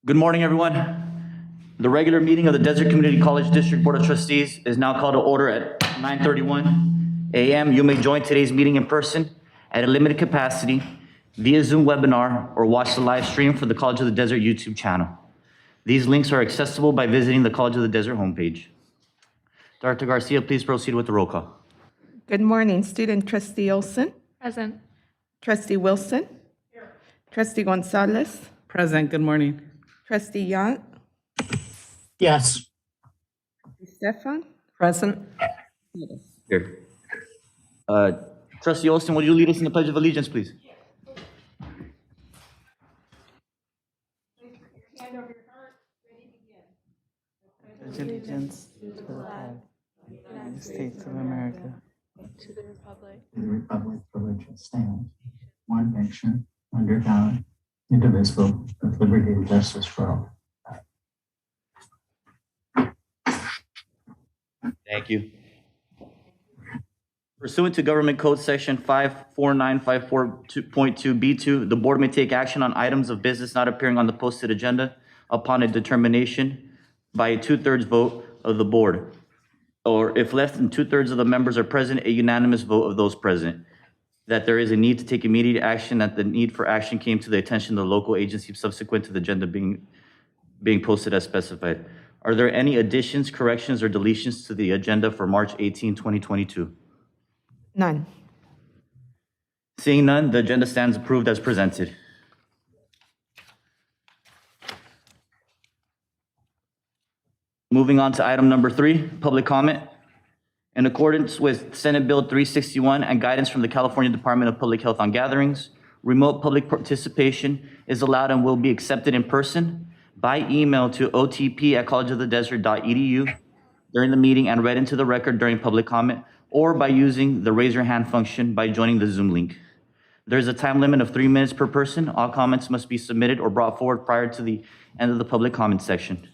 Good morning, everyone. The regular meeting of the Desert Community College District Board of Trustees is now called to order at 9:31 a.m. You may join today's meeting in person at a limited capacity via Zoom webinar or watch the live stream for the College of the Desert YouTube channel. These links are accessible by visiting the College of the Desert homepage. Dr. Garcia, please proceed with the roll call. Good morning, Student Trustee Olson. Present. Trustee Wilson. Here. Trustee Gonzalez. Present. Good morning. Trustee Young. Yes. Stefan. Present. Here. Trustee Olson, would you lead us in the Pledge of Allegiance, please? Pledge allegiance to the flag of the United States of America. To the republic. The republic for which it stands, one nation, under God, indivisible, with liberty and justice for all. Thank you. Pursuant to Government Code Section 54954.2B2, the board may take action on items of business not appearing on the posted agenda upon a determination by a 2/3 vote of the board, or if less than 2/3 of the members are present, a unanimous vote of those present, that there is a need to take immediate action, that the need for action came to the attention of the local agency subsequent to the agenda being posted as specified. Are there any additions, corrections, or deletions to the agenda for March 18, 2022? None. Seeing none, the agenda stands approved as presented. Moving on to item number 3, public comment. In accordance with Senate Bill 361 and guidance from the California Department of Public Health on gatherings, remote public participation is allowed and will be accepted in person, by email to otp@collegeofthedesert.edu during the meeting and read into the record during public comment, or by using the raise your hand function by joining the Zoom link. There's a time limit of 3 minutes per person. All comments must be submitted or brought forward prior to the end of the public comment section.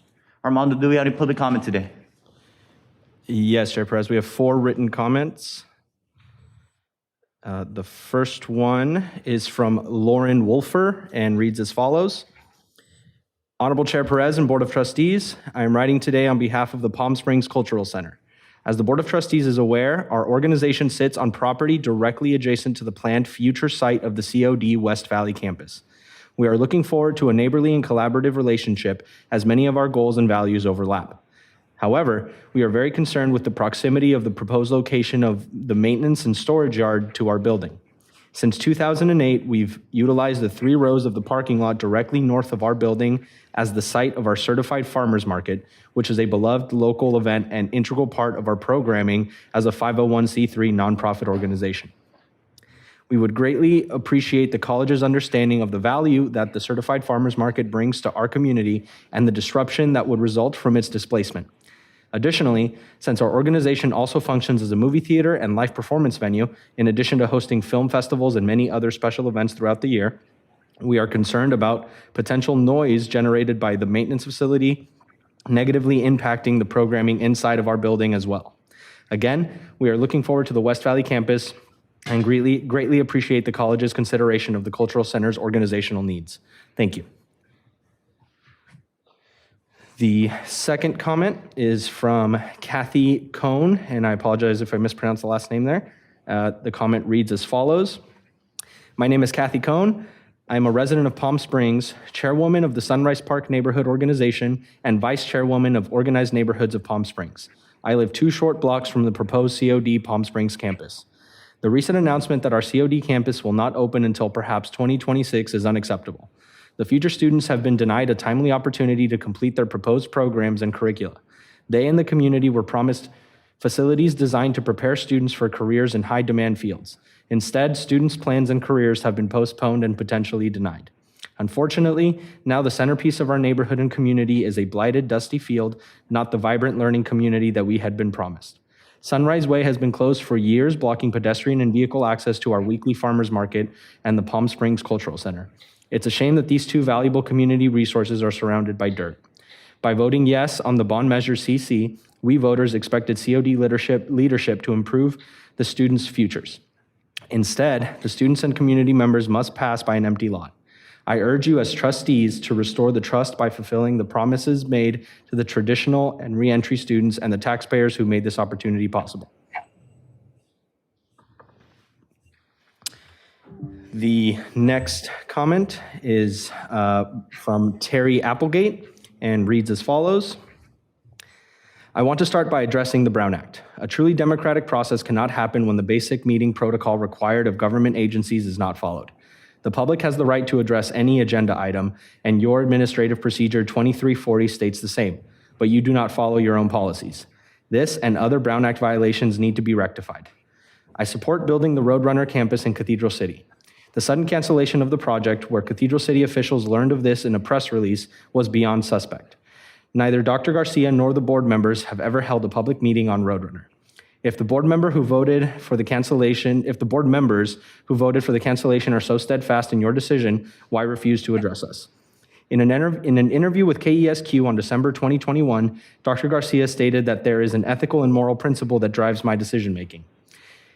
Armando, do we have any public comment today? Yes, Chair Perez, we have 4 written comments. The first one is from Lauren Wolfer and reads as follows. Honorable Chair Perez and Board of Trustees, I am writing today on behalf of the Palm Springs Cultural Center. As the Board of Trustees is aware, our organization sits on property directly adjacent to the planned future site of the COD West Valley campus. We are looking forward to a neighborly and collaborative relationship as many of our goals and values overlap. However, we are very concerned with the proximity of the proposed location of the maintenance and storage yard to our building. Since 2008, we've utilized the 3 rows of the parking lot directly north of our building as the site of our certified farmers market, which is a beloved local event and integral part of our programming as a 501c3 nonprofit organization. We would greatly appreciate the college's understanding of the value that the certified farmers market brings to our community and the disruption that would result from its displacement. Additionally, since our organization also functions as a movie theater and live performance venue, in addition to hosting film festivals and many other special events throughout the year, we are concerned about potential noise generated by the maintenance facility negatively impacting the programming inside of our building as well. Again, we are looking forward to the West Valley campus and greatly appreciate the college's consideration of the Cultural Center's organizational needs. Thank you. The second comment is from Kathy Cohn, and I apologize if I mispronounced the last name there. The comment reads as follows. My name is Kathy Cohn. I'm a resident of Palm Springs, chairwoman of the Sunrise Park Neighborhood Organization, and vice chairwoman of Organized Neighborhoods of Palm Springs. I live 2 short blocks from the proposed COD Palm Springs campus. The recent announcement that our COD campus will not open until perhaps 2026 is unacceptable. The future students have been denied a timely opportunity to complete their proposed programs and curricula. They and the community were promised facilities designed to prepare students for careers in high-demand fields. Instead, students' plans and careers have been postponed and potentially denied. Unfortunately, now the centerpiece of our neighborhood and community is a blighted, dusty field, not the vibrant learning community that we had been promised. Sunrise Way has been closed for years, blocking pedestrian and vehicle access to our weekly farmers market and the Palm Springs Cultural Center. It's a shame that these 2 valuable community resources are surrounded by dirt. By voting yes on the bond measure CC, we voters expected COD leadership to improve the students' futures. Instead, the students and community members must pass by an empty lot. I urge you as trustees to restore the trust by fulfilling the promises made to the traditional and reentry students and the taxpayers who made this opportunity possible. The next comment is from Terry Applegate and reads as follows. I want to start by addressing the Brown Act. A truly democratic process cannot happen when the basic meeting protocol required of government agencies is not followed. The public has the right to address any agenda item, and your Administrative Procedure 2340 states the same, but you do not follow your own policies. This and other Brown Act violations need to be rectified. I support building the Roadrunner campus in Cathedral City. The sudden cancellation of the project, where Cathedral City officials learned of this in a press release, was beyond suspect. Neither Dr. Garcia nor the board members have ever held a public meeting on Roadrunner. If the board members who voted for the cancellation are so steadfast in your decision, why refuse to address us? In an interview with KESQ on December 2021, Dr. Garcia stated that there is an ethical and moral principle that drives my decision-making.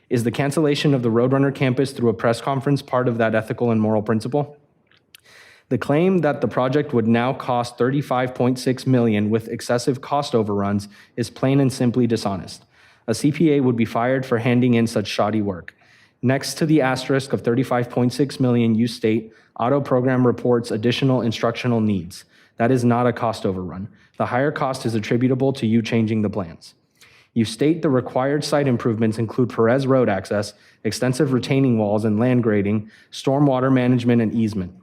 Is the cancellation of the Roadrunner campus through a press conference part of that ethical and moral principle? The claim that the project would now cost $35.6 million with excessive cost overruns is plain and simply dishonest. A CPA would be fired for handing in such shoddy work. Next to the asterisk of $35.6 million, you state, auto program reports additional instructional needs. That is not a cost overrun. The higher cost is attributable to you changing the plans. You state the required site improvements include Perez Road access, extensive retaining walls and land grading, stormwater management and easement.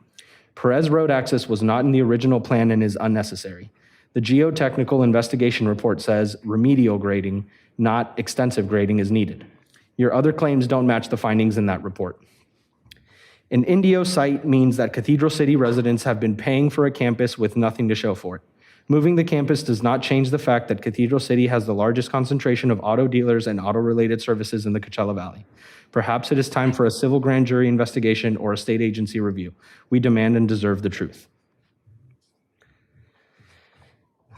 Perez Road access was not in the original plan and is unnecessary. The geotechnical investigation report says remedial grading, not extensive grading, is needed. Your other claims don't match the findings in that report. An Indio site means that Cathedral City residents have been paying for a campus with nothing to show for it. Moving the campus does not change the fact that Cathedral City has the largest concentration of auto dealers and auto-related services in the Coachella Valley. Perhaps it is time for a civil grand jury investigation or a state agency review. We demand and deserve the truth.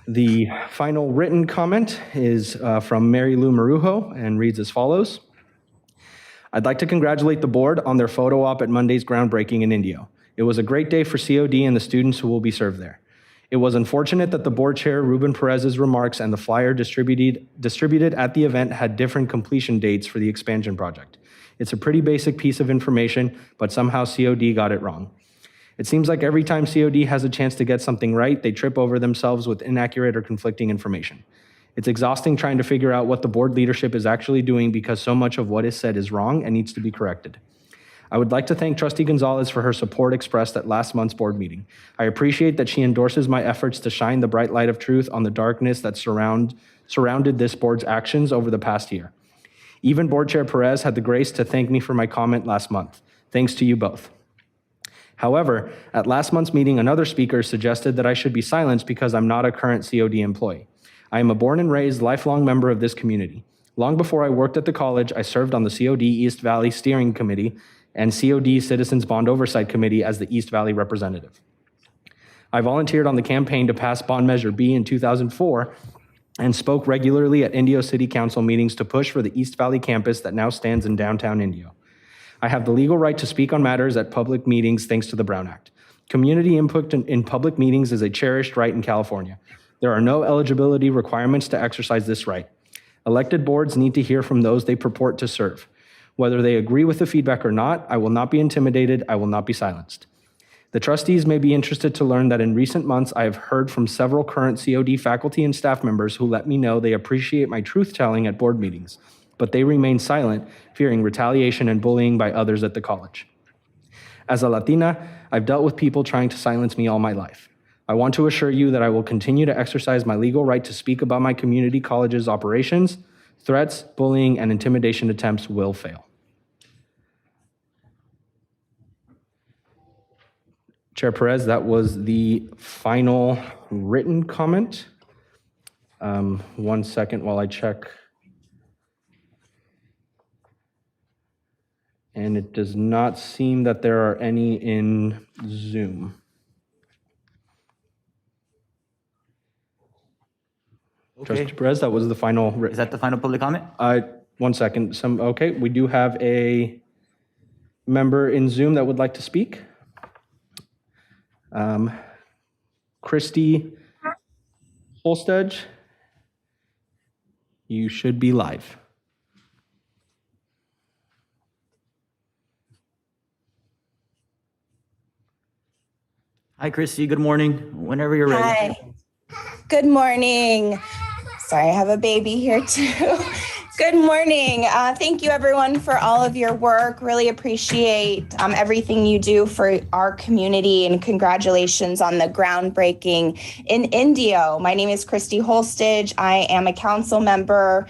The final written comment is from Mary Lou Marujo and reads as follows. I'd like to congratulate the board on their photo op at Monday's groundbreaking in Indio. It was a great day for COD and the students who will be served there. It was unfortunate that the board chair, Ruben Perez's remarks and the flyer distributed at the event had different completion dates for the expansion project. It's a pretty basic piece of information, but somehow COD got it wrong. It seems like every time COD has a chance to get something right, they trip over themselves with inaccurate or conflicting information. It's exhausting trying to figure out what the board leadership is actually doing because so much of what is said is wrong and needs to be corrected. I would like to thank Trustee Gonzalez for her support expressed at last month's board meeting. I appreciate that she endorses my efforts to shine the bright light of truth on the darkness that surrounded this board's actions over the past year. Even Board Chair Perez had the grace to thank me for my comment last month. Thanks to you both. However, at last month's meeting, another speaker suggested that I should be silenced because I'm not a current COD employee. I am a born and raised lifelong member of this community. Long before I worked at the college, I served on the COD East Valley Steering Committee and COD Citizens Bond Oversight Committee as the East Valley representative. I volunteered on the campaign to pass Bond Measure B in 2004 and spoke regularly at Indio City Council meetings to push for the East Valley campus that now stands in downtown Indio. I have the legal right to speak on matters at public meetings thanks to the Brown Act. Community input in public meetings is a cherished right in California. There are no eligibility requirements to exercise this right. Elected boards need to hear from those they purport to serve. Whether they agree with the feedback or not, I will not be intimidated, I will not be silenced. The trustees may be interested to learn that in recent months, I have heard from several current COD faculty and staff members who let me know they appreciate my truth-telling at board meetings, but they remain silent, fearing retaliation and bullying by others at the college. As a Latina, I've dealt with people trying to silence me all my life. I want to assure you that I will continue to exercise my legal right to speak about my community college's operations. Threats, bullying, and intimidation attempts will fail. Chair Perez, that was the final written comment. 1 second while I check. And it does not seem that there are any in Zoom. Okay. Trustee Perez, that was the final. Is that the final public comment? 1 second. Okay, we do have a member in Zoom that would like to speak. Christy Holstedge, you should be live. Hi, Christy. Good morning. Whenever you're ready. Hi. Good morning. Sorry, I have a baby here too. Good morning. Thank you, everyone, for all of your work. Really appreciate everything you do for our community, and congratulations on the groundbreaking in Indio. My name is Christy Holstedge. I am a council member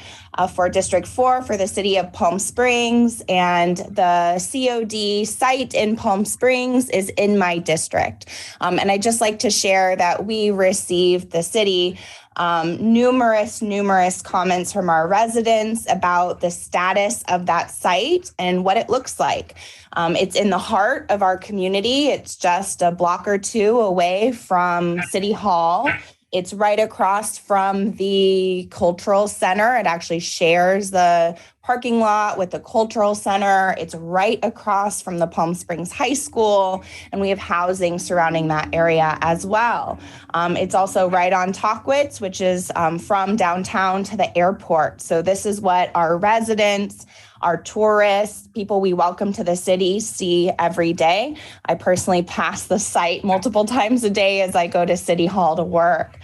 for District 4 for the city of Palm Springs, and the COD site in Palm Springs is in my district. And I'd just like to share that we received the city numerous comments from our residents about the status of that site and what it looks like. It's in the heart of our community. It's just a block or two away from City Hall. It's right across from the cultural center. It actually shares the parking lot with the cultural center. It's right across from the Palm Springs High School, and we have housing surrounding that area as well. It's also right on Talkwitz, which is from downtown to the airport. So this is what our residents, our tourists, people we welcome to the city see every day. I personally pass the site multiple times a day as I go to City Hall to work.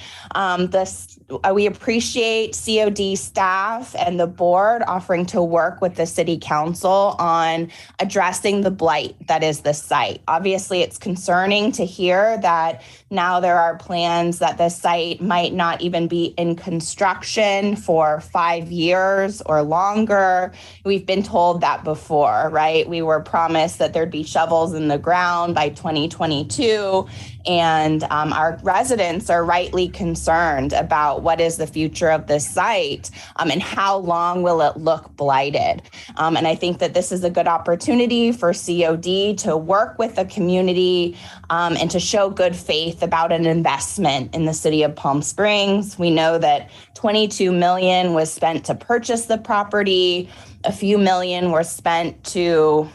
We appreciate COD staff and the board offering to work with the city council on addressing the blight that is the site. Obviously, it's concerning to hear that now there are plans that the site might not even be in construction for 5 years or longer. We've been told that before, right? We were promised that there'd be shovels in the ground by 2022. And our residents are rightly concerned about what is the future of this site and how long will it look blighted. And I think that this is a good opportunity for COD to work with the community and to show good faith about an investment in the city of Palm Springs. We know that $22 million was spent to purchase the property. A few million were spent to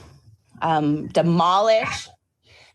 demolish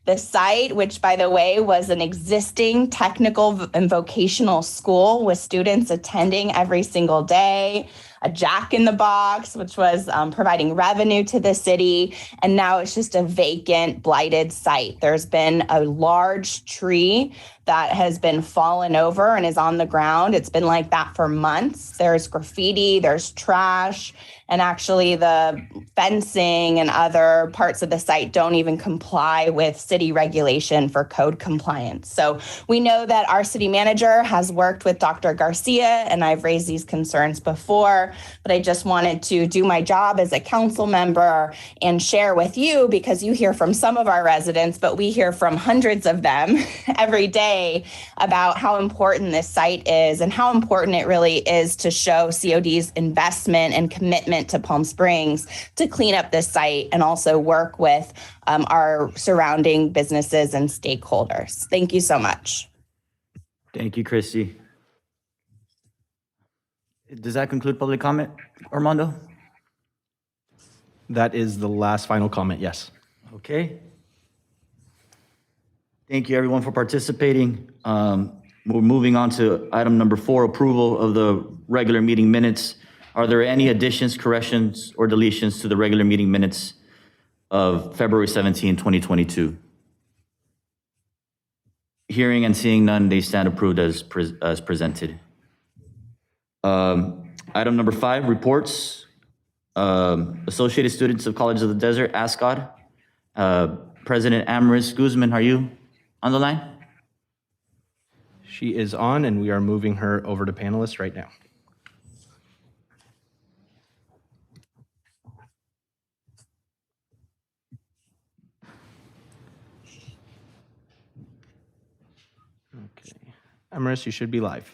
the site, which, by the way, was an existing technical and vocational school with students attending every single day, a Jack in the Box, which was providing revenue to the city. And now it's just a vacant, blighted site. There's been a large tree that has been fallen over and is on the ground. It's been like that for months. There's graffiti, there's trash, and actually the fencing and other parts of the site don't even comply with city regulation for code compliance. So we know that our city manager has worked with Dr. Garcia, and I've raised these concerns before, but I just wanted to do my job as a council member and share with you, because you hear from some of our residents, but we hear from hundreds of them every day about how important this site is and how important it really is to show COD's investment and commitment to Palm Springs to clean up this site and also work with our surrounding businesses and stakeholders. Thank you so much. Thank you, Christy. Does that conclude public comment, Armando? That is the last final comment, yes. Okay. Thank you, everyone, for participating. We're moving on to item number 4, approval of the regular meeting minutes. Are there any additions, corrections, or deletions to the regular meeting minutes of February 17, 2022? Hearing and seeing none, they stand approved as presented. Item number 5, reports. Associated Students of College of the Desert, ASCOD. President Amaris Guzman, are you on the line? She is on, and we are moving her over to panelists right now. Okay. Amaris, you should be live.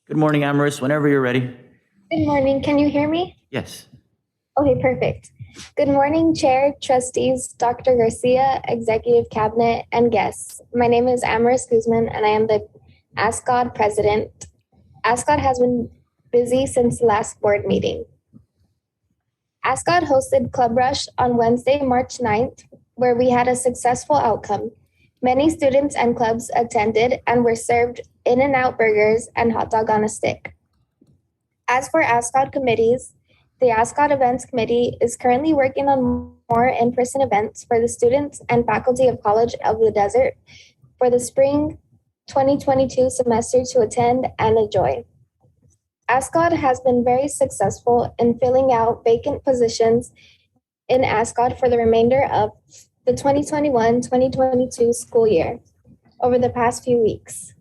Good morning, Amaris. Whenever you're ready. Good morning. Can you hear me? Yes. Okay, perfect. Good morning, Chair, Trustees, Dr. Garcia, Executive Cabinet, and guests. My name is Amaris Guzman, and I am the ASCOD President. ASCOD has been busy since the last board meeting. Ascot hosted Club Rush on Wednesday, March 9th, where we had a successful outcome. Many students and clubs attended and were served In-N-Out burgers and hot dog on a stick. As for Ascot committees, the Ascot Events Committee is currently working on more in-person events for the students and faculty of College of the Desert for the spring 2022 semester to attend and enjoy. Ascot has been very successful in filling out vacant positions in Ascot for the remainder of the 2021-2022 school year over the past few weeks.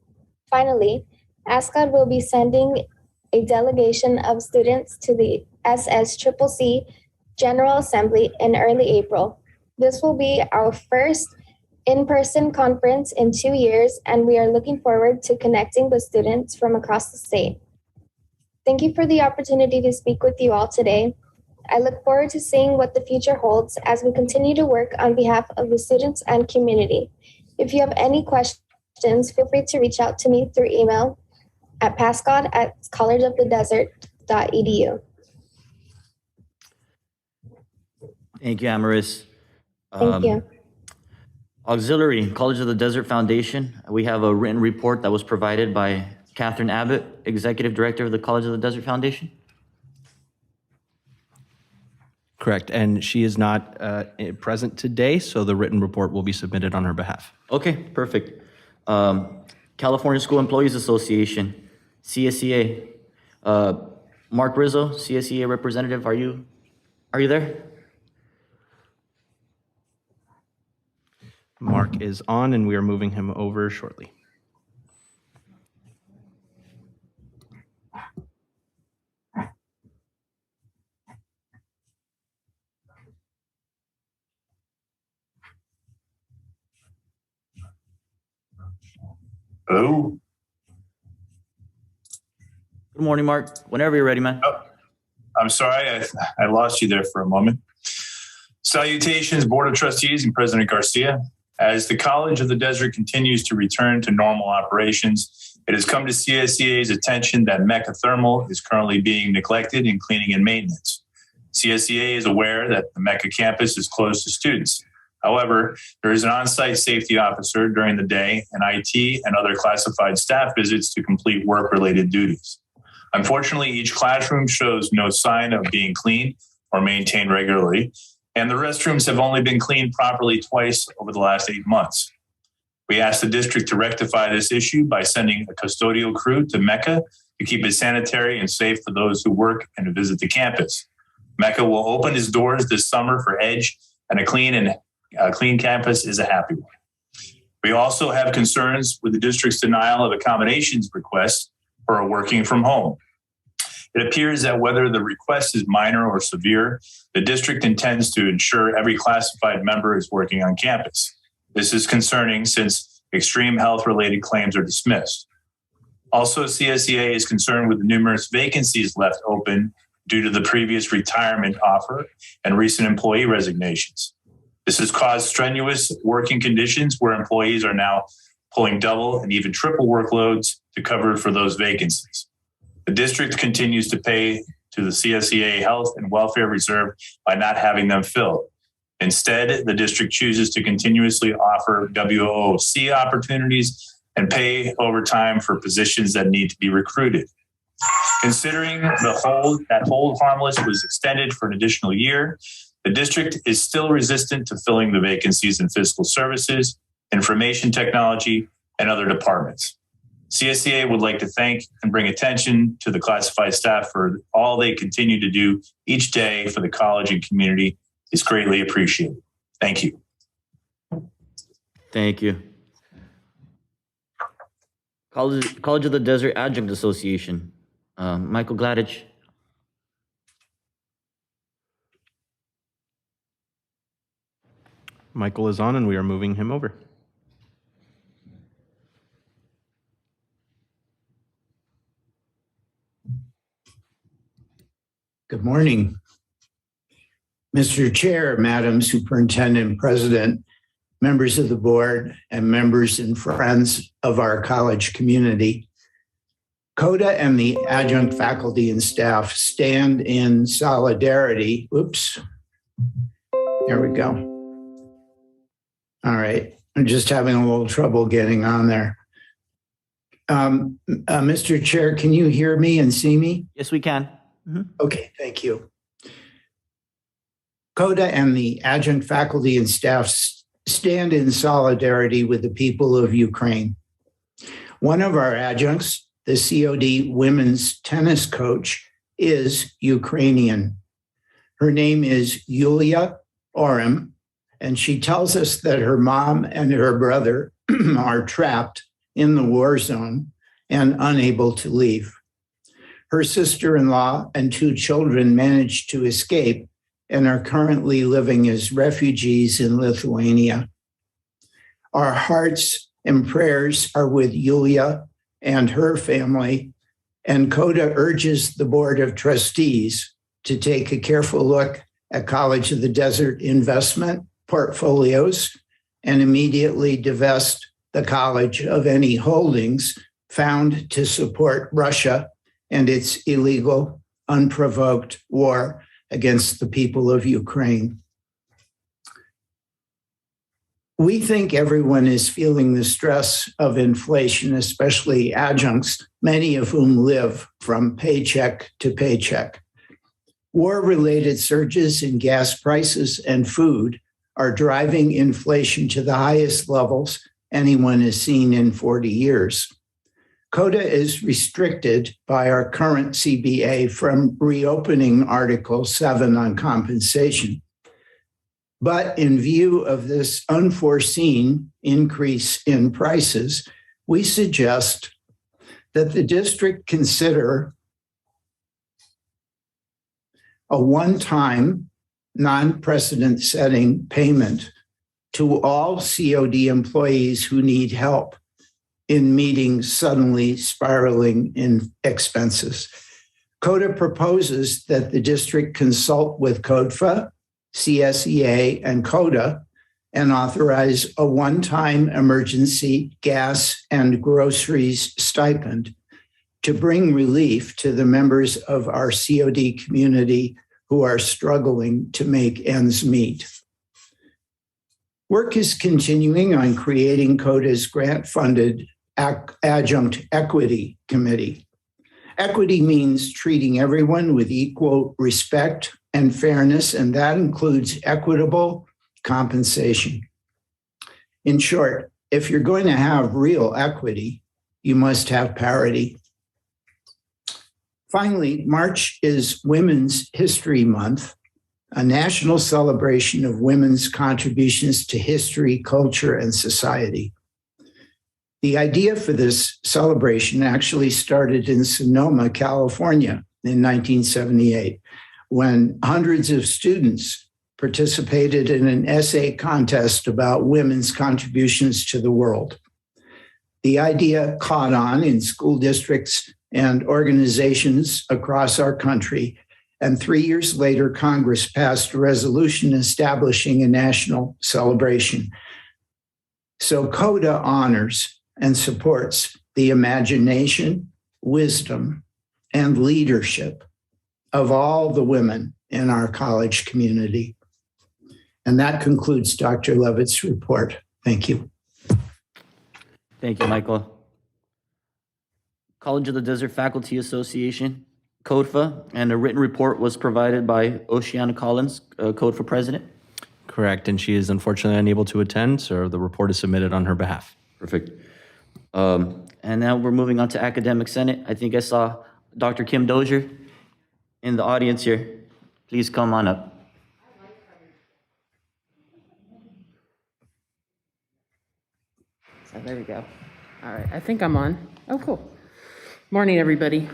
Finally, Ascot will be sending a delegation of students to the SSCCC General Assembly in early April. This will be our first in-person conference in 2 years, and we are looking forward to connecting with students from across the state. Thank you for the opportunity to speak with you all today. I look forward to seeing what the future holds as we continue to work on behalf of the students and community. If you have any questions, feel free to reach out to me through email at pascod@collegeofthedesert.edu. Thank you, Amaris. Thank you. Auxiliary, College of the Desert Foundation. We have a written report that was provided by Catherine Abbott, Executive Director of the College of the Desert Foundation. Correct, and she is not present today, so the written report will be submitted on her behalf. Okay, perfect. California School Employees Association, CSEA. Mark Rizzo, CSEA representative, are you there? Mark is on, and we are moving him over shortly. Hello. Good morning, Mark. Whenever you're ready, man. Oh, I'm sorry, I lost you there for a moment. Salutations, Board of Trustees and President Garcia. As the College of the Desert continues to return to normal operations, it has come to CSEA's attention that Mecca Thermal is currently being neglected in cleaning and maintenance. CSEA is aware that the Mecca campus is closed to students. However, there is an on-site safety officer during the day and IT and other classified staff visits to complete work-related duties. Unfortunately, each classroom shows no sign of being cleaned or maintained regularly, and the restrooms have only been cleaned properly twice over the last 8 months. We asked the district to rectify this issue by sending a custodial crew to Mecca to keep it sanitary and safe for those who work and to visit the campus. Mecca will open its doors this summer for Edge, and a clean campus is a happy one. We also have concerns with the district's denial of accommodations requests for working from home. It appears that whether the request is minor or severe, the district intends to ensure every classified member is working on campus. This is concerning since extreme health-related claims are dismissed. Also, CSEA is concerned with the numerous vacancies left open due to the previous retirement offer and recent employee resignations. This has caused strenuous working conditions where employees are now pulling double and even triple workloads to cover for those vacancies. The district continues to pay to the CSEA Health and Welfare Reserve by not having them filled. Instead, the district chooses to continuously offer WOC opportunities and pay overtime for positions that need to be recruited. Considering that hold harmless was extended for an additional year, the district is still resistant to filling the vacancies in fiscal services, information technology, and other departments. CSEA would like to thank and bring attention to the classified staff for all they continue to do each day for the college and community. It's greatly appreciated. Thank you. Thank you. College of the Desert Adjunct Association, Michael Gladich. Michael is on, and we are moving him over. Good morning. Mr. Chair, Madam Superintendent, President, members of the board, and members and friends of our college community. CODA and the adjunct faculty and staff stand in solidarity. Oops. There we go. All right. I'm just having a little trouble getting on there. Mr. Chair, can you hear me and see me? Yes, we can. Okay, thank you. CODA and the adjunct faculty and staff stand in solidarity with the people of Ukraine. One of our adjuncts, the COD women's tennis coach, is Ukrainian. Her name is Yulia Orem, and she tells us that her mom and her brother are trapped in the war zone and unable to leave. Her sister-in-law and 2 children managed to escape and are currently living as refugees in Lithuania. Our hearts and prayers are with Yulia and her family, and CODA urges the Board of Trustees to take a careful look at College of the Desert investment portfolios and immediately divest the college of any holdings found to support Russia and its illegal, unprovoked war against the people of Ukraine. We think everyone is feeling the stress of inflation, especially adjuncts, many of whom live from paycheck to paycheck. War-related surges in gas prices and food are driving inflation to the highest levels anyone has seen in 40 years. CODA is restricted by our current CBA from reopening Article 7 on compensation. But in view of this unforeseen increase in prices, we suggest that the district consider a one-time, non-precedent-setting payment to all COD employees who need help in meeting suddenly spiraling in expenses. CODA proposes that the district consult with CODFA, CSEA, and CODA and authorize a one-time emergency gas and groceries stipend to bring relief to the members of our COD community who are struggling to make ends meet. Work is continuing on creating CODA's grant-funded Adjunct Equity Committee. Equity means treating everyone with equal respect and fairness, and that includes equitable compensation. In short, if you're going to have real equity, you must have parity. Finally, March is Women's History Month, a national celebration of women's contributions to history, culture, and society. The idea for this celebration actually started in Sonoma, California in 1978, when hundreds of students participated in an essay contest about women's contributions to the world. The idea caught on in school districts and organizations across our country, and 3 years later, Congress passed a resolution establishing a national celebration. So CODA honors and supports the imagination, wisdom, and leadership of all the women in our college community. And that concludes Dr. Levitt's report. Thank you. Thank you, Michael. College of the Desert Faculty Association, CODFA, and a written report was provided by Oceana Collins, CODFA president. Correct, and she is unfortunately unable to attend, so the report is submitted on her behalf. Perfect. And now we're moving on to Academic Senate. I think I saw Dr. Kim Dozier in the audience here. Please come on up. So there we go. All right, I think I'm on. Oh, cool. Morning, everybody.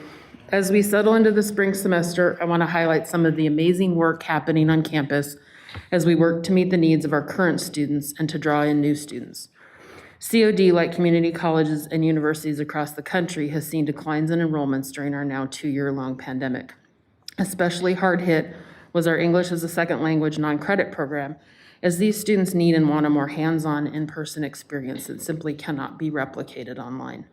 As we settle into the spring semester, I want to highlight some of the amazing work happening on campus as we work to meet the needs of our current students and to draw in new students. COD, like community colleges and universities across the country, has seen declines in enrollments during our now 2-year-long pandemic. Especially hard hit was our English as a Second Language non-credit program, as these students need and want a more hands-on in-person experience that simply cannot be replicated online.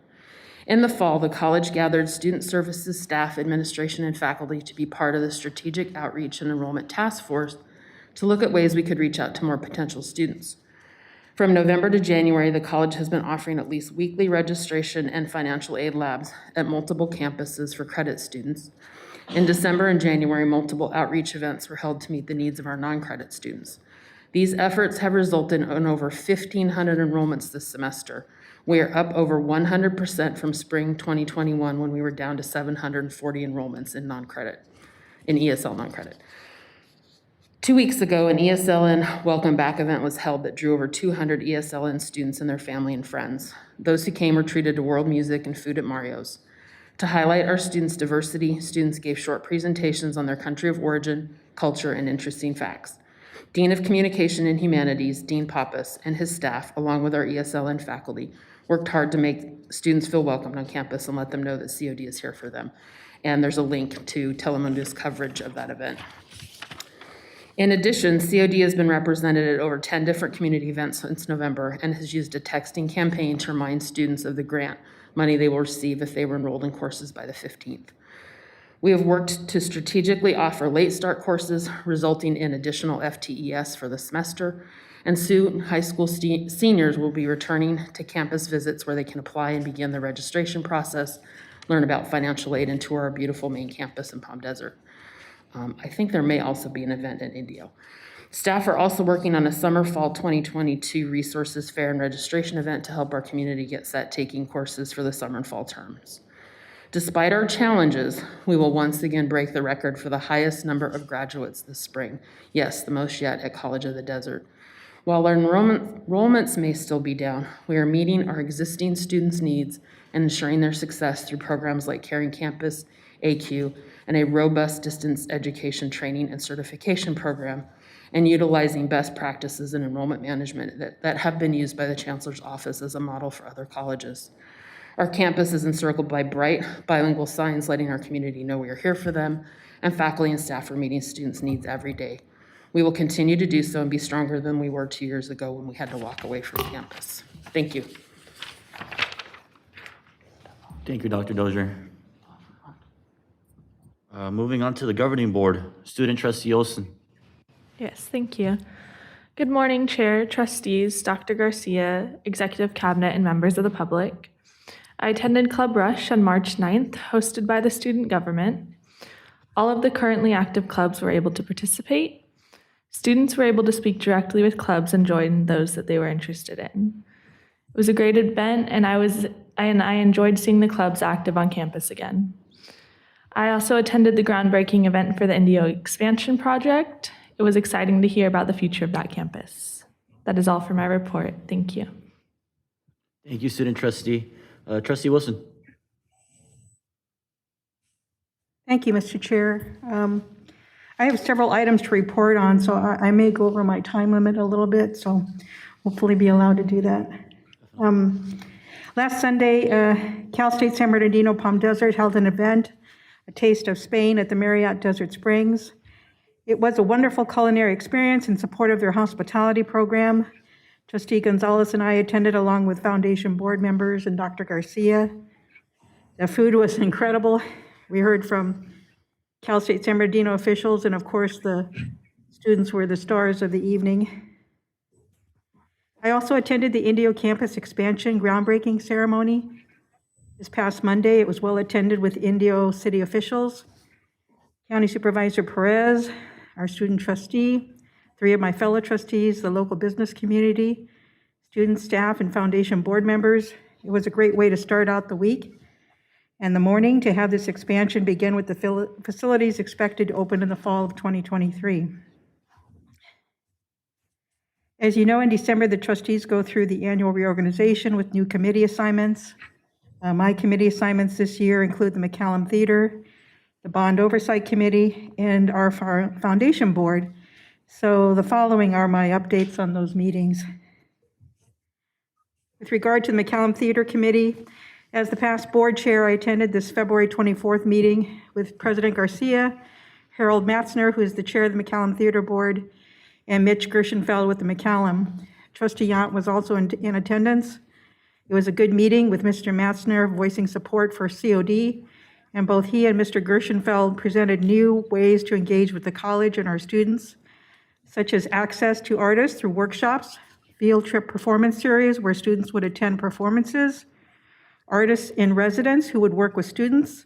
In the fall, the college gathered student services staff, administration, and faculty to be part of the Strategic Outreach and Enrollment Task Force to look at ways we could reach out to more potential students. From November to January, the college has been offering at least weekly registration and financial aid labs at multiple campuses for credit students. In December and January, multiple outreach events were held to meet the needs of our non-credit students. These efforts have resulted in over 1,500 enrollments this semester. We are up over 100% from spring 2021 when we were down to 740 enrollments in ESL non-credit. 2 weeks ago, an ESLN Welcome Back event was held that drew over 200 ESLN students and their family and friends. Those who came were treated to world music and food at Mario's. To highlight our students' diversity, students gave short presentations on their country of origin, culture, and interesting facts. Dean of Communication and Humanities, Dean Pappas, and his staff, along with our ESLN faculty, worked hard to make students feel welcomed on campus and let them know that COD is here for them. And there's a link to Telemundo's coverage of that event. In addition, COD has been represented at over 10 different community events since November and has used a texting campaign to remind students of the grant money they will receive if they were enrolled in courses by the 15th. We have worked to strategically offer late start courses, resulting in additional FTES for the semester, and soon high school seniors will be returning to campus visits where they can apply and begin the registration process, learn about financial aid, and tour our beautiful main campus in Palm Desert. I think there may also be an event in Indio. Staff are also working on a summer-fall 2022 resources fair and registration event to help our community get set taking courses for the summer and fall terms. Despite our challenges, we will once again break the record for the highest number of graduates this spring. Yes, the most yet at College of the Desert. While our enrollments may still be down, we are meeting our existing students' needs and ensuring their success through programs like Caring Campus, AQ, and a robust distance education training and certification program, and utilizing best practices in enrollment management that have been used by the Chancellor's Office as a model for other colleges. Our campus is encircled by bright bilingual signs letting our community know we are here for them, and faculty and staff are meeting students' needs every day. We will continue to do so and be stronger than we were 2 years ago when we had to walk away from campus. Thank you. Thank you, Dr. Dozier. Moving on to the governing board, Student Trustee Olson. Yes, thank you. Good morning, Chair, Trustees, Dr. Garcia, Executive Cabinet, and members of the public. I attended Club Rush on March 9th, hosted by the student government. All of the currently active clubs were able to participate. Students were able to speak directly with clubs and join those that they were interested in. It was a great event, and I enjoyed seeing the clubs active on campus again. I also attended the groundbreaking event for the Indio expansion project. It was exciting to hear about the future of that campus. That is all for my report. Thank you. Thank you, Student Trustee. Trustee Wilson. Thank you, Mr. Chair. I have several items to report on, so I may go over my time limit a little bit, so hopefully be allowed to do that. Last Sunday, Cal State San Bernardino Palm Desert held an event, A Taste of Spain, at the Marriott Desert Springs. It was a wonderful culinary experience in support of their hospitality program. Trustee Gonzalez and I attended along with Foundation board members and Dr. Garcia. The food was incredible. We heard from Cal State San Bernardino officials, and of course the students were the stars of the evening. I also attended the Indio campus expansion groundbreaking ceremony this past Monday. It was well attended with Indio city officials, County Supervisor Perez, our student trustee, 3 of my fellow trustees, the local business community, student staff, and foundation board members. It was a great way to start out the week and the morning to have this expansion begin with the facilities expected to open in the fall of 2023. As you know, in December, the trustees go through the annual reorganization with new committee assignments. My committee assignments this year include the McCallum Theater, the Bond Oversight Committee, and our foundation board. So the following are my updates on those meetings. With regard to the McCallum Theater Committee, as the past board chair, I attended this February 24th meeting with President Garcia, Harold Matzner, who is the chair of the McCallum Theater Board, and Mitch Gershenfeld with the McCallum. Trustee Yount was also in attendance, It was a good meeting with Mr. Matzner voicing support for COD, and both he and Mr. Gershenfeld presented new ways to engage with the college and our students, such as access to artists through workshops, field trip performance series where students would attend performances, artists in residence who would work with students,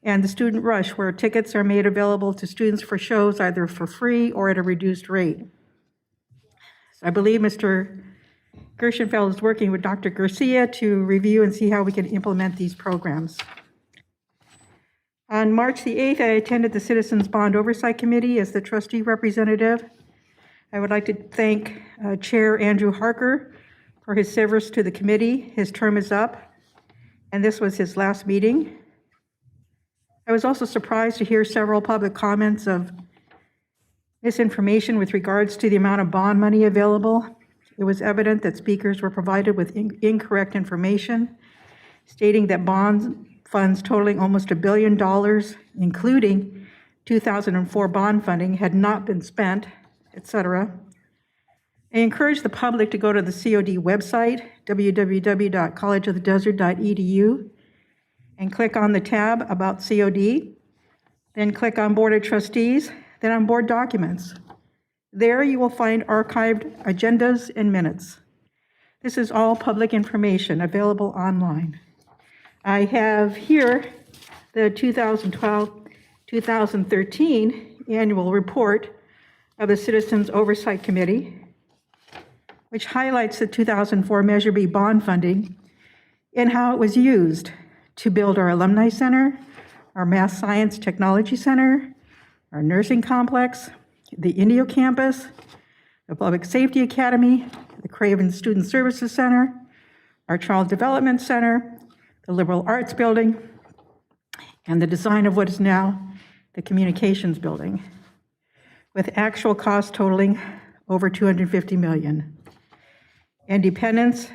and the Student Rush, where tickets are made available to students for shows either for free or at a reduced rate. So I believe Mr. Gershenfeld is working with Dr. Garcia to review and see how we can implement these programs. On March the 8th, I attended the Citizens Bond Oversight Committee as the trustee representative. I would like to thank Chair Andrew Harker for his service to the committee. His term is up, and this was his last meeting. I was also surprised to hear several public comments of misinformation with regards to the amount of bond money available. It was evident that speakers were provided with incorrect information, stating that bond funds totaling almost $1 billion, including 2004 bond funding, had not been spent, etc. I encourage the public to go to the COD website, www.collegeofthedesert.edu, and click on the tab about COD, then click on Board of Trustees, then on Board Documents. There you will find archived agendas and minutes. This is all public information available online. I have here the 2012-2013 annual report of the Citizens Oversight Committee, which highlights the 2004 Measure B bond funding and how it was used to build our Alumni Center, our Math Science Technology Center, our nursing complex, the Indio campus, the Public Safety Academy, the Craven Student Services Center, our Child Development Center, the Liberal Arts Building, and the design of what is now the Communications Building, with actual costs totaling over $250 million. Independent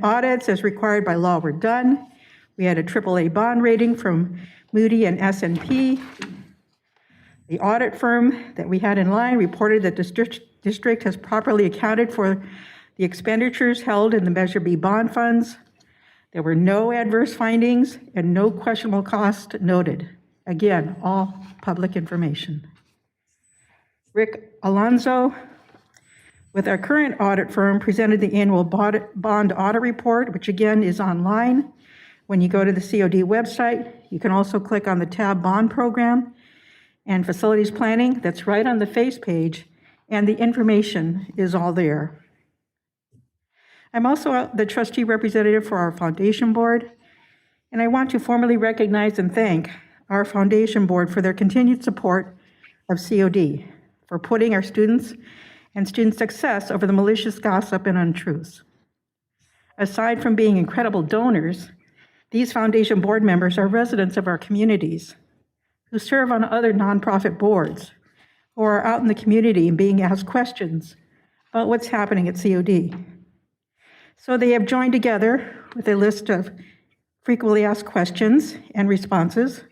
audits as required by law were done. We had a AAA bond rating from Moody and S&P. The audit firm that we had in line reported that the district has properly accounted for the expenditures held in the Measure B bond funds. There were no adverse findings and no questionable cost noted. Again, all public information. Rick Alonso, with our current audit firm, presented the annual bond audit report, which again is online. When you go to the COD website, you can also click on the tab Bond Program and Facilities Planning. That's right on the face page, and the information is all there. I'm also the trustee representative for our foundation board, and I want to formally recognize and thank our foundation board for their continued support of COD, for putting our students and student success over the malicious gossip and untruths. Aside from being incredible donors, these foundation board members are residents of our communities who serve on other nonprofit boards, who are out in the community and being asked questions about what's happening at COD. So they have joined together with a list of frequently asked questions and responses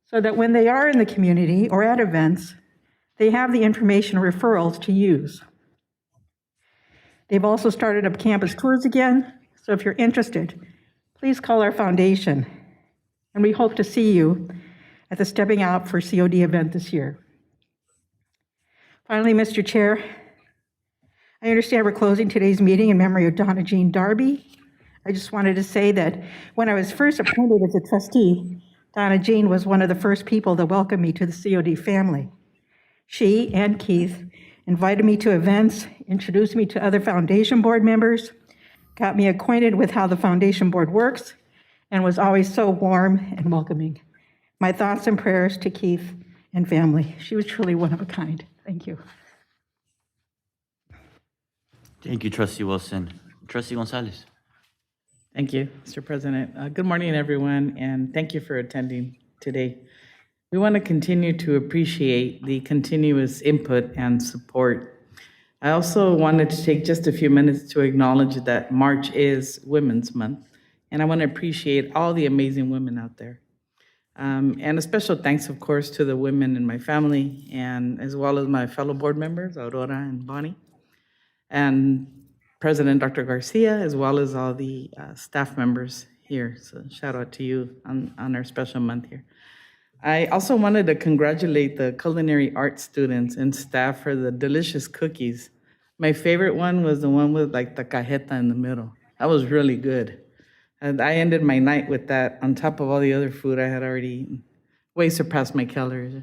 so that when they are in the community or at events, they have the information or referrals to use. They've also started up campus tours again, so if you're interested, please call our foundation, and we hope to see you at the Stepping Out for COD event this year. Finally, Mr. Chair, I understand we're closing today's meeting in memory of Donna Jean Darby. I just wanted to say that when I was first appointed as a trustee, Donna Jean was one of the first people to welcome me to the COD family. She and Keith invited me to events, introduced me to other foundation board members, got me acquainted with how the foundation board works, and was always so warm and welcoming. My thoughts and prayers to Keith and family. She was truly one of a kind. Thank you. Thank you, Trustee Wilson. Trustee Gonzalez. Thank you, Mr. President. Good morning, everyone, and thank you for attending today. We want to continue to appreciate the continuous input and support. I also wanted to take just a few minutes to acknowledge that March is Women's Month, and I want to appreciate all the amazing women out there. And a special thanks, of course, to the women in my family, and as well as my fellow board members, Aurora and Bonnie. And President Dr. Garcia, as well as all the staff members here. So shout out to you on our special month here. I also wanted to congratulate the culinary arts students and staff for the delicious cookies. My favorite one was the one with like the cajeta in the middle. That was really good. And I ended my night with that on top of all the other food I had already eaten. Way surpassed my calories.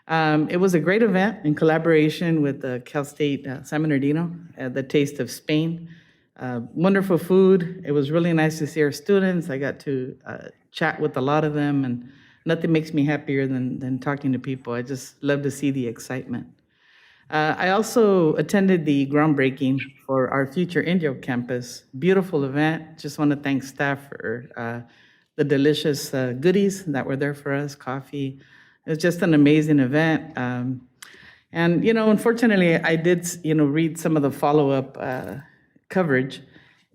It was a great event in collaboration with the Cal State San Bernardino, the Taste of Spain. Wonderful food. It was really nice to see our students. I got to chat with a lot of them, and nothing makes me happier than talking to people. I just love to see the excitement. I also attended the groundbreaking for our future Indio campus. Beautiful event. Just want to thank staff for the delicious goodies that were there for us, coffee. It was just an amazing event. And, unfortunately, I did, read some of the follow-up coverage.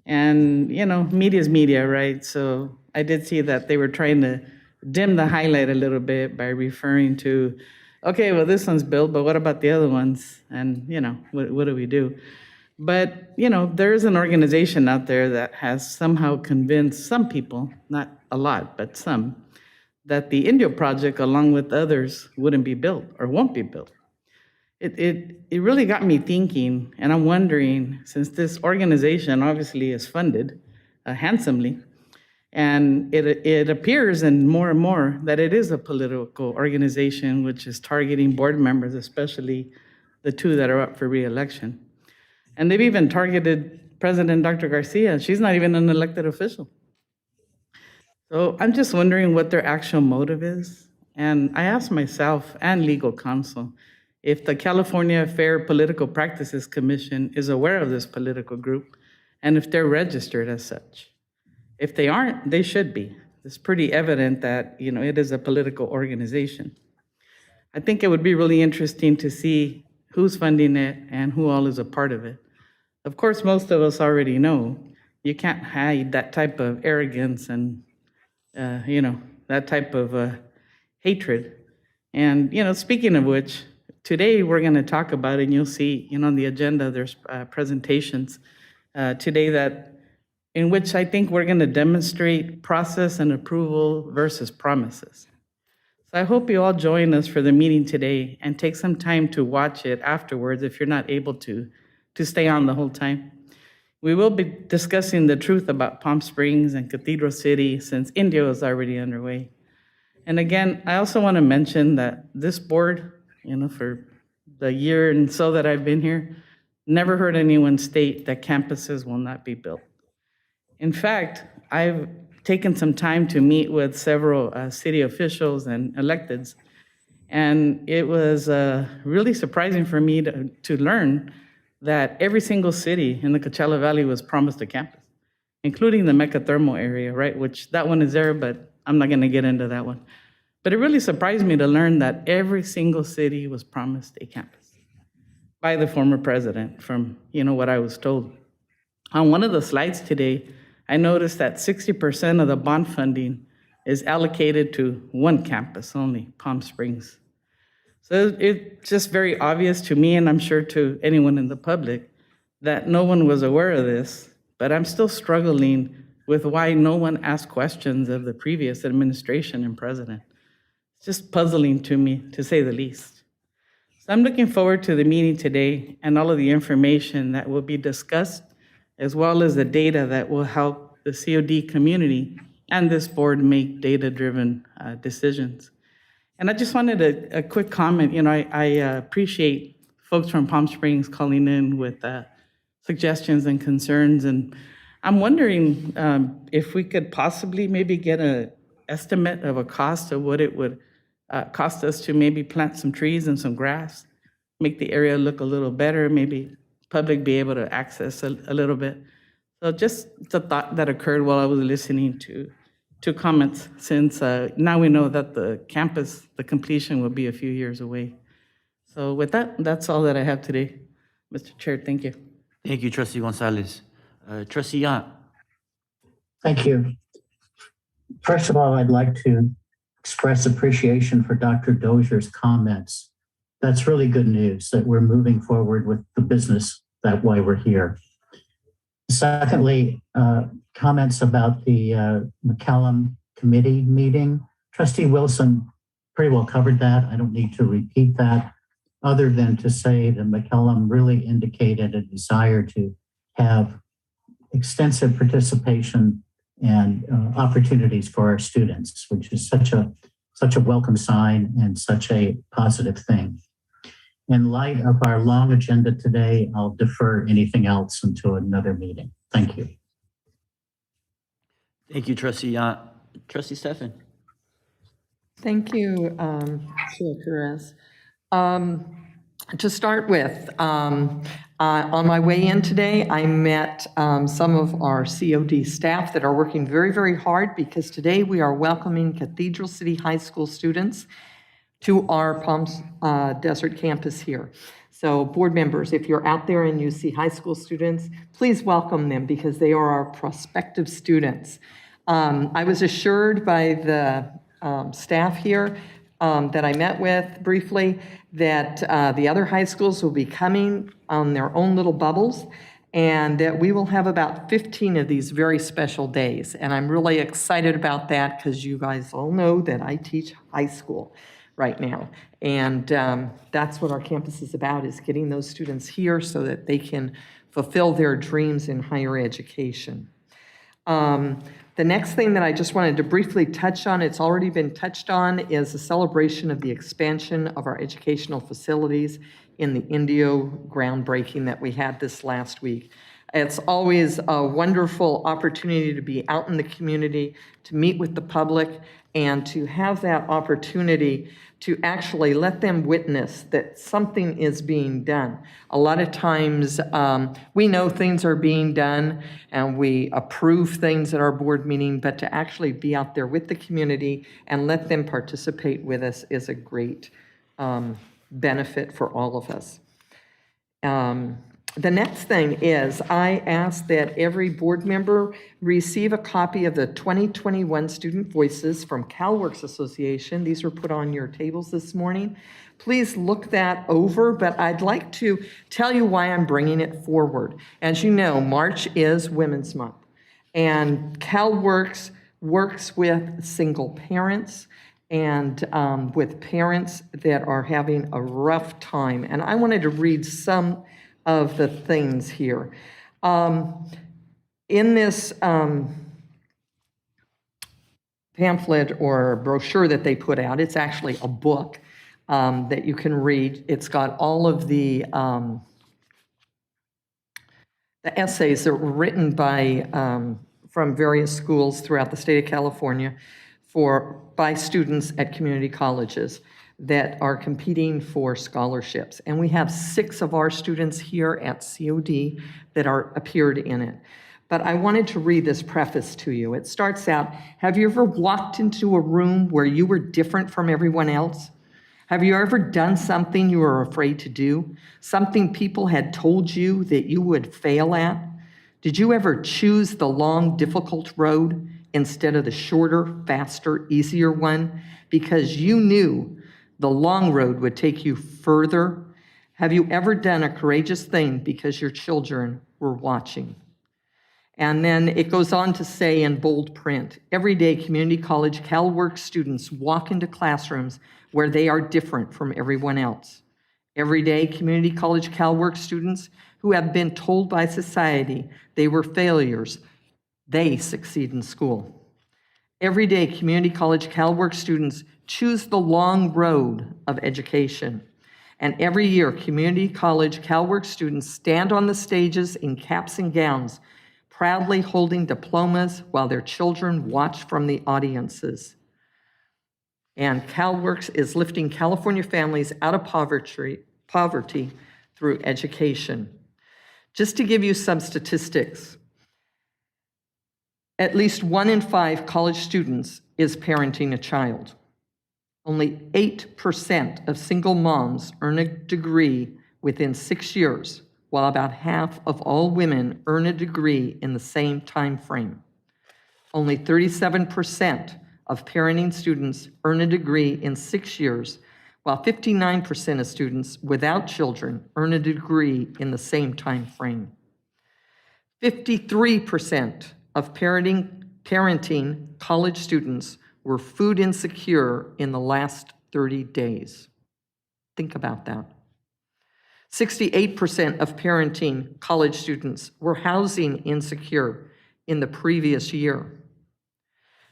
And, media's media, right? So I did see that they were trying to dim the highlight a little bit by referring to, okay, well, this one's built, but what about the other ones? And, what do we do? But, there is an organization out there that has somehow convinced some people, not a lot, but some, that the Indio project, along with others, wouldn't be built or won't be built. It really got me thinking, and I'm wondering, since this organization obviously is funded handsomely, and it appears and more that it is a political organization which is targeting board members, especially the two that are up for re-election. And they've even targeted President Dr. Garcia. She's not even an elected official. So I'm just wondering what their actual motive is. And I asked myself and legal counsel if the California Fair Political Practices Commission is aware of this political group and if they're registered as such. If they aren't, they should be. It's pretty evident that, it is a political organization. I think it would be really interesting to see who's funding it and who all is a part of it. Of course, most of us already know you can't hide that type of arrogance and, that type of hatred. And, speaking of which, today we're going to talk about it, and you'll see, on the agenda, there's presentations today in which I think we're going to demonstrate process and approval versus promises. So I hope you all join us for the meeting today and take some time to watch it afterwards if you're not able to stay on the whole time. We will be discussing the truth about Palm Springs and Cathedral City since Indio is already underway. And again, I also want to mention that this board, for the year and so that I've been here, never heard anyone state that campuses will not be built. In fact, I've taken some time to meet with several city officials and electeds, and it was really surprising for me to learn that every single city in the Coachella Valley was promised a campus, including the Mecca Thermal area, right? Which that one is there, but I'm not going to get into that one. But it really surprised me to learn that every single city was promised a campus by the former president, from what I was told. On one of the slides today, I noticed that 60% of the bond funding is allocated to one campus only, Palm Springs. So it's just very obvious to me, and I'm sure to anyone in the public, that no one was aware of this, but I'm still struggling with why no one asked questions of the previous administration and president. It's just puzzling to me, to say the least. So I'm looking forward to the meeting today and all of the information that will be discussed, as well as the data that will help the COD community and this board make data-driven decisions. And I just wanted a quick comment. I appreciate folks from Palm Springs calling in with suggestions and concerns. And I'm wondering if we could possibly maybe get an estimate of a cost of what it would cost us to maybe plant some trees and some grass, make the area look a little better, maybe public be able to access a little bit. So just the thought that occurred while I was listening to comments, since now we know that the campus, the completion will be a few years away. So with that, that's all that I have today. Mr. Chair, thank you. Thank you, Trustee Gonzalez. Trustee Yant. Thank you. First of all, I'd like to express appreciation for Dr. Dozier's comments. That's really good news that we're moving forward with the business. That's why we're here. Secondly, comments about the McCallum committee meeting. Trustee Wilson pretty well covered that. I don't need to repeat that, other than to say that McCallum really indicated a desire to have extensive participation and opportunities for our students, which is such a welcome sign and such a positive thing. In light of our long agenda today, I'll defer anything else until another meeting. Thank you. Thank you, Trustee Yant. Trustee Stefan. Thank you, Chair Perez. To start with, on my way in today, I met some of our COD staff that are working very, very hard because today we are welcoming Cathedral City High School students to our Palms Desert campus here. So board members, if you're out there and you see high school students, please welcome them because they are our prospective students. I was assured by the staff here that I met with briefly that the other high schools will be coming on their own little bubbles and that we will have about 15 of these very special days. And I'm really excited about that because you guys all know that I teach high school right now. And that's what our campus is about, is getting those students here so that they can fulfill their dreams in higher education. The next thing that I just wanted to briefly touch on, it's already been touched on, is the celebration of the expansion of our educational facilities in the Indio groundbreaking that we had this last week. It's always a wonderful opportunity to be out in the community, to meet with the public, and to have that opportunity to actually let them witness that something is being done. A lot of times we know things are being done and we approve things at our board meeting, but to actually be out there with the community and let them participate with us is a great benefit for all of us. The next thing is I ask that every board member receive a copy of the 2021 Student Voices from CalWorks Association. These were put on your tables this morning. Please look that over, but I'd like to tell you why I'm bringing it forward. As you know, March is Women's Month, and CalWorks works with single parents and with parents that are having a rough time. And I wanted to read some of the things here. In this pamphlet or brochure that they put out, it's actually a book that you can read. It's got all of the essays that were written by from various schools throughout the state of California by students at community colleges that are competing for scholarships. And we have 6 of our students here at COD that appeared in it. But I wanted to read this preface to you. It starts out, have you ever walked into a room where you were different from everyone else? Have you ever done something you were afraid to do? Something people had told you that you would fail at? Did you ever choose the long, difficult road instead of the shorter, faster, easier one because you knew the long road would take you further? Have you ever done a courageous thing because your children were watching? And then it goes on to say in bold print, every day community college CalWorks students walk into classrooms where they are different from everyone else. Every day community college CalWorks students who have been told by society they were failures, they succeed in school. Every day community college CalWorks students choose the long road of education. And every year, community college CalWorks students stand on the stages in caps and gowns, proudly holding diplomas while their children watch from the audiences. And CalWorks is lifting California families out of poverty through education. Just to give you some statistics, at least 1 in 5 college students is parenting a child. Only 8% of single moms earn a degree within 6 years, while about half of all women earn a degree in the same time frame. Only 37% of parenting students earn a degree in 6 years, while 59% of students without children earn a degree in the same time frame. 53% of parenting college students were food insecure in the last 30 days. Think about that. 68% of parenting college students were housing insecure in the previous year.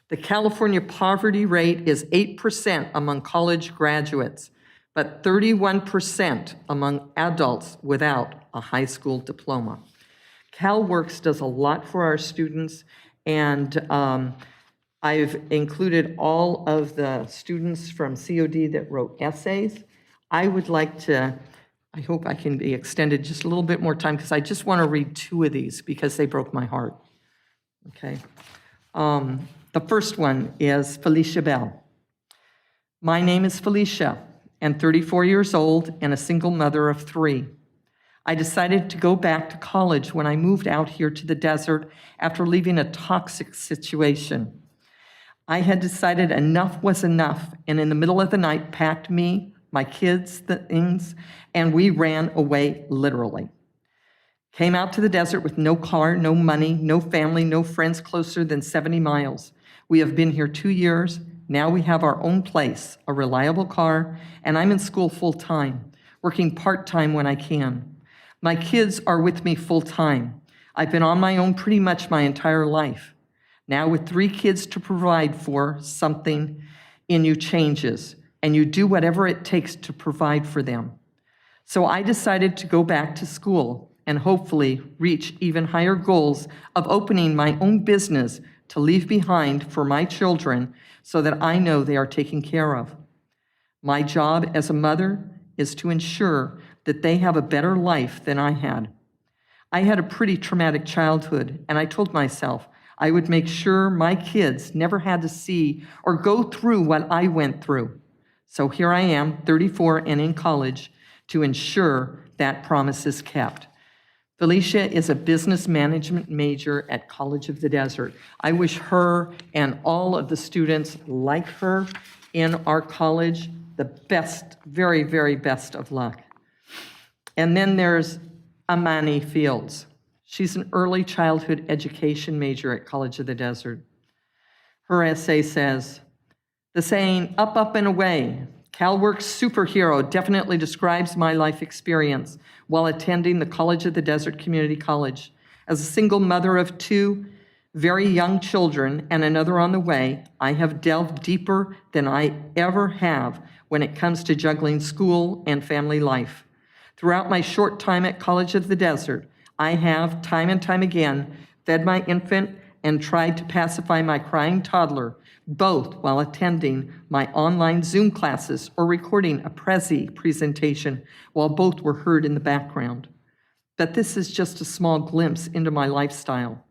The California poverty rate is 8% among college graduates, but 31% among adults without a high school diploma. CalWorks does a lot for our students, and I've included all of the students from COD that wrote essays. I would like to, I hope I can be extended just a little bit more time because I just want to read 2 of these because they broke my heart. Okay. The first one is Felicia Bell. My name is Felicia, and 34 years old and a single mother of 3. I decided to go back to college when I moved out here to the desert after leaving a toxic situation. I had decided enough was enough, and in the middle of the night packed me, my kids, the things, and we ran away literally. Came out to the desert with no car, no money, no family, no friends closer than 70 miles. We have been here 2 years. Now we have our own place, a reliable car, and I'm in school full-time, working part-time when I can. My kids are with me full-time. I've been on my own pretty much my entire life. Now with 3 kids to provide for, something in you changes, and you do whatever it takes to provide for them. So I decided to go back to school and hopefully reach even higher goals of opening my own business to leave behind for my children so that I know they are taken care of. My job as a mother is to ensure that they have a better life than I had. I had a pretty traumatic childhood, and I told myself I would make sure my kids never had to see or go through what I went through. So here I am, 34 and in college, to ensure that promise is kept. Felicia is a business management major at College of the Desert. I wish her and all of the students like her in our college the best, very, very best of luck. And then there's Amani Fields. She's an early childhood education major at College of the Desert. Her essay says, the saying, up, up, and away, CalWorks superhero definitely describes my life experience while attending the College of the Desert Community College. As a single mother of 2 very young children and another on the way, I have delved deeper than I ever have when it comes to juggling school and family life. Throughout my short time at College of the Desert, I have, time and time again, fed my infant and tried to pacify my crying toddler, both while attending my online Zoom classes or recording a Prezi presentation while both were heard in the background. But this is just a small glimpse into my lifestyle.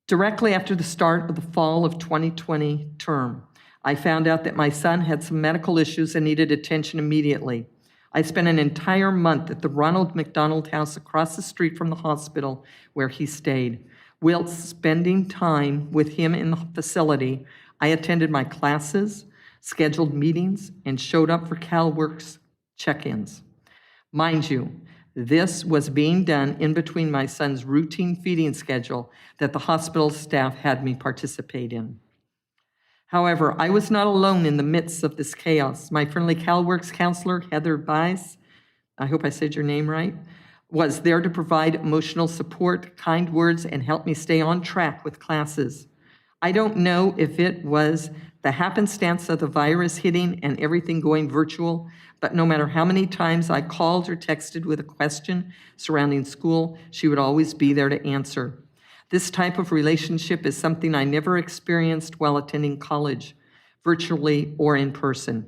Directly after the start of the fall of 2020 term, I found out that my son had some medical issues and needed attention immediately. I spent an entire month at the Ronald McDonald House across the street from the hospital where he stayed. Whilst spending time with him in the facility, I attended my classes, scheduled meetings, and showed up for CalWorks check-ins. Mind you, this was being done in between my son's routine feeding schedule that the hospital staff had me participate in. However, I was not alone in the midst of this chaos. My friendly CalWorks counselor, Heather Bice, I hope I said your name right, was there to provide emotional support, kind words, and help me stay on track with classes. I don't know if it was the happenstance of the virus hitting and everything going virtual, but no matter how many times I called or texted with a question surrounding school, she would always be there to answer. This type of relationship is something I never experienced while attending college, virtually or in person.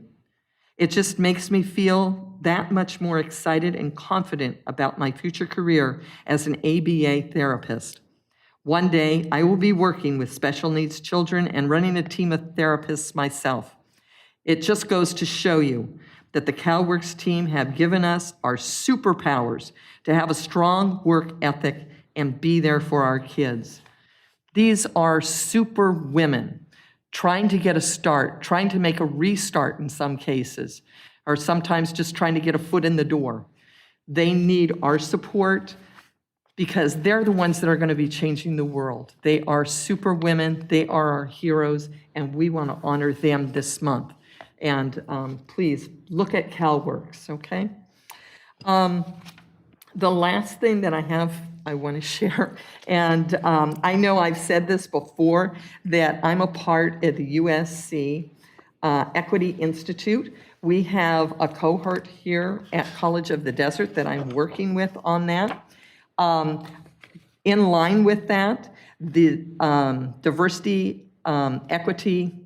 It just makes me feel that much more excited and confident about my future career as an ABA therapist. One day, I will be working with special needs children and running a team of therapists myself. It just goes to show you that the CalWorks team have given us our superpowers to have a strong work ethic and be there for our kids. These are super women trying to get a start, trying to make a restart in some cases, or sometimes just trying to get a foot in the door. They need our support. because they're the ones that are going to be changing the world. They are super women, they are our heroes, and we want to honor them this month. And please look at CalWorks, okay? The last thing that I want to share, and I know I've said this before, that I'm a part of the USC Equity Institute. We have a cohort here at College of the Desert that I'm working with on that. In line with that, the diversity, equity,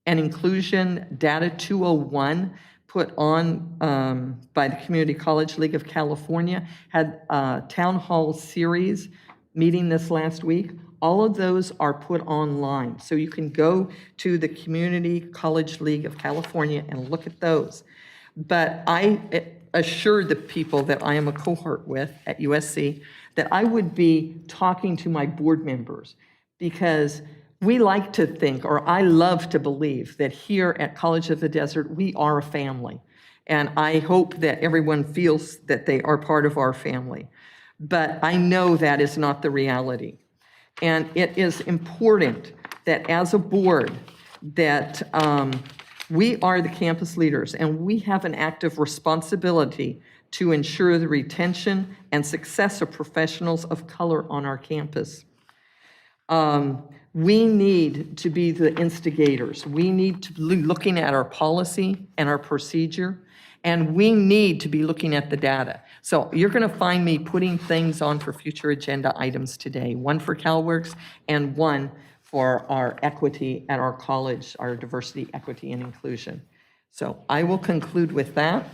and inclusion data 201 put on by the Community College League of California had a town hall series meeting this last week. All of those are put online. So you can go to the Community College League of California and look at those. But I assured the people that I am a cohort with at USC that I would be talking to my board members, because we like to think, or I love to believe, that here at College of the Desert, we are a family. And I hope that everyone feels that they are part of our family. But I know that is not the reality. And it is important that as a board, that we are the campus leaders, and we have an active responsibility to ensure the retention and success of professionals of color on our campus. We need to be the instigators. We need to be looking at our policy and our procedure, and we need to be looking at the data. So you're going to find me putting things on for future agenda items today, one for CalWorks and one for our equity at our college, our diversity, equity, and inclusion. So I will conclude with that,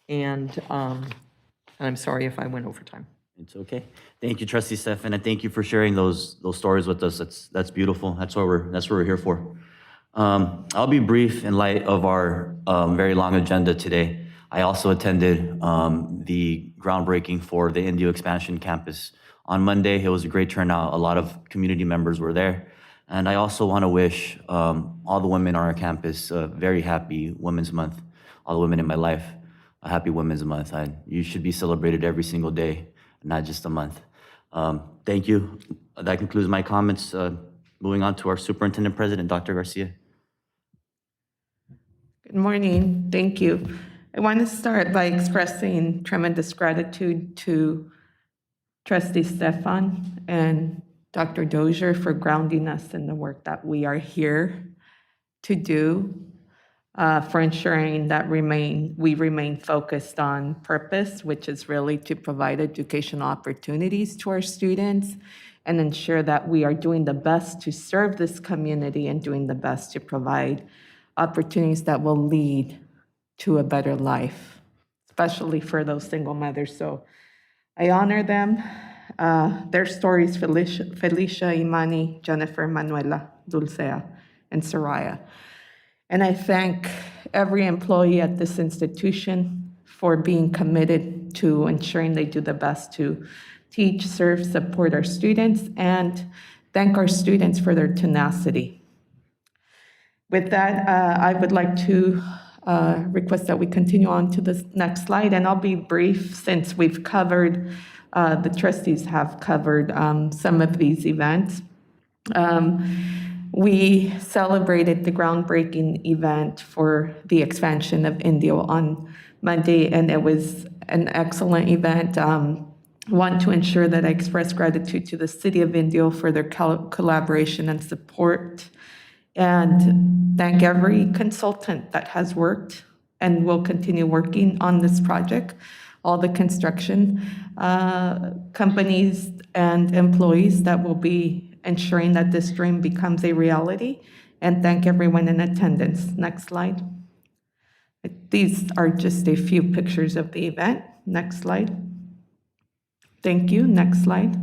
and I'm sorry if I went over time. It's okay. Thank you, Trustee Stefan, and thank you for sharing those stories with us. That's beautiful. That's what we're here for. I'll be brief in light of our very long agenda today. I also attended the groundbreaking for the Indio Expansion Campus on Monday. It was a great turnout. A lot of community members were there. And I also want to wish all the women on our campus a very happy Women's Month. All the women in my life, a happy Women's Month. You should be celebrated every single day, not just a month. Thank you. That concludes my comments. Moving on to our Superintendent President, Dr. Garcia. Good morning. Thank you. I want to start by expressing tremendous gratitude to Trustee Stefan and Dr. Dozier for grounding us in the work that we are here to do, for ensuring that we remain focused on purpose, which is really to provide educational opportunities to our students and ensure that we are doing the best to serve this community and doing the best to provide opportunities that will lead to a better life, especially for those single mothers. So I honor them. Their stories, Felicia, Imani, Jennifer, Manuela, Dulcea, and Soraya. And I thank every employee at this institution for being committed to ensuring they do the best to teach, serve, support our students, and thank our students for their tenacity. With that, I would like to request that we continue on to the next slide, and I'll be brief since we've covered, the trustees have covered some of these events. We celebrated the groundbreaking event for the expansion of Indio on Monday, and it was an excellent event. Want to ensure that I express gratitude to the City of Indio for their collaboration and support, and thank every consultant that has worked and will continue working on this project, all the construction companies and employees that will be ensuring that this dream becomes a reality, and thank everyone in attendance. Next slide. These are just a few pictures of the event. Next slide. Thank you. Next slide.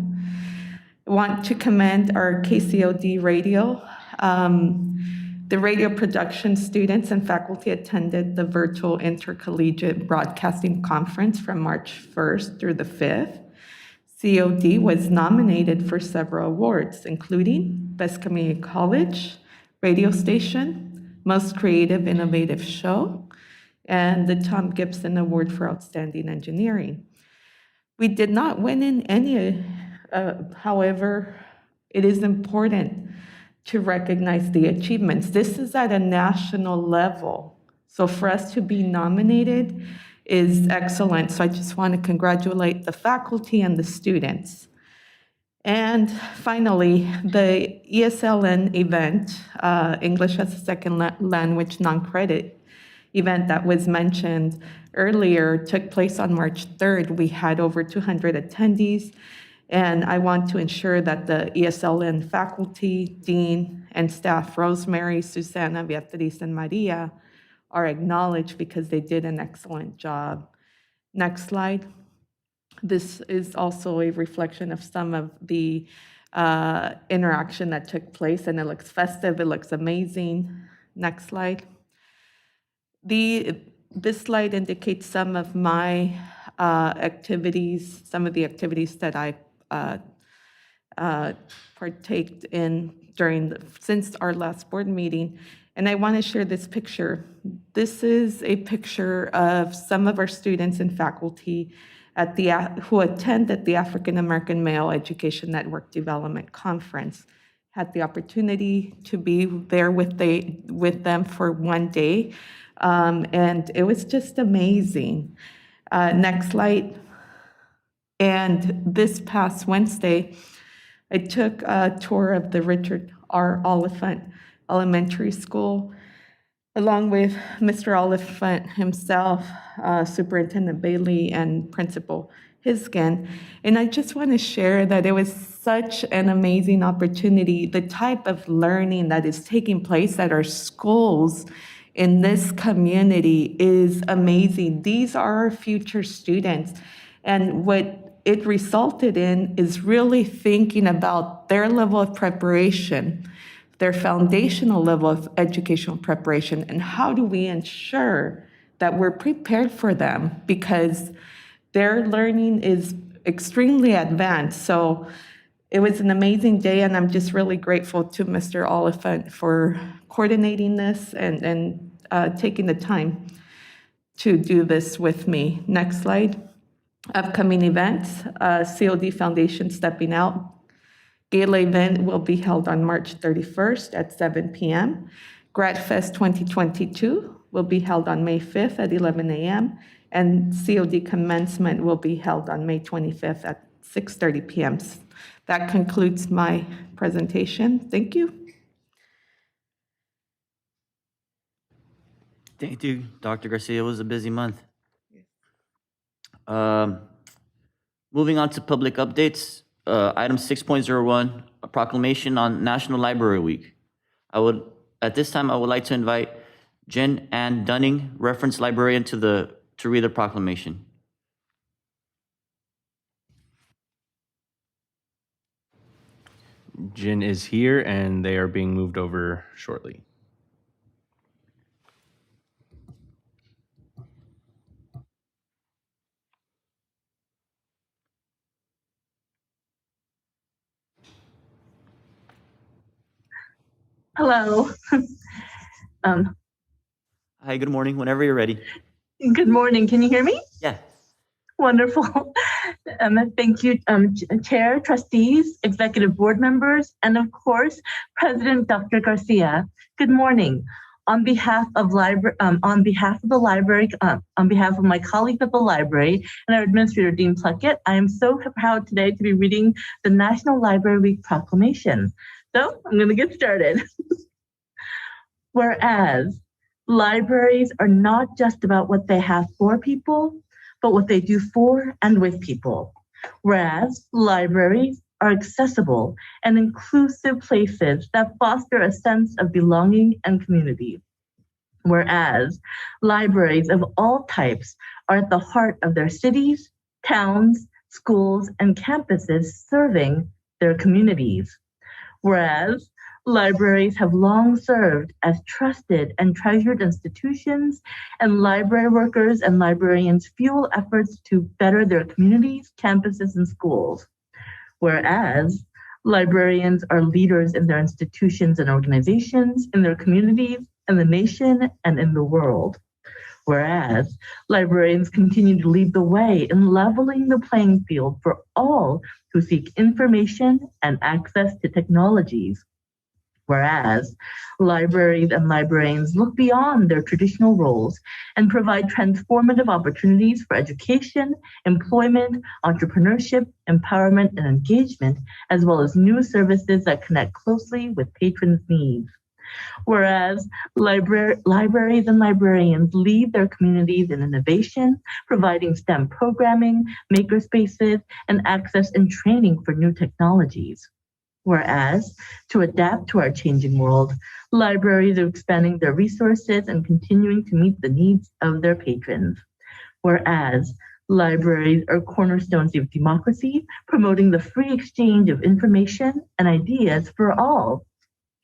I want to commend our KCOD radio. The radio production students and faculty attended the virtual intercollegiate broadcasting conference from March 1st through the 5th. COD was nominated for several awards, including Best Community College, Radio Station, Most Creative Innovative Show, and the Tom Gibson Award for Outstanding Engineering. We did not win in any However, it is important to recognize the achievements. This is at a national level. So for us to be nominated is excellent. So I just want to congratulate the faculty and the students. And finally, the ESLN event, English as a Second Language non-credit event that was mentioned earlier, took place on March 3rd. We had over 200 attendees, and I want to ensure that the ESLN faculty, dean, and staff, Rosemary, Susana, Beatriz, and Maria, are acknowledged because they did an excellent job. Next slide. This is also a reflection of some of the interaction that took place, and it looks festive, it looks amazing. Next slide. This slide indicates some of my activities, some of the activities that I partaked in since our last board meeting. And I want to share this picture. This is a picture of some of our students and faculty who attended the African American Male Education Network Development Conference. Had the opportunity to be there with them for one day, and it was just amazing. Next slide. And this past Wednesday, I took a tour of the Richard R. Oliphant Elementary School, along with Mr. Oliphant himself, Superintendent Bailey, and Principal Hisgen. And I just want to share that it was such an amazing opportunity. The type of learning that is taking place at our schools in this community is amazing. These are our future students. And what it resulted in is really thinking about their level of preparation, their foundational level of educational preparation, and how do we ensure that we're prepared for them, because their learning is extremely advanced. So it was an amazing day, and I'm just really grateful to Mr. Oliphant for coordinating this and taking the time to do this with me. Next slide. Upcoming events, COD Foundation Stepping Out. Gala event will be held on March 31st at 7 p.m. GradFest 2022 will be held on May 5th at 11 a.m. And COD commencement will be held on May 25th at 6:30 p.m. That concludes my presentation. Thank you. Thank you, Dr. Garcia. It was a busy month. Moving on to public updates. Item 6.01, a proclamation on National Library Week. At this time, I would like to invite Jen Ann Dunning, reference librarian, to read the proclamation. Jen is here, and they are being moved over shortly. Hello. Hi, good morning. Whenever you're ready. Good morning. Can you hear me? Yeah. Wonderful. Thank you, Chair, Trustees, Executive Board members, and of course, President Dr. Garcia. Good morning. On behalf of the library, on behalf of my colleagues at the library and our Administrator, Dean Pluckett, I am so proud today to be reading the National Library Week Proclamation. So I'm going to get started. Whereas libraries are not just about what they have for people, but what they do for and with people. Whereas libraries are accessible and inclusive places that foster a sense of belonging and community. Whereas libraries of all types are at the heart of their cities, towns, schools, and campuses serving their communities. Whereas libraries have long served as trusted and treasured institutions, and library workers and librarians fuel efforts to better their communities, campuses, and schools. Whereas librarians are leaders in their institutions and organizations, in their communities, in the nation, and in the world. Whereas librarians continue to lead the way in leveling the playing field for all who seek information and access to technologies. Whereas libraries and librarians look beyond their traditional roles and provide transformative opportunities for education, employment, entrepreneurship, empowerment, and engagement, as well as new services that connect closely with patrons' needs. Whereas libraries and librarians lead their communities in innovation, providing STEM programming, makerspaces, and access and training for new technologies. Whereas, to adapt to our changing world, libraries are expanding their resources and continuing to meet the needs of their patrons. Whereas, libraries are cornerstones of democracy, promoting the free exchange of information and ideas for all.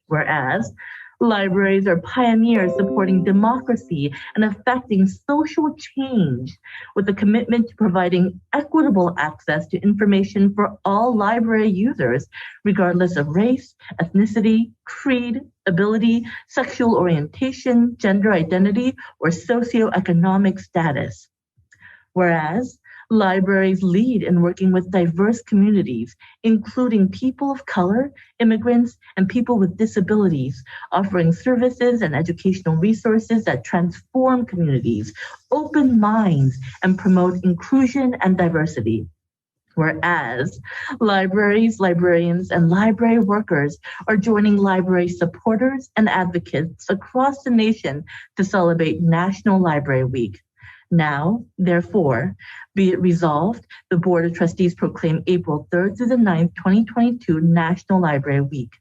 Whereas, libraries are pioneers supporting democracy and affecting social change with a commitment to providing equitable access to information for all library users, regardless of race, ethnicity, creed, ability, sexual orientation, gender identity, or socioeconomic status. Whereas, libraries lead in working with diverse communities, including people of color, immigrants, and people with disabilities, offering services and educational resources that transform communities, open minds, and promote inclusion and diversity. Whereas libraries, librarians, and library workers are joining library supporters and advocates across the nation to celebrate National Library Week. Now, therefore, be it resolved, the Board of Trustees proclaim April 3rd through the 9th, 2022 National Library Week.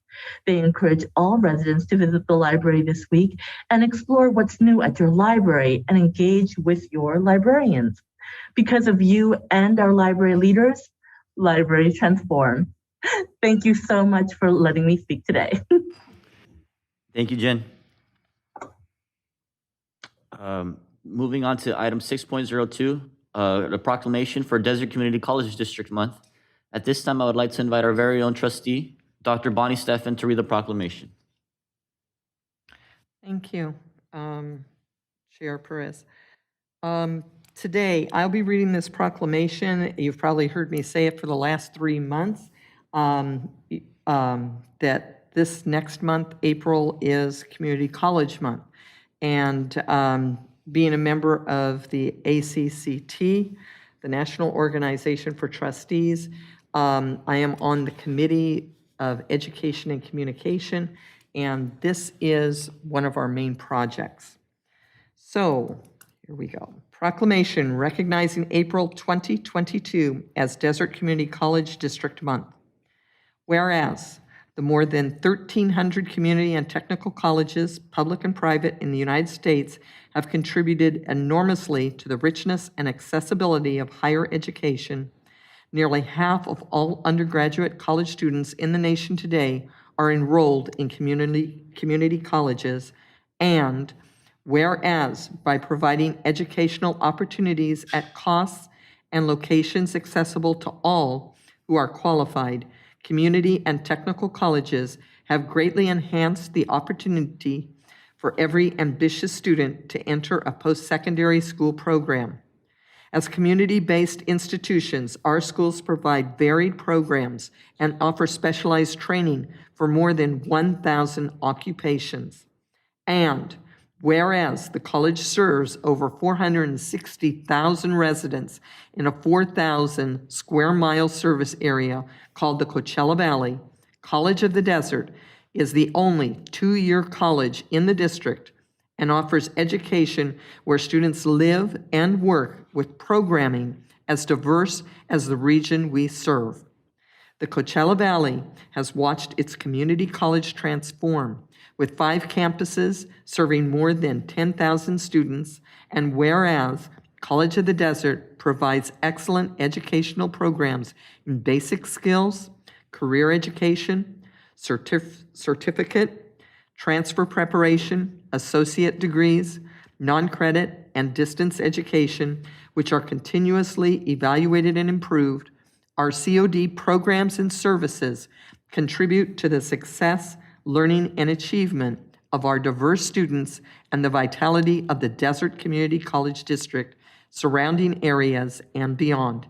They encourage all residents to visit the library this week and explore what's new at your library and engage with your librarians. Because of you and our library leaders, libraries transform. Thank you so much for letting me speak today. Thank you, Jen. Moving on to item 6.02, the proclamation for Desert Community College District Month. At this time, I would like to invite our very own trustee, Dr. Bonnie Steffen, to read the proclamation. Thank you, Chair Perez. Today, I'll be reading this proclamation. You've probably heard me say it for the last 3 months, that this next month, April, is Community College Month. And being a member of the ACCT, the National Organization for Trustees, I am on the Committee of Education and Communication, and this is one of our main projects. So, here we go. Proclamation recognizing April 2022 as Desert Community College District Month. Whereas, the more than 1,300 community and technical colleges, public and private, in the United States have contributed enormously to the richness and accessibility of higher education. Nearly half of all undergraduate college students in the nation today are enrolled in community colleges. And whereas, by providing educational opportunities at costs and locations accessible to all who are qualified, community and technical colleges have greatly enhanced the opportunity for every ambitious student to enter a post-secondary school program. As community-based institutions, our schools provide varied programs and offer specialized training for more than 1,000 occupations. And whereas the college serves over 460,000 residents in a 4,000 square mile service area called the Coachella Valley, College of the Desert is the only two-year college in the district and offers education where students live and work with programming as diverse as the region we serve. The Coachella Valley has watched its community college transform, with 5 campuses serving more than 10,000 students, and whereas College of the Desert provides excellent educational programs in basic skills, career education, certificate, transfer preparation, associate degrees, non-credit, and distance education, which are continuously evaluated and improved, our COD programs and services contribute to the success, learning, and achievement of our diverse students and the vitality of the Desert Community College District, surrounding areas, and beyond.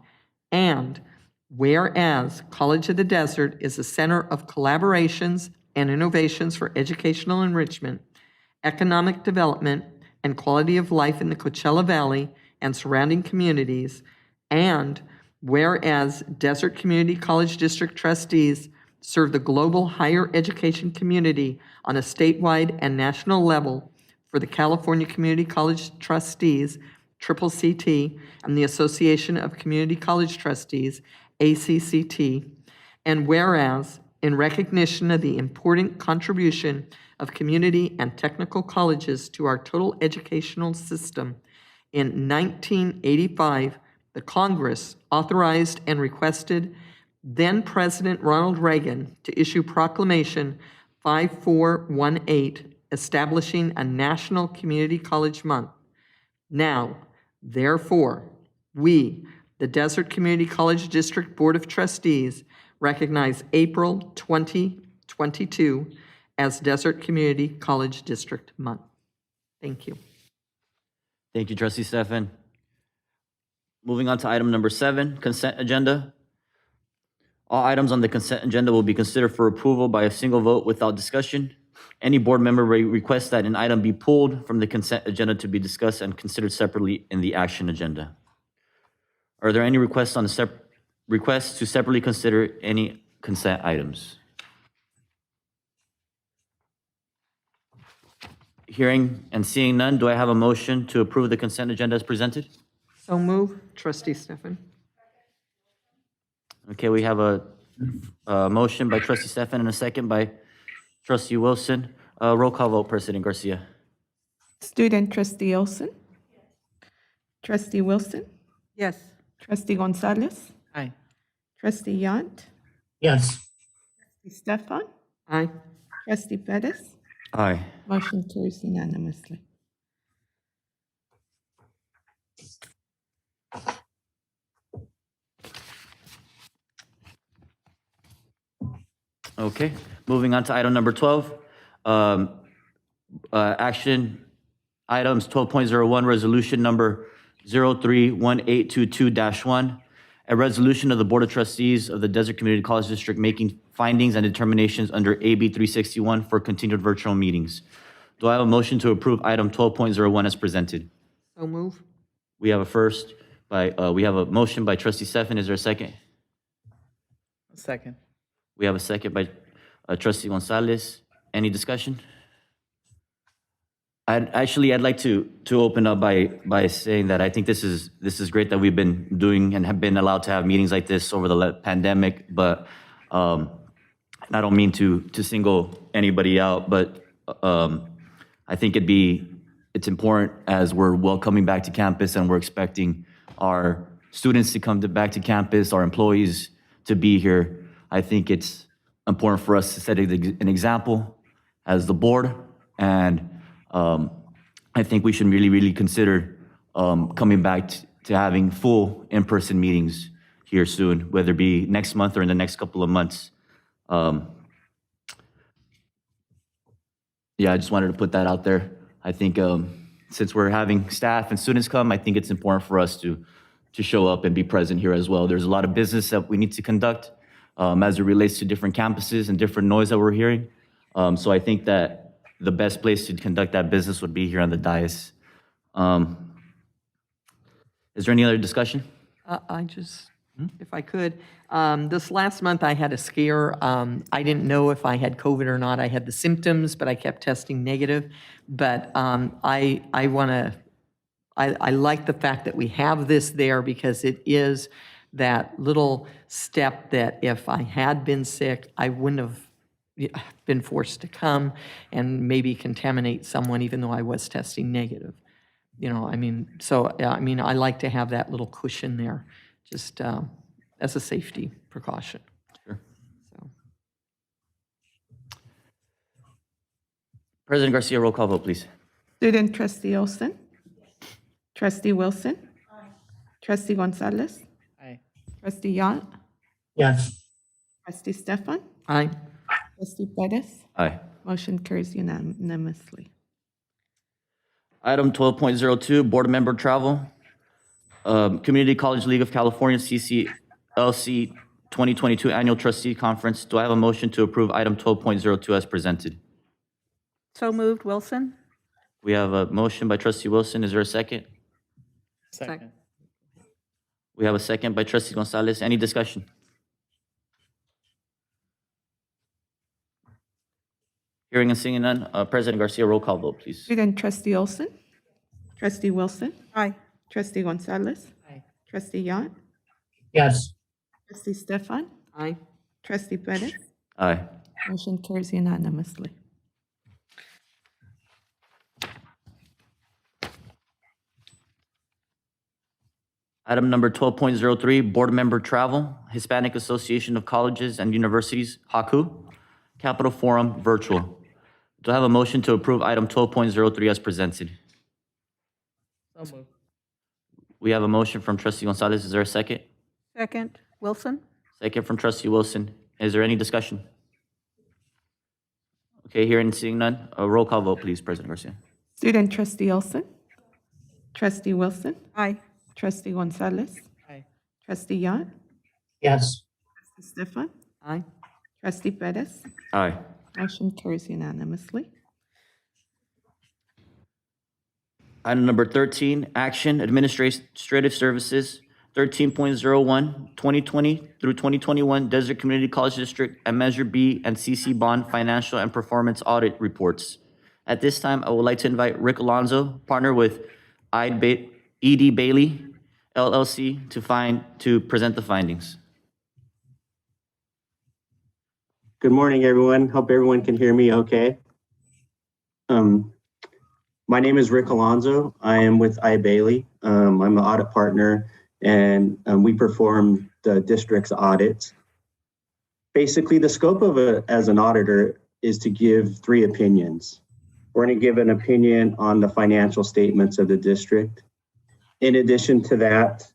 And whereas College of the Desert is a center of collaborations and innovations for educational enrichment, economic development, and quality of life in the Coachella Valley and surrounding communities, and whereas Desert Community College District trustees serve the global higher education community on a statewide and national level for the California Community College Trustees, CCCT, and the Association of Community College Trustees, ACCT, and whereas, in recognition of the important contribution of community and technical colleges to our total educational system, in 1985, the Congress authorized and requested then President Ronald Reagan to issue Proclamation 5418, establishing a National Community College Month. Now, therefore, we, the Desert Community College District Board of Trustees, recognize April 2022 as Desert Community College District Month. Thank you. Thank you, Trustee Stefan. Moving on to item number 7, consent agenda. All items on the consent agenda will be considered for approval by a single vote without discussion. Any board member may request that an item be pulled from the consent agenda to be discussed and considered separately in the action agenda. Are there any requests to separately consider any consent items? Hearing and seeing none, do I have a motion to approve the consent agenda as presented? So move, Trustee Stefan. Okay, we have a motion by Trustee Stefan and a second by Trustee Wilson. Roll call vote, President Garcia. Student Trustee Olson. Trustee Wilson. Yes. Trustee Gonzalez. Aye. Trustee Yant. Yes. Trustee Stefan. Aye. Trustee Pettis. Aye. Motion carries unanimously. Okay, moving on to item number 12. Action items 12.01, resolution number 031822-1, a resolution of the Board of Trustees of the Desert Community College District making findings and determinations under AB 361 for continued virtual meetings. Do I have a motion to approve item 12.01 as presented? So move. We have a motion by Trustee Stefan. Is there a second? Second. We have a second by Trustee Gonzalez. Any discussion? I'd like to open up by saying that I think this is great that we've been doing and have been allowed to have meetings like this over the pandemic. But and I don't mean to single anybody out, but I think it's important as we're welcoming back to campus and we're expecting our students to come back to campus, our employees to be here. I think it's important for us to set an example as the board, and I think we should really consider coming back to having full in-person meetings here soon, whether it be next month or in the next couple of months. Yeah, I just wanted to put that out there. I think since we're having staff and students come, I think it's important for us to show up and be present here as well. There's a lot of business that we need to conduct as it relates to different campuses and different noise that we're hearing. So I think that the best place to conduct that business would be here on the dais. Is there any other discussion? If I could, this last month I had a scare. I didn't know if I had COVID or not. I had the symptoms, but I kept testing negative. But I like the fact that we have this there because it is that little step that if I had been sick, I wouldn't have been forced to come and maybe contaminate someone even though I was testing negative. You know, I mean, so, I mean, I like to have that little cushion there, just as a safety precaution. Sure. So. President Garcia, roll call vote, please. Student Trustee Olson. Trustee Wilson. Trustee Gonzalez. Aye. Trustee Yant. Yes. Trustee Stefan. Aye. Trustee Pettis. Aye. Motion carries unanimously. Item 12.02, board member travel. Community College League of California, CCLC 2022 Annual Trustee Conference. Do I have a motion to approve item 12.02 as presented? So moved, Wilson. We have a motion by trustee Wilson. Is there a second? Second. We have a second by trustee Gonzalez. Any discussion? Hearing and seeing none, President Garcia, roll call vote, please. Student trustee Olson. Trustee Wilson. Aye. Trustee Gonzalez. Aye. Trustee Yant. Yes. Trustee Stefan. Aye. Trustee Perez. Aye. Motion carries unanimously. Item number 12.03, board member travel, Hispanic Association of Colleges and Universities, HACU, Capital Forum, virtual. Do I have a motion to approve item 12.03 as presented? So moved. We have a motion from trustee Gonzalez. Is there a second? Second, Wilson. Second from trustee Wilson. Is there any discussion? Okay, hearing and seeing none, a roll call vote, please, President Garcia. Student trustee Olson. Trustee Wilson. Aye. Trustee Gonzalez. Aye. Trustee Yant. Yes. Trustee Stefan. Aye. Trustee Perez. Aye. Motion carries unanimously. Item number 13, action, administrative services, 13.01, 2020 through 2021 Desert Community College District and Measure B and CC Bond Financial and Performance Audit Reports. At this time, I would like to invite Rick Alonzo, partner with E.D. Bailey, LLC, to present the findings. Good morning, everyone. Hope everyone can hear me okay. My name is Rick Alonzo. I am with I. Bailey. I'm an audit partner, and we perform the district's audits. Basically, the scope of it as an auditor is to give 3 opinions. We're going to give an opinion on the financial statements of the district. In addition to that,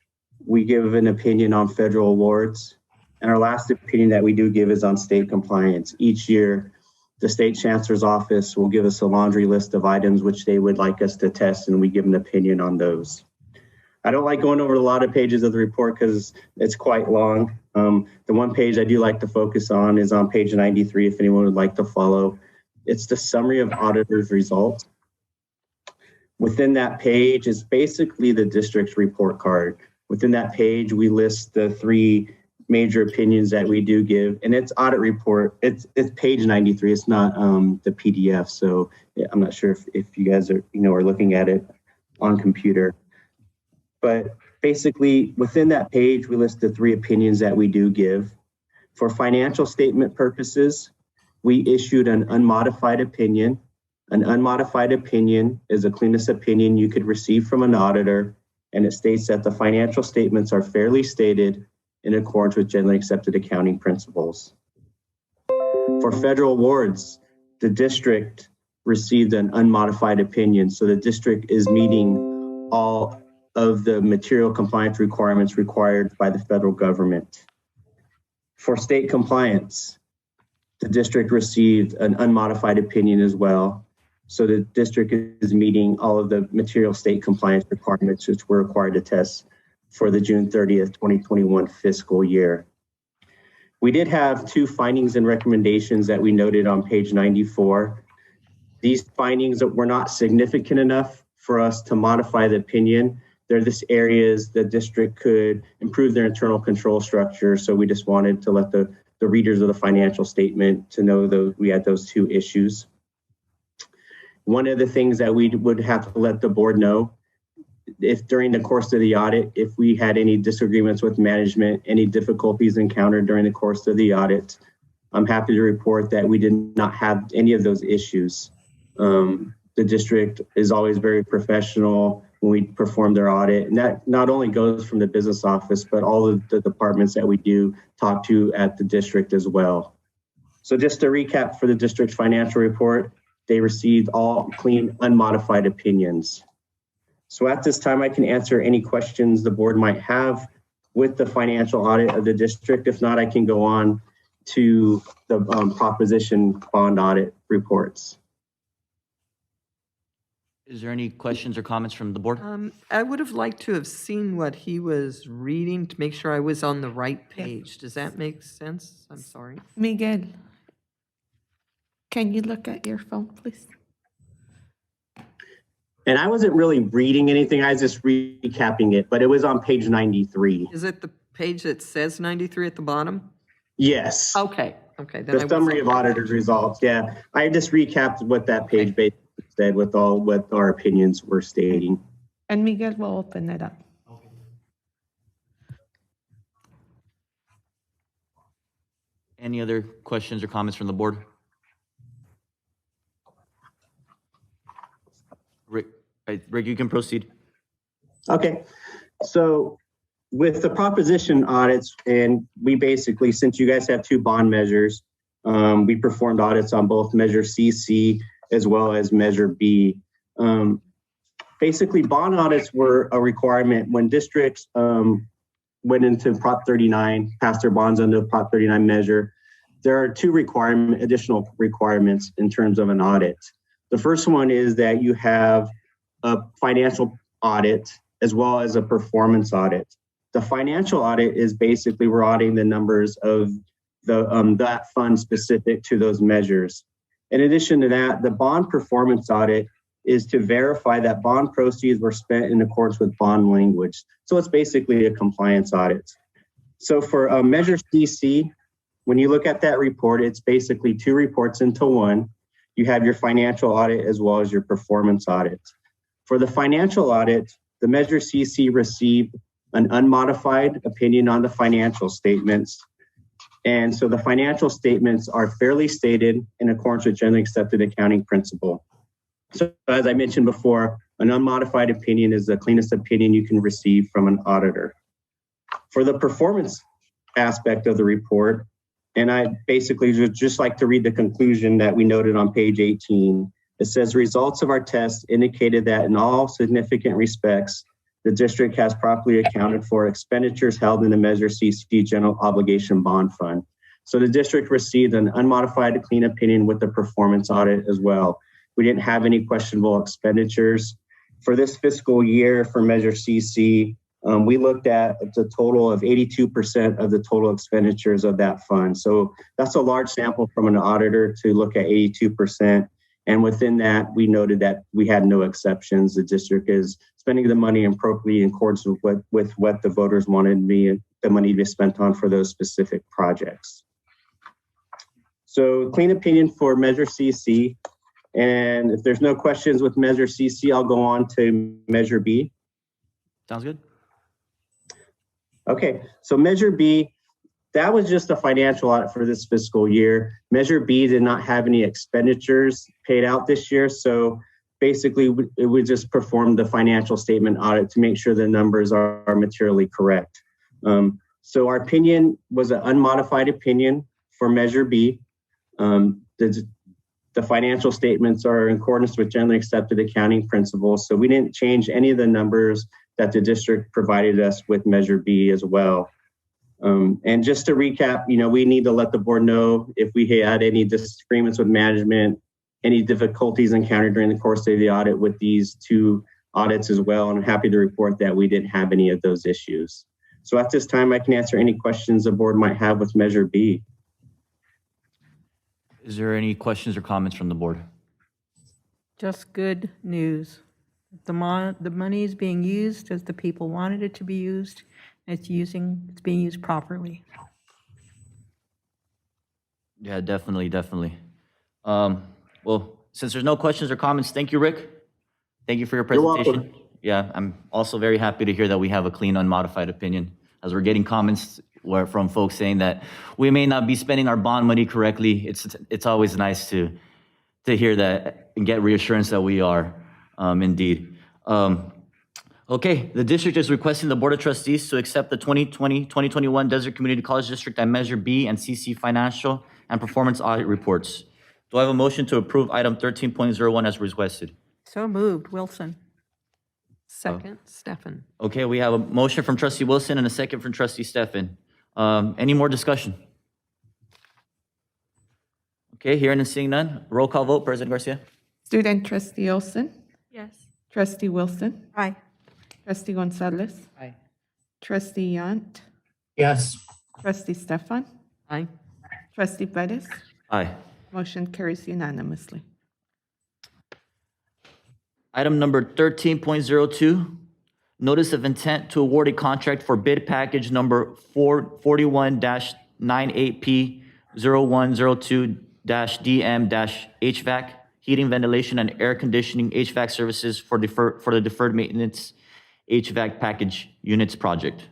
we give an opinion on federal awards. And our last opinion that we do give is on state compliance. Each year, the state chancellor's office will give us a laundry list of items which they would like us to test, and we give an opinion on those. I don't like going over a lot of pages of the report because it's quite long. The one page I do like to focus on is on page 93, if anyone would like to follow. It's the summary of auditor's results. Within that page is basically the district's report card. Within that page, we list the 3 major opinions that we do give, and it's audit report. It's page 93. It's not the PDF. So I'm not sure if you guys are looking at it on computer. But basically, within that page, we list the 3 opinions that we do give. For financial statement purposes, we issued an unmodified opinion. An unmodified opinion is the cleanest opinion you could receive from an auditor, and it states that the financial statements are fairly stated in accordance with generally accepted accounting principles. For federal awards, the district received an unmodified opinion, so the district is meeting all of the material compliance requirements required by the federal government. For state compliance, the district received an unmodified opinion as well, so the district is meeting all of the material state compliance requirements which we're required to test for the June 30th, 2021 fiscal year. We did have 2 findings and recommendations that we noted on page 94. These findings were not significant enough for us to modify the opinion. They're just areas the district could improve their internal control structure. So we just wanted to let the readers of the financial statement to know that we had those 2 issues. One of the things that we would have to let the board know, if during the course of the audit, if we had any disagreements with management, any difficulties encountered during the course of the audit, I'm happy to report that we did not have any of those issues. The district is always very professional when we perform their audit, and that not only goes from the business office, but all of the departments that we do talk to at the district as well. So just to recap for the district's financial report, they received all clean, unmodified opinions. So at this time, I can answer any questions the board might have with the financial audit of the district. If not, I can go on to the proposition bond audit reports. Is there any questions or comments from the board? I would have liked to have seen what he was reading to make sure I was on the right page. Does that make sense? I'm sorry. Miguel, can you look at your phone, please? And I wasn't really reading anything, I was just recapping it, but it was on page 93. Is it the page that says 93 at the bottom? Yes. Okay, okay. Then The summary of audited results, yeah. I just recapped what that page basically said with all what our opinions were stating. And Miguel will open it up. Any other questions or comments from the board? Rick, you can proceed. Okay, so with the proposition audits, and we basically, since you guys have two bond measures, we performed audits on both Measure CC as well as Measure B. Basically, bond audits were a requirement when districts went into Prop 39, passed their bonds under the Prop 39 measure. There are two additional requirements in terms of an audit. The first one is that you have a financial audit as well as a performance audit. The financial audit is basically we're auditing the numbers of that fund specific to those measures. In addition to that, the bond performance audit is to verify that bond proceeds were spent in accordance with bond language. So it's basically a compliance audit. So for Measure CC, when you look at that report, it's basically two reports into one. You have your financial audit as well as your performance audit. For the financial audit, the Measure CC received an unmodified opinion on the financial statements. And so the financial statements are fairly stated in accordance with generally accepted accounting principle. So as I mentioned before, an unmodified opinion is the cleanest opinion you can receive from an auditor. For the performance aspect of the report, and I basically would just like to read the conclusion that we noted on page 18. It says, results of our tests indicated that in all significant respects, the district has properly accounted for expenditures held in the Measure CC General Obligation Bond Fund. So the district received an unmodified clean opinion with the performance audit as well. We didn't have any questionable expenditures. For this fiscal year for Measure CC, we looked at the total of 82% of the total expenditures of that fund. So that's a large sample from an auditor to look at 82%. And within that, we noted that we had no exceptions. The district is spending the money appropriately in accordance with what the voters wanted the money to be spent on for those specific projects. So clean opinion for Measure CC. And if there's no questions with Measure CC, I'll go on to Measure B. Sounds good. Okay, so Measure B, that was just a financial audit for this fiscal year. Measure B did not have any expenditures paid out this year. So basically, we just performed the financial statement audit to make sure the numbers are materially correct. So our opinion was an unmodified opinion for Measure B. The financial statements are in accordance with generally accepted accounting principles. So we didn't change any of the numbers that the district provided us with Measure B as well. And just to recap, we need to let the board know if we had any disagreements with management, any difficulties encountered during the course of the audit with these two audits as well. And I'm happy to report that we didn't have any of those issues. So at this time, I can answer any questions the board might have with Measure B. Is there any questions or comments from the board? Just good news. The money is being used as the people wanted it to be used. It's being used properly. Yeah, definitely. Well, since there's no questions or comments, thank you, Rick. Thank you for your presentation. You're welcome. Yeah, I'm also very happy to hear that we have a clean, unmodified opinion, as we're getting comments from folks saying that we may not be spending our bond money correctly. It's always nice to hear that and get reassurance that we are indeed. Okay, the district is requesting the Board of Trustees to accept the 2020-2021 Desert Community College District and Measure B and CC financial and performance audit reports. Do I have a motion to approve item 13.01 as requested? So moved. Wilson. Second, Stefan. Okay, we have a motion from Trustee Wilson and a second from Trustee Stefan. Any more discussion? Okay, hearing and seeing none, roll call vote, President Garcia. Student trustee Olson, Yes. trustee Wilson, Aye. trustee Gonzalez, Aye. trustee Yant, Yes. trustee Stefan, Aye. trustee Bettis. Aye. Motion carries unanimously. Item number 13.02, notice of intent to award a contract for bid package number 41-98P0102-DM-HVAC, heating, ventilation, and air conditioning HVAC services for the deferred maintenance HVAC package units project.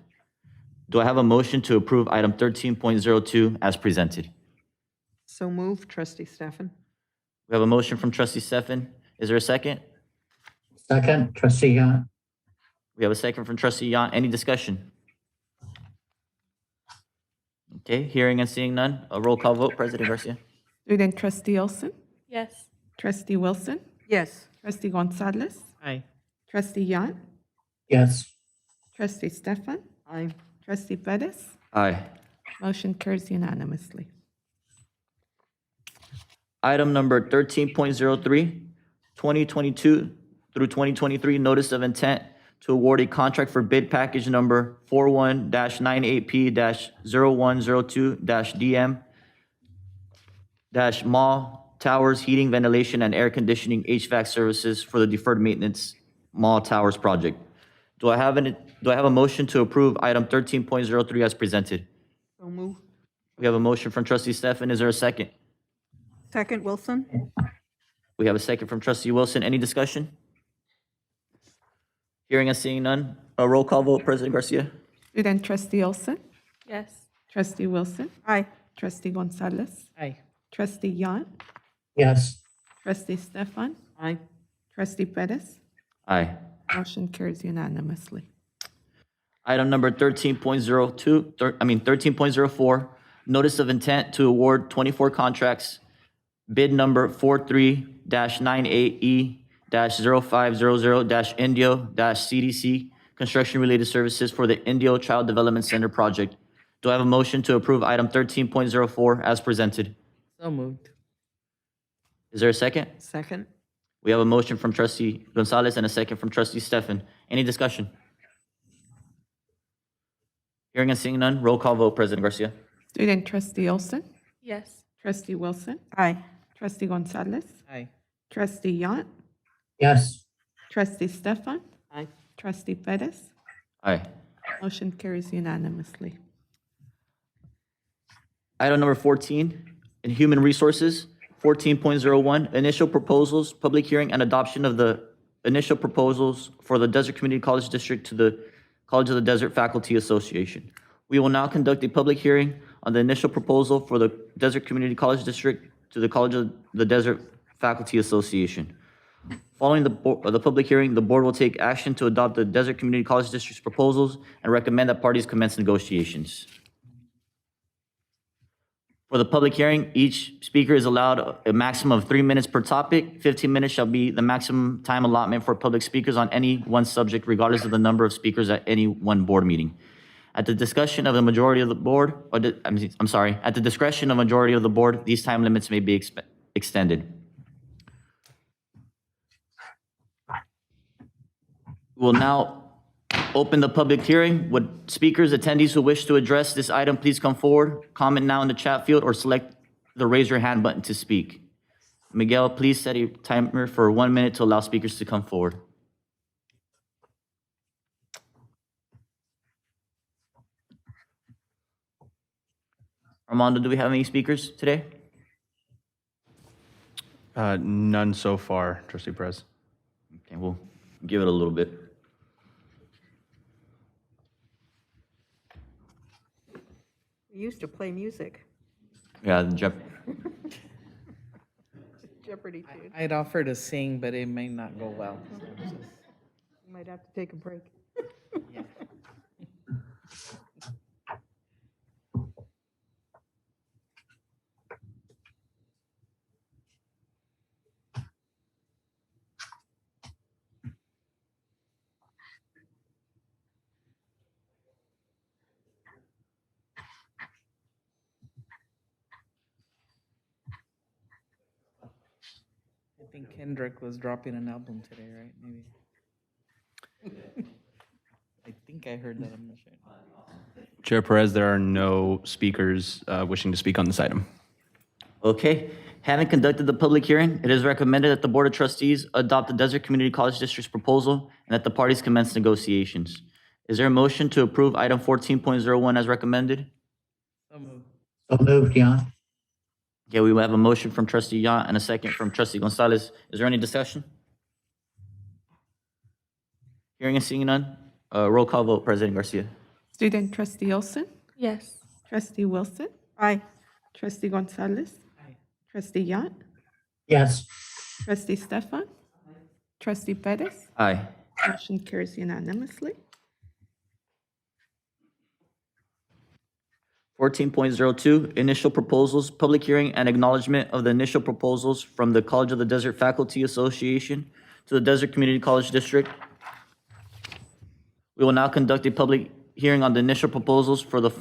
Do I have a motion to approve item 13.02 as presented? So moved, trustee Stefan. We have a motion from trustee Stefan. Is there a second? Second, trustee Yant. We have a second from trustee Yant. Any discussion? Okay, hearing and seeing none, a roll call vote, President Garcia. Student trustee Olson, Yes. trustee Wilson, Yes. trustee Gonzalez, Aye. trustee Yant, Yes. trustee Stefan, Aye. trustee Bettis. Aye. Motion carries unanimously. Item number 13.03, 2022 through 2023, notice of intent to award a contract for bid package number 41-98P-0102-DM-Mall Towers Heating, Ventilation, and Air Conditioning HVAC services for the deferred maintenance Mall Towers project. Do I have a motion to approve item 13.03 as presented? So moved. We have a motion from trustee Stefan. Is there a second? Second, Wilson. We have a second from trustee Wilson. Any discussion? Hearing and seeing none, a roll call vote, President Garcia. Student trustee Olson, Yes. trustee Wilson, Aye. trustee Gonzalez, Aye. trustee Yant, Yes. trustee Stefan, Aye. trustee Bettis. Aye. Motion carries unanimously. Item number 13.04, notice of intent to award 24 contracts, bid number 43-98E-0500-Indio-CDC, construction-related services for the Indio Child Development Center project. Do I have a motion to approve item 13.04 as presented? So moved. Is there a second? Second. We have a motion from trustee Gonzalez and a second from trustee Stefan. Any discussion? Hearing and seeing none, roll call vote, President Garcia. Student trustee Olson, Yes. trustee Wilson, Aye. trustee Gonzalez, Aye. trustee Yant, Yes. trustee Stefan, Aye. trustee Bettis. Aye. Motion carries unanimously. Item number 14, in Human Resources, 14.01, initial proposals, public hearing and adoption of the initial proposals for the Desert Community College District to the College of the Desert Faculty Association. We will now conduct a public hearing on the initial proposal for the Desert Community College District to the College of the Desert Faculty Association. Following the public hearing, the board will take action to adopt the Desert Community College District's proposals and recommend that parties commence negotiations. For the public hearing, each speaker is allowed a maximum of 3 minutes per topic. 15 minutes shall be the maximum time allotment for public speakers on any one subject, regardless of the number of speakers at any one board meeting. At the discussion of the majority of the board, at the discretion of majority of the board, these time limits may be extended. We will now open the public hearing. Would speakers, attendees who wish to address this item, please come forward, comment now in the chat field, or select the raise your hand button to speak. Miguel, please set a timer for 1 minute to allow speakers to come forward. Armando, do we have any speakers today? None so far, trustee Perez. Okay, we'll give it a little bit. We used to play music. Yeah, Jeopardy tune. I'd offer to sing, but it may not go well. You might have to take a break. think Kendrick was dropping an album today, right? Maybe. I think I heard that. I'm not sure. Chair Perez, there are no speakers wishing to speak on this item. Okay, having conducted the public hearing, it is recommended that the Board of Trustees adopt the Desert Community College District's proposal and that the parties commence negotiations. Is there a motion to approve item 14.01 as recommended? So moved. So moved, Jan. Okay, we will have a motion from Trustee Yant and a second from Trustee Gonzalez. Is there any discussion? Hearing and seeing none, roll call vote, President Garcia. Student Trustee Olson, Yes. Trustee Wilson, Aye. Trustee Gonzalez, Trustee Yant, Yes. Trustee Stefan, Trustee Perez. Aye. Motion carries unanimously. 14.02, initial proposals, public hearing and acknowledgement of the initial proposals from the College of the Desert Faculty Association to the Desert Community College District. We will now conduct a public hearing on the initial proposals for the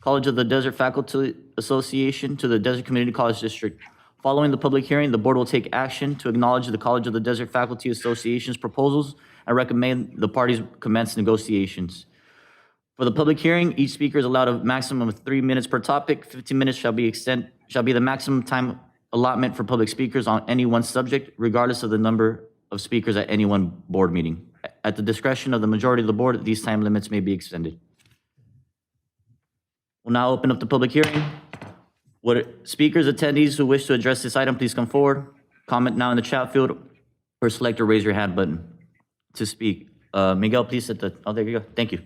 College of the Desert Faculty Association to the Desert Community College District. Following the public hearing, the board will take action to acknowledge the College of the Desert Faculty Association's proposals and recommend the parties commence negotiations. For the public hearing, each speaker is allowed a maximum of 3 minutes per topic. 15 minutes shall be the maximum time allotment for public speakers on any one subject, regardless of the number of speakers at any one board meeting. At the discretion of the majority of the board, these time limits may be extended. We'll now open up the public hearing. Would speakers, attendees who wish to address this item, please come forward. Comment now in the chat field or select or raise your hand button to speak. Miguel, please hit oh, there you go. Thank you.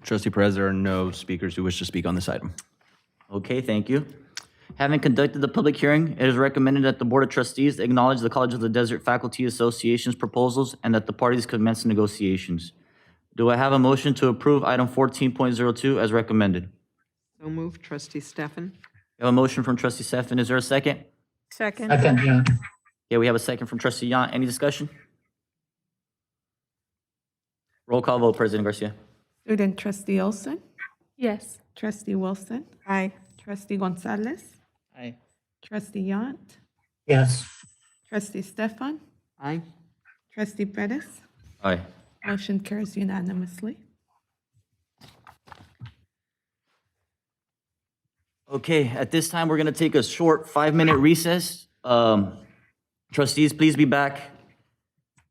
Trustee Perez, there are no speakers who wish to speak on this item. Okay, thank you. Having conducted the public hearing, it is recommended that the Board of Trustees acknowledge the College of the Desert Faculty Association's proposals and that the parties commence negotiations. Do I have a motion to approve item 14.02 as recommended? So moved, Trustee Stefan. We have a motion from Trustee Stefan. Is there a second? Second. Second, Jan. Yeah, we have a second from Trustee Yant. Any discussion? Roll call vote, President Garcia. Student Trustee Olson, Yes. Trustee Wilson, Aye. Trustee Gonzalez, Aye. Trustee Yant, Yes. Trustee Stefan, Aye. Trustee Perez. Aye. Motion carries unanimously. Okay, at this time, we're going to take a short 5-minute recess. Trustees, please be back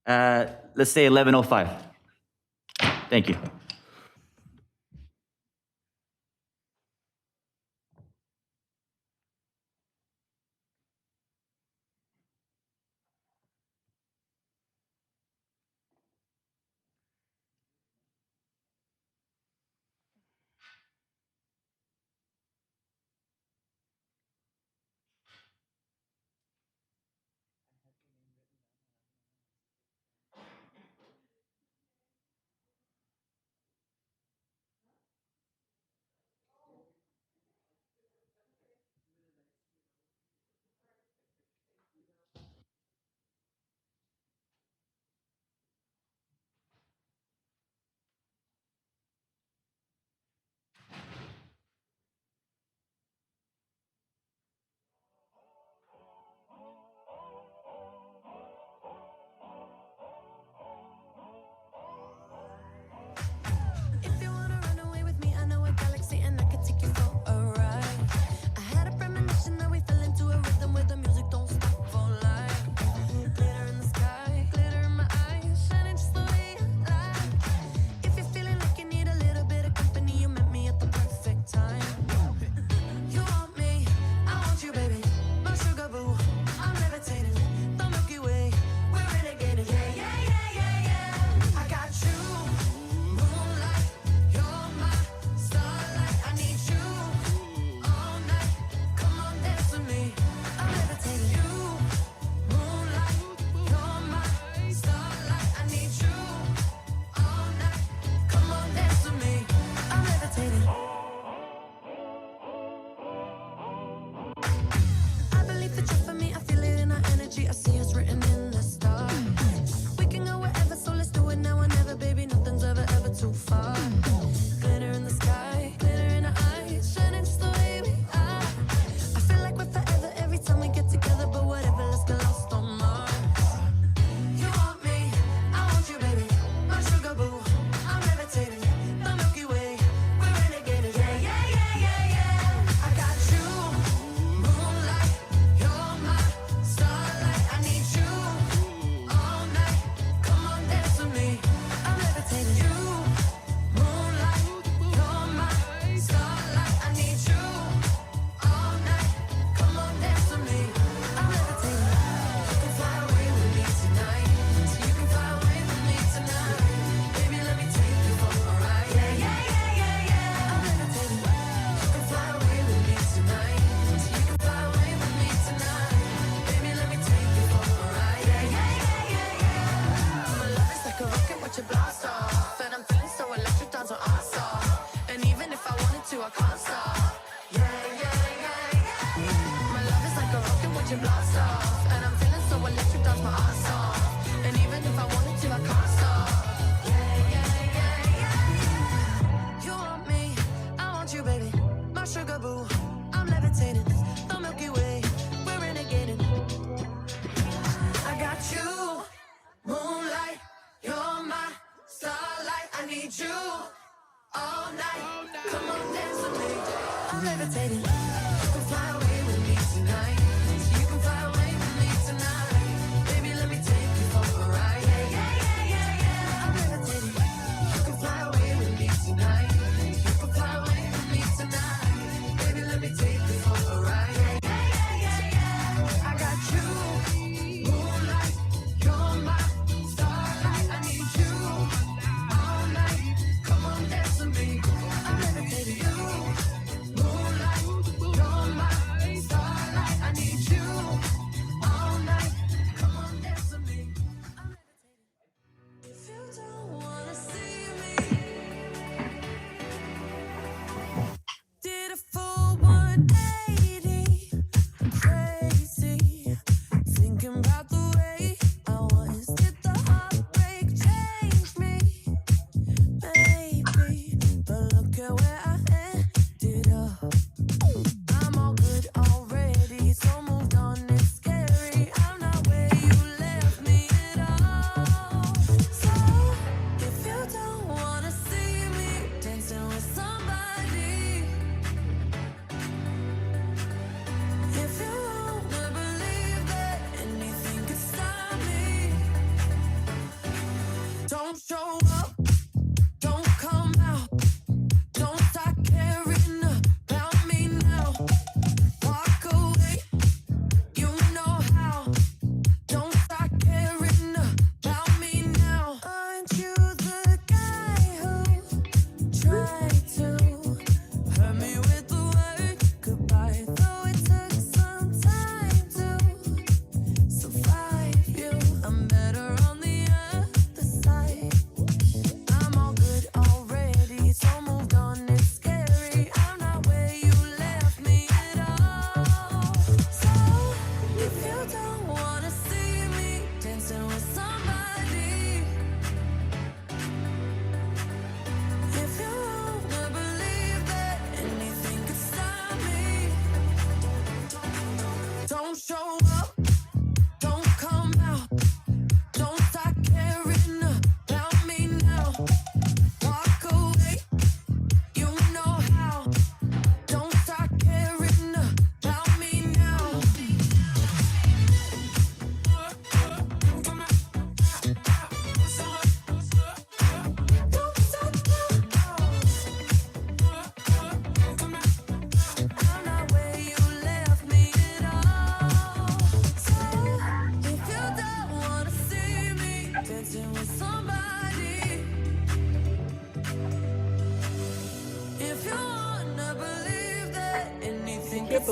at, let's say, 11:05. Thank you.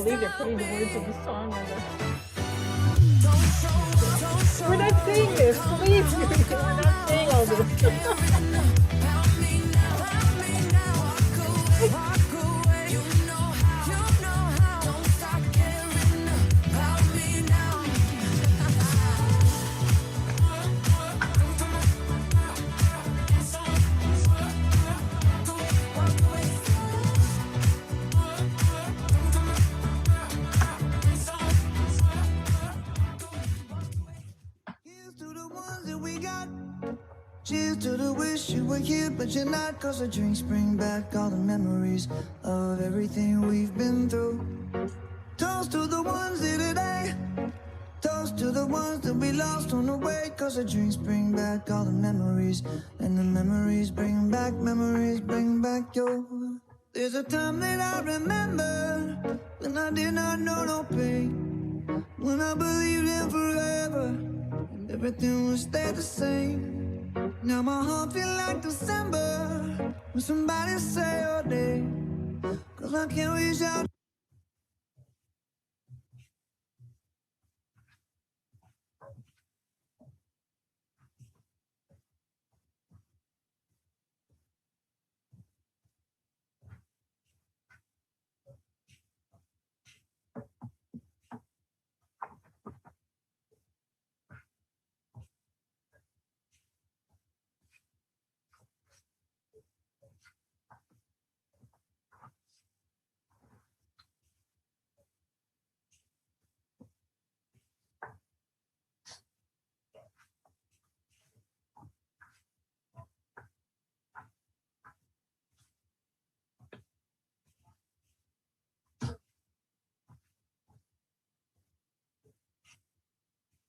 believe they're putting the words of the song on the. We're not saying this, believe me, we're not saying all this. Cheers to the wish you were here, but you're not. Cause the drinks bring back all the memories of everything we've been through. Toast to the ones here today. Toast to the ones that we lost on the way. Cause the drinks bring back all the memories. And the memories bring back your. There's a time that I remember when I did not know no pain. When I believed in forever and everything would stay the same. Now my heart feel like December when somebody say your name. Cause I can't reach out.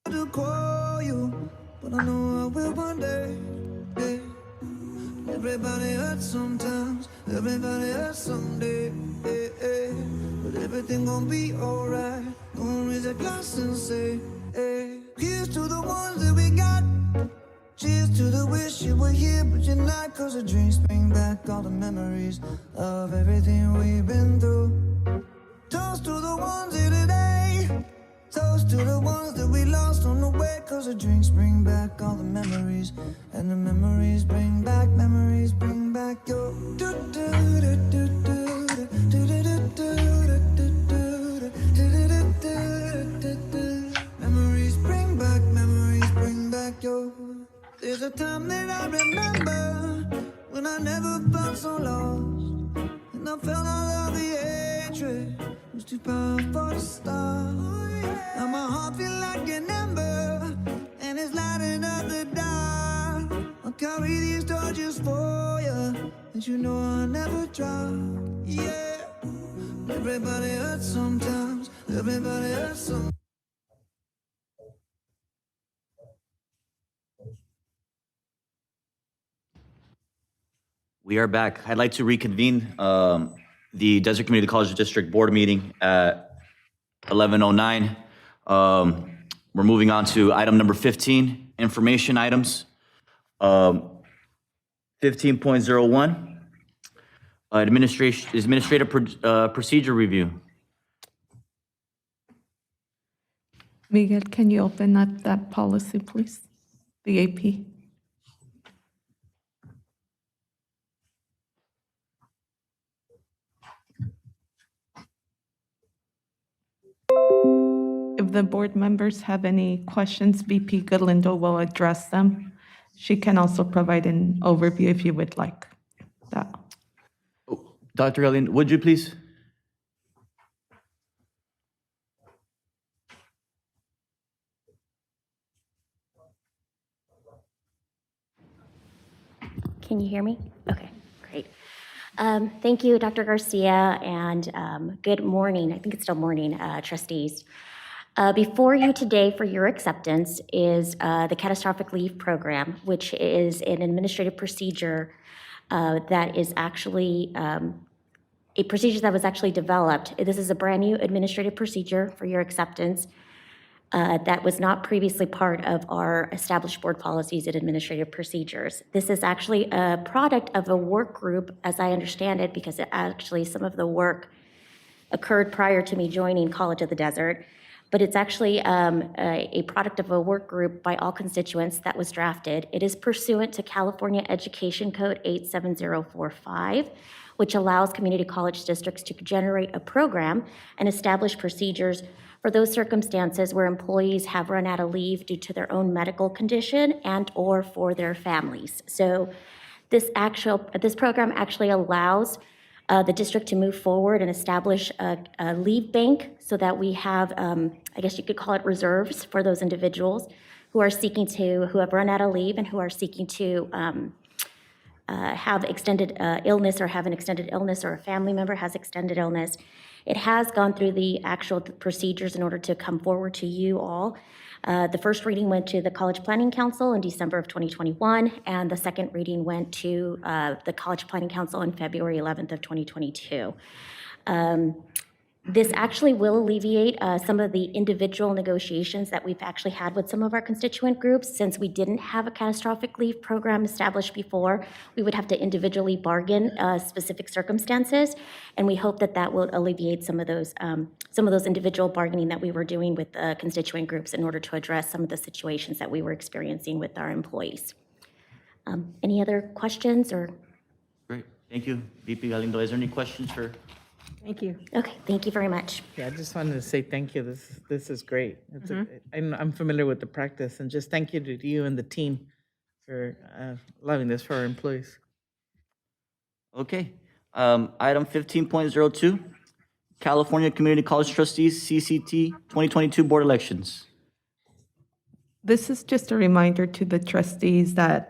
To call you, but I know I will one day. Yeah. Everybody hurts sometimes, everybody hurts someday. Yeah, yeah. But everything gon' be alright. Gonna raise a glass and say, hey. Here's to the ones that we got. Cheers to the wish you were here, but you're not. Cause the drinks bring back all the memories of everything we've been through. Toast to the ones here today. Toast to the ones that we lost on the way. Cause the drinks bring back all the memories. And the memories bring back your. Memories bring back your. There's a time that I remember when I never felt so lost. And I felt all of the hatred was too powerful to stop. Now my heart feel like an ember, and it's lighting up the dark. I'll carry these torches for you, and you know I'll never drop. Yeah, everybody hurts sometimes, everybody hurts sometimes. We are back. I'd like to reconvene the Desert Community College District Board meeting at 11:09. We're moving on to item number 15, information items. 15.01, administrative procedure review. Miguel, can you open up that policy, please? The AP. If the board members have any questions, VP Galindo will address them. She can also provide an overview if you would like that. Dr. Galindo, would you please? Can you hear me? Okay, great. Thank you, Dr. Garcia, and good morning. I think it's still morning, trustees. Before you today for your acceptance is the catastrophic leave program, which is an administrative procedure that is actually a procedure that was actually developed. This is a brand new administrative procedure for your acceptance that was not previously part of our established board policies and administrative procedures. This is actually a product of a work group, as I understand it, because it actually some of the work occurred prior to me joining College of the Desert, but it's actually a product of a work group by all constituents that was drafted. It is pursuant to California Education Code 87045, which allows community college districts to generate a program and establish procedures for those circumstances where employees have run out of leave due to their own medical condition and or for their families. So this program actually allows the district to move forward and establish a leave bank so that we have, I guess you could call it reserves for those individuals who have run out of leave and who are seeking to have extended illness or have an extended illness, or a family member has extended illness. It has gone through the actual procedures in order to come forward to you all. The first reading went to the College Planning Council in December of 2021, and the second reading went to the College Planning Council on February 11th of 2022. This actually will alleviate some of the individual negotiations that we've actually had with some of our constituent groups. Since we didn't have a catastrophic leave program established before, we would have to individually bargain specific circumstances, and we hope that that will alleviate some of those individual bargaining that we were doing with constituent groups in order to address some of the situations that we were experiencing with our employees. Any other questions or? Great, thank you, VP Galindo. Is there any questions for? Thank you. Okay, thank you very much. Yeah, I just wanted to say thank you. This is great. I'm familiar with the practice, and just thank you to you and the team for allowing this for our employees. Okay, item 15.02, California Community College Trustees, CCT 2022 Board Elections. This is just a reminder to the trustees that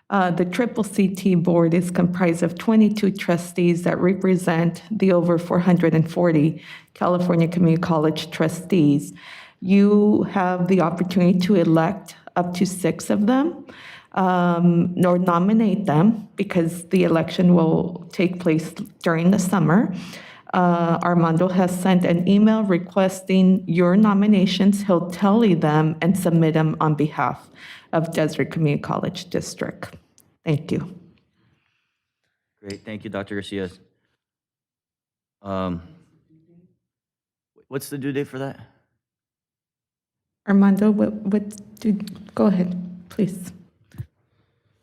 the CCT board is comprised of 22 trustees that represent the over 440 California Community College trustees. You have the opportunity to elect up to 6 of them, or nominate them, because the election will take place during the summer. Armando has sent an email requesting your nominations. He'll tally them and submit them on behalf of Desert Community College District. Thank you. Great, thank you, Dr. Garcia. What's the due date for that? Armando, go ahead, please.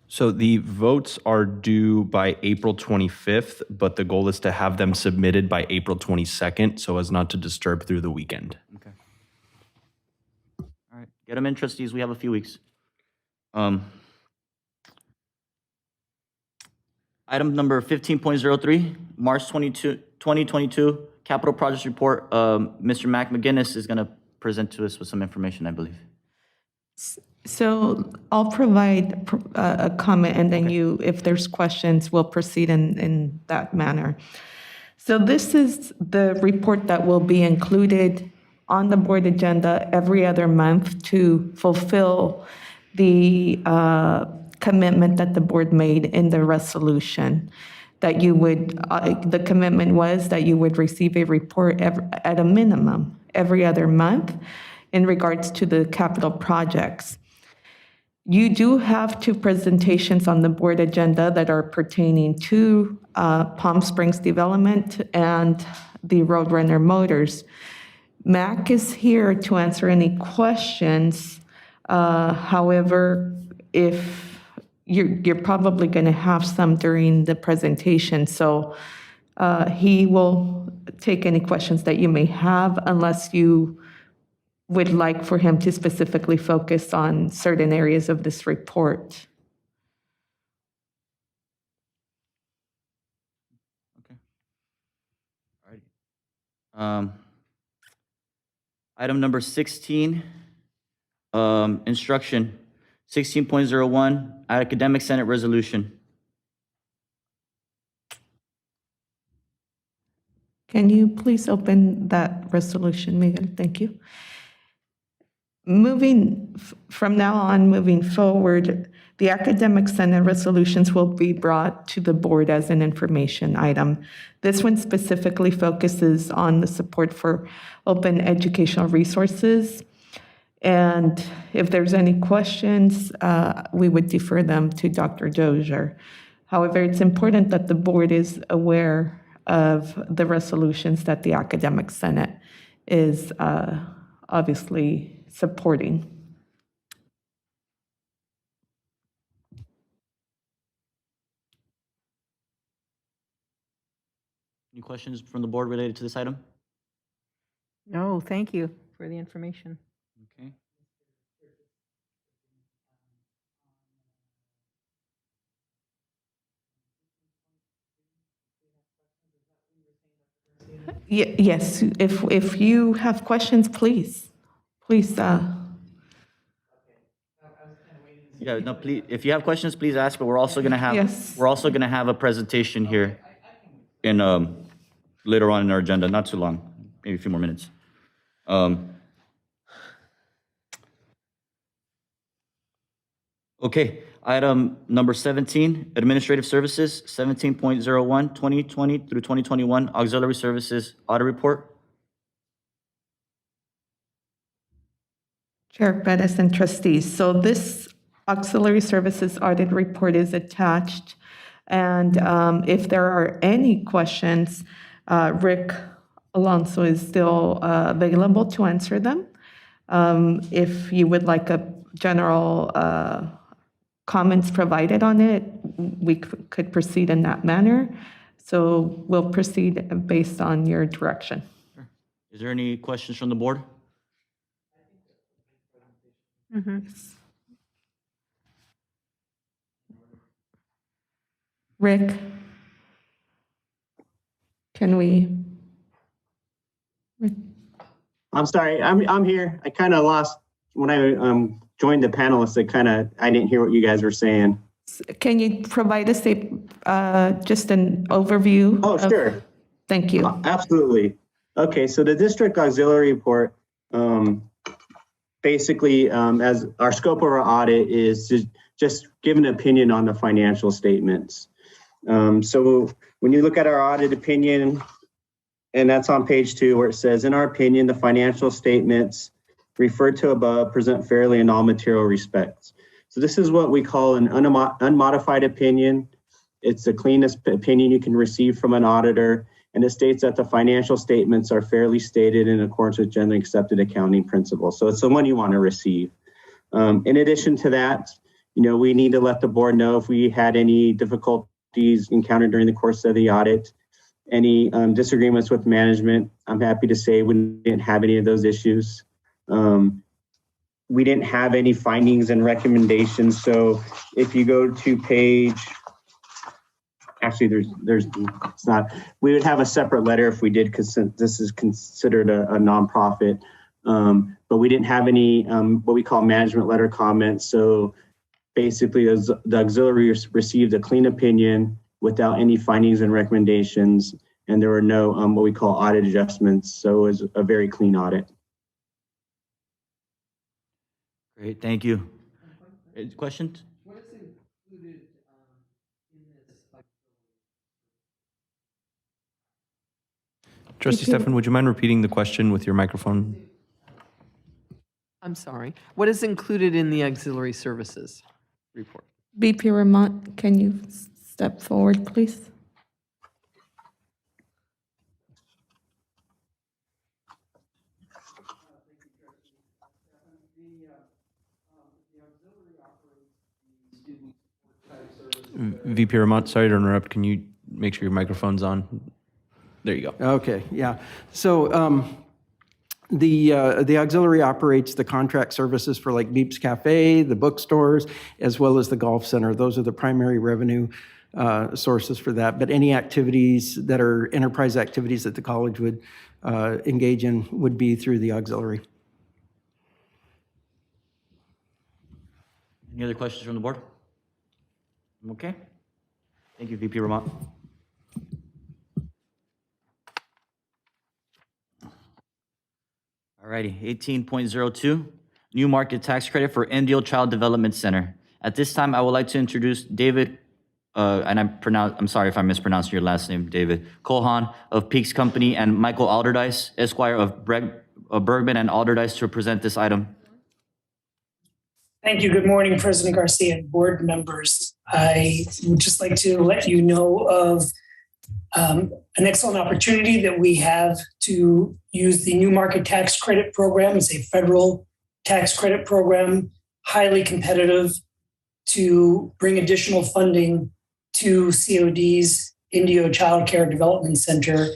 So the votes are due by April 25th, but the goal is to have them submitted by April 22nd so as not to disturb through the weekend. Okay. All right, get them in, trustees. We have a few weeks. Item number 15.03, March 2022 Capital Projects Report. Mr. Mac McGinnis is going to present to us with some information, I believe. So I'll provide a comment, and then you, if there's questions, we'll proceed in that manner. So this is the report that will be included on the board agenda every other month to fulfill the commitment that the board made in the resolution, that you would, the commitment was that you would receive a report at a minimum every other month in regards to the capital projects. You do have 2 presentations on the board agenda that are pertaining to Palm Springs development and the Roadrunner Motors. Mac is here to answer any questions. However, if you're probably going to have some during the presentation, so he will take any questions that you may have, unless you would like for him to specifically focus on certain areas of this report. Okay. All right. Item number 16, instruction. 16.01, Academic Senate Resolution. Can you please open that resolution, Miguel? Thank you. From now on, moving forward, the Academic Senate resolutions will be brought to the board as an information item. This one specifically focuses on the support for open educational resources. And if there's any questions, we would defer them to Dr. Dozier. However, it's important that the board is aware of the resolutions that the Academic Senate is obviously supporting. Any questions from the board related to this item? No, thank you for the information. Okay. Yes, if you have questions, please. Yeah, no, please, if you have questions, please ask, but we're also gonna have, Yes. we're also gonna have a presentation here in, later on in our agenda, not too long, maybe a few more minutes. Okay, item number 17, Administrative Services, 17.01, 2020 through 2021 Auxiliary Services Audit Report. Chair Bettis and trustees, so this auxiliary services audit report is attached. And if there are any questions, Rick Alonso is still available to answer them. If you would like a general comments provided on it, we could proceed in that manner. So we'll proceed based on your direction. Is there any questions from the board? Rick, can we? I'm sorry, I'm here. I kind of lost when I joined the panelists. I didn't hear what you guys were saying. Can you provide us just an overview? Oh, sure. Thank you. Absolutely. Okay, so the district auxiliary report, basically, as our scope of our audit is to just give an opinion on the financial statements. So when you look at our audit opinion, and that's on page 2 where it says, in our opinion, the financial statements referred to above present fairly in all material respects. So this is what we call an unmodified opinion. It's the cleanest opinion you can receive from an auditor. And it states that the financial statements are fairly stated in accordance with generally accepted accounting principles. So it's the one you want to receive. In addition to that, we need to let the board know if we had any difficulties encountered during the course of the audit, any disagreements with management. I'm happy to say we didn't have any of those issues. We didn't have any findings and recommendations. So if you go to page, actually it's not, we would have a separate letter if we did, because this is considered a nonprofit. But we didn't have any what we call management letter comments. So basically the auxiliary received a clean opinion without any findings and recommendations, and there were no what we call audit adjustments. So it was a very clean audit. Great, thank you. Questions? What is included in this? Trustee Stefan, would you mind repeating the question with your microphone? I'm sorry. What is included in the auxiliary services report? VP Ramont, can you step forward, please? VP Ramont, sorry to interrupt. Can you make sure your microphone's on? There you go. Okay, yeah. So the auxiliary operates the contract services for like Beeps Cafe, the bookstores, as well as the golf center. Those are the primary revenue sources for that. But any activities that are enterprise activities that the college would engage in would be through the auxiliary. Any other questions from the board? Okay. Thank you, VP Ramont. All righty, 18.02, new market tax credit for Indio Child Development Center. At this time, I would like to introduce David, and I'm sorry if I mispronounced your last name, David, Kohan of Peaks Company, and Michael Alderdice, Esquire of Bergman and Alderdice, to present this item. Thank you. Good morning, President Garcia and board members. I would just like to let you know of an excellent opportunity that we have to use the New Market Tax Credit Program. It's a federal tax credit program, highly competitive, to bring additional funding to COD's Indio Child Care Development Center.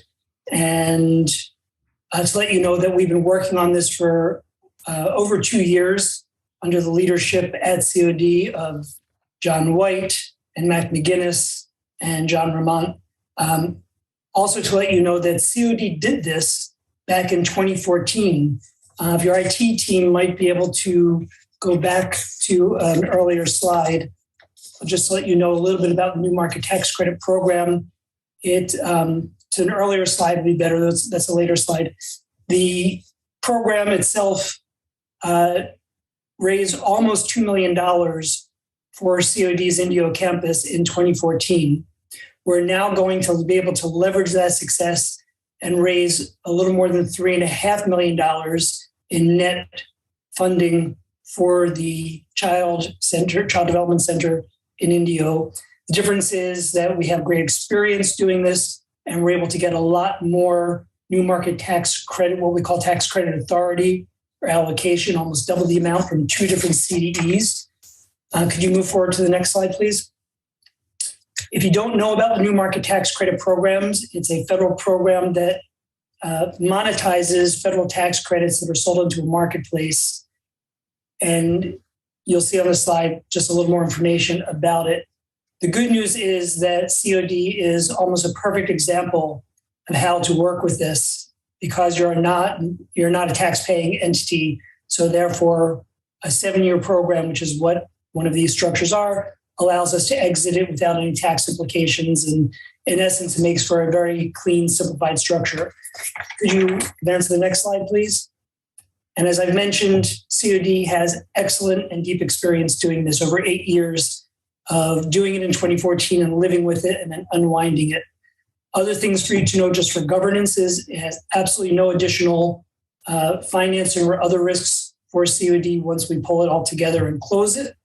And to let you know that we've been working on this for over 2 years under the leadership at COD of John White and Matt McGinnis and John Ramont. Also to let you know that COD did this back in 2014. If your IT team might be able to go back to an earlier slide, I'll just let you know a little bit about the New Market Tax Credit Program. To an earlier slide would be better. That's a later slide. The program itself raised almost $2 million for COD's Indio campus in 2014. We're now going to be able to leverage that success and raise a little more than $3.5 million in net funding for the Child Development Center in Indio. The difference is that we have great experience doing this, and we're able to get a lot more new market tax credit, what we call tax credit authority or allocation, almost double the amount from 2 different CDEs. Could you move forward to the next slide, please? If you don't know about the new market tax credit programs, it's a federal program that monetizes federal tax credits that are sold into a marketplace. And you'll see on the slide just a little more information about it. The good news is that COD is almost a perfect example of how to work with this, because you're not a tax-paying entity. So therefore, a 7-year program, which is what one of these structures are, allows us to exit it without any tax implications. And in essence, it makes for a very clean, simplified structure. Could you advance to the next slide, please? And as I've mentioned, COD has excellent and deep experience doing this, over 8 years of doing it in 2014 and living with it and then unwinding it. Other things for you to know just for governance is it has absolutely no additional financing or other risks for COD once we pull it all together and close it.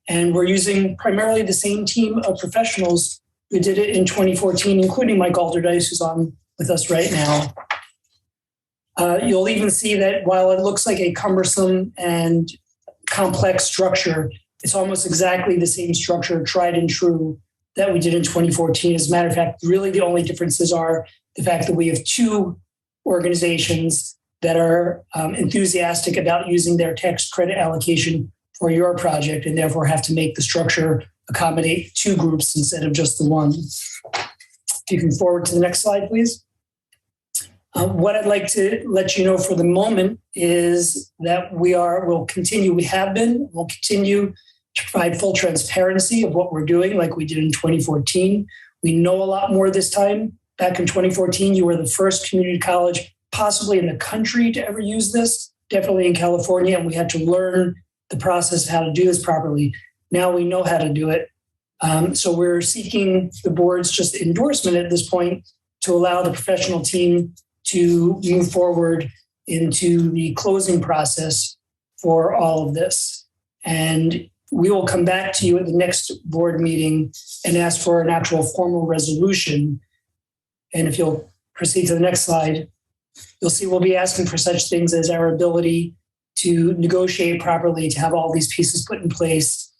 And we're using primarily the same team of professionals who did it in 2014, including Mike Alderdice, who's on with us right now. You'll even see that while it looks like a cumbersome and complex structure, it's almost exactly the same structure, tried and true, that we did in 2014. As a matter of fact, really the only differences are the fact that we have 2 organizations that are enthusiastic about using their tax credit allocation for your project, and therefore have to make the structure accommodate 2 groups instead of just the one. If you can forward to the next slide, please. What I'd like to let you know for the moment is that we'll continue to provide full transparency of what we're doing like we did in 2014. We know a lot more this time. Back in 2014, you were the first community college possibly in the country to ever use this, definitely in California, and we had to learn the process of how to do this properly. Now we know how to do it. So we're seeking the board's just endorsement at this point to allow the professional team to move forward into the closing process for all of this. And we will come back to you at the next board meeting and ask for an actual formal resolution. And if you'll proceed to the next slide, you'll see we'll be asking for such things as our ability to negotiate properly, to have all these pieces put in place,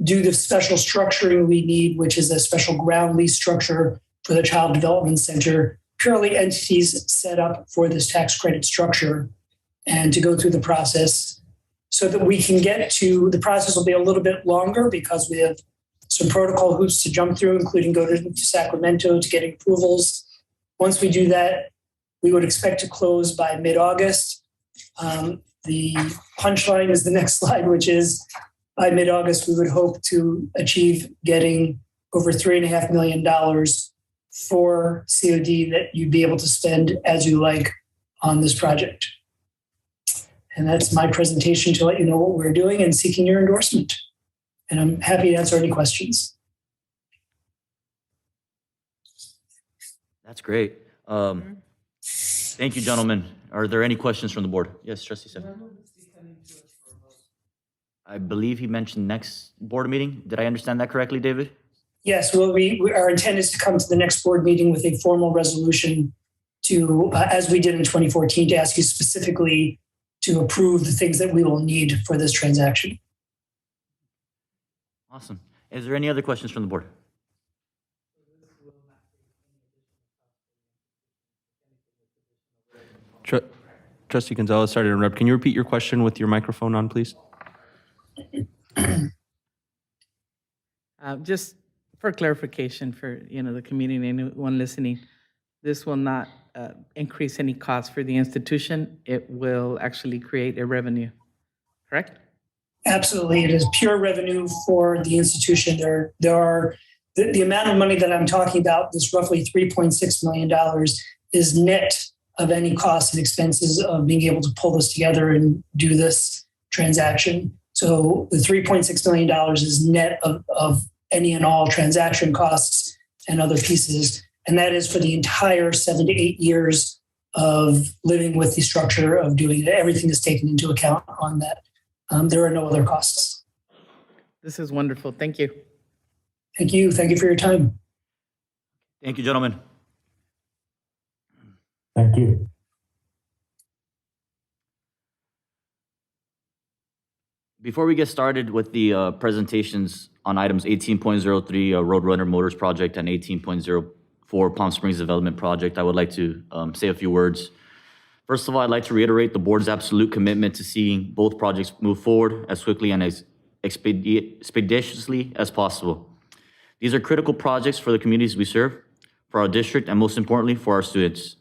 do the special structuring we need, which is a special ground lease structure for the Child Development Center, purely entities set up for this tax credit structure, and to go through the process so that we can get to, the process will be a little bit longer because we have some protocol hoops to jump through, including go to Sacramento to getting approvals. Once we do that, we would expect to close by mid-August. The punchline is the next slide, which is by mid-August, we would hope to achieve getting over $3.5 million for COD that you'd be able to spend as you like on this project. And that's my presentation to let you know what we're doing and seeking your endorsement. And I'm happy to answer any questions. That's great. Thank you, gentlemen. Are there any questions from the board? Yes, Trustee Stefan. I believe he mentioned next board meeting. Did I understand that correctly, David? Yes, well, our intent is to come to the next board meeting with a formal resolution to, as we did in 2014, to ask you specifically to approve the things that we will need for this transaction. Awesome. Is there any other questions from the board? Trustee Gonzalez, sorry to interrupt. Can you repeat your question with your microphone on, please? Just for clarification for, the community and anyone listening, this will not increase any cost for the institution. It will actually create a revenue, correct? Absolutely. It is pure revenue for the institution. There are the amount of money that I'm talking about, this roughly $3.6 million, is net of any costs and expenses of being able to pull this together and do this transaction. So the $3.6 million is net of any and all transaction costs and other pieces. And that is for the entire 7 to 8 years of living with the structure of doing it. Everything is taken into account on that. There are no other costs. This is wonderful. Thank you. Thank you. Thank you for your time. Thank you, gentlemen. Thank you. Before we get started with the presentations on items 18.03 Roadrunner Motors Project and 18.04 Palm Springs Development Project, I would like to say a few words. First of all, I'd like to reiterate the board's absolute commitment to seeing both projects move forward as quickly and as expeditiously as possible. These are critical projects for the communities we serve, for our district, and most importantly, for our students.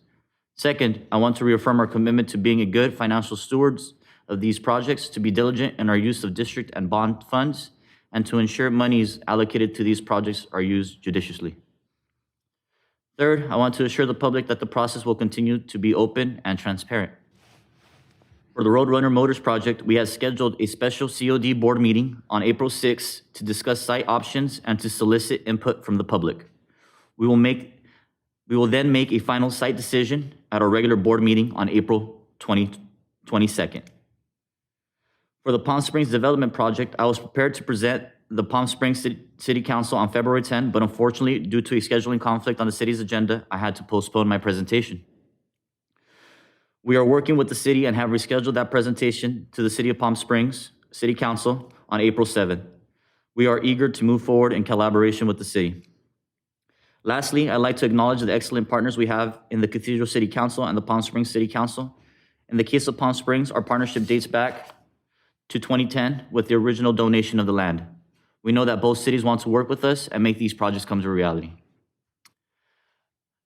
Second, I want to reaffirm our commitment to being a good financial stewards of these projects, to be diligent in our use of district and bond funds, and to ensure monies allocated to these projects are used judiciously. Third, I want to assure the public that the process will continue to be open and transparent. For the Roadrunner Motors Project, we have scheduled a special COD board meeting on April 6th to discuss site options and to solicit input from the public. We will then make a final site decision at our regular board meeting on April 22nd. For the Palm Springs Development Project, I was prepared to present the Palm Springs City Council on February 10, but unfortunately, due to a scheduling conflict on the city's agenda, I had to postpone my presentation. We are working with the city and have rescheduled that presentation to the City of Palm Springs City Council on April 7th. We are eager to move forward in collaboration with the city. Lastly, I'd like to acknowledge the excellent partners we have in the Cathedral City Council and the Palm Springs City Council. In the case of Palm Springs, our partnership dates back to 2010 with the original donation of the land. We know that both cities want to work with us and make these projects come to reality.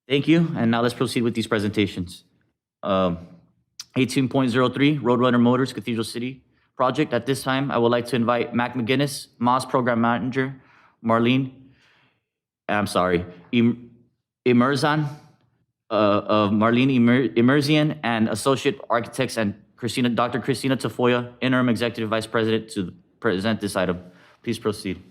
Thank you, and now let's proceed with these presentations. 18.03 Roadrunner Motors Cathedral City Project. At this time, I would like to invite Mac McGinnis, MOS Program Manager, Emerzan, Marlene Emerzian, and Associate Architects, and Dr. Christina Tafoya, Interim Executive Vice President, to present this item. Please proceed.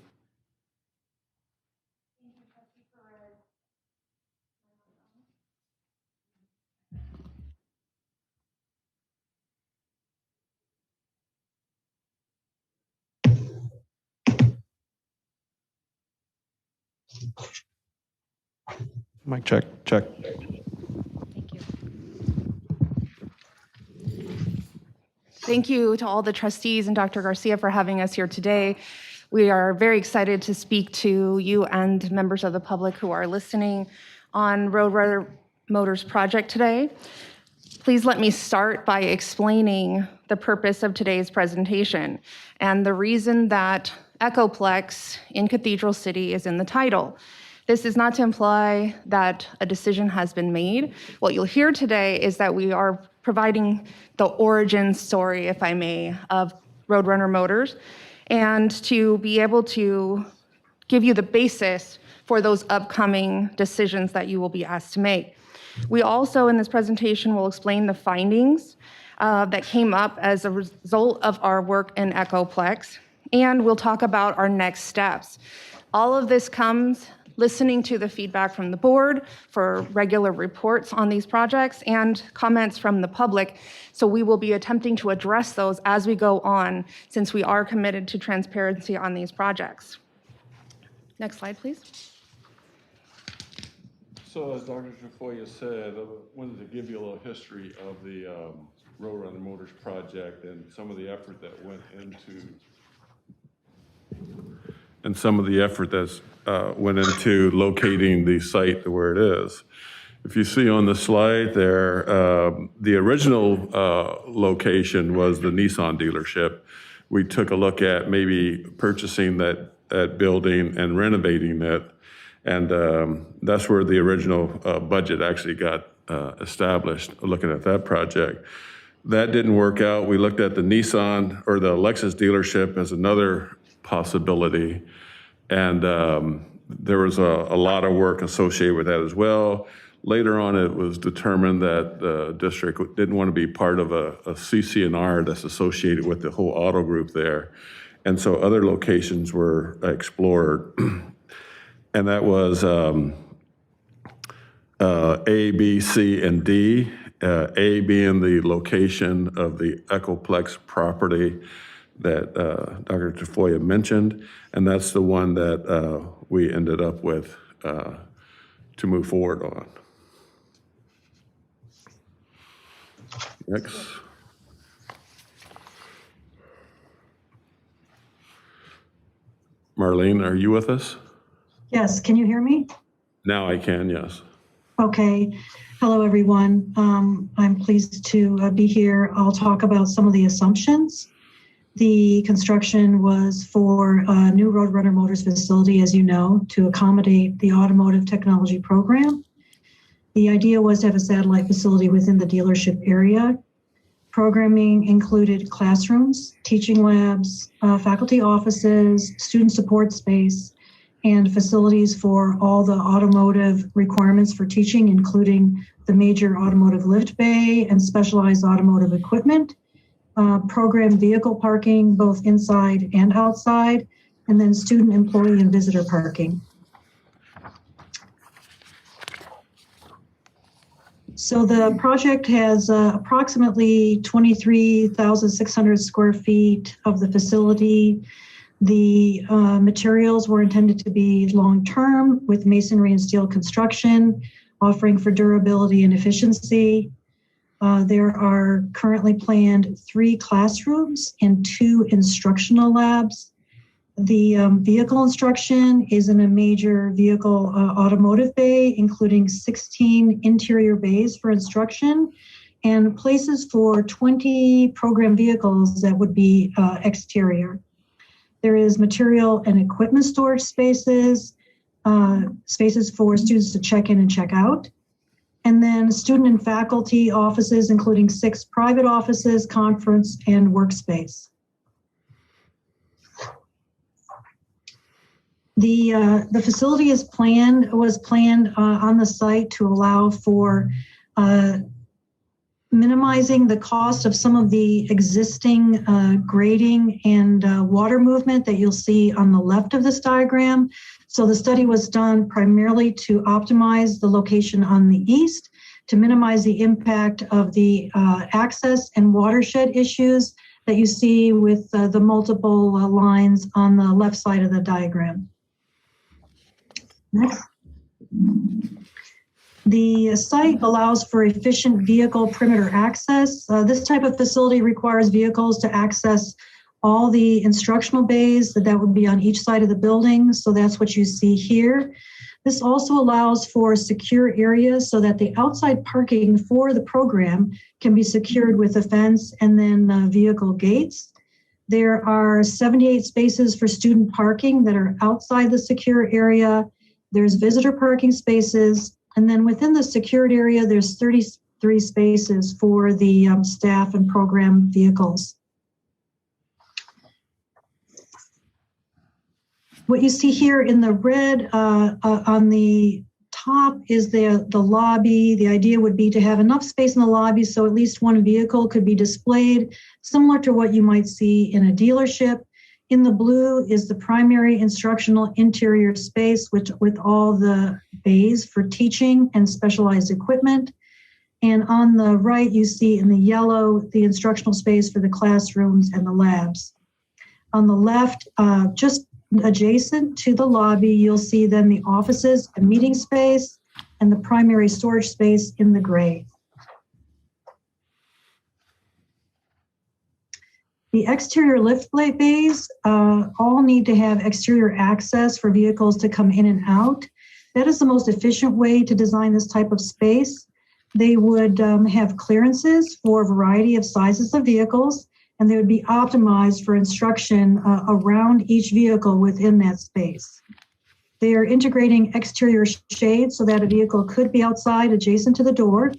Mic check. Thank you to all the trustees and Dr. Garcia for having us here today. We are very excited to speak to you and members of the public who are listening on Roadrunner Motors Project today. Please let me start by explaining the purpose of today's presentation and the reason that Echoplex in Cathedral City is in the title. This is not to imply that a decision has been made. What you'll hear today is that we are providing the origin story, if I may, of Roadrunner Motors, and to be able to give you the basis for those upcoming decisions that you will be asked to make. We also, in this presentation, will explain the findings that came up as a result of our work in Echoplex, and we'll talk about our next steps. All of this comes listening to the feedback from the board for regular reports on these projects and comments from the public. So we will be attempting to address those as we go on, since we are committed to transparency on these projects. Next slide, please. So as Dr. Tafoya said, I wanted to give you a little history of the Roadrunner Motors project and some of the effort that went into locating the site to where it is. If you see on the slide there, the original location was the Nissan dealership. We took a look at maybe purchasing that building and renovating it. And that's where the original budget actually got established, looking at that project. That didn't work out. We looked at the Nissan or the Lexus dealership as another possibility. And there was a lot of work associated with that as well. Later on, it was determined that the district didn't want to be part of a CC&R that's associated with the whole auto group there. And so other locations were explored. And that was A, B, C, and D. A being the location of the Echoplex property that Dr. Tafoya mentioned. And that's the one that we ended up with to move forward on. Next. Marlene, are you with us? Yes, can you hear me? Now I can, yes. Okay. Hello, everyone. I'm pleased to be here. I'll talk about some of the assumptions. The construction was for a new Roadrunner Motors facility, as you know, to accommodate the automotive technology program. The idea was to have a satellite facility within the dealership area. Programming included classrooms, teaching labs, faculty offices, student support space, and facilities for all the automotive requirements for teaching, including the major automotive lift bay and specialized automotive equipment, program vehicle parking, both inside and outside, and then student, employee, and visitor parking. So the project has approximately 23,600 square feet of the facility. The materials were intended to be long-term with masonry and steel construction, offering for durability and efficiency. There are currently planned 3 classrooms and 2 instructional labs. The vehicle instruction is in a major vehicle automotive bay, including 16 interior bays for instruction and places for 20 program vehicles that would be exterior. There is material and equipment storage spaces, spaces for students to check in and check out, and then student and faculty offices, including 6 private offices, conference, and workspace. The facility was planned on the site to allow for minimizing the cost of some of the existing grading and water movement that you'll see on the left of this diagram. So the study was done primarily to optimize the location on the east, to minimize the impact of the access and watershed issues that you see with the multiple lines on the left side of the diagram. Next. The site allows for efficient vehicle perimeter access. This type of facility requires vehicles to access all the instructional bays that would be on each side of the building. So that's what you see here. This also allows for secure areas so that the outside parking for the program can be secured with a fence and then vehicle gates. There are 78 spaces for student parking that are outside the secure area. There's visitor parking spaces. And then within the secured area, there's 33 spaces for the staff and program vehicles. What you see here in the red on the top is the lobby. The idea would be to have enough space in the lobby so at least one vehicle could be displayed, similar to what you might see in a dealership. In the blue is the primary instructional interior space, with all the bays for teaching and specialized equipment. And on the right, you see in the yellow, the instructional space for the classrooms and the labs. On the left, just adjacent to the lobby, you'll see then the offices and meeting space and the primary storage space in the gray. The exterior lift bays all need to have exterior access for vehicles to come in and out. That is the most efficient way to design this type of space. They would have clearances for a variety of sizes of vehicles, and they would be optimized for instruction around each vehicle within that space. They are integrating exterior shades so that a vehicle could be outside adjacent to the door,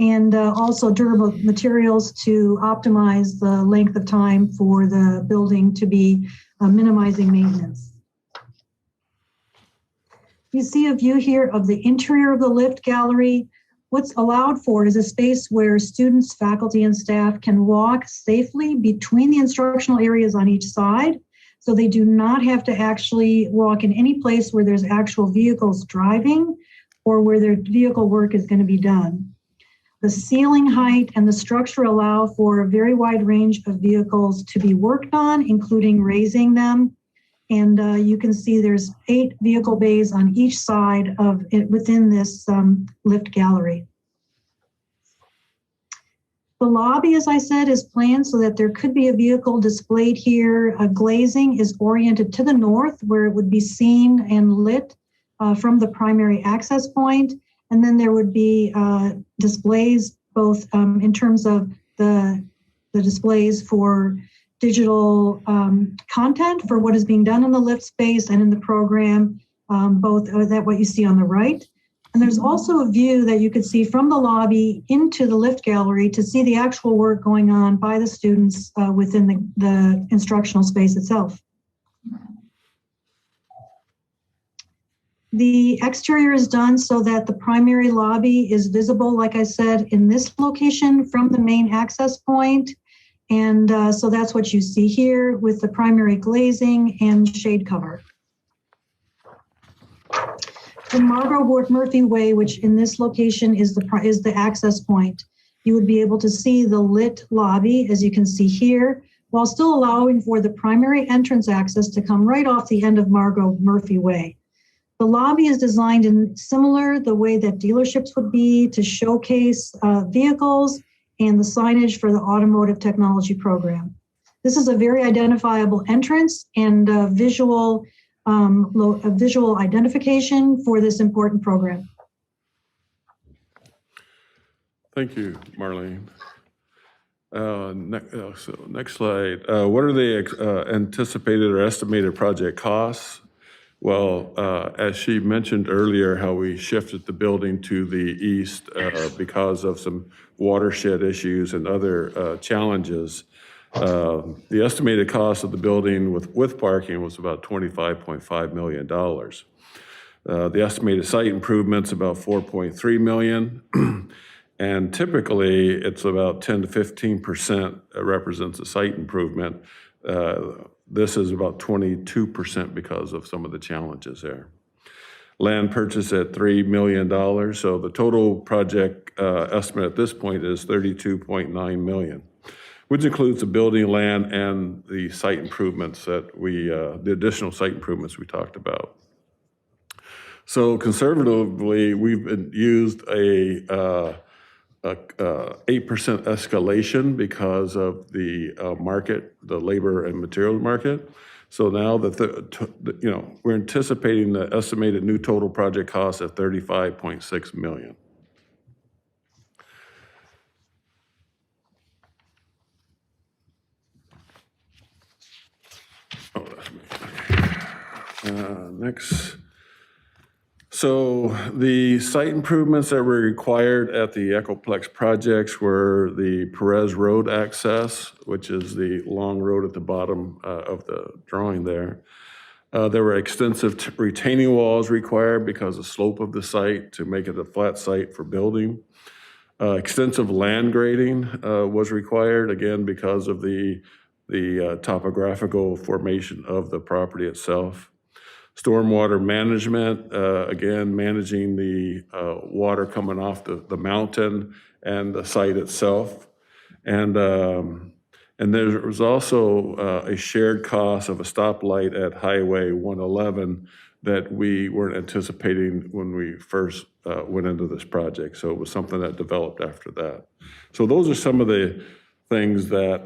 and also durable materials to optimize the length of time for the building to be minimizing maintenance. You see a view here of the interior of the lift gallery. What's allowed for is a space where students, faculty, and staff can walk safely between the instructional areas on each side, so they do not have to actually walk in any place where there's actual vehicles driving or where their vehicle work is going to be done. The ceiling height and the structure allow for a very wide range of vehicles to be worked on, including raising them. And you can see there's 8 vehicle bays on each side of it within this lift gallery. The lobby, as I said, is planned so that there could be a vehicle displayed here. Glazing is oriented to the north, where it would be seen and lit from the primary access point. And then there would be displays both in terms of the displays for digital content for what is being done in the lift space and in the program, both that what you see on the right. And there's also a view that you could see from the lobby into the lift gallery to see the actual work going on by the students within the instructional space itself. The exterior is done so that the primary lobby is visible, like I said, in this location from the main access point. And so that's what you see here with the primary glazing and shade cover. The Margot Murphy Way, which in this location is the access point, you would be able to see the lit lobby, as you can see here, while still allowing for the primary entrance access to come right off the end of Margot Murphy Way. The lobby is designed in similar the way that dealerships would be to showcase vehicles and the signage for the automotive technology program. This is a very identifiable entrance and visual identification for this important program. Thank you, Marlene. Next slide. What are the anticipated or estimated project costs? Well, as she mentioned earlier, how we shifted the building to the east because of some watershed issues and other challenges. The estimated cost of the building with parking was about $25.5 million. The estimated site improvements about $4.3 million. And typically, it's about 10 to 15% represents a site improvement. This is about 22% because of some of the challenges there. Land purchase at $3 million. So the total project estimate at this point is $32.9 million, which includes the building, land, and the site improvements that the additional site improvements we talked about. So conservatively, we've used a 8% escalation because of the market, the labor and material market. So now that we're anticipating the estimated new total project cost at $35.6 million. Oh, that's me. Next. So the site improvements that were required at the Echoplex projects were the Perez Road access, which is the long road at the bottom of the drawing there. There were extensive retaining walls required because of the slope of the site to make it a flat site for building. Extensive land grading was required, again, because of the topographical formation of the property itself. Stormwater management, again, managing the water coming off the mountain and the site itself. And And there was also a shared cost of a stoplight at Highway 111 that we weren't anticipating when we first went into this project. So it was something that developed after that. So those are some of the things that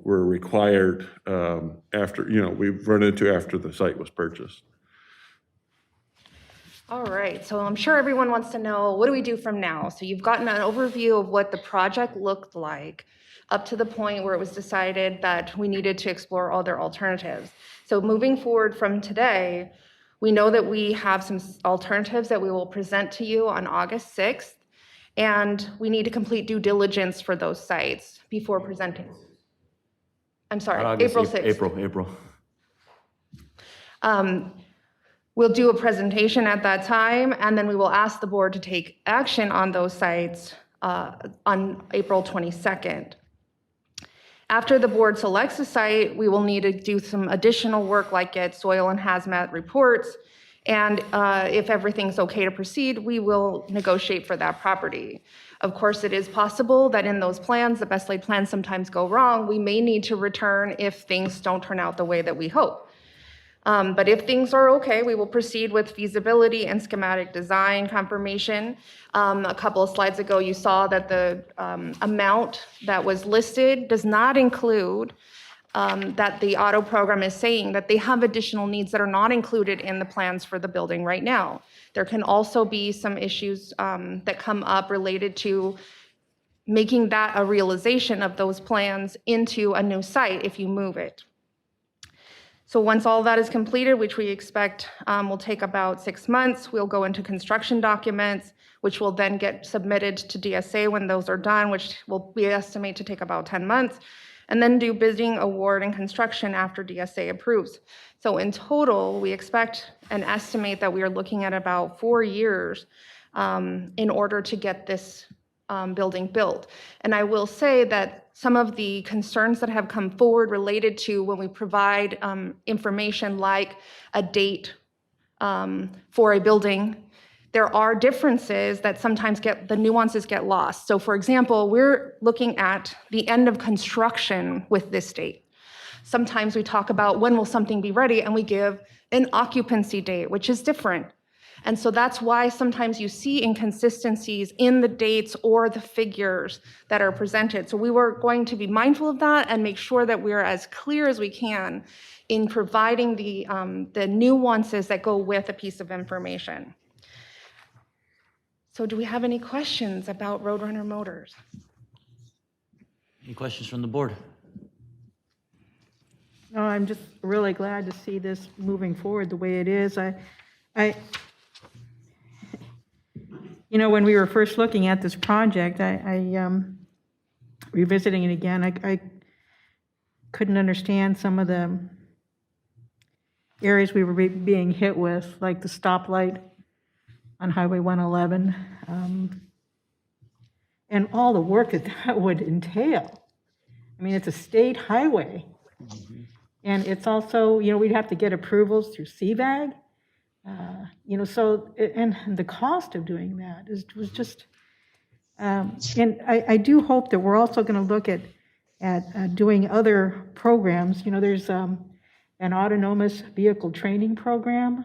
were required after, we've run into after the site was purchased. All right, so I'm sure everyone wants to know, what do we do from now? So you've gotten an overview of what the project looked like up to the point where it was decided that we needed to explore other alternatives. So moving forward from today, we know that we have some alternatives that we will present to you on August 6th, and we need to complete due diligence for those sites before presenting. I'm sorry, April 6th. April. We'll do a presentation at that time, and then we will ask the board to take action on those sites on April 22nd. After the board selects a site, we will need to do some additional work like get soil and hazmat reports, and if everything's okay to proceed, we will negotiate for that property. Of course, it is possible that in those plans, the best laid plans sometimes go wrong. We may need to return if things don't turn out the way that we hope. But if things are okay, we will proceed with feasibility and schematic design confirmation. A couple of slides ago, you saw that the amount that was listed does not include that the auto program is saying that they have additional needs that are not included in the plans for the building right now. There can also be some issues that come up related to making that a realization of those plans into a new site if you move it. So once all that is completed, which we expect will take about 6 months, we'll go into construction documents, which will then get submitted to DSA when those are done, which we estimate to take about 10 months, and then do bidding, award, and construction after DSA approves. So in total, we expect and estimate that we are looking at about 4 years in order to get this building built. And I will say that some of the concerns that have come forward related to when we provide information like a date for a building, there are differences that sometimes the nuances get lost. So for example, we're looking at the end of construction with this date. Sometimes we talk about when will something be ready, and we give an occupancy date, which is different. And so that's why sometimes you see inconsistencies in the dates or the figures that are presented. So we were going to be mindful of that and make sure that we're as clear as we can in providing the nuances that go with a piece of information. So do we have any questions about Roadrunner Motors? Any questions from the board? No, I'm just really glad to see this moving forward the way it is. When we were first looking at this project, revisiting it again, I couldn't understand some of the areas we were being hit with, like the stoplight on Highway 111, and all the work that would entail. I mean, it's a state highway, and it's also, we'd have to get approvals through CVAG. And the cost of doing that was just, and I do hope that we're also going to look at doing other programs. There's an autonomous vehicle training program.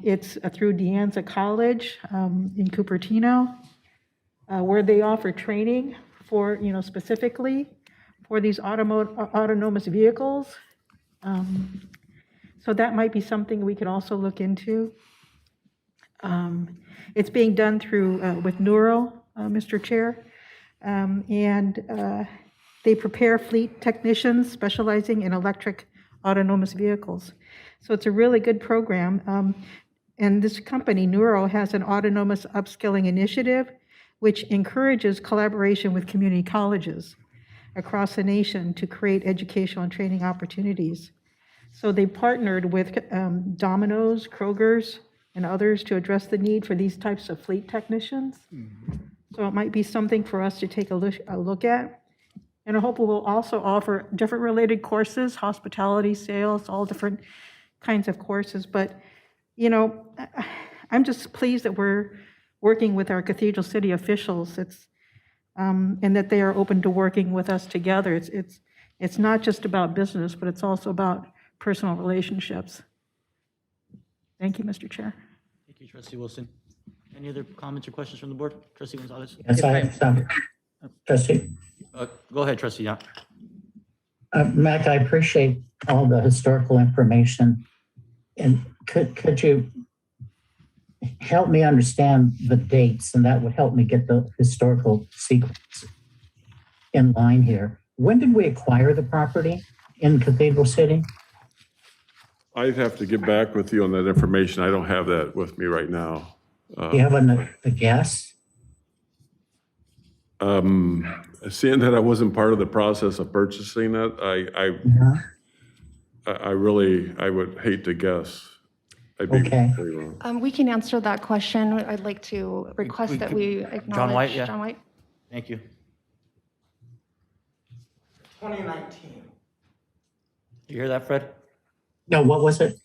It's through De Anza College in Cupertino, where they offer training for, specifically for these autonomous vehicles. So that might be something we could also look into. It's being done through with Neuro, Mr. Chair, and they prepare fleet technicians specializing in electric autonomous vehicles. So it's a really good program. And this company, Neuro, has an autonomous upskilling initiative, which encourages collaboration with community colleges across the nation to create educational and training opportunities. So they partnered with Domino's, Kroger's, and others to address the need for these types of fleet technicians. So it might be something for us to take a look at. And I hope we will also offer different related courses, hospitality, sales, all different kinds of courses. But, I'm just pleased that we're working with our Cathedral City officials. and that they are open to working with us together. It's not just about business, but it's also about personal relationships. Thank you, Mr. Chair. Thank you, Trustee Wilson. Any other comments or questions from the board? Trustee Gonzalez? Yes, I have some. Trustee, Go ahead, Trustee Young. Mac, I appreciate all the historical information. And could you help me understand the dates, and that would help me get the historical sequence in line here. When did we acquire the property in Cathedral City? I'd have to get back with you on that information. I don't have that with me right now. Do you have a guess? Seeing that I wasn't part of the process of purchasing it, I would hate to guess. I'd be very wrong. We can answer that question. I'd like to request that we acknowledge John White, yeah. John White. Thank you. 2019. You hear that, Fred? No, what was it?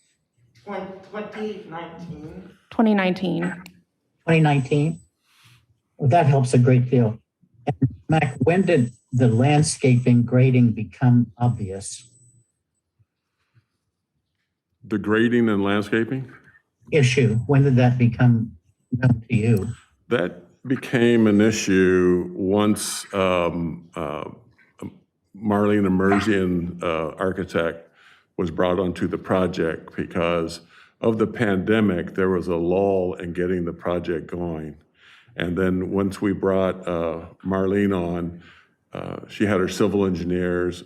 2019. 2019. 2019? Well, that helps a great deal. And Mac, when did the landscaping grading become obvious? The grading and landscaping? Issue, when did that become known to you? That became an issue once Marlene Emersian, architect, was brought onto the project because of the pandemic. There was a lull in getting the project going. And then once we brought Marlene on, she had her civil engineers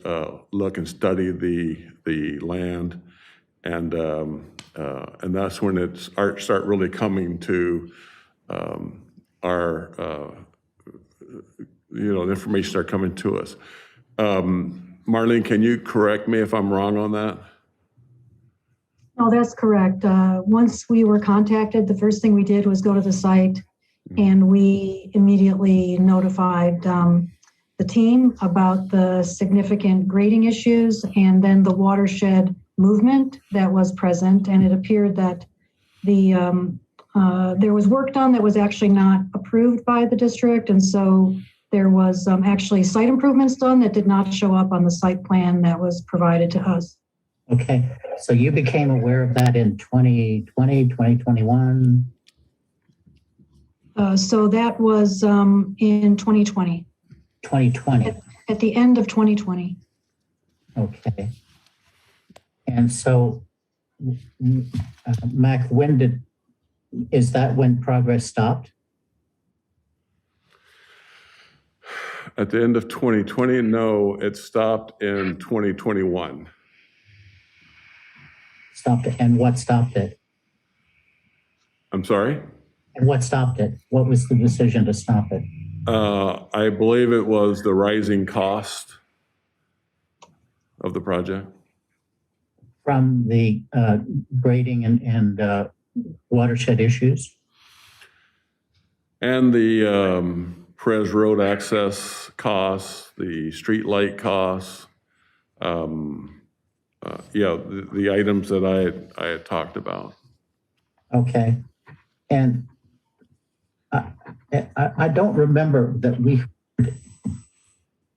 look and study the land. And that's when it start really coming to our, the information start coming to us. Marlene, can you correct me if I'm wrong on that? No, that's correct. Once we were contacted, the first thing we did was go to the site, and we immediately notified the team about the significant grading issues and then the watershed movement that was present. And it appeared that there was work done that was actually not approved by the district. And so there was actually site improvements done that did not show up on the site plan that was provided to us. Okay, so you became aware of that in 2020, 2021? So that was in 2020. 2020. At the end of 2020. Okay. And so, Mac, is that when progress stopped? At the end of 2020, no, it stopped in 2021. Stopped it, and what stopped it? I'm sorry? And what stopped it? What was the decision to stop it? I believe it was the rising cost of the project. From the grading and watershed issues? And the Perez Road access costs, the street light costs, the items that I had talked about. Okay. And I don't remember that we heard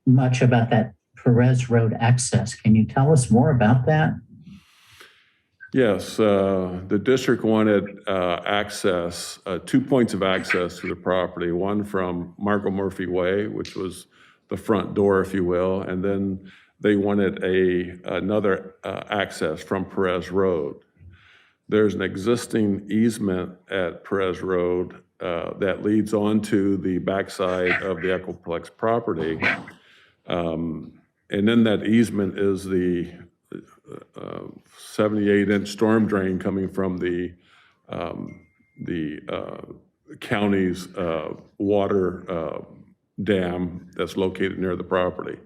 much about that Perez Road access. Can you tell us more about that? Yes, the district wanted access, 2 points of access to the property, one from Margot Murphy Way, which was the front door, if you will, and then they wanted another access from Perez Road. There's an existing easement at Perez Road that leads onto the backside of the Echoplex property. And then that easement is the 78-inch storm drain coming from the county's water dam that's located near the property.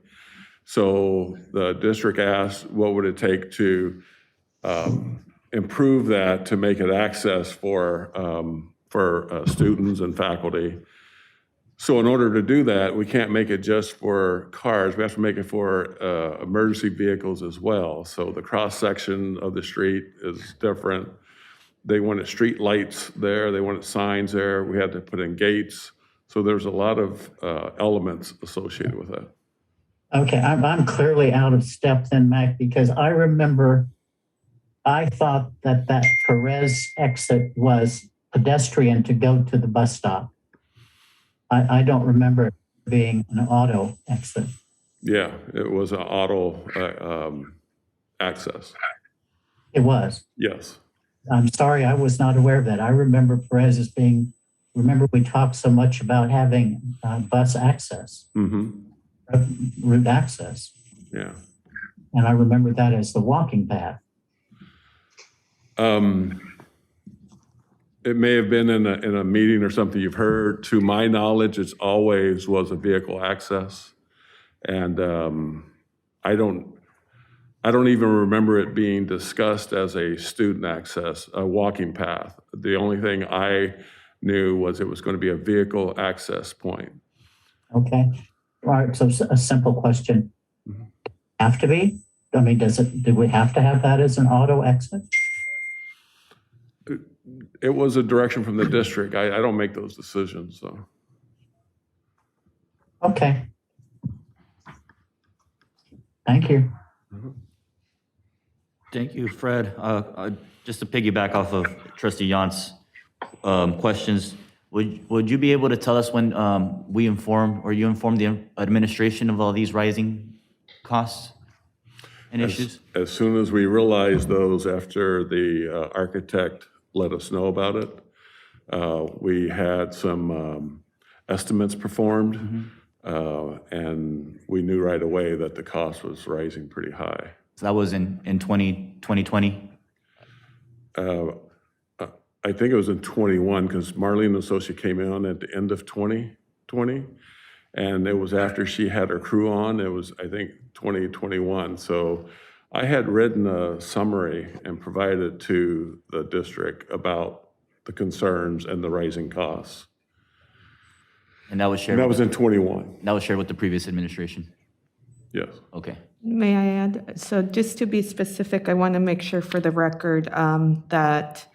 So the district asked, what would it take to improve that to make it access for students and faculty? So in order to do that, we can't make it just for cars. We have to make it for emergency vehicles as well. So the cross-section of the street is different. They wanted street lights there. They wanted signs there. We had to put in gates So there's a lot of elements associated with that. Okay, I'm clearly out of step then, Mac, because I remember I thought that Perez exit was pedestrian to go to the bus stop. I don't remember it being an auto exit. Yeah, it was an auto access. It was. Yes. I'm sorry, I was not aware of that. I remember Perez as being, remember we talked so much about having bus access, route access. Yeah. And I remember that as the walking path. It may have been in a meeting or something you've heard. To my knowledge, it's always was a vehicle access. And I don't even remember it being discussed as a student access, a walking path. The only thing I knew was it was going to be a vehicle access point. Okay. All right. So a simple question. Have to be? I mean, do we have to have that as an auto exit? It was a direction from the district. I don't make those decisions, so. Okay. Thank you. Thank you, Fred. Just to piggyback off of Trustee Yant's questions, would you be able to tell us when you inform the administration of all these rising costs and issues? As soon as we realized those after the architect let us know about it, we had some estimates performed, and we knew right away that the cost was rising pretty high. So that was in 2020? I think it was in 21 because Marlene and Associate came in at the end of 2020, and it was after she had her crew on. It was, I think, 2021. So I had written a summary and provided it to the district about the concerns and the rising costs. And that was shared? And that was in 21. That was shared with the previous administration? Yes. Okay. May I add? So just to be specific, I want to make sure for the record that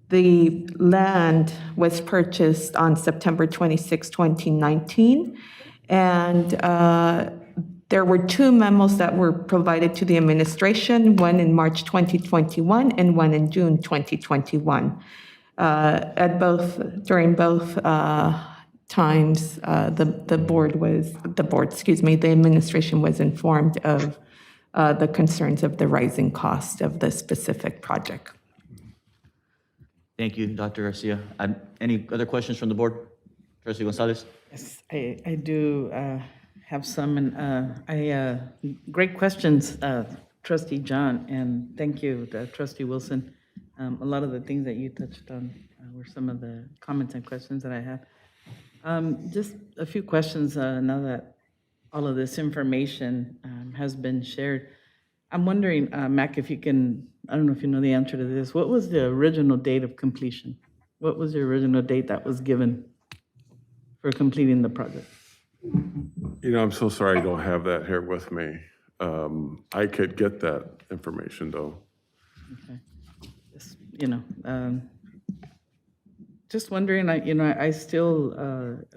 the land was purchased on September 26, 2019, and there were two memos that were provided to the administration, one in March 2021 and one in June 2021. During both times, the administration was informed of the concerns of the rising cost of the specific project. Thank you, Dr. Garcia. Any other questions from the board? Trustee Gonzalez? Yes, I do have some, and great questions, Trustee John, and thank you, Trustee Wilson. A lot of the things that you touched on were some of the comments and questions that I had. Just a few questions now that all of this information has been shared. I'm wondering, Mac, if you can, I don't know if you know the answer to this, what was the original date of completion? What was the original date that was given for completing the project? You know, I'm so sorry I don't have that here with me. I could get that information, though. Okay. Just, just wondering, I still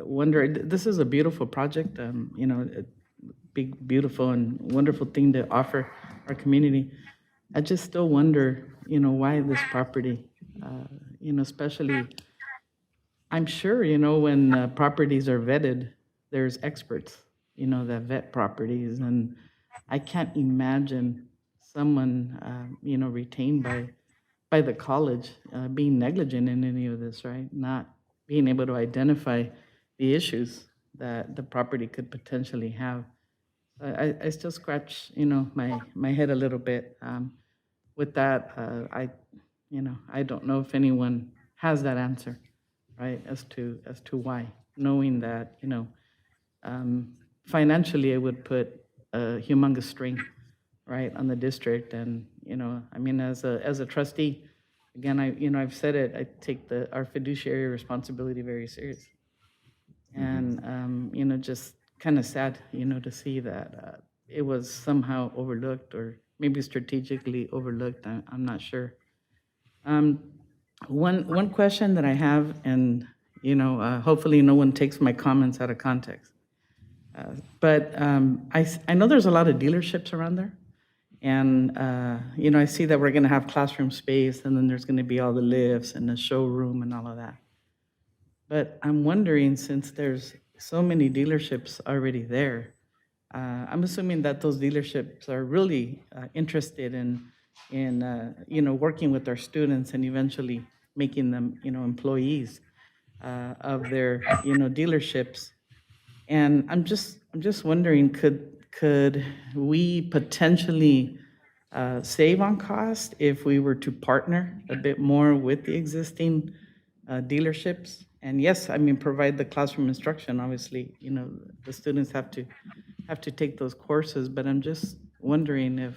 wonder, this is a beautiful project, a big, beautiful and wonderful thing to offer our community. I just still wonder, why this property, especially, I'm sure, when properties are vetted, there's experts, that vet properties, and I can't imagine someone, retained by the college being negligent in any of this, right? Not being able to identify the issues that the property could potentially have. I still scratch, my head a little bit with that. I don't know if anyone has that answer, right? As to why, knowing that, financially it would put a humongous strain, right, on the district. And, I mean, as a trustee, again, I've said it, I take our fiduciary responsibility very serious. And, just kind of sad, to see that it was somehow overlooked or maybe strategically overlooked. I'm not sure. One question that I have, and, hopefully no one takes my comments out of context. But I know there's a lot of dealerships around there. And, I see that we're going to have classroom space, and then there's going to be all the lifts and the showroom and all of that. But I'm wondering, since there's so many dealerships already there, I'm assuming that those dealerships are really interested in working with our students and eventually making them, employees of their, dealerships. And I'm just wondering, could we potentially save on cost if we were to partner a bit more with the existing dealerships? And yes, I mean, provide the classroom instruction. Obviously, the students have to take those courses, but I'm just wondering if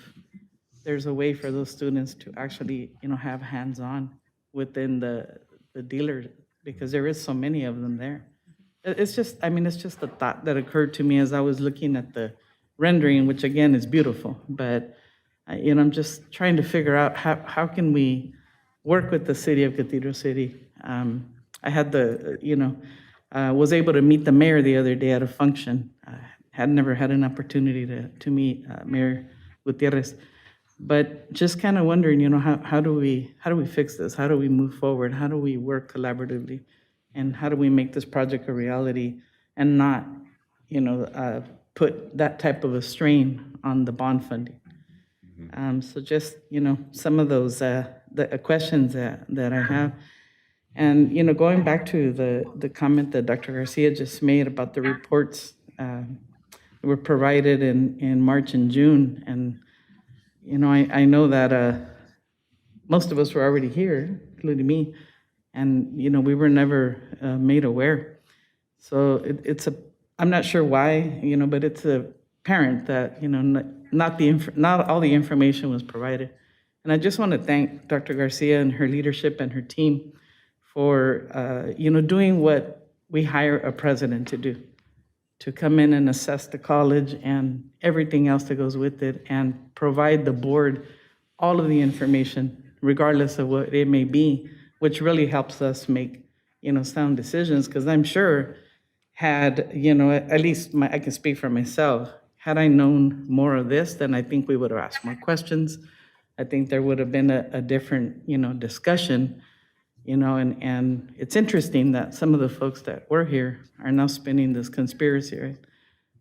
there's a way for those students to actually, have hands-on within the dealer, because there is so many of them there. It's just a thought that occurred to me as I was looking at the rendering, which again is beautiful, but I'm just trying to figure out how can we work with the city of Cathedral City. I had was able to meet the mayor the other day at a function. Had never had an opportunity to meet Mayor Gutierrez, but just kind of wondering, how do we fix this? How do we move forward? How do we work collaboratively? And how do we make this project a reality and not, put that type of a strain on the bond funding? So just, some of those the questions that I have. And, going back to the comment that Dr. Garcia just made about the reports that were provided in March and June. And, I know that most of us were already here, including me, and, we were never made aware. So I'm not sure why, but it's apparent that, not all the information was provided. And I just want to thank Dr. Garcia and her leadership and her team for, doing what we hire a president to do, to come in and assess the college and everything else that goes with it and provide the board all of the information, regardless of what it may be, which really helps us make, sound decisions. Because I'm sure had, at least I can speak for myself, had I known more of this, then I think we would have asked more questions. I think there would have been a different, discussion, and it's interesting that some of the folks that were here are now spinning this conspiracy, right,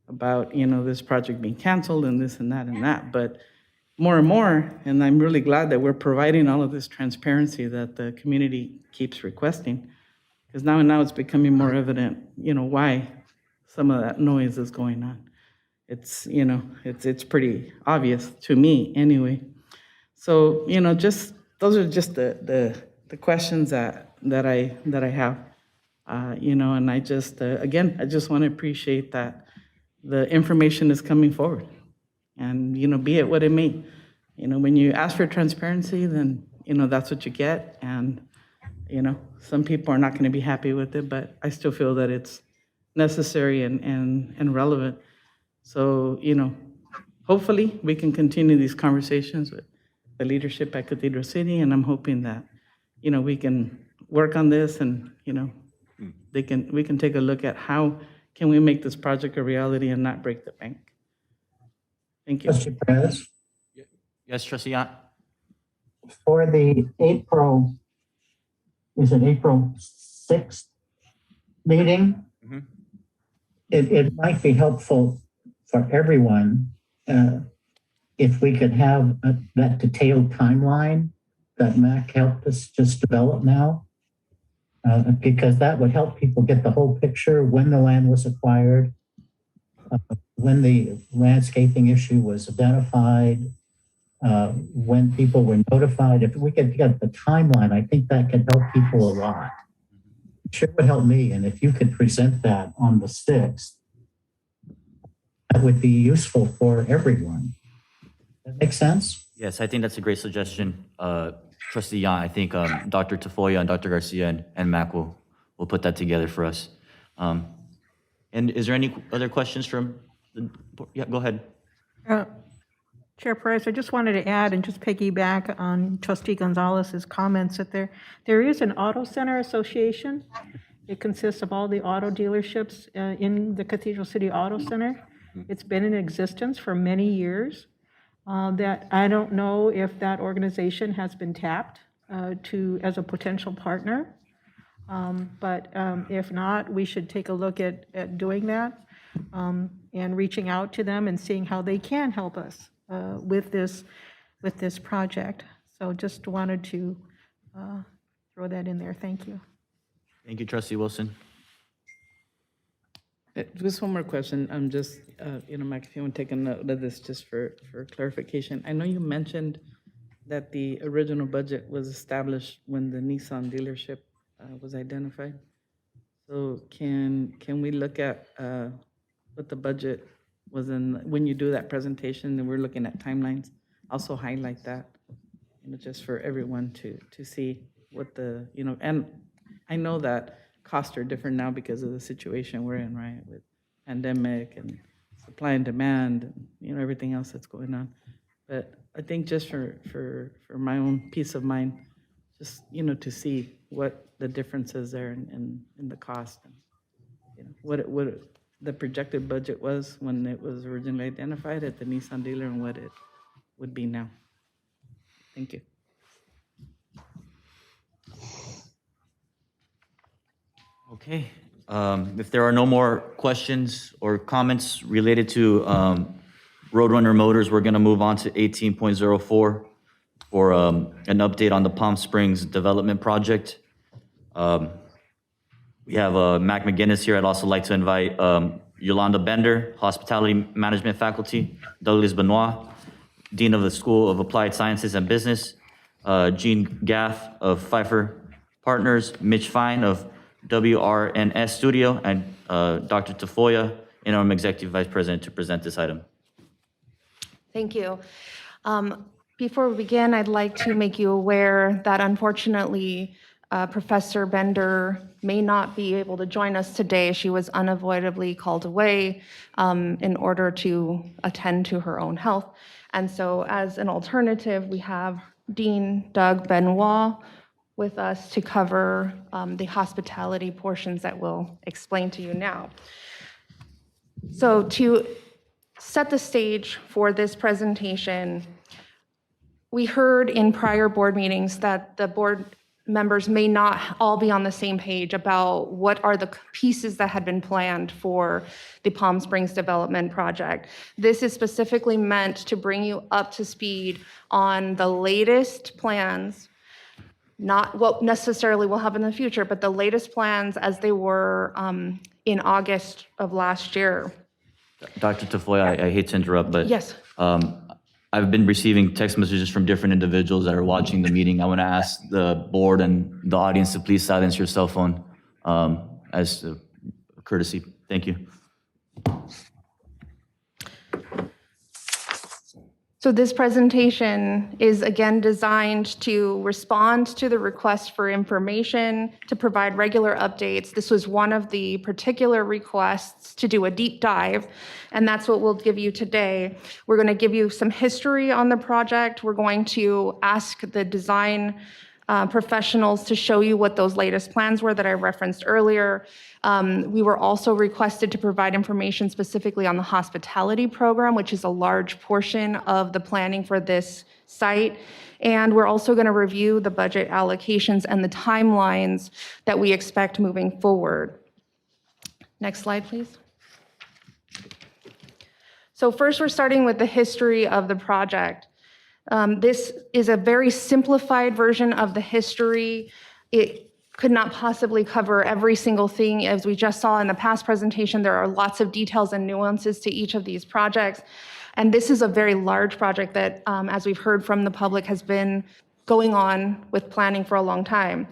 about, this project being canceled and this and that, but more and more, and I'm really glad that we're providing all of this transparency that the community keeps requesting, because now it's becoming more evident, why some of that noise is going on. It's, it's pretty obvious to me anyway. So, just, those are just the questions that I have, and I just, again, I just want to appreciate that the information is coming forward, and, be it what it may. When you ask for transparency, then, that's what you get, and, some people are not going to be happy with it, but I still feel that it's necessary and relevant. So, hopefully we can continue these conversations with the leadership at Cathedral City, and I'm hoping that, we can work on this and, we can take a look at how can we make this project a reality and not break the bank. Thank you. Trustee Perez, Yes, Trustee Yant? for the April 6th meeting, it might be helpful for everyone if we could have that detailed timeline that Mac helped us just develop now, because that would help people get the whole picture, when the land was acquired, when the landscaping issue was identified, when people were notified. If we could get the timeline, I think that could help people a lot. It sure would help me. And if you could present that on the 6th, that would be useful for everyone. That makes sense? Yes, I think that's a great suggestion, Trustee Yan. I think Dr. Tafoya and Dr. Garcia and Mac will put that together for us. And is there any other questions from the board? Yeah, go ahead. Chair Perez, I just wanted to add and just piggyback on Trustee Gonzalez's comments that there is an auto center association, It consists of all the auto dealerships in the Cathedral City Auto Center. It's been in existence for many years. That I don't know if that organization has been tapped as a potential partner. But if not, we should take a look at doing that and reaching out to them and seeing how they can help us with this project. So just wanted to throw that in there. Thank you. Thank you, Trustee Wilson. Just one more question. I'm just, Mike, if you want to take a note of this just for clarification. I know you mentioned that the original budget was established when the Nissan dealership was identified. So can we look at what the budget was when you do that presentation, and we're looking at timelines, also highlight that, just for everyone to see what and I know that costs are different now because of the situation we're in, right? With pandemic and supply and demand and, everything else that's going on. But I think just for my own peace of mind, just, to see what the difference is there in the cost and, what the projected budget was when it was originally identified at the Nissan dealer and what it would be now. Thank you. Okay. If there are no more questions or comments related to Roadrunner Motors, we're going to move on to 18.04 for an update on the Palm Springs development project. We have Mac McGinnis here. I'd also like to invite Yolanda Bender, Hospitality Management Faculty, Douglas Benoit, Dean of the School of Applied Sciences and Business, Gene Gaff of Pfeiffer Partners, Mitch Fine of WRNS Studio, and Dr. Tafoya, Interim Executive Vice President, to present this item. Thank you. Before we begin, I'd like to make you aware that unfortunately, Professor Bender may not be able to join us today. She was unavoidably called away in order to attend to her own health. And so as an alternative, we have Dean Doug Benoit with us to cover the hospitality portions that we'll explain to you now. So to set the stage for this presentation, we heard in prior board meetings that the board members may not all be on the same page about what are the pieces that had been planned for the Palm Springs development project. This is specifically meant to bring you up to speed on the latest plans, not what necessarily will happen in the future, but the latest plans as they were in August of last year. Dr. Tafoya, I hate to interrupt, but Yes. I've been receiving text messages from different individuals that are watching the meeting. I want to ask the board and the audience to please silence your cell phone as a courtesy. Thank you. So this presentation is again designed to respond to the request for information, to provide regular updates. This was one of the particular requests to do a deep dive, and that's what we'll give you today. We're going to give you some history on the project. We're going to ask the design professionals to show you what those latest plans were that I referenced earlier. We were also requested to provide information specifically on the hospitality program, which is a large portion of the planning for this site. And we're also going to review the budget allocations and the timelines that we expect moving forward. Next slide, please. So first, we're starting with the history of the project. This is a very simplified version of the history. It could not possibly cover every single thing. As we just saw in the past presentation, there are lots of details and nuances to each of these projects. And this is a very large project that, as we've heard from the public, has been going on with planning for a long time.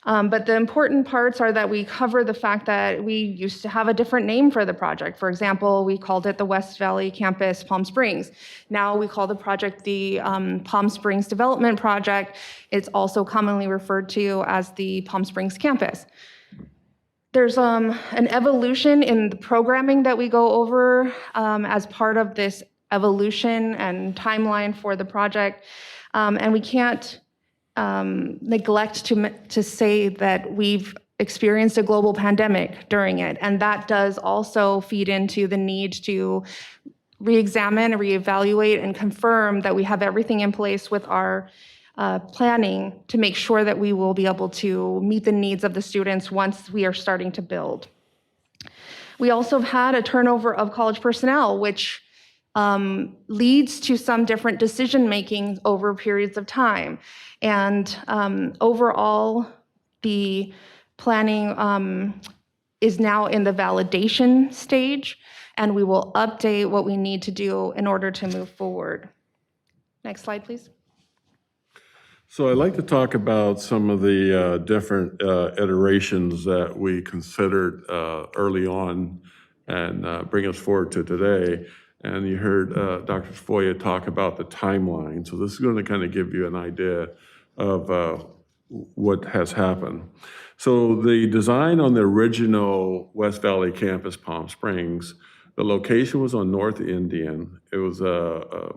But the important parts are that we cover the fact that we used to have a different name for the project. For example, we called it the West Valley Campus Palm Springs. Now we call the project the Palm Springs Development Project. It's also commonly referred to as the Palm Springs Campus. There's an evolution in the programming that we go over as part of this evolution and timeline for the project. And we can't neglect to say that we've experienced a global pandemic during it, and that does also feed into the need to re-examine, reevaluate, and confirm that we have everything in place with our planning to make sure that we will be able to meet the needs of the students once we are starting to build. We also have had a turnover of college personnel, which leads to some different decision-making over periods of time. And overall, the planning is now in the validation stage, and we will update what we need to do in order to move forward. Next slide, please. So I'd like to talk about some of the different iterations that we considered early on and bring us forward to today. And you heard Dr. Foya talk about the timeline. So this is going to kind of give you an idea of what has happened. So the design on the original West Valley campus, Palm Springs, the location was on North Indian. It was the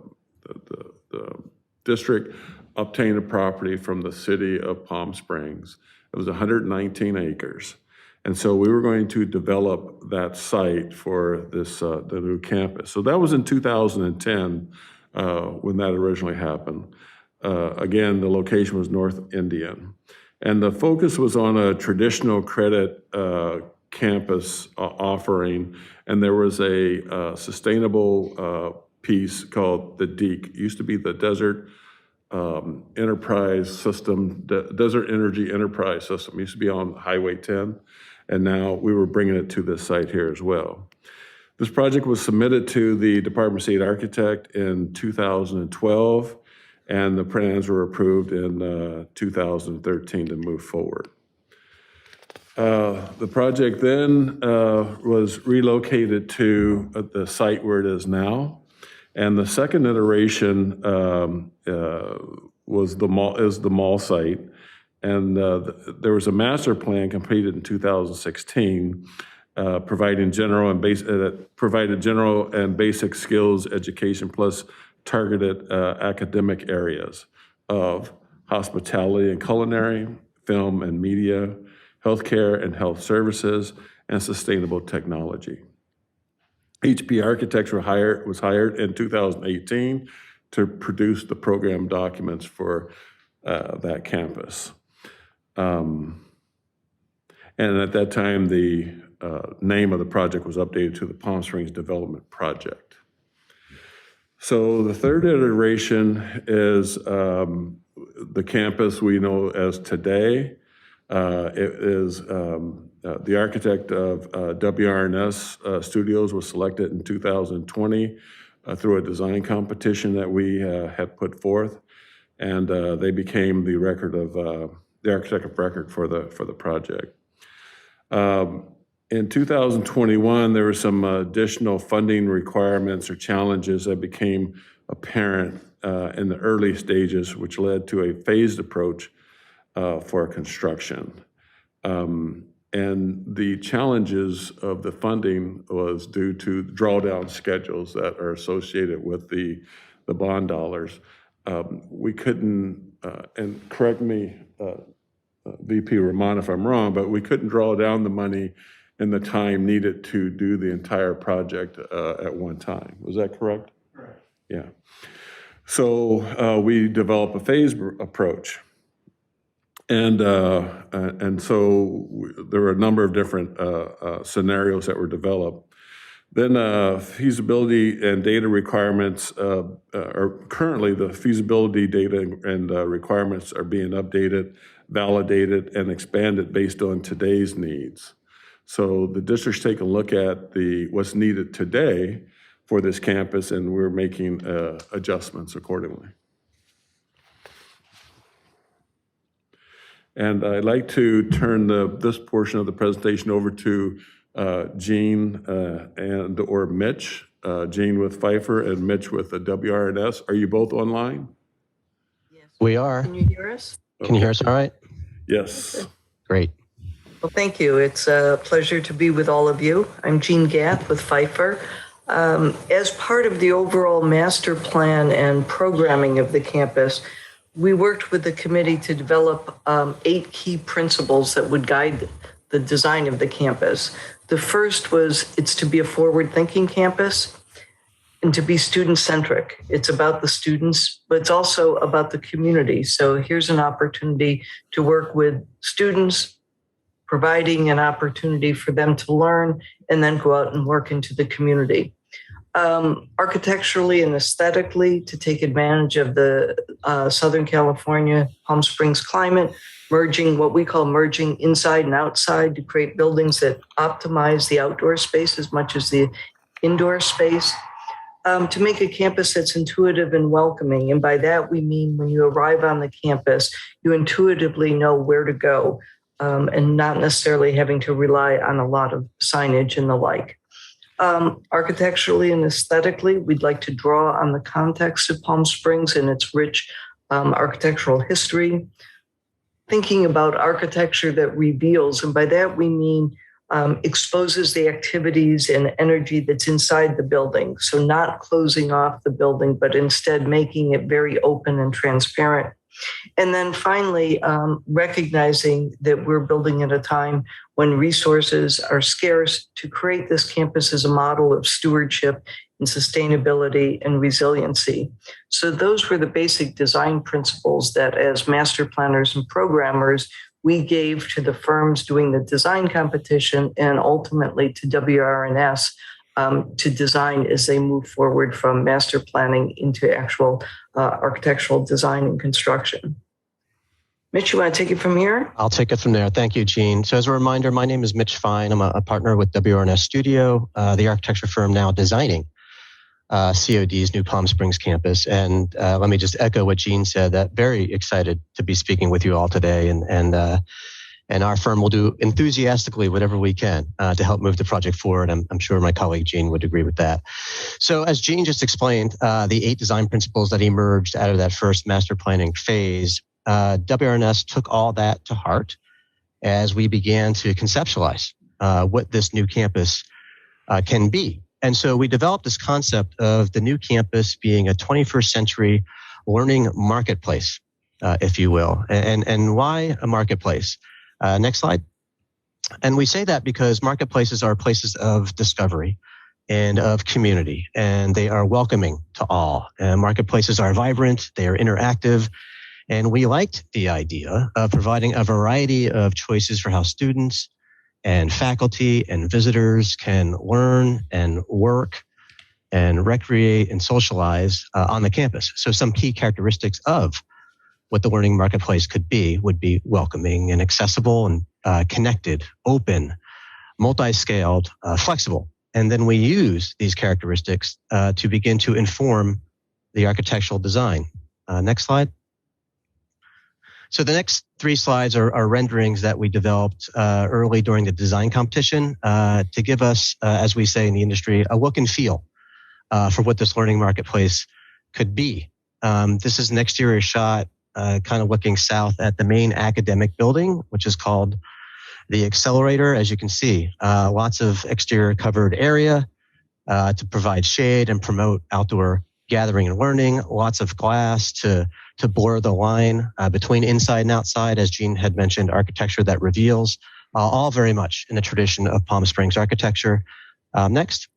district obtained a property from the city of Palm Springs. It was 119 acres. And so we were going to develop that site for this the new campus. So that was in 2010 when that originally happened. Again, the location was North Indian. And the focus was on a traditional credit campus offering. And there was a sustainable piece called the DEEC. It used to be the Desert Enterprise System, Desert Energy Enterprise System. It used to be on Highway 10. And now we were bringing it to this site here as well. This project was submitted to the Department of State Architect in 2012, and the plans were approved in 2013 to move forward. The project then was relocated to the site where it is now. And the second iteration was the mall site. And there was a master plan completed in 2016, providing general and basic skills education plus targeted academic areas of hospitality and culinary, film and media, healthcare and health services, and sustainable technology. HP Architecture was hired in 2018 to produce the program documents for that campus. And at that time, the name of the project was updated to the Palm Springs Development Project. So the third iteration is the campus we know as today. It is the architect of WRNS Studios was selected in 2020 through a design competition that we had put forth, and they became the architect of record for the project. In 2021, there were some additional funding requirements or challenges that became apparent in the early stages, which led to a phased approach for construction. And the challenges of the funding was due to drawdown schedules that are associated with the bond dollars. We couldn't, and correct me, VP Rahman if I'm wrong, but we couldn't draw down the money in the time needed to do the entire project at one time. Was that correct? Correct. Yeah. So we developed a phased approach. And so there were a number of different scenarios that were developed. Then feasibility and data requirements are currently the feasibility data and requirements are being updated, validated, and expanded based on today's needs. So the district's taking a look at what's needed today for this campus, and we're making adjustments accordingly. And I'd like to turn this portion of the presentation over to Jean or Mitch. Jean with Pfeiffer and Mitch with the WRNS. Are you both online? We are. Can you hear us? Can you hear us all right? Yes. Great. Well, thank you. It's a pleasure to be with all of you. I'm Jean Gath with Pfeiffer. As part of the overall master plan and programming of the campus, we worked with the committee to develop 8 key principles that would guide the design of the campus. The first was it's to be a forward-thinking campus and to be student-centric. It's about the students, but it's also about the community. So here's an opportunity to work with students, providing an opportunity for them to learn and then go out and work into the community. Architecturally and aesthetically, to take advantage of the Southern California, Palm Springs climate, what we call merging inside and outside to create buildings that optimize the outdoor space as much as the indoor space. To make a campus that's intuitive and welcoming. And by that, we mean when you arrive on the campus, you intuitively know where to go and not necessarily having to rely on a lot of signage and the like. Architecturally and aesthetically, we'd like to draw on the context of Palm Springs and its rich architectural history. Thinking about architecture that reveals, and by that we mean exposes the activities and energy that's inside the building. So not closing off the building, but instead making it very open and transparent. And then finally, recognizing that we're building at a time when resources are scarce to create this campus as a model of stewardship and sustainability and resiliency. So those were the basic design principles that as master planners and programmers, we gave to the firms doing the design competition and ultimately to WRNS to design as they move forward from master planning into actual architectural design and construction. Mitch, you want to take it from here? I'll take it from there. Thank you, Jean. So as a reminder, my name is Mitch Fine. I'm a partner with WRNS Studio, the architecture firm now designing COD's New Palm Springs campus. And let me just echo what Jean said, that very excited to be speaking with you all today. And our firm will do enthusiastically whatever we can to help move the project forward. I'm sure my colleague Jean would agree with that. So as Jean just explained, the 8 design principles that emerged out of that first master planning phase, WRNS took all that to heart as we began to conceptualize what this new campus can be. And so we developed this concept of the new campus being a 21st century learning marketplace, if you will. And why a marketplace? Next slide. And we say that because marketplaces are places of discovery and of community, and they are welcoming to all. And marketplaces are vibrant, they are interactive, and we liked the idea of providing a variety of choices for how students and faculty and visitors can learn and work and recreate and socialize on the campus. So some key characteristics of what the learning marketplace could be would be welcoming and accessible and connected, open, multi-scaled, flexible. And then we use these characteristics to begin to inform the architectural design. Next slide. So the next 3 slides are renderings that we developed early during the design competition to give us, as we say in the industry, a look and feel for what this learning marketplace could be. This is an exterior shot kind of looking south at the main academic building, which is called the Accelerator. As you can see, lots of exterior covered area to provide shade and promote outdoor gathering and learning, lots of glass to blur the line between inside and outside, as Jean had mentioned, architecture that reveals, all very much in the tradition of Palm Springs architecture. Next.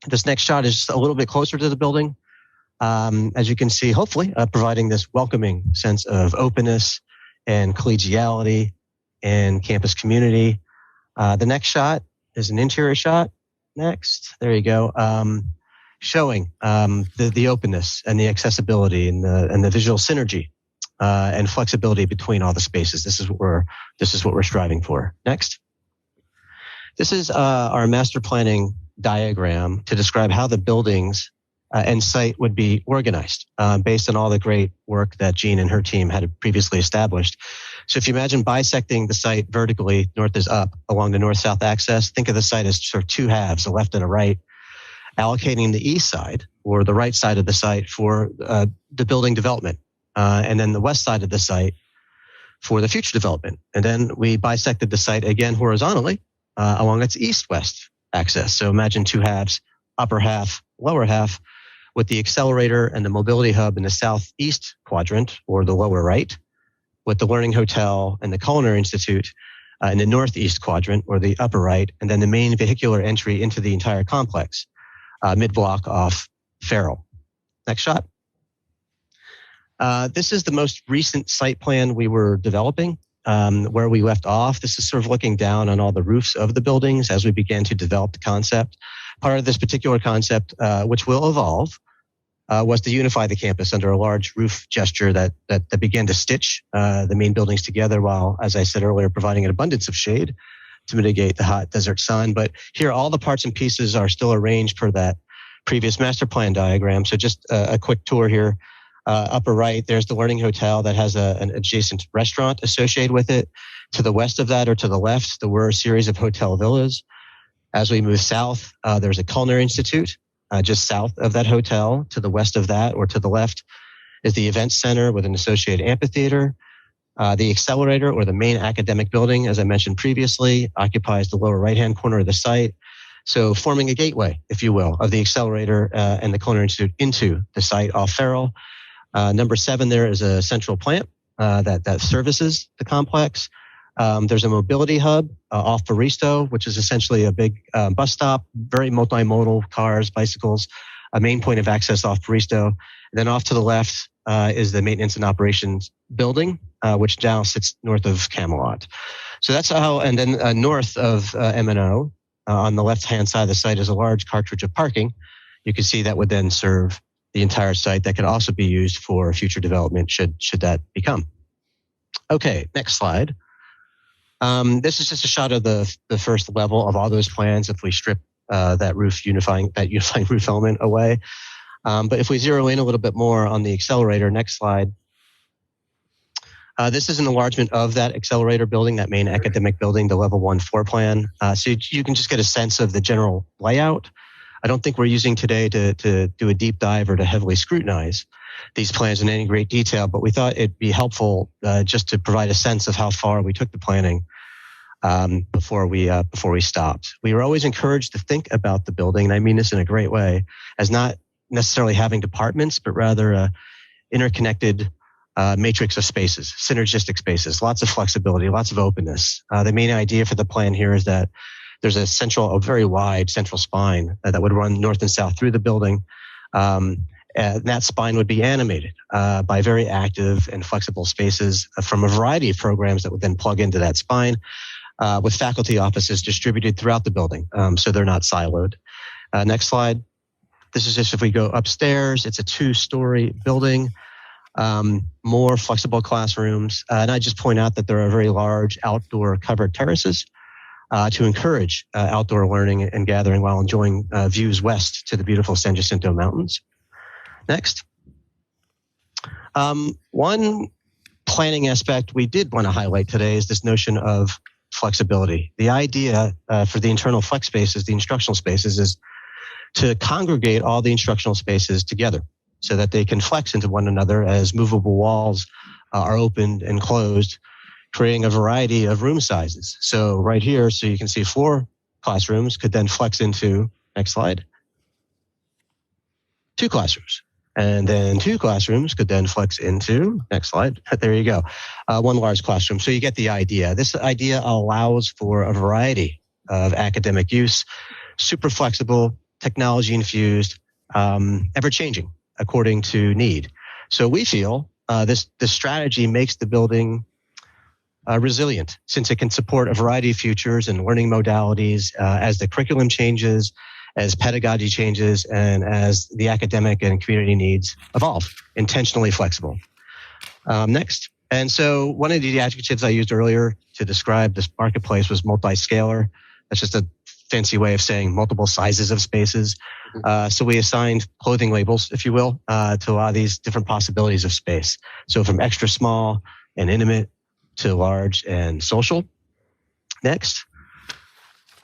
This next shot is just a little bit closer to the building. As you can see, hopefully providing this welcoming sense of openness and collegiality and campus community. The next shot is an interior shot. Next, there you go. Showing the openness and the accessibility and the visual synergy and flexibility between all the spaces. This is what we're striving for. Next. This is our master planning diagram to describe how the buildings and site would be organized based on all the great work that Jean and her team had previously established. So if you imagine bisecting the site vertically, north is up along the north-south axis, think of the site as sort of 2 halves, a left and a right, allocating the east side or the right side of the site for the building development, and then the west side of the site for the future development. And then we bisected the site again horizontally along its east-west axis. So imagine 2 halves, upper half, lower half, with the accelerator and the mobility hub in the southeast quadrant, or the lower right, with the Learning Hotel and the Culinary Institute in the northeast quadrant, or the upper right, and then the main vehicular entry into the entire complex, mid-block off Farrell. Next shot. This is the most recent site plan we were developing. Where we left off, this is sort of looking down on all the roofs of the buildings as we began to develop the concept. Part of this particular concept, which will evolve, was to unify the campus under a large roof gesture that began to stitch the main buildings together while, as I said earlier, providing an abundance of shade to mitigate the hot desert sun. But here, all the parts and pieces are still arranged per that previous master plan diagram. So just a quick tour here. Upper right, there's the Learning Hotel that has an adjacent restaurant associated with it. To the west of that, or to the left, there were a series of hotel villas. As we move south, there's a Culinary Institute just south of that hotel. To the west of that, or to the left, is the Event Center with an associated amphitheater. The accelerator, or the main academic building, as I mentioned previously, occupies the lower right-hand corner of the site. So forming a gateway, if you will, of the accelerator and the Culinary Institute into the site off Farrell. Number 7 there is a central plant that services the complex. There's a mobility hub off Baristo, which is essentially a big bus stop, very multimodal, cars, bicycles, a main point of access off Baristo. And then off to the left is the maintenance and operations building, which now sits north of Camelot. So that's how, and then north of M&O, on the left-hand side of the site is a large cartridge of parking. You can see that would then serve the entire site that could also be used for future development should that become. Okay, next slide. This is just a shot of the first level of all those plans if we strip that unifying roof element away. But if we zero in a little bit more on the accelerator, next slide. This is an enlargement of that accelerator building, that main academic building, the level 1 floor plan. So you can just get a sense of the general layout. I don't think we're using today to do a deep dive or to heavily scrutinize these plans in any great detail, but we thought it'd be helpful just to provide a sense of how far we took the planning before we stopped. We were always encouraged to think about the building, and I mean this in a great way, as not necessarily having departments, but rather a interconnected matrix of spaces, synergistic spaces, lots of flexibility, lots of openness. The main idea for the plan here is that there's a very wide central spine that would run north and south through the building. And that spine would be animated by very active and flexible spaces from a variety of programs that would then plug into that spine with faculty offices distributed throughout the building, so they're not siloed. Next slide. This is just if we go upstairs, it's a 2-story building, more flexible classrooms. And I just point out that there are very large outdoor covered terraces to encourage outdoor learning and gathering while enjoying views west to the beautiful San Jacinto Mountains. Next. One planning aspect we did want to highlight today is this notion of flexibility. The idea for the internal flex spaces, the instructional spaces, is to congregate all the instructional spaces together so that they can flex into one another as movable walls are opened and closed, creating a variety of room sizes. So right here, so you can see 4 classrooms could then flex into, next slide, 2 classrooms. And then 2 classrooms could then flex into, next slide, there you go, 1 large classroom. So you get the idea. This idea allows for a variety of academic use, super flexible, technology infused, ever-changing according to need. So we feel this strategy makes the building resilient, since it can support a variety of futures and learning modalities as the curriculum changes, as pedagogy changes, and as the academic and community needs evolve. Intentionally flexible. Next. And so one of the adjectives I used earlier to describe this marketplace was multi-scalar. That's just a fancy way of saying multiple sizes of spaces. So we assigned clothing labels, if you will, to allow these different possibilities of space. So from extra small and intimate to large and social. Next.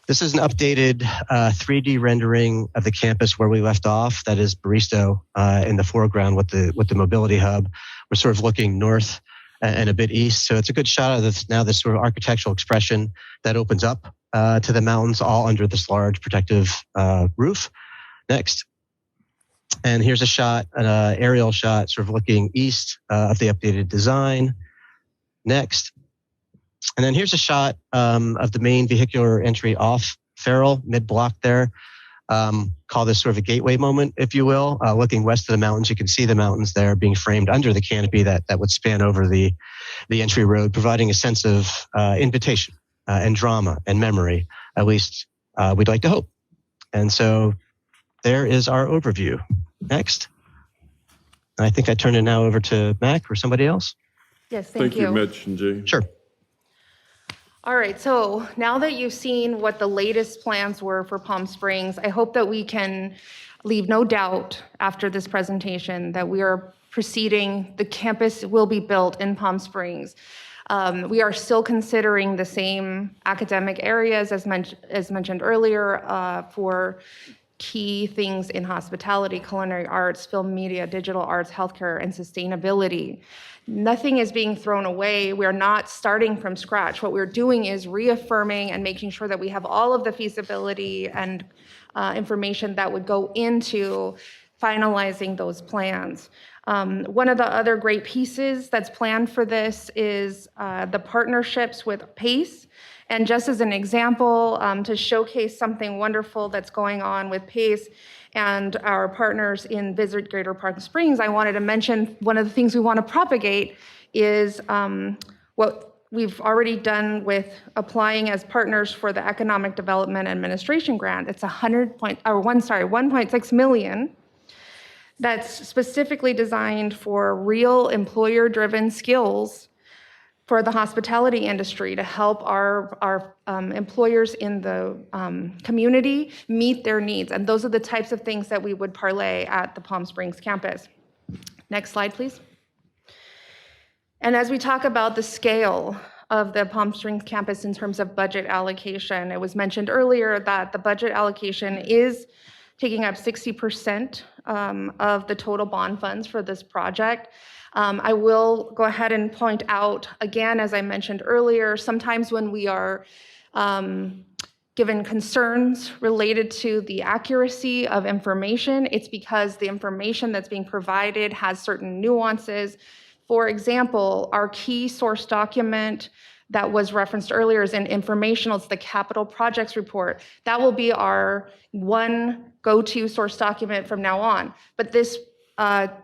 This is an updated 3D rendering of the campus where we left off. That is Baristo in the foreground with the mobility hub. We're sort of looking north and a bit east. So it's a good shot of this sort of architectural expression that opens up to the mountains, all under this large protective roof. Next. And here's a shot, an aerial shot, sort of looking east of the updated design. Next. And then here's a shot of the main vehicular entry off Farrell, mid-block there. Call this sort of a gateway moment, if you will. Looking west of the mountains, you can see the mountains there being framed under the canopy that would span over the entry road, providing a sense of invitation and drama and memory, at least we'd like to hope. And so there is our overview. Next. And I think I turn it now over to Mac or somebody else. Yes, thank you. Mitch and Jay. Sure. All right, so now that you've seen what the latest plans were for Palm Springs, I hope that we can leave no doubt after this presentation that we are proceeding, the campus will be built in Palm Springs. We are still considering the same academic areas as mentioned earlier for key things in hospitality, culinary arts, film media, digital arts, healthcare, and sustainability. Nothing is being thrown away. We're not starting from scratch. What we're doing is reaffirming and making sure that we have all of the feasibility and information that would go into finalizing those plans. One of the other great pieces that's planned for this is the partnerships with PACE. And just as an example, to showcase something wonderful that's going on with PACE and our partners in Visit Greater Palm Springs, I wanted to mention one of the things we want to propagate is what we've already done with applying as partners for the Economic Development Administration grant. It's 1.6 million. That's specifically designed for real employer-driven skills for the hospitality industry to help our employers in the community meet their needs. And those are the types of things that we would parlay at the Palm Springs campus. Next slide, please. And as we talk about the scale of the Palm Springs campus in terms of budget allocation, it was mentioned earlier that the budget allocation is taking up 60% of the total bond funds for this project. I will go ahead and point out, again, as I mentioned earlier, sometimes when we are given concerns related to the accuracy of information, it's because the information that's being provided has certain nuances. For example, our key source document that was referenced earlier is in informational. It's the capital projects report. That will be our one go-to source document from now on. But this,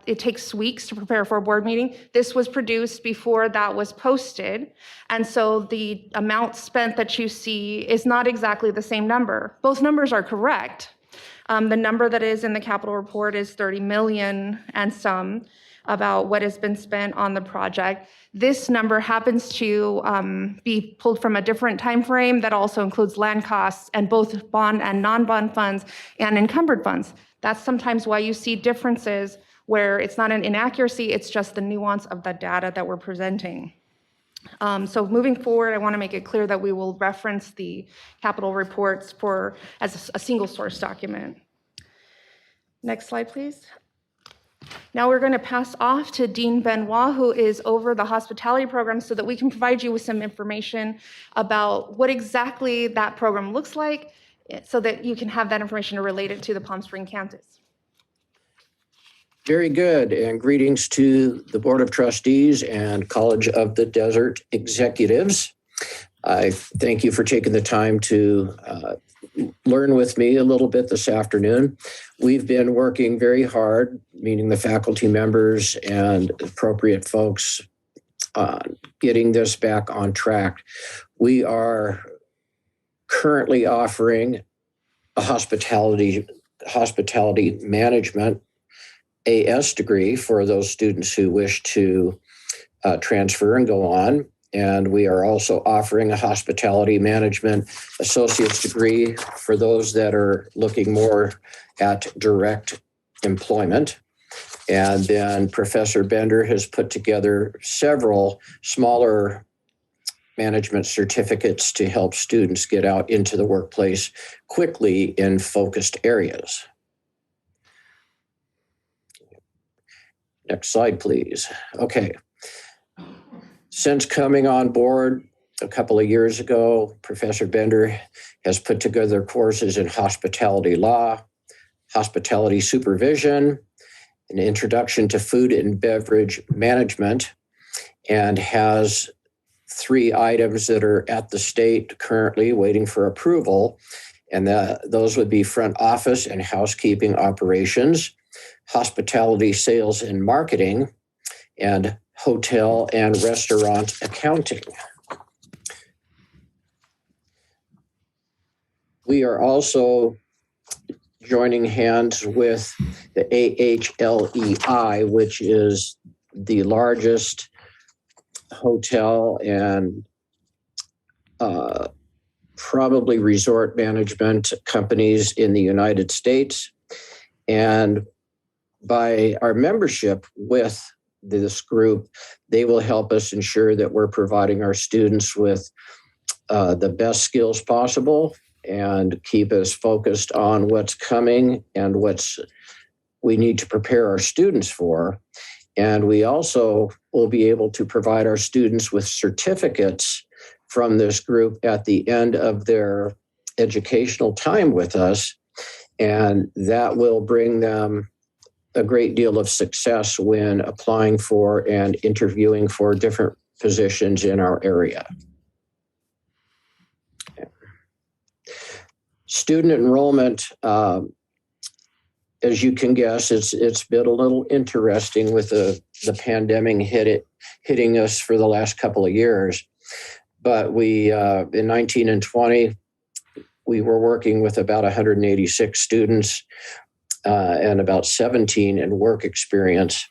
it takes weeks to prepare for a board meeting. This was produced before that was posted. And so the amount spent that you see is not exactly the same number. Both numbers are correct. The number that is in the capital report is 30 million and some about what has been spent on the project. This number happens to be pulled from a different time frame that also includes land costs and both bond and non-bond funds and encumbered funds. That's sometimes why you see differences where it's not an inaccuracy, it's just the nuance of the data that we're presenting. So moving forward, I want to make it clear that we will reference the capital reports as a single source document. Next slide, please. Now we're going to pass off to Dean Benoit, who is over the hospitality program, so that we can provide you with some information about what exactly that program looks like, so that you can have that information related to the Palm Springs campus. Very good, and greetings to the Board of Trustees and College of the Desert executives. I thank you for taking the time to learn with me a little bit this afternoon. We've been working very hard, meaning the faculty members and appropriate folks, getting this back on track. We are currently offering a hospitality management AS degree for those students who wish to transfer and go on. And we are also offering a hospitality management associate's degree for those that are looking more at direct employment. And then Professor Bender has put together several smaller management certificates to help students get out into the workplace quickly in focused areas. Next slide, please. Okay. Since coming on board a couple of years ago, Professor Bender has put together courses in hospitality law, hospitality supervision, an introduction to food and beverage management, and has 3 items that are at the state currently waiting for approval. And those would be front office and housekeeping operations, hospitality sales and marketing, and hotel and restaurant accounting. We are also joining hands with the AHLEI, which is the largest hotel and probably resort management companies in the United States. And by our membership with this group, they will help us ensure that we're providing our students with the best skills possible and keep us focused on what's coming and what's we need to prepare our students for. And we also will be able to provide our students with certificates from this group at the end of their educational time with us. And that will bring them a great deal of success when applying for and interviewing for different positions in our area. Student enrollment, as you can guess, it's been a little interesting with the pandemic hitting us for the last couple of years. But we, in 19 and 20, we were working with about 186 students and about 17 in work experience.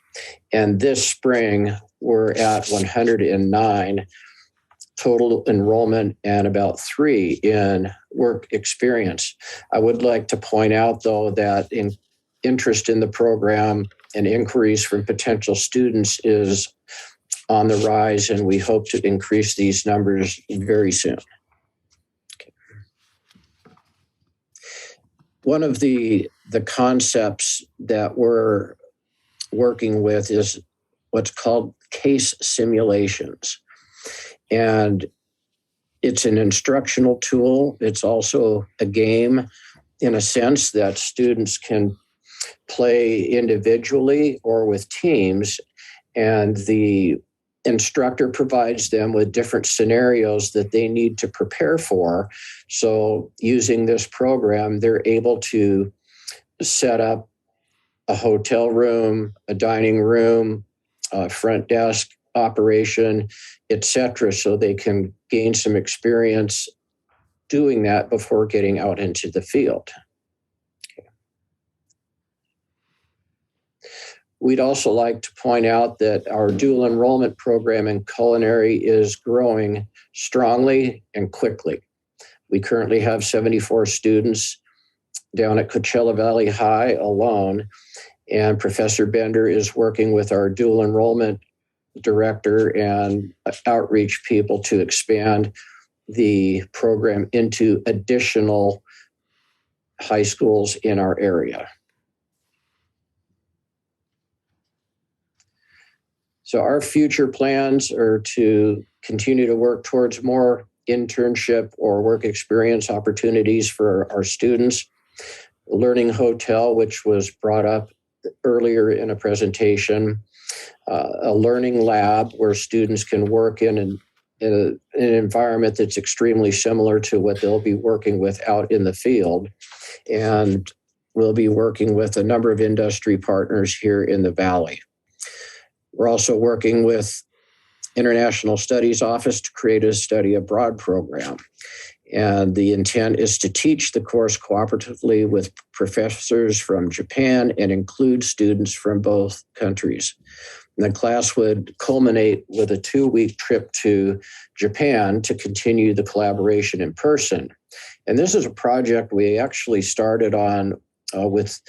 And this spring, we're at 109 total enrollment and about 3 in work experience. I would like to point out, though, that interest in the program and inquiries from potential students is on the rise, and we hope to increase these numbers very soon. Okay. One of the concepts that we're working with is what's called case simulations. And it's an instructional tool. It's also a game in a sense that students can play individually or with teams. And the instructor provides them with different scenarios that they need to prepare for. So using this program, they're able to set up a hotel room, a dining room, a front desk operation, etc., so they can gain some experience doing that before getting out into the field. Okay. We'd also like to point out that our dual enrollment program in culinary is growing strongly and quickly. We currently have 74 students down at Coachella Valley High alone, and Professor Bender is working with our dual enrollment director and outreach people to expand the program into additional high schools in our area. So our future plans are to continue to work towards more internship or work experience opportunities for our students. Learning hotel, which was brought up earlier in a presentation, a learning lab where students can work in an environment that's extremely similar to what they'll be working with out in the field. And we'll be working with a number of industry partners here in the Valley. We're also working with International Studies Office to create a study abroad program. And the intent is to teach the course cooperatively with professors from Japan and include students from both countries. And the class would culminate with a 2-week trip to Japan to continue the collaboration in person. And this is a project we actually started on with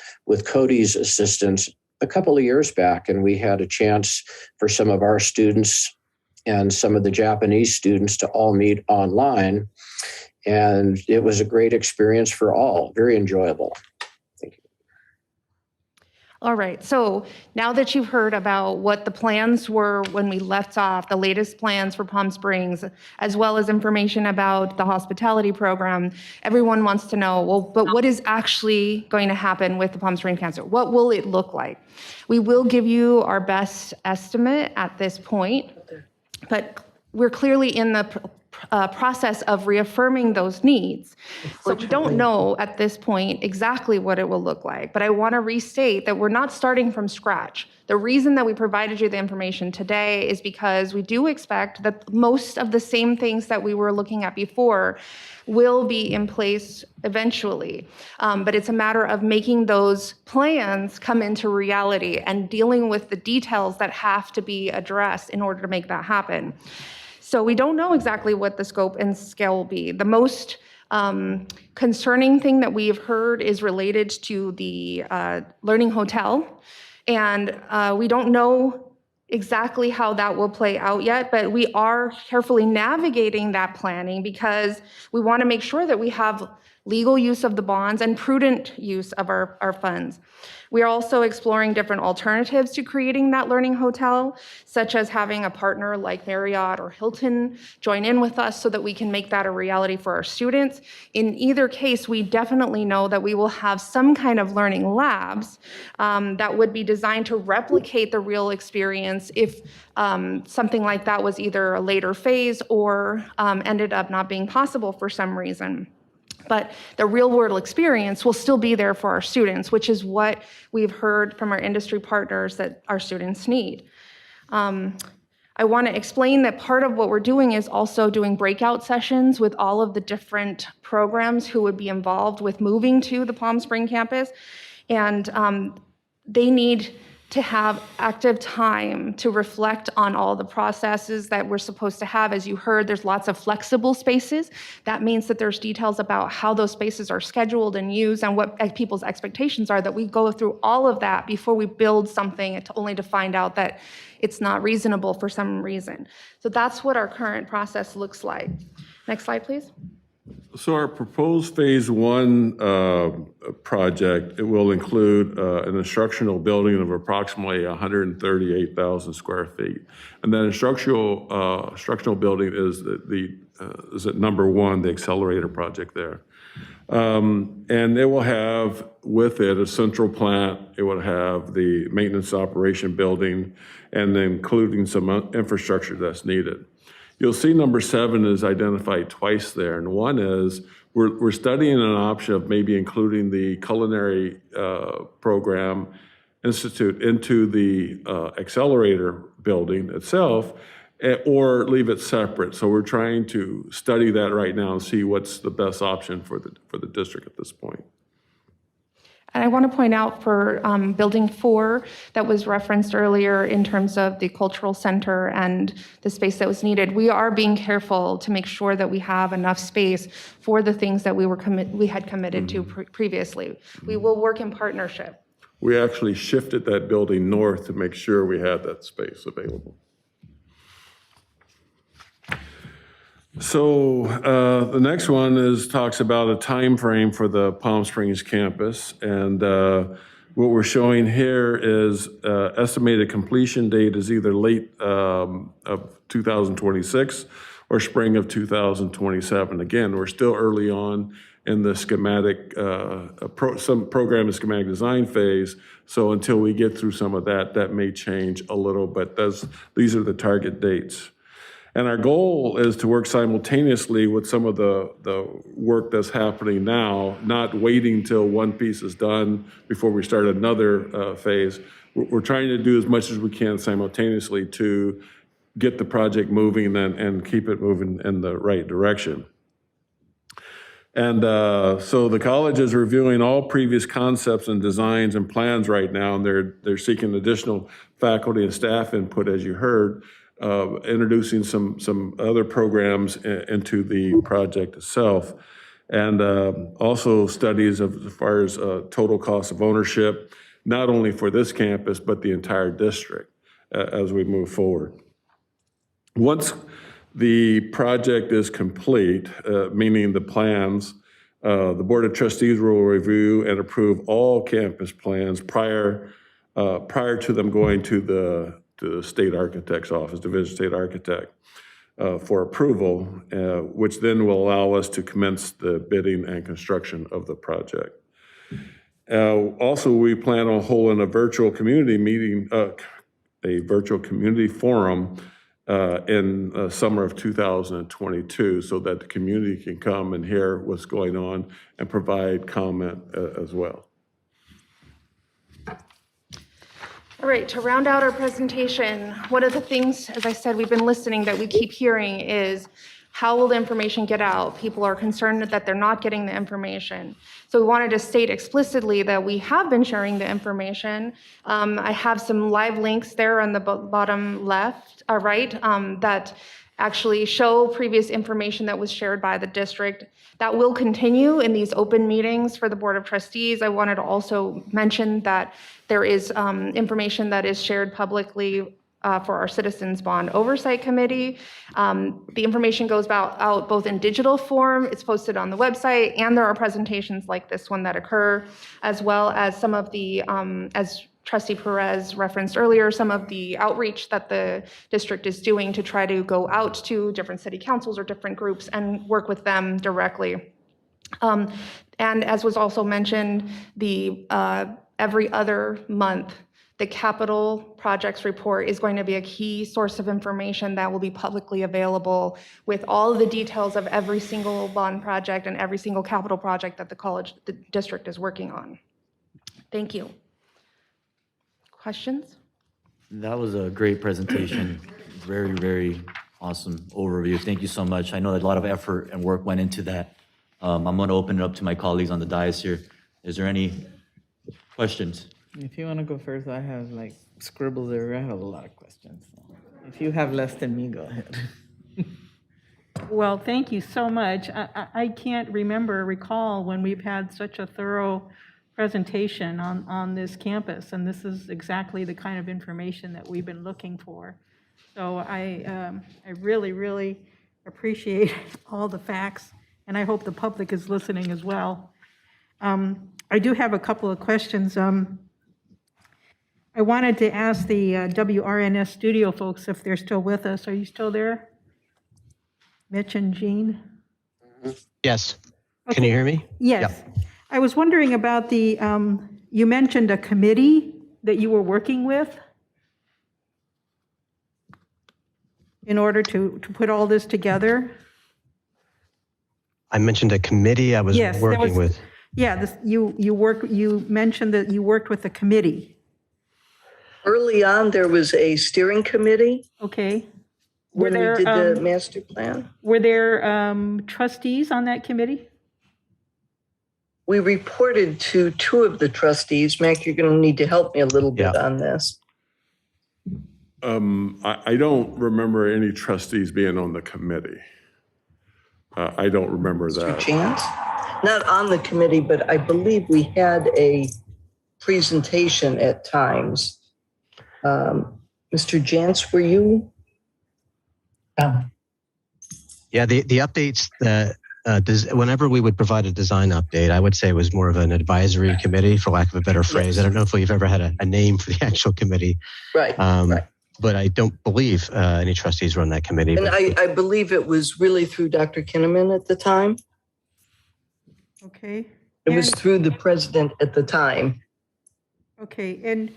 Cody's assistance a couple of years back, and we had a chance for some of our students and some of the Japanese students to all meet online. And it was a great experience for all, very enjoyable. Thank you. All right, so now that you've heard about what the plans were when we left off, the latest plans for Palm Springs, as well as information about the hospitality program, everyone wants to know, well, but what is actually going to happen with the Palm Springs campus? What will it look like? We will give you our best estimate at this point, but we're clearly in the process of reaffirming those needs. So we don't know at this point exactly what it will look like, but I want to restate that we're not starting from scratch. The reason that we provided you the information today is because we do expect that most of the same things that we were looking at before will be in place eventually. But it's a matter of making those plans come into reality and dealing with the details that have to be addressed in order to make that happen. So we don't know exactly what the scope and scale will be. The most concerning thing that we've heard is related to the learning hotel. And we don't know exactly how that will play out yet, but we are carefully navigating that planning because we want to make sure that we have legal use of the bonds and prudent use of our funds. We are also exploring different alternatives to creating that learning hotel, such as having a partner like Marriott or Hilton join in with us so that we can make that a reality for our students. In either case, we definitely know that we will have some kind of learning labs that would be designed to replicate the real experience if something like that was either a later phase or ended up not being possible for some reason. But the real world experience will still be there for our students, which is what we've heard from our industry partners that our students need. I want to explain that part of what we're doing is also doing breakout sessions with all of the different programs who would be involved with moving to the Palm Springs campus. And they need to have active time to reflect on all the processes that we're supposed to have. As you heard, there's lots of flexible spaces. That means that there's details about how those spaces are scheduled and used and what people's expectations are, that we go through all of that before we build something only to find out that it's not reasonable for some reason. So that's what our current process looks like. Next slide, please. So our proposed phase one project, it will include an instructional building of approximately 138,000 square feet. And that instructional building is at number one, the accelerator project there. And it will have with it a central plant, it will have the maintenance operation building, and then including some infrastructure that's needed. You'll see number 7 is identified twice there, and one is we're studying an option of maybe including the culinary program institute into the accelerator building itself, or leave it separate. So we're trying to study that right now and see what's the best option for the district at this point. And I want to point out for Building 4 that was referenced earlier in terms of the cultural center and the space that was needed, we are being careful to make sure that we have enough space for the things that we had committed to previously. We will work in partnership. We actually shifted that building north to make sure we had that space available. So the next one talks about a time frame for the Palm Springs campus, and what we're showing here is estimated completion date is either late of 2026 or spring of 2027. Again, we're still early on in the schematic, some program and schematic design phase, so until we get through some of that, that may change a little, but these are the target dates. And our goal is to work simultaneously with some of the work that's happening now, not waiting till one piece is done before we start another phase. We're trying to do as much as we can simultaneously to get the project moving and keep it moving in the right direction. And so the college is reviewing all previous concepts and designs and plans right now, and they're seeking additional faculty and staff input, as you heard, introducing some other programs into the project itself, and also studies as far as total cost of ownership, not only for this campus, but the entire district as we move forward. Once the project is complete, meaning the plans, the Board of Trustees will review and approve all campus plans prior prior to them going to the state architect's office, division state architect, for approval, which then will allow us to commence the bidding and construction of the project. Also, we plan on holding a virtual community meeting, a virtual community forum in summer of 2022, so that the community can come and hear what's going on and provide comment as well. All right, to round out our presentation, one of the things, as I said, we've been listening that we keep hearing is, how will the information get out? People are concerned that they're not getting the information. So we wanted to state explicitly that we have been sharing the information. I have some live links there on the bottom left, right, that actually show previous information that was shared by the district. That will continue in these open meetings for the Board of Trustees. I wanted to also mention that there is information that is shared publicly for our Citizens Bond Oversight Committee. The information goes out both in digital form, it's posted on the website, and there are presentations like this one that occur, as well as some of the, as Trustee Perez referenced earlier, some of the outreach that the district is doing to try to go out to different city councils or different groups and work with them directly. And as was also mentioned, the every other month, the capital projects report is going to be a key source of information that will be publicly available with all of the details of every single bond project and every single capital project that the district is working on. Thank you. Questions? That was a great presentation. Very, very awesome overview. Thank you so much. I know that a lot of effort and work went into that. I'm going to open it up to my colleagues on the dais here. Is there any questions? If you want to go first, I have like scribbles there. I have a lot of questions. If you have less than me, go ahead. Well, thank you so much. I can't recall when we've had such a thorough presentation on this campus, and this is exactly the kind of information that we've been looking for. So I really, really appreciate all the facts, and I hope the public is listening as well. I do have a couple of questions. I wanted to ask the WRNS studio folks if they're still with us. Are you still there? Mitch and Jean? Yes. Okay. Can you hear me? Yes. Yep. I was wondering about the, you mentioned a committee that you were working with in order to put all this together. I mentioned a committee I was working with. Yeah, you mentioned that you worked with a committee. Early on, there was a steering committee. Okay. When we did the master plan. Were there trustees on that committee? We reported to two of the trustees. Mac, you're going to need to help me a little bit on this. I don't remember any trustees being on the committee. I don't remember that. Chance? Not on the committee, but I believe we had a presentation at times. Mr. Jantz, were you? Yeah, the updates that whenever we would provide a design update, I would say it was more of an advisory committee, for lack of a better phrase. Yes. I don't know if we've ever had a name for the actual committee. Right. But I don't believe any trustees run that committee. And I believe it was really through Dr. Kinnaman at the time. Okay. It was through the president at the time. Okay, and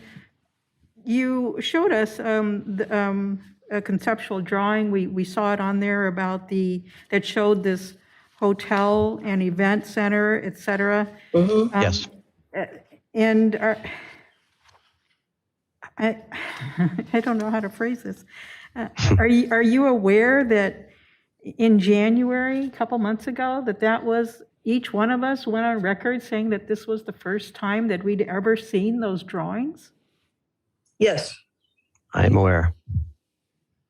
you showed us a conceptual drawing. We saw it on there about that showed this hotel and event center, et cetera. Mm-hmm. Yes. And I don't know how to phrase this. Are you aware that in January, a couple months ago, that was, each one of us went on record saying that this was the first time that we'd ever seen those drawings? Yes. I'm aware.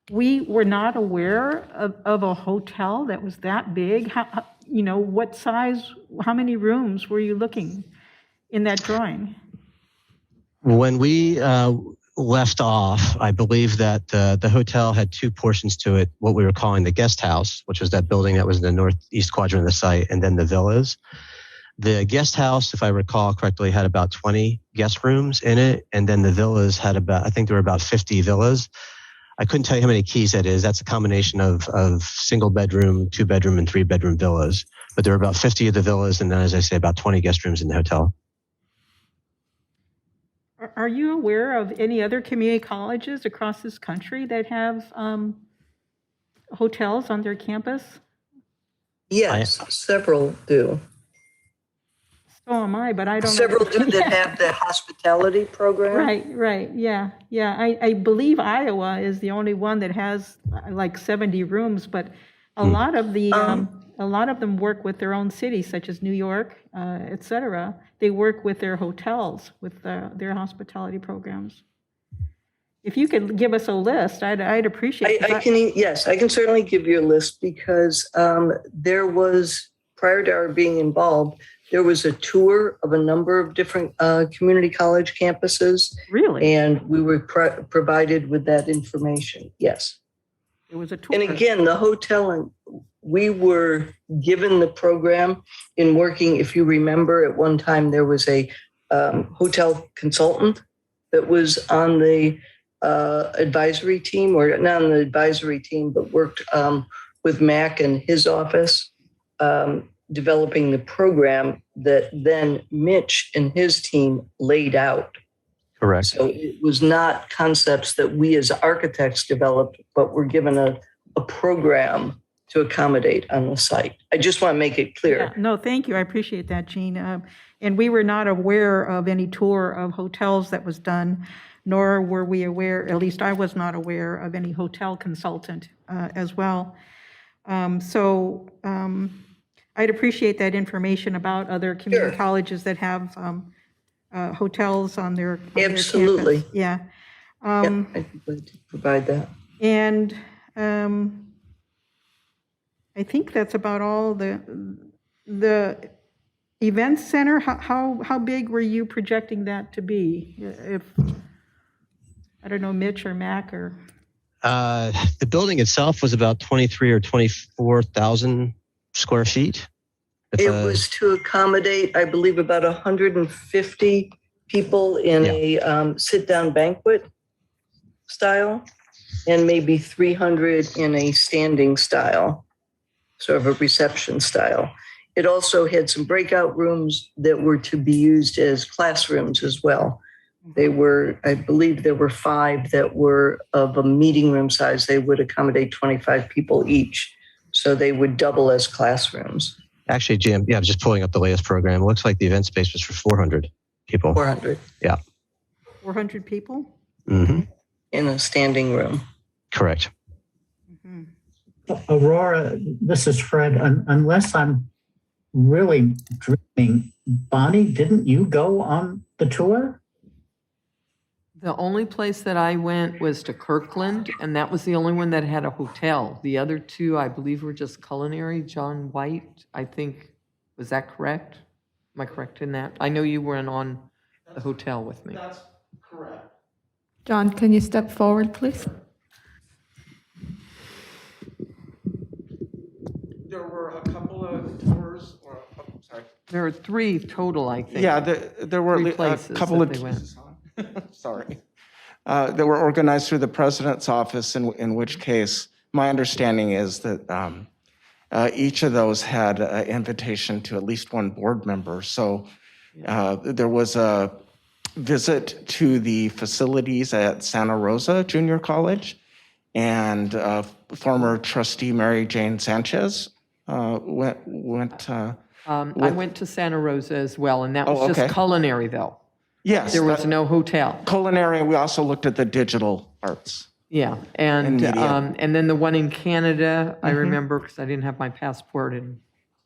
We were not aware of a hotel that was that big. How, what size, how many rooms were you looking in that drawing? When we left off, I believe that the hotel had two portions to it, what we were calling the guest house, which was that building that was in the northeast quadrant of the site, and then the villas. The guest house, if I recall correctly, had about 20 guest rooms in it. And then the villas had about, I think there were about 50 villas. I couldn't tell you how many keys that is. That's a combination of single bedroom, 2-bedroom, and 3-bedroom villas. But there were about 50 of the villas. And then, as I say, about 20 guest rooms in the hotel. Are you aware of any other community colleges across this country that have hotels on their campus? Yes, several do. So am I, but I don't know. Several do that have the hospitality program. Right. Yeah. I believe Iowa is the only one that has like 70 rooms, but a lot of them work with their own cities, such as New York, et cetera. They work with their hotels, with their hospitality programs. If you could give us a list, I'd appreciate it. Yes, I can certainly give you a list because there was, prior to our being involved, there was a tour of a number of different community college campuses. Really? And we were provided with that information. Yes. It was a tour. And again, the hotel, and we were given the program in working. If you remember, at one time there was a hotel consultant that was on the advisory team, or not on the advisory team, but worked with Mac and his office, developing the program that then Mitch and his team laid out. Correct. So it was not concepts that we as architects developed, but were given a program to accommodate on the site. I just want to make it clear. Yeah, no, thank you. I appreciate that, Jean. And we were not aware of any tour of hotels that was done, nor were we aware, at least I was not aware of any hotel consultant as well. I'd appreciate that information about other community colleges that have hotels on their Absolutely. campus. Yeah. I'd be glad to provide that. And I think that's about all. The event center, how big were you projecting that to be? If, I don't know, Mitch or Mac or... The building itself was about 23 or 24,000 square feet. It was to accommodate, I believe, about 150 people in a sit-down banquet style, and maybe 300 in a standing style, sort of a reception style. It also had some breakout rooms that were to be used as classrooms as well. They were, I believe there were 5 that were of a meeting room size. They would accommodate 25 people each. So they would double as classrooms. Actually, Jim, I was just pulling up the latest program. It looks like the event space was for 400 people. 400. Yeah. 400 people? Mm-hmm. In a standing room. Correct. Aurora, this is Fred. Unless I'm really dreaming, Bonnie, didn't you go on the tour? The only place that I went was to Kirkland, and that was the only one that had a hotel. The other 2, I believe, were just culinary. John White, I think, was that correct? Am I correct in that? I know you weren't on the hotel with me. That's correct. John, can you step forward, please? There were a couple of tours, sorry. There were 3 total, I think. Yeah, there were a couple of tours. Sorry. That were organized through the president's office, in which case my understanding is that each of those had an invitation to at least one board member. So there was a visit to the facilities at Santa Rosa Junior College, and former trustee Mary Jane Sanchez went. I went to Santa Rosa as well, and that was just culinary, though. Yes. There was no hotel. Culinary, we also looked at the digital arts. Yeah, and then the one in Canada, I remember because I didn't have my passport. And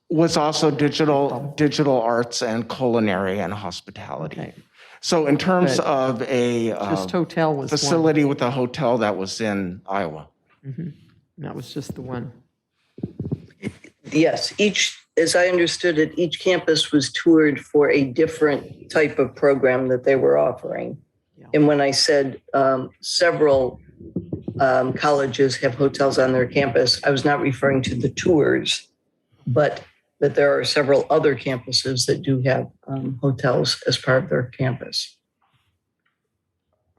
was also digital arts and culinary and hospitality. Okay. So in terms of a just hotel was facility with a hotel, that was in Iowa. Mm-hmm. That was just the one. Yes, as I understood it, each campus was toured for a different type of program that they were offering. Yeah. And when I said several colleges have hotels on their campus, I was not referring to the tours, but that there are several other campuses that do have hotels as part of their campus.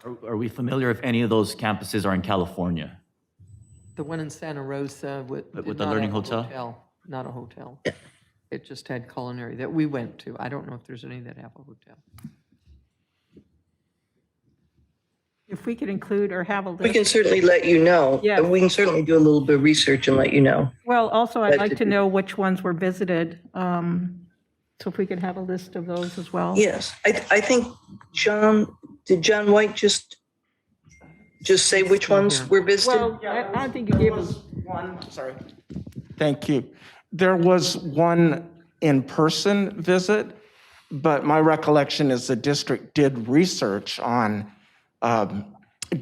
Are we familiar if any of those campuses are in California? The one in Santa Rosa With did the not Learning have a Hotel? Not a hotel. It just had culinary that we went to. I don't know if there's any that have a hotel. If we could include or have a list. We can certainly let you know. Yeah. We can certainly do a little bit of research and let you know. Well, also, I'd like to know which ones were visited. So if we could have a list of those as well. Yes, I think did John White just say which ones were visited? Well, I don't think you gave us one. Sorry. Thank you. There was one in-person visit, but my recollection is the district did research on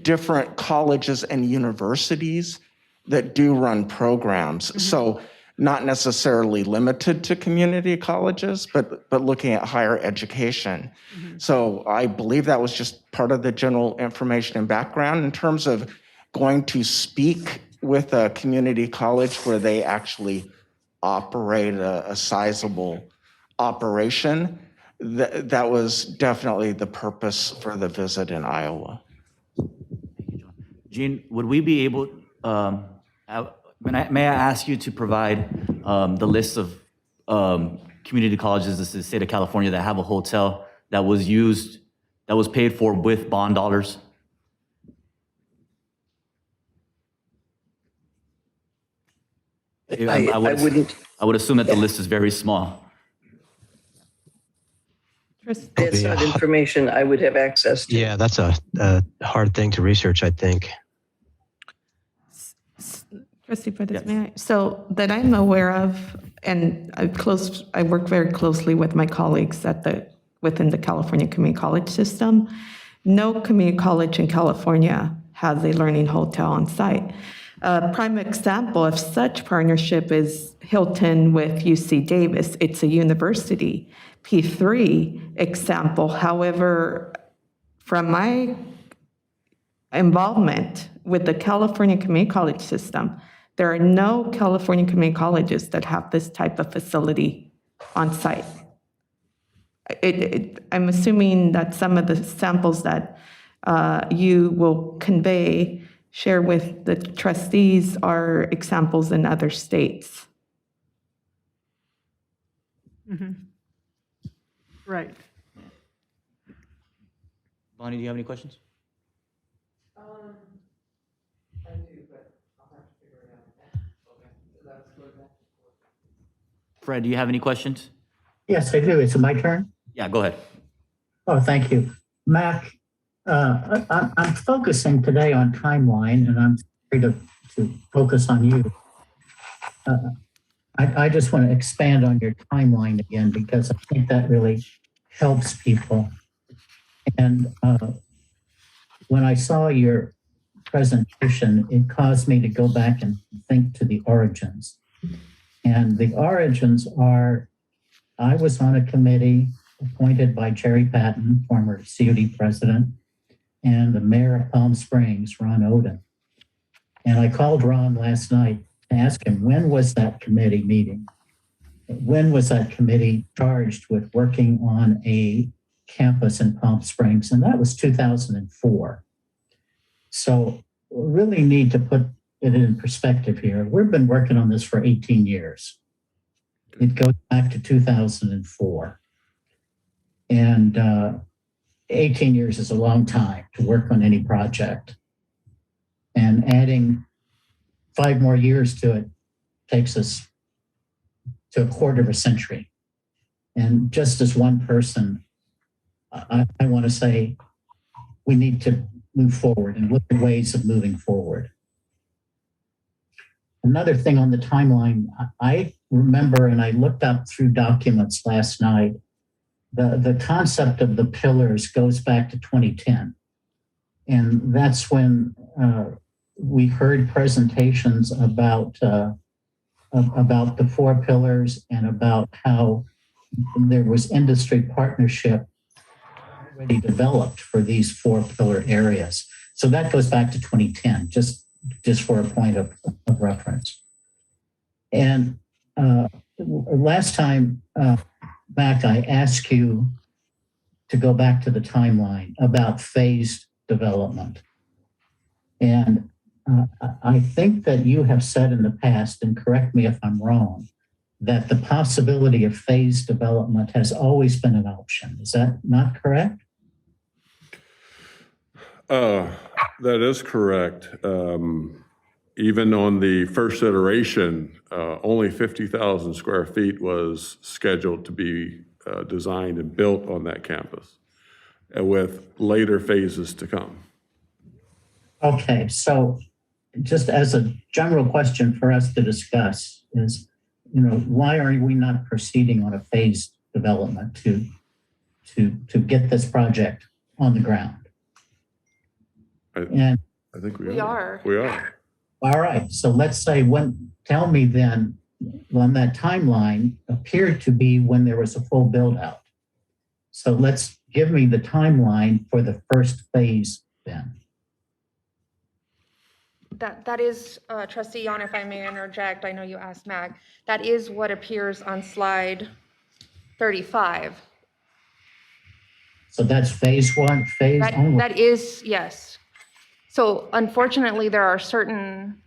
different colleges and universities that do run programs. Mm-hmm. So not necessarily limited to community colleges, but looking at higher education. Mm-hmm. So I believe that was just part of the general information and background in terms of going to speak with a community college where they actually operate a sizable operation. That was definitely the purpose for the visit in Iowa. Gene, would we be able, may I ask you to provide the list of community colleges in the state of California that have a hotel that was paid for with bond dollars? I wouldn't. I would assume that the list is very small. That's not information I would have access to. Yeah, that's a hard thing to research, I think. Trustee Pettis, may I? So that I'm aware of, and I work very closely with my colleagues within the California Community College system. No community college in California has a learning hotel on site. A prime example of such partnership is Hilton with UC Davis. It's a university P3 example. However, from my involvement with the California Community College system, there are no California community colleges that have this type of facility on site. I'm assuming that some of the samples that you will share with the trustees are examples in other states. Mm-hmm. Right. Bonnie, do you have any questions? I do, but I'll have to figure it out. Okay, so that's good. Fred, do you have any questions? Yes, I do. Is it my turn? Yeah, go ahead. Oh, thank you. Mac, I'm focusing today on timeline, and I'm sorry to focus on you. I just want to expand on your timeline again, because I think that really helps people. And when I saw your presentation, it caused me to go back and think to the origins. And the origins are, I was on a committee appointed by Jerry Patton, former COD president, and the mayor of Palm Springs, Ron Oden. And I called Ron last night to ask him, when was that committee meeting? When was that committee charged with working on a campus in Palm Springs? And that was 2004. So we really need to put it in perspective here. We've been working on this for 18 years. It goes back to 2004. And 18 years is a long time to work on any project. And adding 5 more years to it takes us to a quarter of a century. And just as one person, I want to say we need to move forward and look at ways of moving forward. Another thing on the timeline, I remember, and I looked up through documents last night, the concept of the pillars goes back to 2010. And that's when we heard presentations about the 4 pillars and about how there was industry partnership already developed for these 4 pillar areas. So that goes back to 2010, just for a point of reference. And last time, Mac, I asked you to go back to the timeline about phased development. And I think that you have said in the past, and correct me if I'm wrong, that the possibility of phased development has always been an option. Is that not correct? That is correct. Even on the first iteration, only 50,000 square feet was scheduled to be designed and built on that campus, with later phases to come. Okay, so just as a general question for us to discuss is, why are we not proceeding on a phased development to get this project on the ground? And I think We are. We are. all right, so let's say tell me then, on that timeline appeared to be when there was a full build out. So let's give me the timeline for the first phase then. That is, Trustee Yon, if I may interject, I know you asked Mag, that is what appears on slide 35. So that's phase one, phase only. That is, yes. So unfortunately, there are certain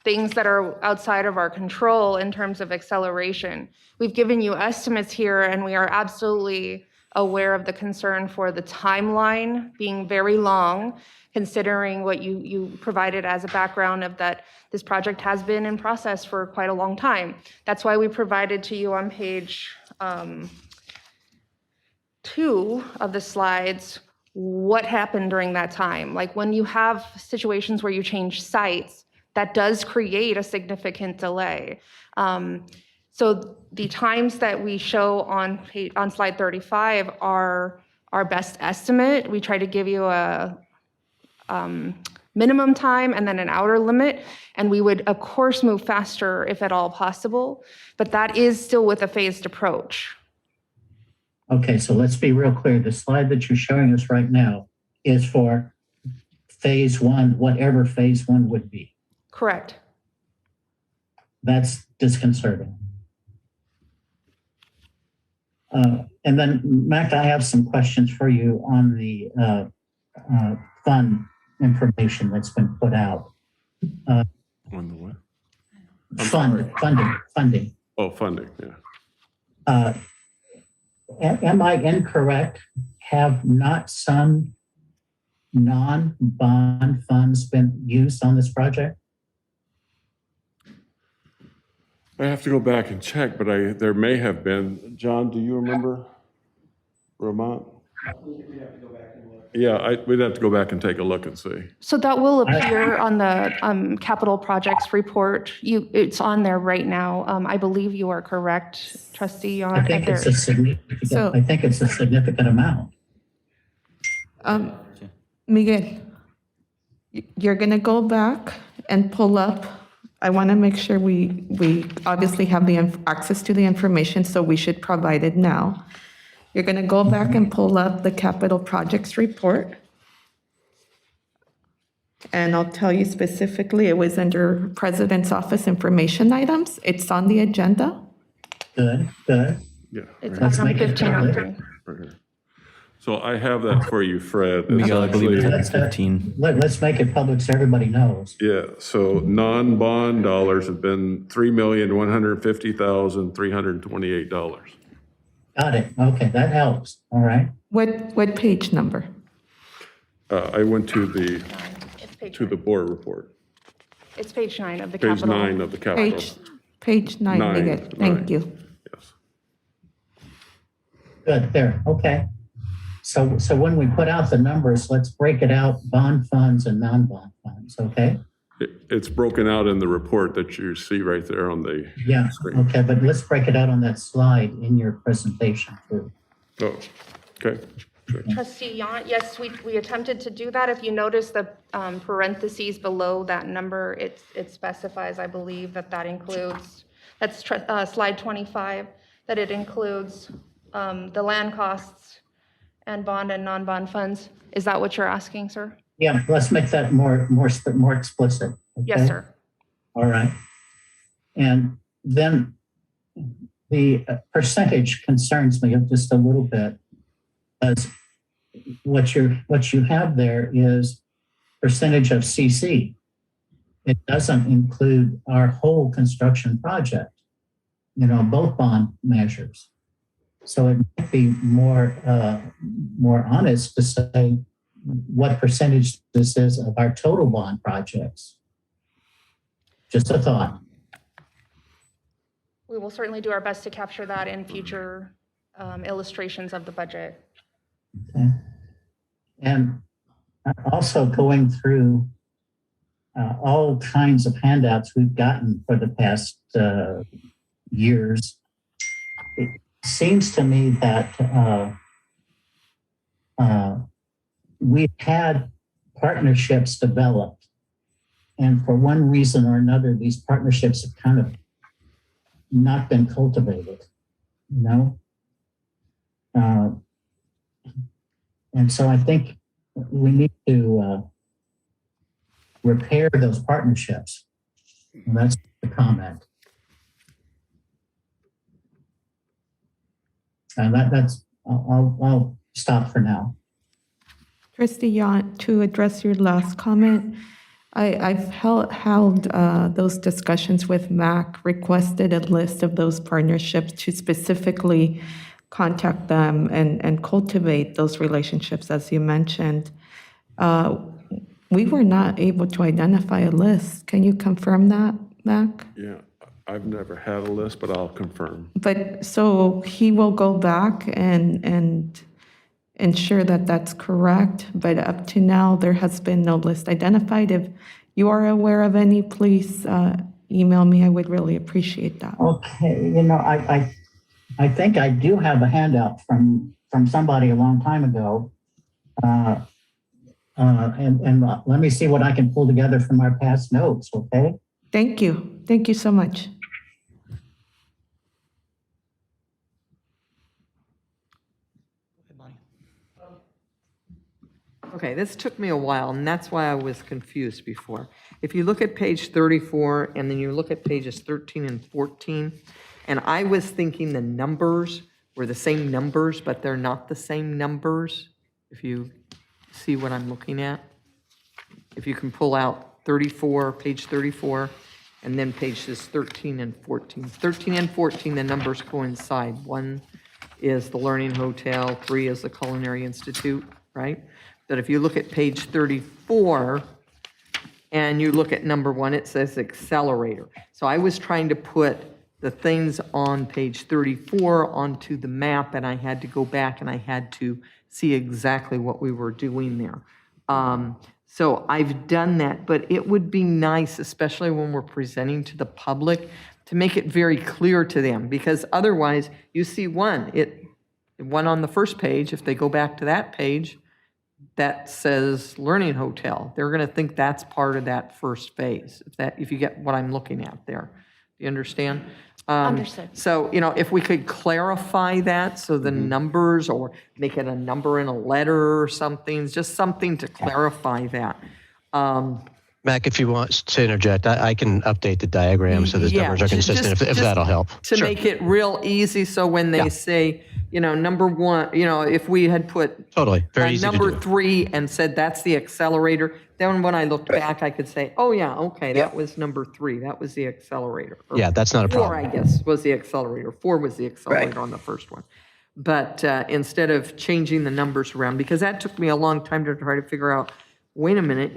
things that are outside of our control in terms of acceleration. We've given you estimates here, and we are absolutely aware of the concern for the timeline being very long, considering what you provided as a background of that this project has been in process for quite a long time. That's why we provided to you on page 2 of the slides what happened during that time. Like when you have situations where you change sites, that does create a significant delay. So the times that we show on slide 35 are our best estimate. We try to give you a minimum time and then an outer limit, and we would of course move faster if at all possible, but that is still with a phased approach. Okay, so let's be real clear. The slide that you're showing us right now is for phase one, whatever phase one would be. Correct. That's disconcerting. And then, Mac, I have some questions for you on the fund information that's been put out. On the what? Funding. Oh, funding, yeah. Am I incorrect? Have not some non-bond funds been used on this project? I have to go back and check, but there may have been. John, do you remember? Ramont? Yeah, we'd have to go back and take a look and see. So that will appear on the capital projects report. It's on there right now. I believe you are correct, Trustee Yon. I think it's a significant amount. Miguel, you're going to go back and pull up. I want to make sure we obviously have the access to the information, so we should provide it now. You're going to go back and pull up the capital projects report. And I'll tell you specifically, it was under President's Office information items. It's on the agenda. Good. Yeah. It's Let's item make it 1503. Right here. So I have that for you, Fred. Miguel, I believe Actually- it's 15. Let's make it public so everybody knows. Yeah, so non-bond dollars have been $3,150,328. Got it. Okay, that helps. All right. What page number? I went to the It's board report, It's page 9 of the page capital. 9 of the capital. Page 9, Miguel. Thank you. Yes. Good, there, okay. So when we put out the numbers, let's break it out, bond funds and non-bond funds, okay? It's broken out in the report that you see right there on the Yeah, screen. okay, but let's break it out on that slide in your presentation too. Oh, okay. Sure. Trustee Yon, yes, we attempted to do that. If you notice the parentheses below that number, it specifies, I believe, that includes, that's slide 25, that it includes the land costs and bond and non-bond funds. Is that what you're asking, sir? Yeah, let's make that more explicit. Okay? Yes, sir. All right. And then the percentage concerns me just a little bit, as what you have there is percentage of CC. It doesn't include our whole construction project, both bond measures. So it might be more honest to say what percentage this is of our total bond projects. Just a thought. We will certainly do our best to capture that in future illustrations of the budget. Okay. And also going through all kinds of handouts we've gotten for the past years, it seems to me that we've had partnerships developed, and for one reason or another, these partnerships have kind of not been cultivated, and so I think we need to repair those partnerships. And that's the comment. And I'll stop for now. Trustee Yant, to address your last comment, I've held those discussions with MAC, requested a list of those partnerships to specifically contact them and cultivate those relationships, as you mentioned. We were not able to identify a list. Can you confirm that, MAC? Yeah, I've never had a list, but I'll confirm. But so he will go back and ensure that that's correct. But up to now, there has been no list identified. If you are aware of any, please email me. I would really appreciate that. Okay, I think I do have a handout from somebody a long time ago. And let me see what I can pull together from our past notes, okay? Thank you. Thank you so much. Okay, this took me a while, and that's why I was confused before. If you look at page 34, and then you look at pages 13 and 14, and I was thinking the numbers were the same numbers, but they're not the same numbers, if you see what I'm looking at. If you can pull out 34, page 34, and then pages 13 and 14. 13 and 14, the numbers coincide. 1 is the Learning Hotel, 3 is the Culinary Institute, right? But if you look at page 34 and you look at number 1, it says accelerator. So I was trying to put the things on page 34 onto the map, and I had to go back and I had to see exactly what we were doing there. So I've done that, but it would be nice, especially when we're presenting to the public, to make it very clear to them, because otherwise you see one on the first page. If they go back to that page, that says Learning Hotel. They're going to think that's part of that first phase, if you get what I'm looking at there. Do you understand? Understood. So, if we could clarify that, so the numbers, or make it a number in a letter or something, just something to clarify that. Mac, if you want to interject, I can update the diagram so those numbers are consistent, if that'll help. To make it real easy, so when they say, number 1, if we had put Totally, very easy to number do. 3 and said that's the accelerator, then when I looked back, I could say, oh yeah, okay, that was number 3, that was the accelerator. Or Yeah, that's not a 4, problem. I guess, was the accelerator. 4 was the accelerator on the first one. But instead of changing the numbers around, because that took me a long time to try to figure out, wait a minute,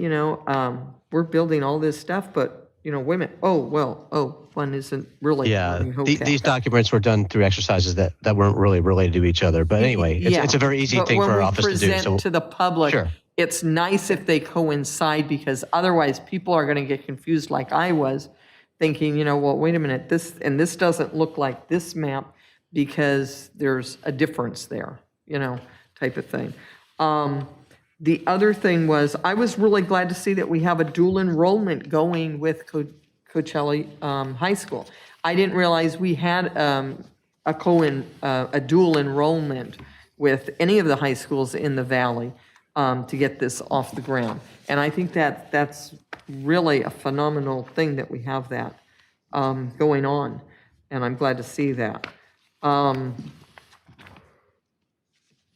we're building all this stuff, but, wait a minute, one isn't really. Yeah, Learning Hotel. these documents were done through exercises that weren't really related to each other. But anyway, it's a very easy thing for our office to do. But when we present to the public, Sure. it's nice if they coincide, because otherwise people are going to get confused like I was, thinking, well, wait a minute, this doesn't look like this map because there's a difference there, type of thing. The other thing was, I was really glad to see that we have a dual enrollment going with Coachella High School. I didn't realize we had a dual enrollment with any of the high schools in the Valley to get this off the ground. And I think that's really a phenomenal thing that we have that going on. and I'm glad to see that.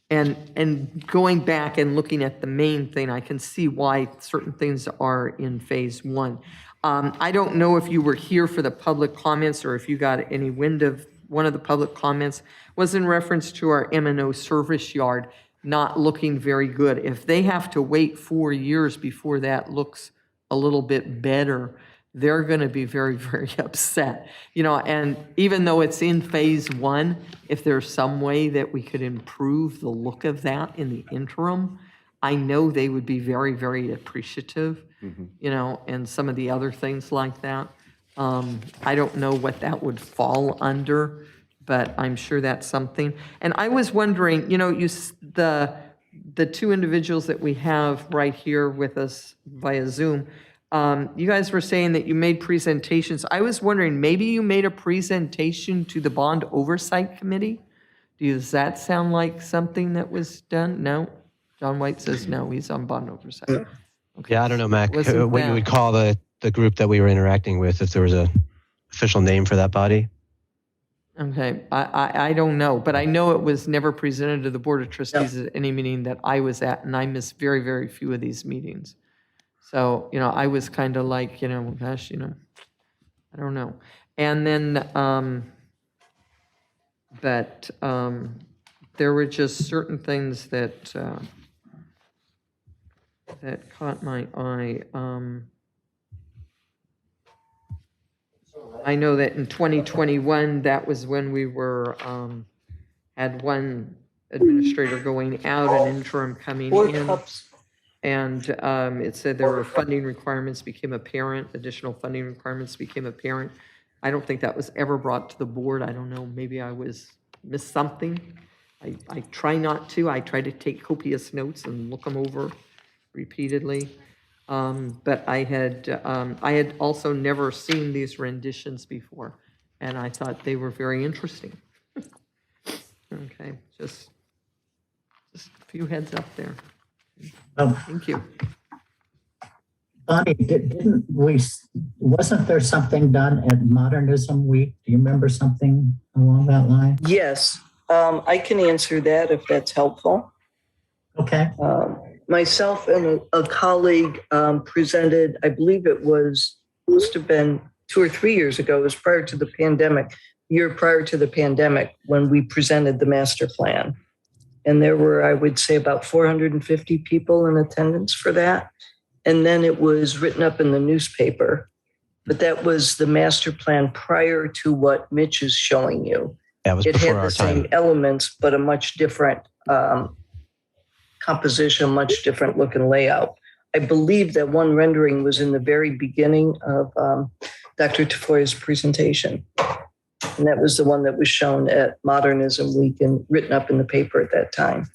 And going back and looking at the main thing, I can see why certain things are in phase one. I don't know if you were here for the public comments or if you got any wind of one of the public comments was in reference to our M&O service yard not looking very good. If they have to wait 4 years before that looks a little bit better, they're going to be very, very upset. You know, and even though it's in phase one, if there's some way that we could improve the look of that in the interim, I know they would be very, very appreciative, you know, and some of the other things like that. I don't know what that would fall under, but I'm sure that's something. And I was wondering, you know, the two individuals that we have right here with us via Zoom, you guys were saying that you made presentations. I was wondering, maybe you made a presentation to the Bond Oversight Committee? Does that sound like something that was done? No? John White says no, he's on Bond Oversight. Okay. Yeah, I don't know, Mac, Wasn't what you that- would call the group that we were interacting with, if there was a official name for that body. Okay, I don't know, but I know it was never presented to the Board of Trustees at any meeting that I was at, and I missed very, very few of these meetings. So, you know, I was kind of like, you know, gosh, you know, I don't know. And then, there were just certain things that, that caught my eye. I know that in 2021, that was when we were, had one administrator going out and interim coming in. And it said there were funding requirements became apparent, additional funding requirements became apparent. I don't think that was ever brought to the board. I don't know, maybe I missed something. I try not to. I try to take copious notes and look them over repeatedly. But I had also never seen these renditions before, and I thought they were very interesting. Okay, just a few heads up there. Thank you. Bonnie, wasn't there something done at Modernism Week? Do you remember something along that line? Yes, I can answer that if that's helpful. Okay. Myself and a colleague presented, I believe it must have been 2 or 3 years ago, it was prior to the pandemic, year prior to the pandemic, when we presented the master plan. And there were, I would say, about 450 people in attendance for that. And then it was written up in the newspaper. But that was the master plan prior to what Mitch is showing you. That was it before had our the same time. elements, but a much different composition, much different look and layout. I believe that one rendering was in the very beginning of Dr. Tafoya's presentation. And that was the one that was shown at Modernism Week and written up in the paper at that time.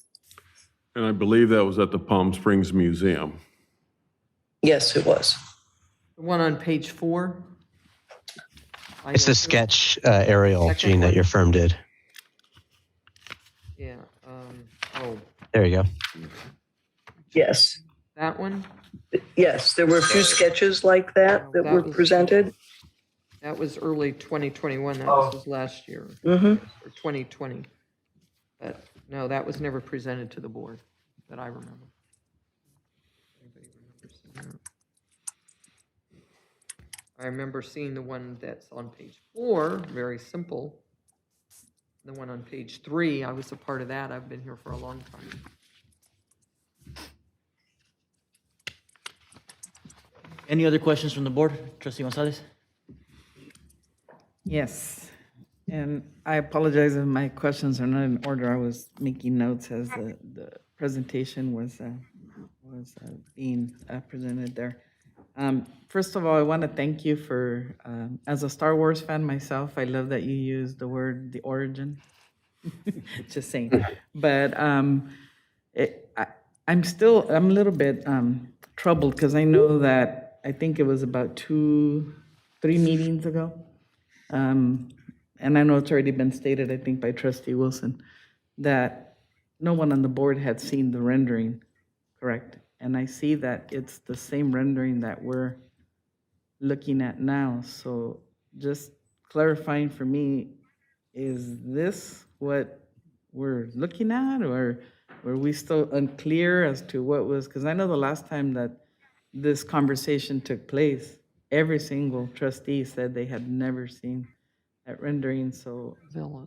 And I believe that was at the Palm Springs Museum. Yes, it was. The one on page 4? It's the sketch aerial, Second Gene, that one. your firm did. Yeah, oh, There you go. Yes. that one? Yes, there were a few sketches like that that were was- presented. That was early 2021, that was last year. Mhm. Or 2020. But no, that was never presented to the board that I remember. Anybody remember seeing that? I remember seeing the one that's on page 4, very simple. The one on page 3, I was a part of that. I've been here for a long time. Any other questions from the board? Trustee Gonzalez? Yes, and I apologize if my questions are not in order. I was making notes as the presentation was being presented there. First of all, I want to thank you for, as a Star Wars fan myself, I love that you use the word the origin. Just saying. But I'm a little bit troubled because I know that I think it was about 2-3 meetings ago. And I know it's already been stated, I think, by Trustee Wilson, that no one on the board had seen the rendering, correct? And I see that it's the same rendering that we're looking at now. So just clarifying for me, is this what we're looking at, or were we still unclear as to what was, because I know the last time that this conversation took place, every single trustee said they had never seen that rendering. So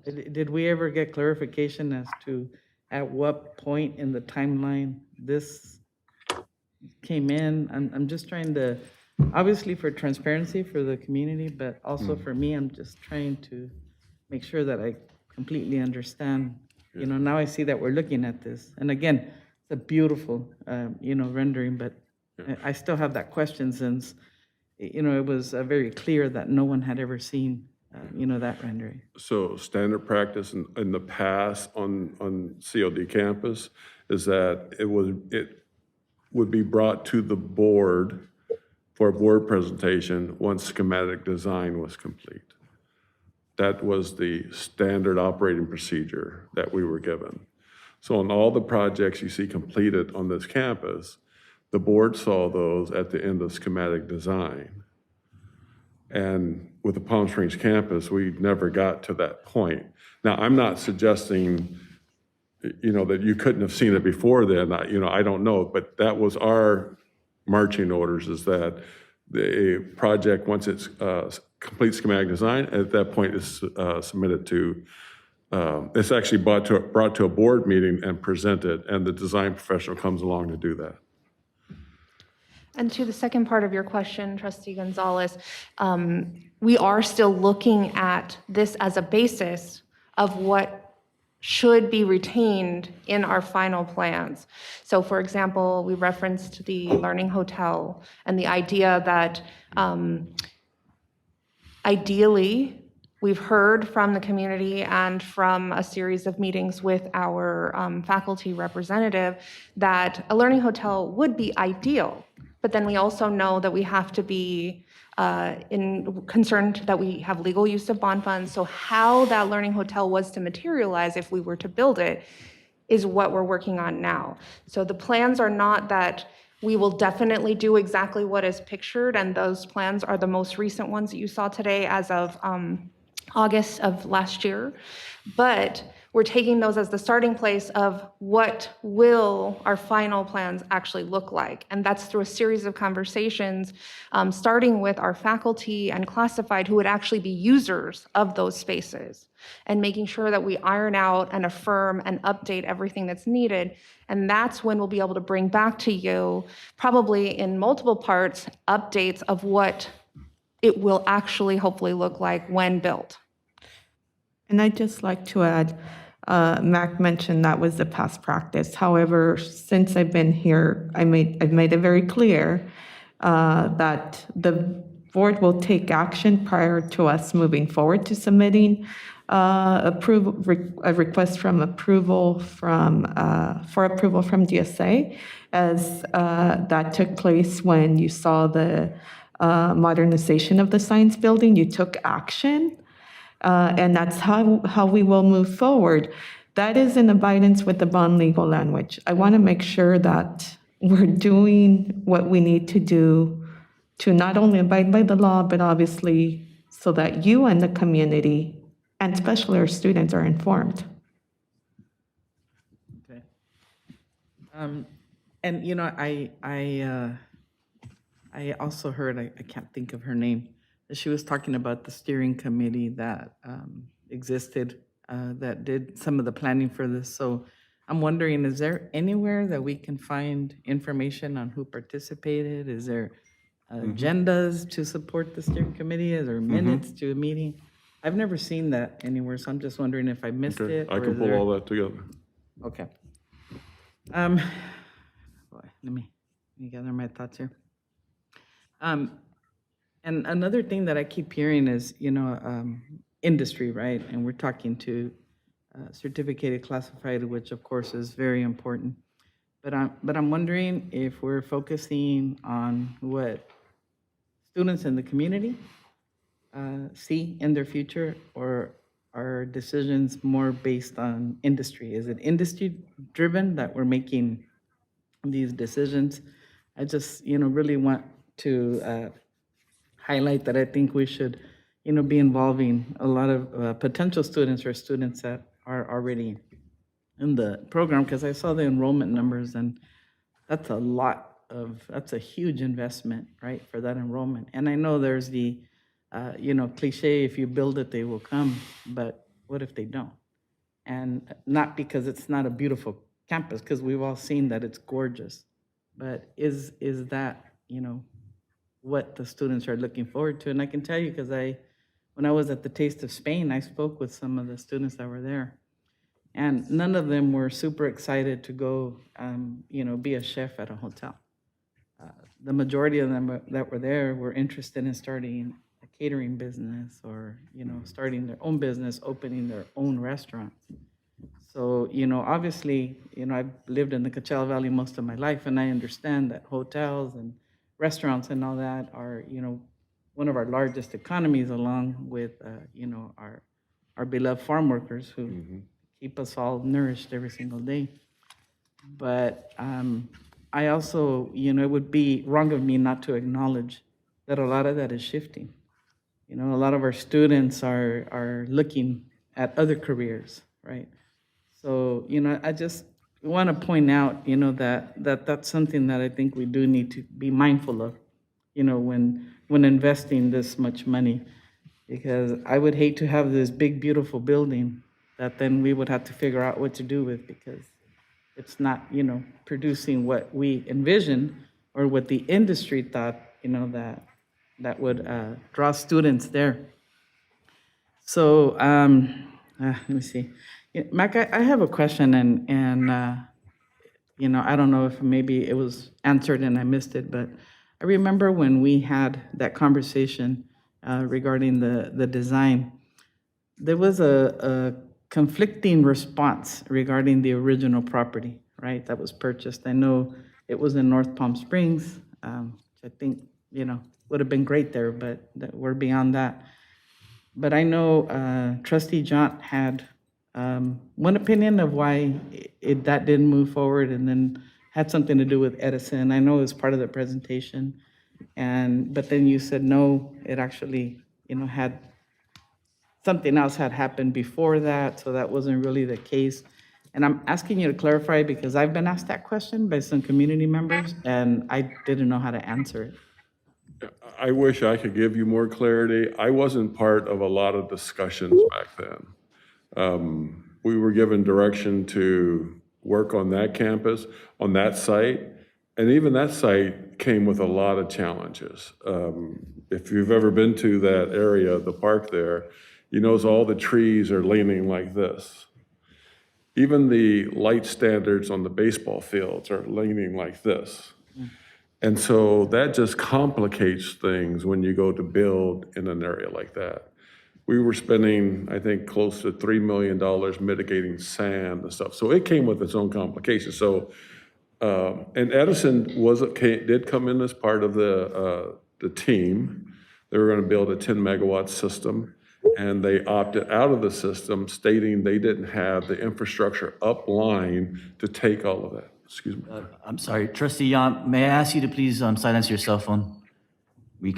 did we ever get clarification as to at what point in the timeline this came in? I'm just trying to, obviously for transparency for the community, but also for me, I'm just trying to make sure that I completely understand. You know, now I see that we're looking at this. And again, it's a beautiful, rendering, but I still have that question since, it was very clear that no one had ever seen, that rendering. So standard practice in the past on COD campus is that it would be brought to the board for a board presentation once schematic design was complete. That was the standard operating procedure that we were given. So on all the projects you see completed on this campus, the board saw those at the end of schematic design. And with the Palm Springs campus, we never got to that point. Now, I'm not suggesting, that you couldn't have seen it before then. I don't know, but that was our marching orders, is that the project, once it's complete schematic design, at that point is submitted to, it's actually brought to a board meeting and presented, and the design professional comes along to do that. And to the second part of your question, Trustee Gonzalez, we are still looking at this as a basis of what should be retained in our final plans. So for example, we referenced the Learning Hotel and the idea that ideally, we've heard from the community and from a series of meetings with our faculty representative that a learning hotel would be ideal. But then we also know that we have to be concerned that we have legal use of bond funds. So how that learning hotel was to materialize if we were to build it is what we're working on now. So the plans are not that we will definitely do exactly what is pictured, and those plans are the most recent ones that you saw today as of August of last year. But we're taking those as the starting place of what will our final plans actually look like. And that's through a series of conversations, starting with our faculty and classified who would actually be users of those spaces, and making sure that we iron out and affirm and update everything that's needed. And that's when we'll be able to bring back to you, probably in multiple parts, updates of what it will actually hopefully look like when built. And I'd just like to add, Mac mentioned that was the past practice. However, since I've been here, I've made it very clear that the board will take action prior to us moving forward to submitting a request for approval from DSA, as that took place when you saw the modernization of the science building. You took action. And that's how we will move forward. That is in abidance with the bond legal language. I want to make sure that we're doing what we need to do to not only abide by the law, but obviously so that you and the community, and especially our students, are informed. Okay. And I also heard, I can't think of her name, she was talking about the steering committee that existed that did some of the planning for this. So I'm wondering, is there anywhere that we can find information on who participated? Is there agendas to support the steering committee? Is there minutes to a meeting? I've never seen that anywhere, so I'm just wondering if I missed it. I can pull all that together. Okay. Boy, let me gather my thoughts here. And another thing that I keep hearing is, industry, right? And we're talking to certificated classified, which of course is very important. But I'm wondering if we're focusing on what students in the community see in their future, or are decisions more based on industry? Is it industry driven that we're making these decisions? I just, really want to highlight that I think we should, be involving a lot of potential students or students that are already in the program, because I saw the enrollment numbers, and that's a huge investment, right, for that enrollment. And I know there's the, cliche, if you build it, they will come, but what if they don't? And not because it's not a beautiful campus, because we've all seen that it's gorgeous, but is that, what the students are looking forward to? And I can tell you, because when I was at the Taste of Spain, I spoke with some of the students that were there, and none of them were super excited to go, be a chef at a hotel. The majority of them that were there were interested in starting a catering business, or, starting their own business, opening their own restaurants. So, obviously, I've lived in the Coachella Valley most of my life, and I understand that hotels and restaurants and all that are, one of our largest economies, along with, our beloved farm workers who keep us all nourished every single day. But I also, it would be wrong of me not to acknowledge that a lot of that is shifting. A lot of our students are looking at other careers, right? So, I just want to point out, that's something that I think we do need to be mindful of, when investing this much money, because I would hate to have this big, beautiful building that then we would have to figure out what to do with, because it's not, producing what we envisioned or what the industry thought, that would draw students there. So, let me see. Yeah, Mac, I have a question, and I don't know if maybe it was answered and I missed it, but I remember when we had that conversation regarding the design, there was a conflicting response regarding the original property, right, that was purchased. I know it was in North Palm Springs, which I think, would have been great there, but we're beyond that. But I know Trustee John had one opinion of why that didn't move forward, and then had something to do with Edison. I know it was part of the presentation, but then you said no, it actually, had something else had happened before that, so that wasn't really the case. And I'm asking you to clarify, because I've been asked that question by some community members, and I didn't know how to answer it. I wish I could give you more clarity. I wasn't part of a lot of discussions back then. We were given direction to work on that campus, on that site, and even that site came with a lot of challenges. If you've ever been to that area, the park there, you notice all the trees are leaning like this. Even the light standards on the baseball fields are leaning like this. And so that just complicates things when you go to build in an area like that. We were spending, I think, close to $3 million mitigating sand and stuff. So it came with its own complications. So, and Edison did come in as part of the team. They were going to build a 10 megawatt system, and they opted out of the system, stating they didn't have the infrastructure upline to take all of that. Excuse me. I'm sorry, Trustee Yan, may I ask you to please silence your cell phone? We're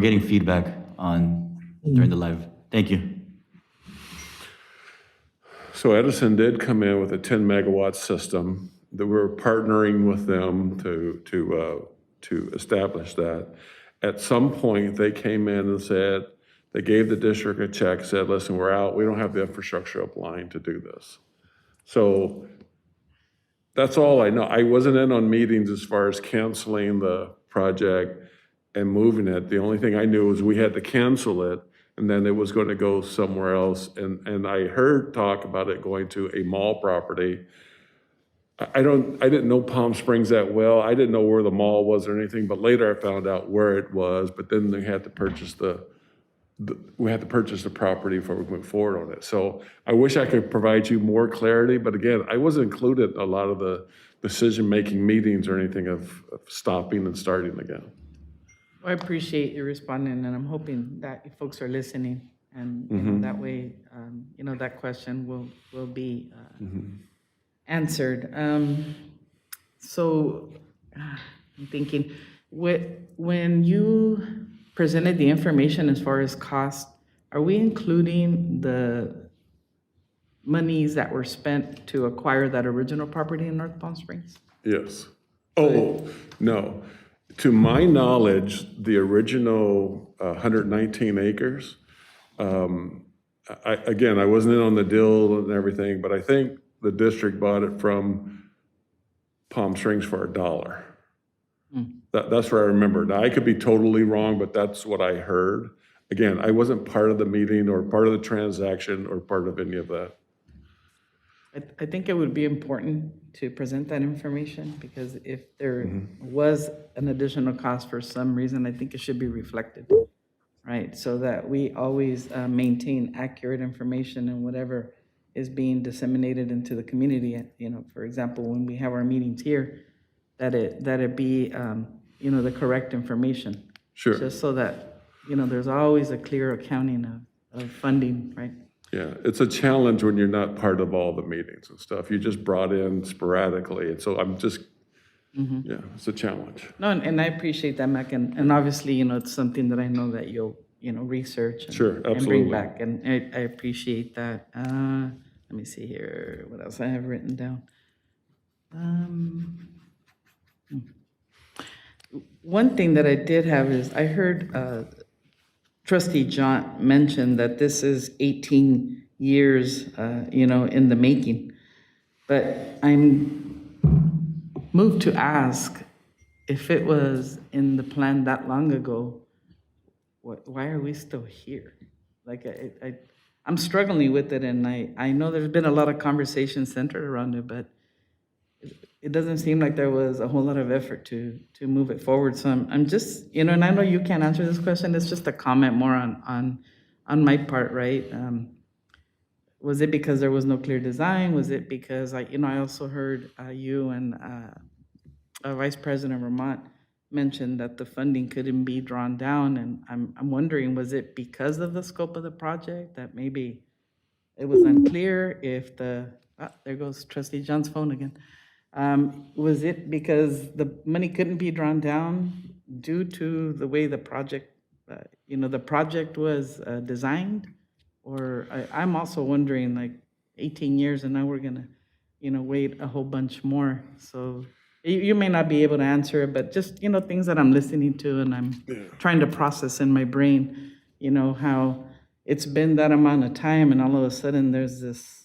getting feedback during the live. Thank you. So Edison did come in with a 10 megawatt system that we were partnering with them to establish that. At some point, they came in and said, they gave the district a check, said, listen, we're out. We don't have the infrastructure upline to do this. So that's all I know. I wasn't in on meetings as far as canceling the project and moving it. The only thing I knew was we had to cancel it, and then it was going to go somewhere else. And I heard talk about it going to a mall property. I didn't know Palm Springs that well. I didn't know where the mall was or anything, but later I found out where it was. But then they had to purchase the property before we went forward on it. So I wish I could provide you more clarity, but again, I wasn't included in a lot of the decision-making meetings or anything of stopping and starting again. I appreciate you responding, and I'm hoping that you folks are listening, and that way, that question will be answered. So I'm thinking, when you presented the information as far as cost are we including the monies that were spent to acquire that original property in North Palm Springs? Yes. Oh, no. To my knowledge, the original 119 acres, again, I wasn't in on the deal and everything, but I think the district bought it from Palm Springs for $1. That's where I remember. Now, I could be totally wrong, but that's what I heard. Again, I wasn't part of the meeting or part of the transaction or part of any of that. I think it would be important to present that information, because if there was an additional cost for some reason, I think it should be reflected, right? So that we always maintain accurate information and whatever is being disseminated into the community. You know, for example, when we have our meetings here, that it be, you know, the correct information. Sure. Just so that, you know, there's always a clear accounting of funding, right? Yeah, it's a challenge when you're not part of all the meetings and stuff. You just brought in sporadically, and so I'm just, yeah, it's a challenge. No, and I appreciate that, Mac, and obviously, you know, it's something that I know that you'll, you know, research and, Sure, and absolutely. bring back, and I appreciate that. Let me see here, what else I have written down. One thing that I did have is, I heard Trustee John mention that this is 18 years, you know, in the making. But I'm moved to ask, if it was in the plan that long ago, why are we still here? Like, I'm struggling with it, and I know there's been a lot of conversation centered around it, but it doesn't seem like there was a whole lot of effort to move it forward. So I'm just, you know, and I know you can't answer this question, it's just a comment more on my part, right? Was it because there was no clear design? Was it because, you know, I also heard you and Vice President Vermont mention that the funding couldn't be drawn down, and I'm wondering, was it because of the scope of the project that maybe it was unclear if there goes Trustee John's phone again. Was it because the money couldn't be drawn down due to the way the project, you know, the project was designed? Or I'm also wondering, like, 18 years and now we're gonna, you know, wait a whole bunch more. So you may not be able to answer it, but just, you know, things that I'm listening to and I'm trying to process in my brain, you know, how it's been that amount of time and all of a sudden there's this,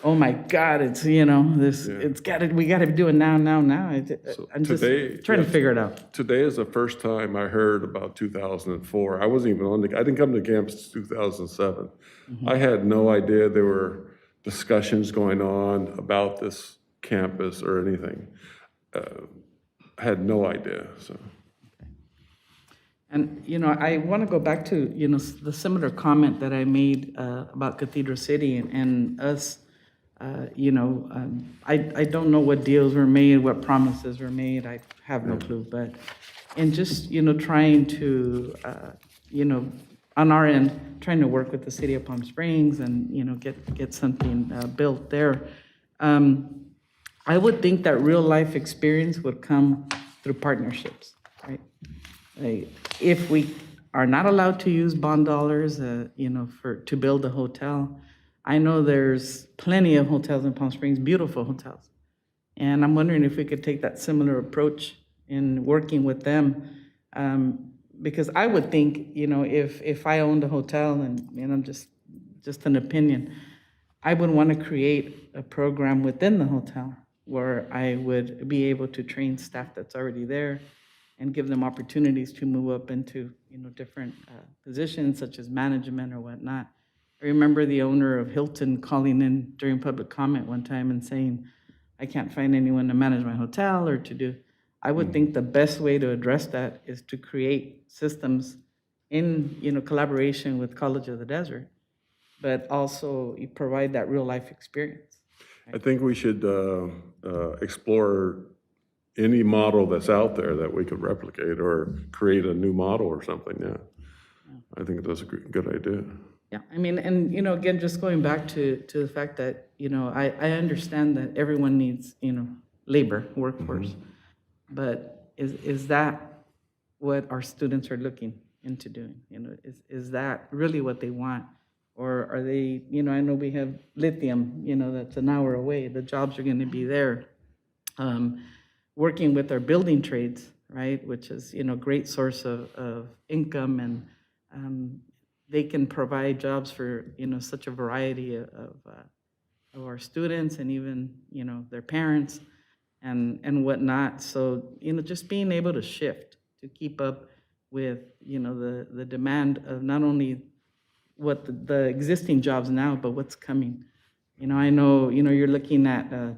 oh my God, it's, you know, this, we gotta do it now. I'm just trying to figure it out. Today is the first time I heard about 2004. I wasn't even I didn't come to campus in 2007. I had no idea there were discussions going on about this campus or anything. I had no idea, so. And, you know, I want to go back to, you know, the similar comment that I made about Cathedral City and us, you know, I don't know what deals were made, what promises were made, I have no clue, but, and just, you know, trying to, you know, on our end, trying to work with the city of Palm Springs and, you know, get something built there. I would think that real life experience would come through partnerships, right? If we are not allowed to use bond dollars, you know, to build a hotel, I know there's plenty of hotels in Palm Springs, beautiful hotels. And I'm wondering if we could take that similar approach in working with them. Because I would think, you know, if I owned a hotel, and I'm just an opinion, I would want to create a program within the hotel where I would be able to train staff that's already there and give them opportunities to move up into, you know, different positions such as management or whatnot. I remember the owner of Hilton calling in during public comment one time and saying, I can't find anyone to manage my hotel or to do. I would think the best way to address that is to create systems in, you know, collaboration with College of the Desert, but also you provide that real life experience. I think we should explore any model that's out there that we could replicate or create a new model or something, yeah. I think that's a good idea. Yeah, I mean, and, you know, again, just going back to the fact that, you know, I understand that everyone needs, you know, labor, workforce. But is that what our students are looking into doing? Is that really what they want? Or are they, I know we have lithium, that's an hour away. The jobs are going to be there. Working with our building trades, right, which is, great source of income, and they can provide jobs for, such a variety of our students and even, their parents and whatnot. So, just being able to shift to keep up with, the demand of not only what the existing jobs now, but what's coming. I know, you're looking at,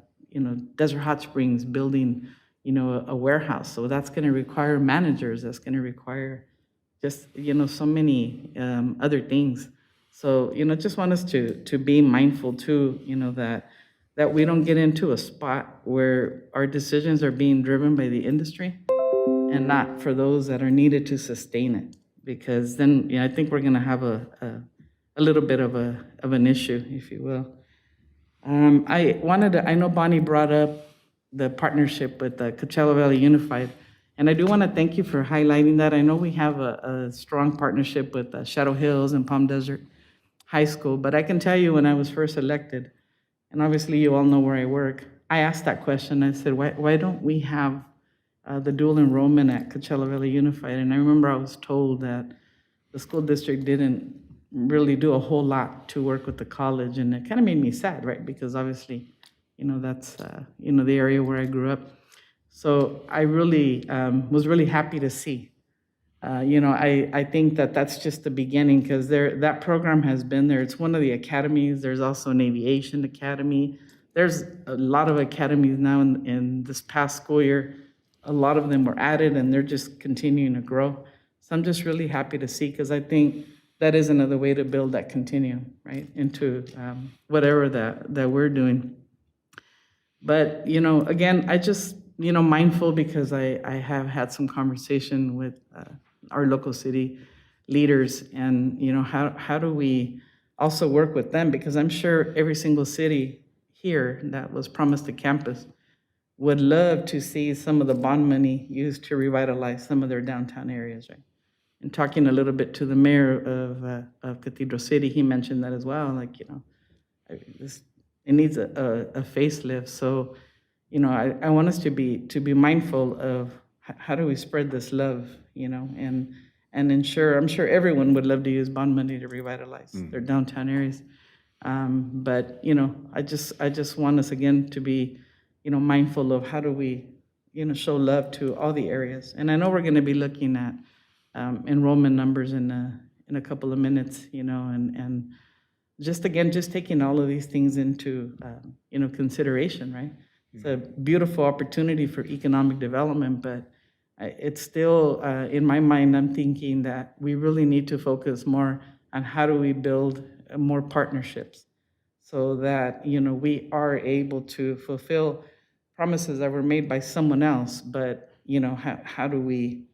Desert Hot Springs building, a warehouse. So that's going to require managers. That's going to require just, so many other things. So, just want us to be mindful too, that we don't get into a spot where our decisions are being driven by the industry and not for those that are needed to sustain it. Because then, I think we're going to have a little bit of an issue, if you will. I know Bonnie brought up the partnership with the Coachella Valley Unified, and I do want to thank you for highlighting that. I know we have a strong partnership with Shadow Hills and Palm Desert High School, but I can tell you when I was first elected, and obviously you all know where I work, I asked that question. I said, why don't we have the dual enrollment at Coachella Valley Unified? And I remember I was told that the school district didn't really do a whole lot to work with the college, and it kind of made me sad, right? Because obviously, that's, the area where I grew up. So I really was really happy to see. I think that that's just the beginning, because that program has been there. It's one of the academies. There's also an aviation academy. There's a lot of academies now in this past school year. A lot of them were added, and they're just continuing to grow. So I'm just really happy to see, because I think that is another way to build that continuum, right, into whatever that we're doing. But, again, I just, mindful, because I have had some conversation with our local city leaders, and, how do we also work with them? Because I'm sure every single city here that was promised a campus would love to see some of the bond money used to revitalize some of their downtown areas, right? And talking a little bit to the mayor of Cathedral City, he mentioned that as well. Like, it needs a facelift. So, I want us to be mindful of how do we spread this love, and ensure. I'm sure everyone would love to use bond money to revitalize their downtown areas. But I just want us again to be, mindful of how do we, show love to all the areas. And I know we're going to be looking at enrollment numbers in a couple of minutes, and just taking all of these things into consideration, right? It's a beautiful opportunity for economic development, but it's still in my mind, I'm thinking that we really need to focus more on how do we build more partnerships, so that we are able to fulfill promises that were made by someone else. But how do we,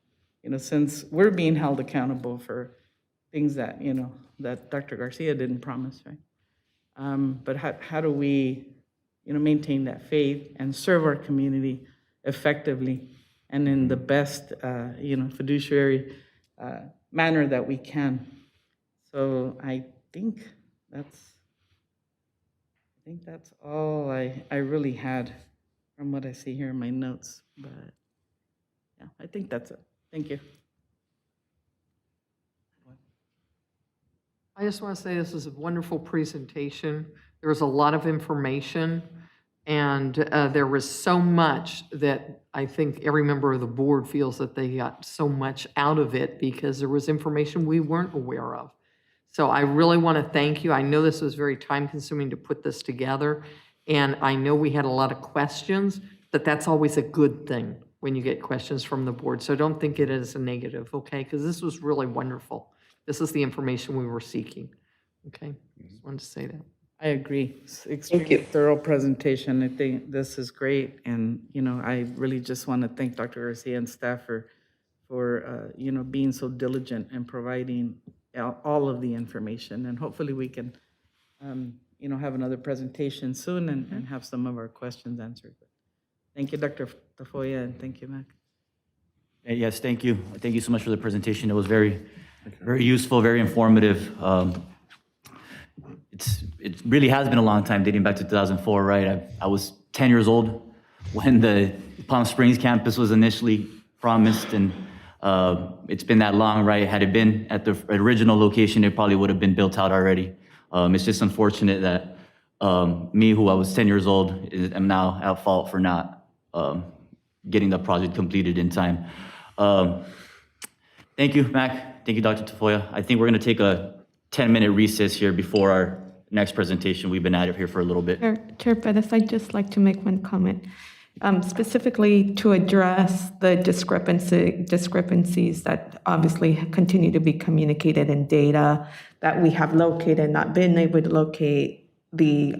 since we're being held accountable for things that that Dr. Garcia didn't promise, right? But how do we maintain that faith and serve our community effectively and in the best fiduciary manner that we can? So I think that's all I really had from what I see here in my notes. But yeah, I think that's it. Thank you. I just want to say this is a wonderful presentation. There was a lot of information, and there was so much that I think every member of the board feels that they got so much out of it, because there was information we weren't aware of. So I really want to thank you. I know this was very time-consuming to put this together, and I know we had a lot of questions, but that's always a good thing when you get questions from the board. So don't think it is a negative, okay? Because this was really wonderful. This is the information we were seeking. Okay, just wanted to say that. I agree. It's extremely thorough presentation. I think this is great, and I really just want to thank Dr. Garcia and staff for being so diligent and providing all of the information. And hopefully we can have another presentation soon and have some of our questions answered. Thank you, Dr. Tafoya, and thank you, Mac. Yes, thank you. Thank you so much for the presentation. It was very, very useful, very informative. It really has been a long time, dating back to 2004, right? I was 10 years old when the Palm Springs campus was initially promised, and it's been that long, right? Had it been at the original location, it probably would have been built out already. It's just unfortunate that me, who I was 10 years old, am now at fault for not getting the project completed in time. Thank you, Mac. Thank you, Dr. Tafoya. I think we're going to take a 10-minute recess here before our next presentation. We've been at it here for a little bit. Chair Pettis, I'd just like to make one comment, specifically to address the discrepancies that obviously continue to be communicated in data that we have located, not been able to locate,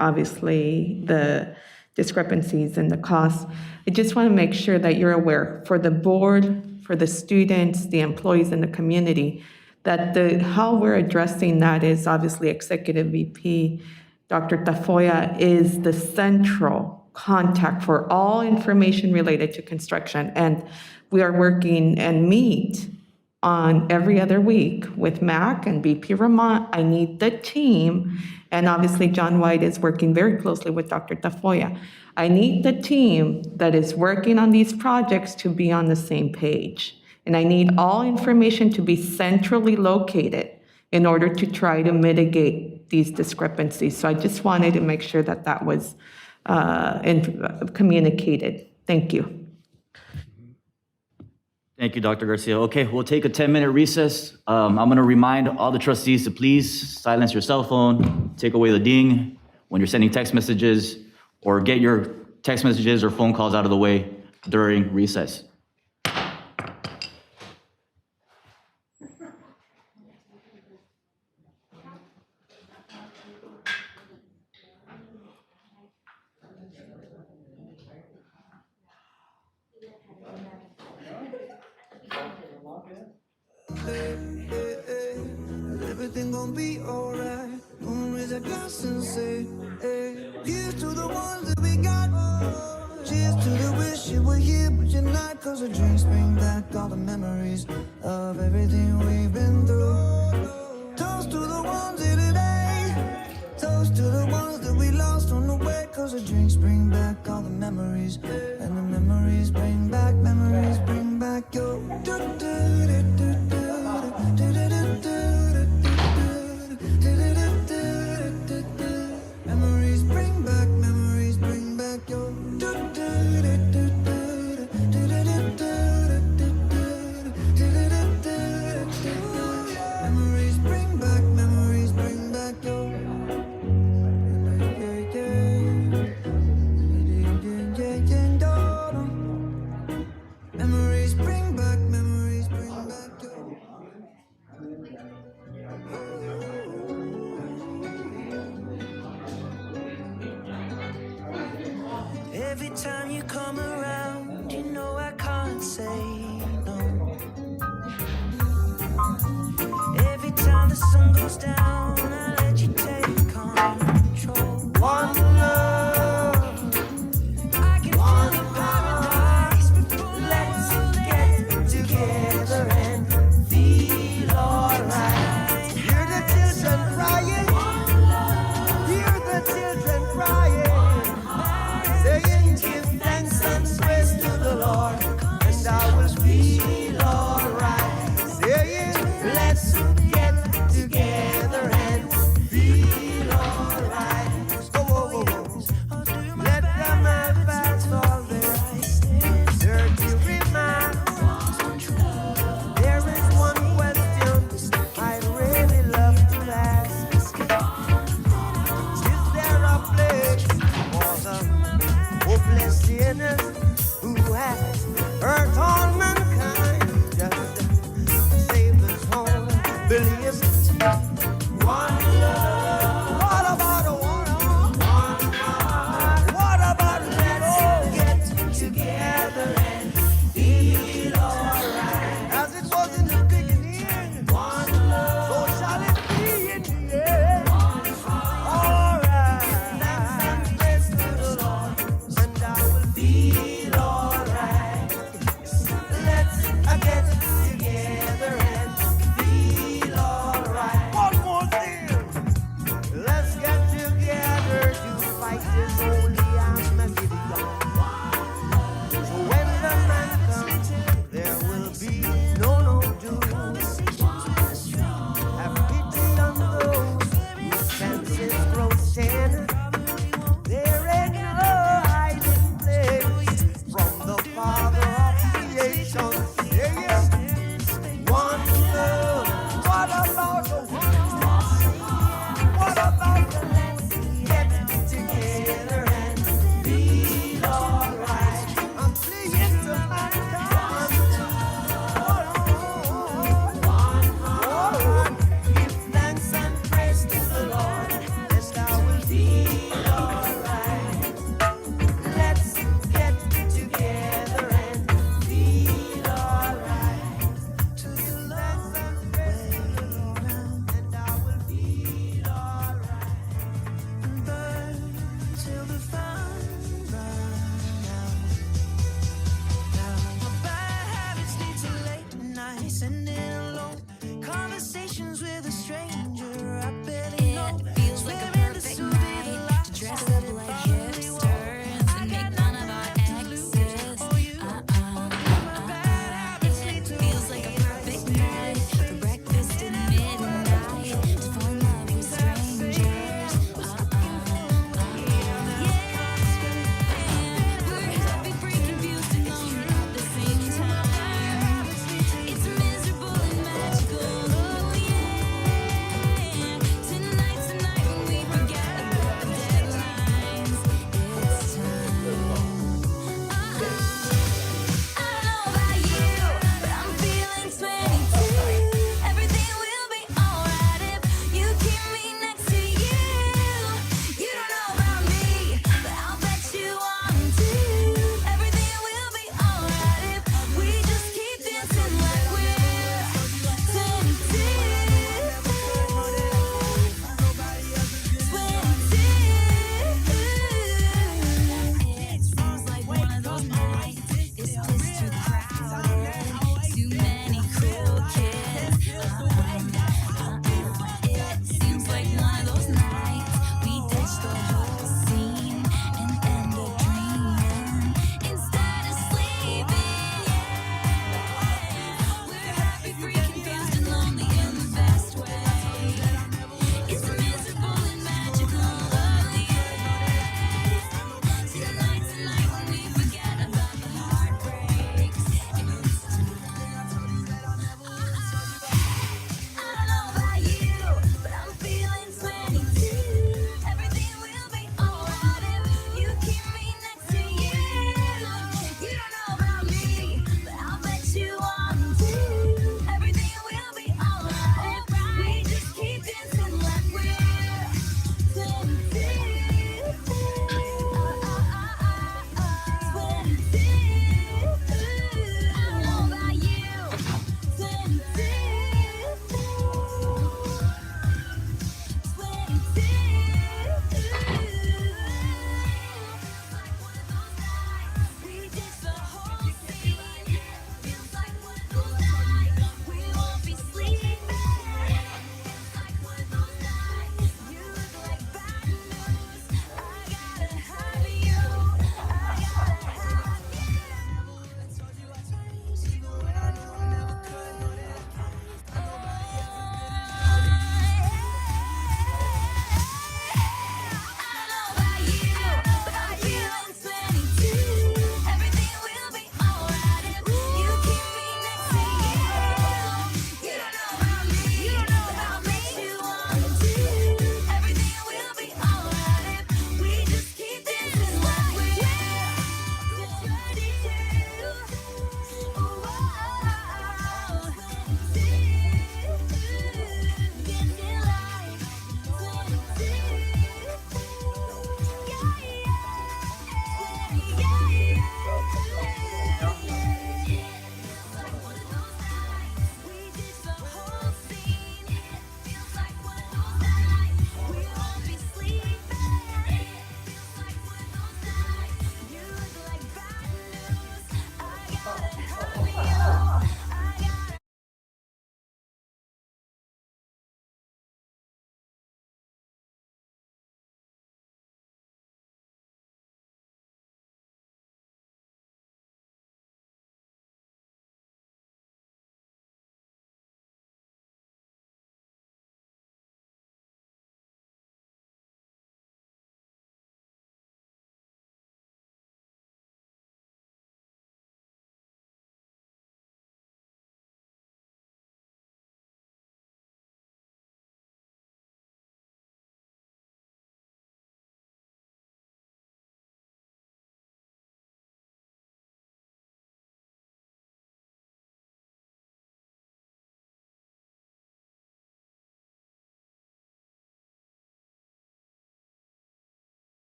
obviously the discrepancies in the costs. I just want to make sure that you're aware, for the board, for the students, the employees in the community, that how we're addressing that is obviously Executive VP Dr. Tafoya is the central contact for all information related to construction. And we are working and meet on every other week with Mac and VP Ramont. I need the team. And obviously John White is working very closely with Dr. Tafoya. I need the team that is working on these projects to be on the same page. And I need all information to be centrally located in order to try to mitigate these discrepancies. So I just wanted to make sure that that was communicated. Thank you. Thank you, Dr. Garcia. Okay, we'll take a 10-minute recess. I'm going to remind all the trustees to please silence your cell phone, take away the ding when you're sending text messages, or get your text messages or phone calls out of the way during recess. Everything gon' be alright. Gonna raise a glass and say, hey. Here's to the ones that we got. Cheers to the wish you were here, but you're not. Cause the drinks bring back all the memories of everything we've been through. Toast to the ones here today. Toast to the ones that we lost on the way. Cause the drinks bring back all the memories. And the memories bring back your. Memories bring back your. Memories bring back your. Memories bring back your. Every time you come around, you know I can't say no. Every time the sun goes down, I let you take control. One love, I can feel the paradise before. Let's get together and feel alright. Hear the children crying, hear the children crying. Saying give thanks and praise to the Lord, and I will feel alright. Saying let's get together and feel alright. Oh, let them have facts all their dirty remarks. There is one question I'd really love to ask. Is there a place for the hopeless sinners who has hurt all mankind, just to save us home? Believe one love. What about a one love? What about let's get together and feel alright? As it was in the beginning, one love. So shall it be in the end. Alright. Thanks and praise to the Lord, and I will feel alright.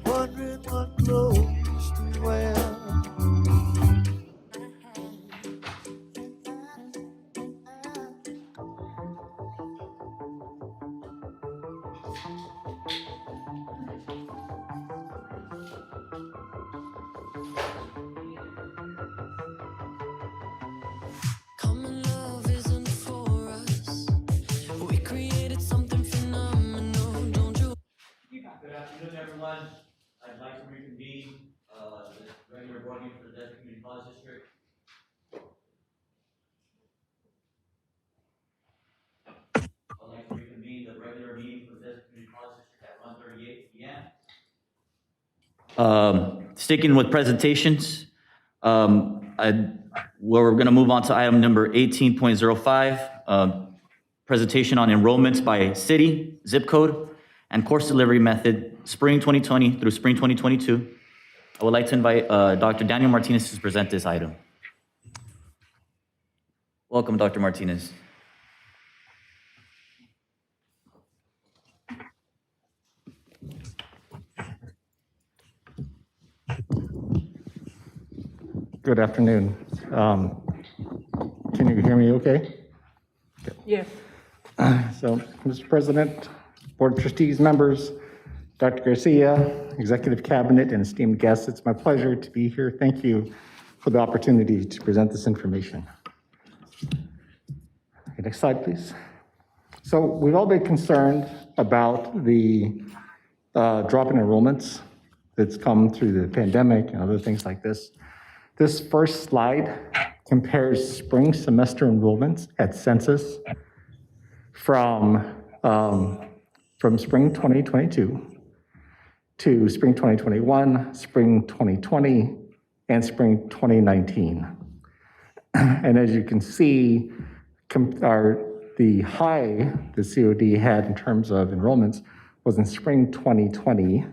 Wondering what clothes to wear. Common love isn't for us. We created something phenomenal, don't you? Good afternoon, everyone. I'd like to reconvene the regular board meeting for the Desert Community College District. I'd like to reconvene the regular meeting for the Desert Community College District at 1:38 p.m. Sticking with presentations, we're going to move on to item number 18.05, presentation on enrollments by city, zip code, and course delivery method, spring 2020 through spring 2022. I would like to invite Dr. Daniel Martinez to present this item. Welcome, Dr. Martinez. Good afternoon. Can you hear me okay? Yes. So, Mr. President, Board of Trustees members, Dr. Garcia, Executive Cabinet, and esteemed guests, it's my pleasure to be here. Thank you for the opportunity to present this information. Okay, next slide, please. So we've all been concerned about the drop in enrollments that's come through the pandemic and other things like this. This first slide compares spring semester enrollments at census from spring 2022 to spring 2021, spring 2020, and spring 2019. And as you can see, the high the COD had in terms of enrollments was in spring 2020,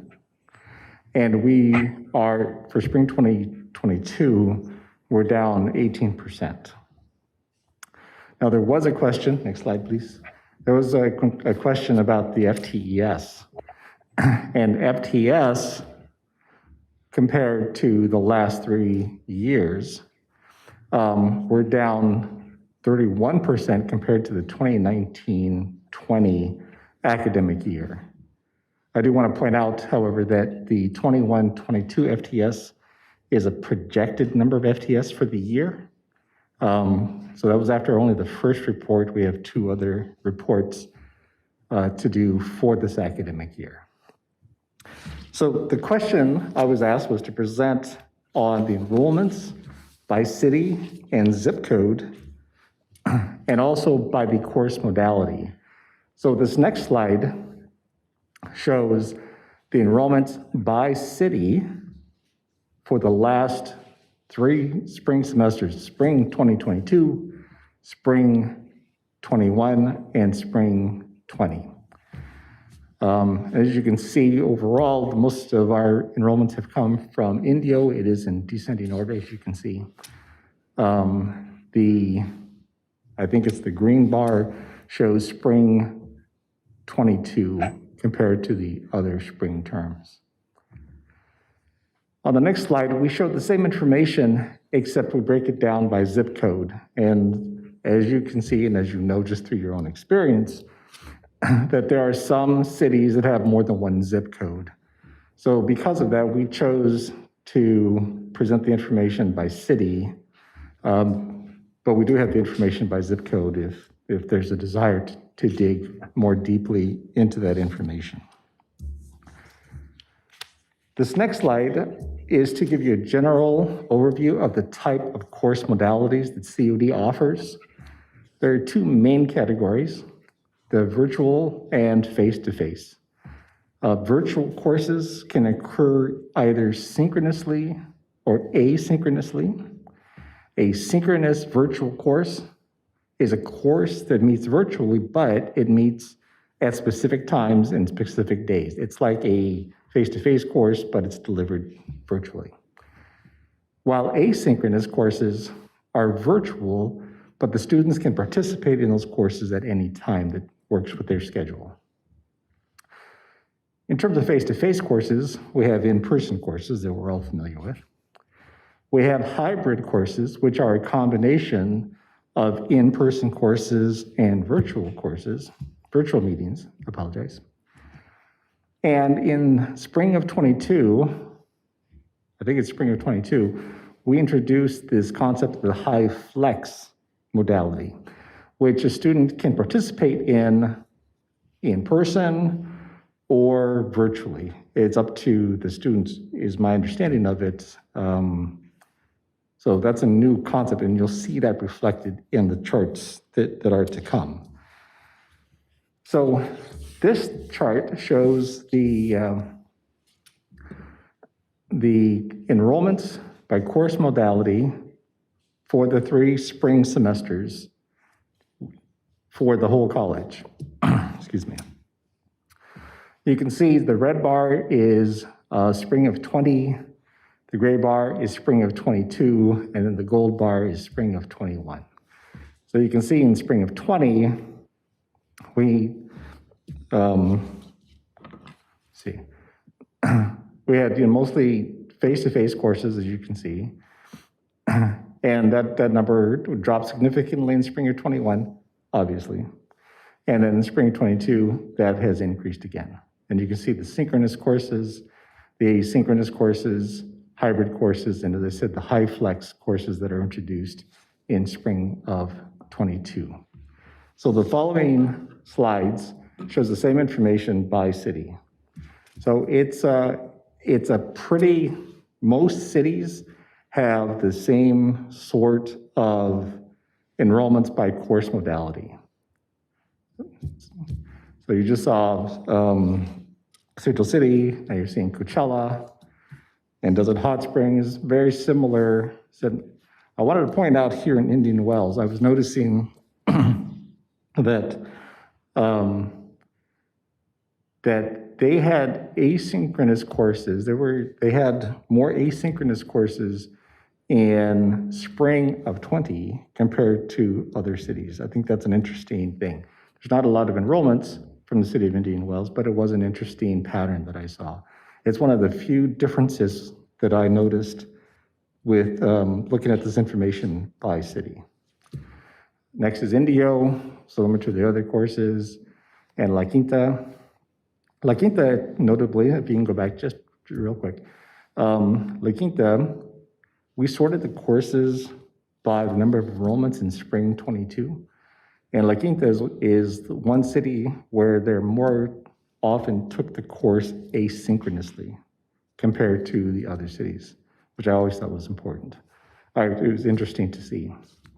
and we are, for spring 2022, we're down 18%. Now, there was a question, next slide, please. There was a question about the FTES. And FTS, compared to the last 3 years, we're down 31% compared to the 2019-20 academic year. I do want to point out, however, that the 21-22 FTS is a projected number of FTS for the year. So that was after only the first report. We have 2 other reports to do for this academic year. So the question I was asked was to present on the enrollments by city and zip code, and also by the course modality. So this next slide shows the enrollments by city for the last 3 spring semesters, spring 2022, spring 21, and spring 20. As you can see, overall, most of our enrollments have come from Indio. It is in descending order, as you can see. I think it's the green bar shows spring 22 compared to the other spring terms. On the next slide, we show the same information, except we break it down by zip code. And as you can see, and as you know just through your own experience, that there are some cities that have more than 1 zip code. So because of that, we chose to present the information by city, but we do have the information by zip code if there's a desire to dig more deeply into that information. This next slide is to give you a general overview of the type of course modalities that COD offers. There are 2 main categories: the virtual and face-to-face. Virtual courses can occur either synchronously or asynchronously. A synchronous virtual course is a course that meets virtually, but it meets at specific times and specific days. It's like a face-to-face course, but it's delivered virtually. While asynchronous courses are virtual, but the students can participate in those courses at any time that works with their schedule. In terms of face-to-face courses, we have in-person courses that we're all familiar with. We have hybrid courses, which are a combination of in-person courses and virtual courses, virtual meetings, apologize. And in spring of 22, I think it's spring of 22, we introduced this concept of the high flex modality, which a student can participate in person or virtually. It's up to the students, is my understanding of it. So that's a new concept, and you'll see that reflected in the charts that are to come. So this chart shows the enrollments by course modality for the 3 spring semesters for the whole college. Excuse me. You can see the red bar is spring of 20, the gray bar is spring of 22, and then the gold bar is spring of 21. So you can see in spring of 20, we we had mostly face-to-face courses, as you can see, and that number dropped significantly in spring of 21, obviously. And then in spring of 22, that has increased again. And you can see the synchronous courses, the asynchronous courses, hybrid courses, and as I said, the high flex courses that are introduced in spring of 22. So the following slides shows the same information by city. So it's a pretty, most cities have the same sort of enrollments by course modality. So you just saw Central City, now you're seeing Coachella, and Desert Hot Springs, very similar. So I wanted to point out here in Indian Wells, I was noticing that that they had asynchronous courses. They had more asynchronous courses in spring of 20 compared to other cities. I think that's an interesting thing. There's not a lot of enrollments from the city of Indian Wells, but it was an interesting pattern that I saw. It's one of the few differences that I noticed with looking at this information by city. Next is Indio, similar to the other courses, and La Quinta. La Quinta, notably, if you can go back just real quick, La Quinta, we sorted the courses by the number of enrollments in spring 22. And La Quinta is the one city where they're more often took the course asynchronously compared to the other cities, which I always thought was important. It was interesting to see.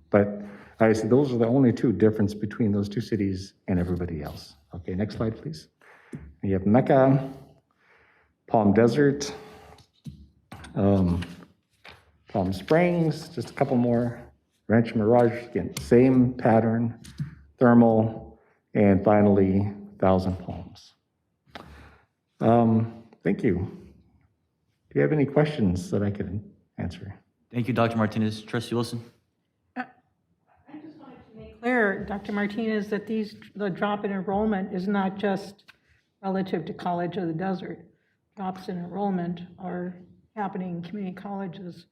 But I said those are the only 2 differences between those 2 cities and everybody else. Okay, next slide, please. You have Mecca, Palm Desert, Palm Springs, just a couple more. Rancho Mirage, again, same pattern, Thermal, and finally, Thousand Palms. Thank you. Do you have any questions that I could answer? Thank you, Dr. Martinez. Trustee Wilson? I just wanted to make clear, Dr. Martinez, that the drop in enrollment is not just relative to College of the Desert. Drops in enrollment are happening in community colleges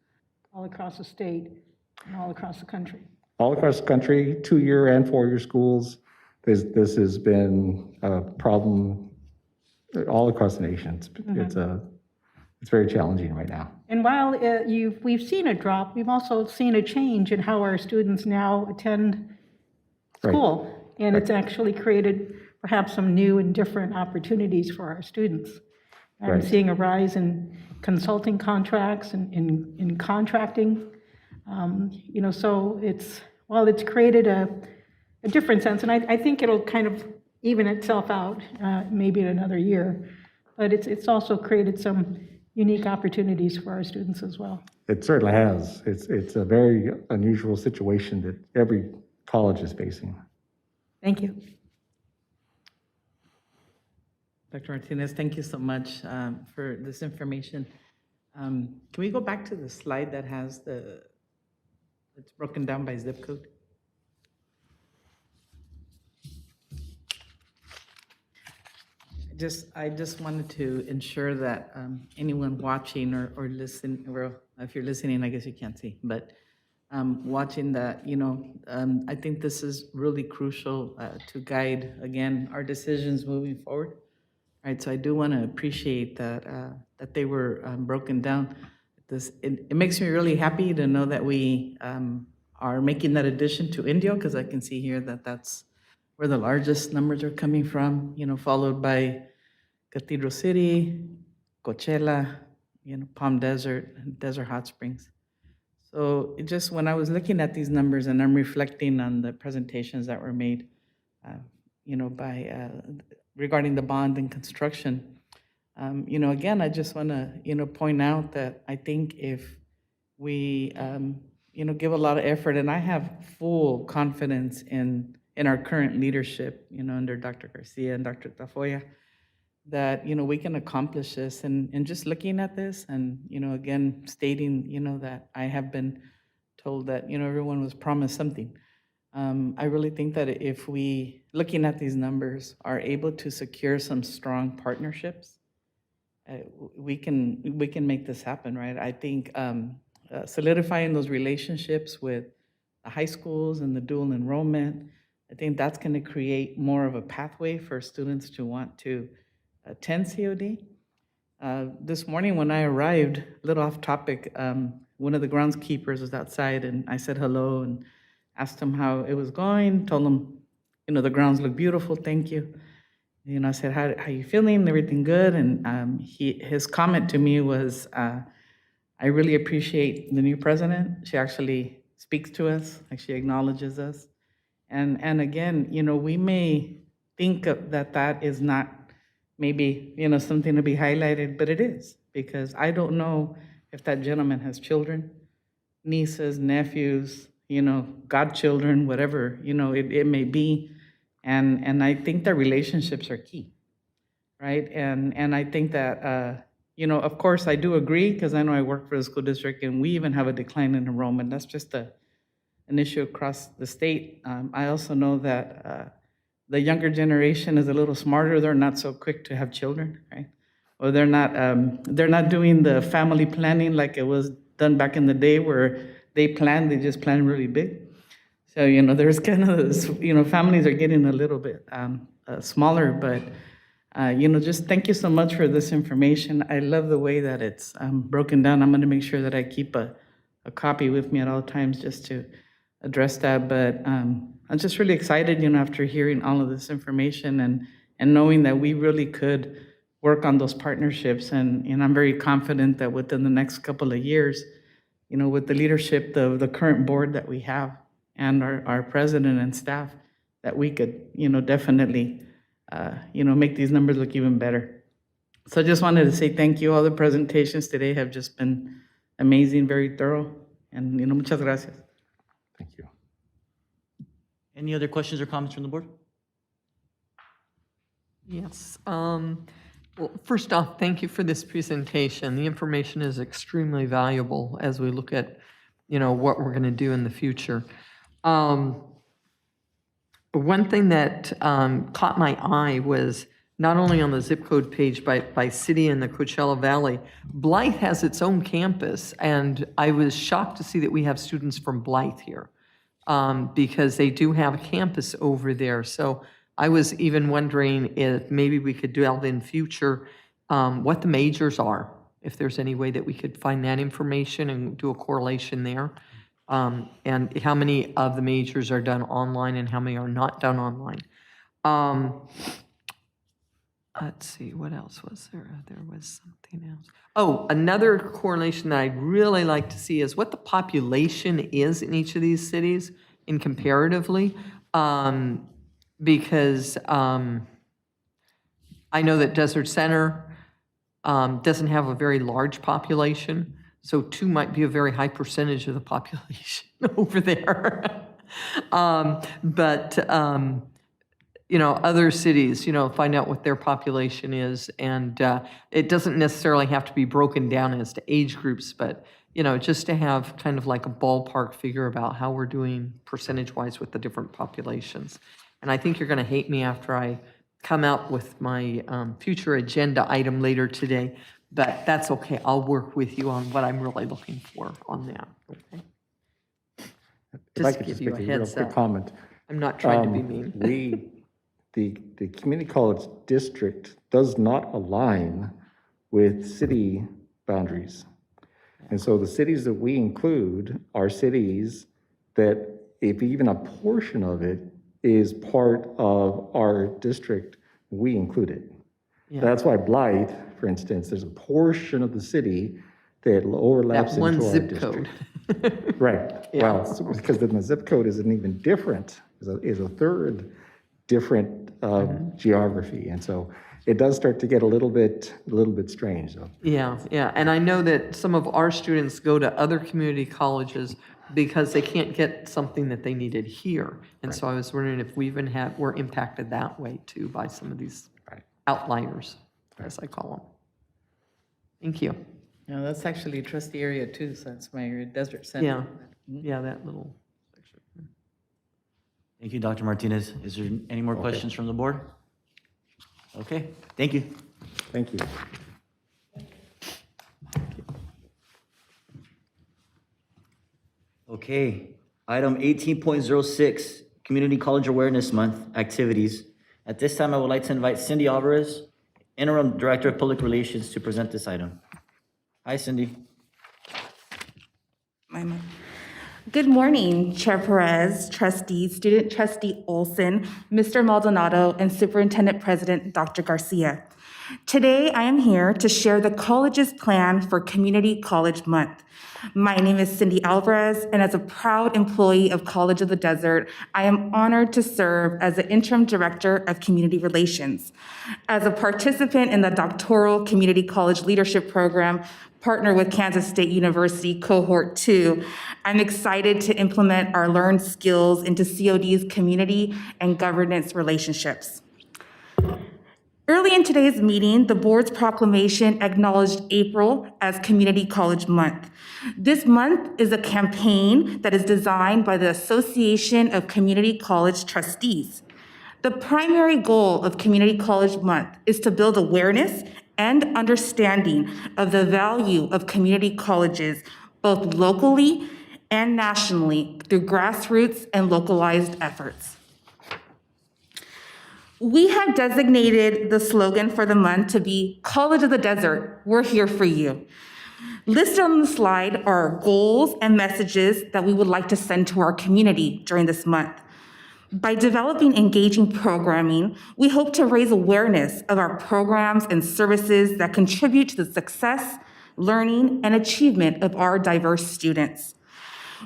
all across the state and all across the country. All across the country, 2-year and 4-year schools. This has been a problem all across the nation. It's very challenging right now. And while we've seen a drop, we've also seen a change in how our students now attend school. Right. And it's actually created perhaps some new and different opportunities for our students. I'm seeing a rise in consulting contracts and in contracting. So while it's created a different sense, and I think it'll kind of even itself out maybe in another year. but it's also created some unique opportunities for our students as well. It certainly has. It's a very unusual situation that every college is facing. Thank you. Dr. Martinez, thank you so much for this information. Can we go back to the slide that has it's broken down by zip code? I just wanted to ensure that anyone watching or listen, well, if you're listening, I guess you can't see, but watching that, I think this is really crucial to guide, again, our decisions moving forward. Right, so I do want to appreciate that they were broken down. It makes me really happy to know that we are making that addition to Indio, because I can see here that that's where the largest numbers are coming from, followed by Cathedral City, Coachella, Palm Desert, and Desert Hot Springs. So it just, when I was looking at these numbers and I'm reflecting on the presentations that were made, regarding the bond and construction, again, I just want to, point out that I think if we, give a lot of effort, and I have full confidence in our current leadership, under Dr. Garcia and Dr. Tafoya, that, we can accomplish this. And just looking at this and, again, stating, that I have been told that, everyone was promised something. I really think that if we, looking at these numbers, are able to secure some strong partnerships, we can make this happen, right? I think solidifying those relationships with the high schools and the dual enrollment, I think that's going to create more of a pathway for students to want to attend COD. This morning when I arrived, a little off topic, one of the groundskeepers was outside and I said hello and asked him how it was going, told him, the grounds look beautiful, thank you. I said, how you feeling? Everything good? And his comment to me was, I really appreciate the new president. She actually speaks to us, like she acknowledges us. And again, we may think that is not maybe, something to be highlighted, but it is, because I don't know if that gentleman has children, nieces, nephews, godchildren, whatever, it may be. And I think that relationships are key, right? And I think that, of course, I do agree, because I know I work for the school district, and we even have a decline in enrollment. That's just an issue across the state. I also know that the younger generation is a little smarter. They're not so quick to have children, right? Or they're not doing the family planning like it was done back in the day, where they just plan really big. So, there's kind of this, families are getting a little bit smaller, but, just thank you so much for this information. I love the way that it's broken down. I'm going to make sure that I keep a copy with me at all times just to address that. But I'm just really excited, after hearing all of this information and knowing that we really could work on those partnerships. And I'm very confident that within the next couple of years, with the leadership of the current board that we have and our president and staff, that we could, definitely, make these numbers look even better. So I just wanted to say thank you. All the presentations today have just been amazing, very thorough, and, muchas gracias. Thank you. Any other questions or comments from the board? Yes. Well, first off, thank you for this presentation. The information is extremely valuable as we look at, what we're going to do in the future. One thing that caught my eye was not only on the zip code page by city in the Coachella Valley, Blythe has its own campus, and I was shocked to see that we have students from Blythe here, because they do have a campus over there. So I was even wondering if maybe we could delve in future what the majors are, if there's any way that we could find that information and do a correlation there. And how many of the majors are done online and how many are not done online. Let's see, what else was there? There was something else. Oh, another correlation that I'd really like to see is what the population is in each of these cities in comparatively. Because I know that Desert Center doesn't have a very large population, so 2 might be a very high percentage of the population over there. But other cities, find out what their population is, and it doesn't necessarily have to be broken down as to age groups, but just to have kind of like a ballpark figure about how we're doing percentage-wise with the different populations. And I think you're going to hate me after I come out with my future agenda item later today, but that's okay. I'll work with you on what I'm really looking for on that. Okay. If I Just could give just you make a a real heads quick up. comment. I'm not trying to be mean. The community college district does not align with city boundaries. And so the cities that we include are cities that if even a portion of it is part of our district, we include it. Yeah. That's why Blythe, for instance, there's a portion of the city that overlaps That one into our zip district. code. Right. Yeah. Well, because then the zip code is an even different, is a third different geography. And so it does start to get a little bit strange. So. Yeah, and I know that some of our students go to other community colleges because they can't get something that they needed here. And so I was wondering if we even we're impacted that way too by some of these outliers, as I call them. Thank you. No, that's actually trustee area too, so that's my desert center. Yeah, that little section. Thank you, Dr. Martinez. Is there any more questions from the board? Okay, thank you. Thank you. Okay, item 18.06, Community College Awareness Month activities. At this time, I would like to invite Cindy Alvarez, Interim Director of Public Relations, to present this item. Hi, Cindy. Good morning, Chair Perez, trustees, Student Trustee Olson, Mr. Maldonado, and Superintendent President Dr. Garcia. Today, I am here to share the college's plan for Community College Month. My name is Cindy Alvarez, and as a proud employee of College of the Desert, I am honored to serve as the Interim Director of Community Relations. As a participant in the Doctoral Community College Leadership Program, partner with Kansas State University Cohort 2, I'm excited to implement our learned skills into COD's community and governance relationships. Early in today's meeting, the board's proclamation acknowledged April as Community College Month. This month is a campaign that is designed by the Association of Community College Trustees. The primary goal of Community College Month is to build awareness and understanding of the value of community colleges, both locally and nationally, through grassroots and localized efforts. We have designated the slogan for the month to be College of the Desert, we're here for you. Listed on the slide are goals and messages that we would like to send to our community during this month. By developing engaging programming, we hope to raise awareness of our programs and services that contribute to the success, learning, and achievement of our diverse students.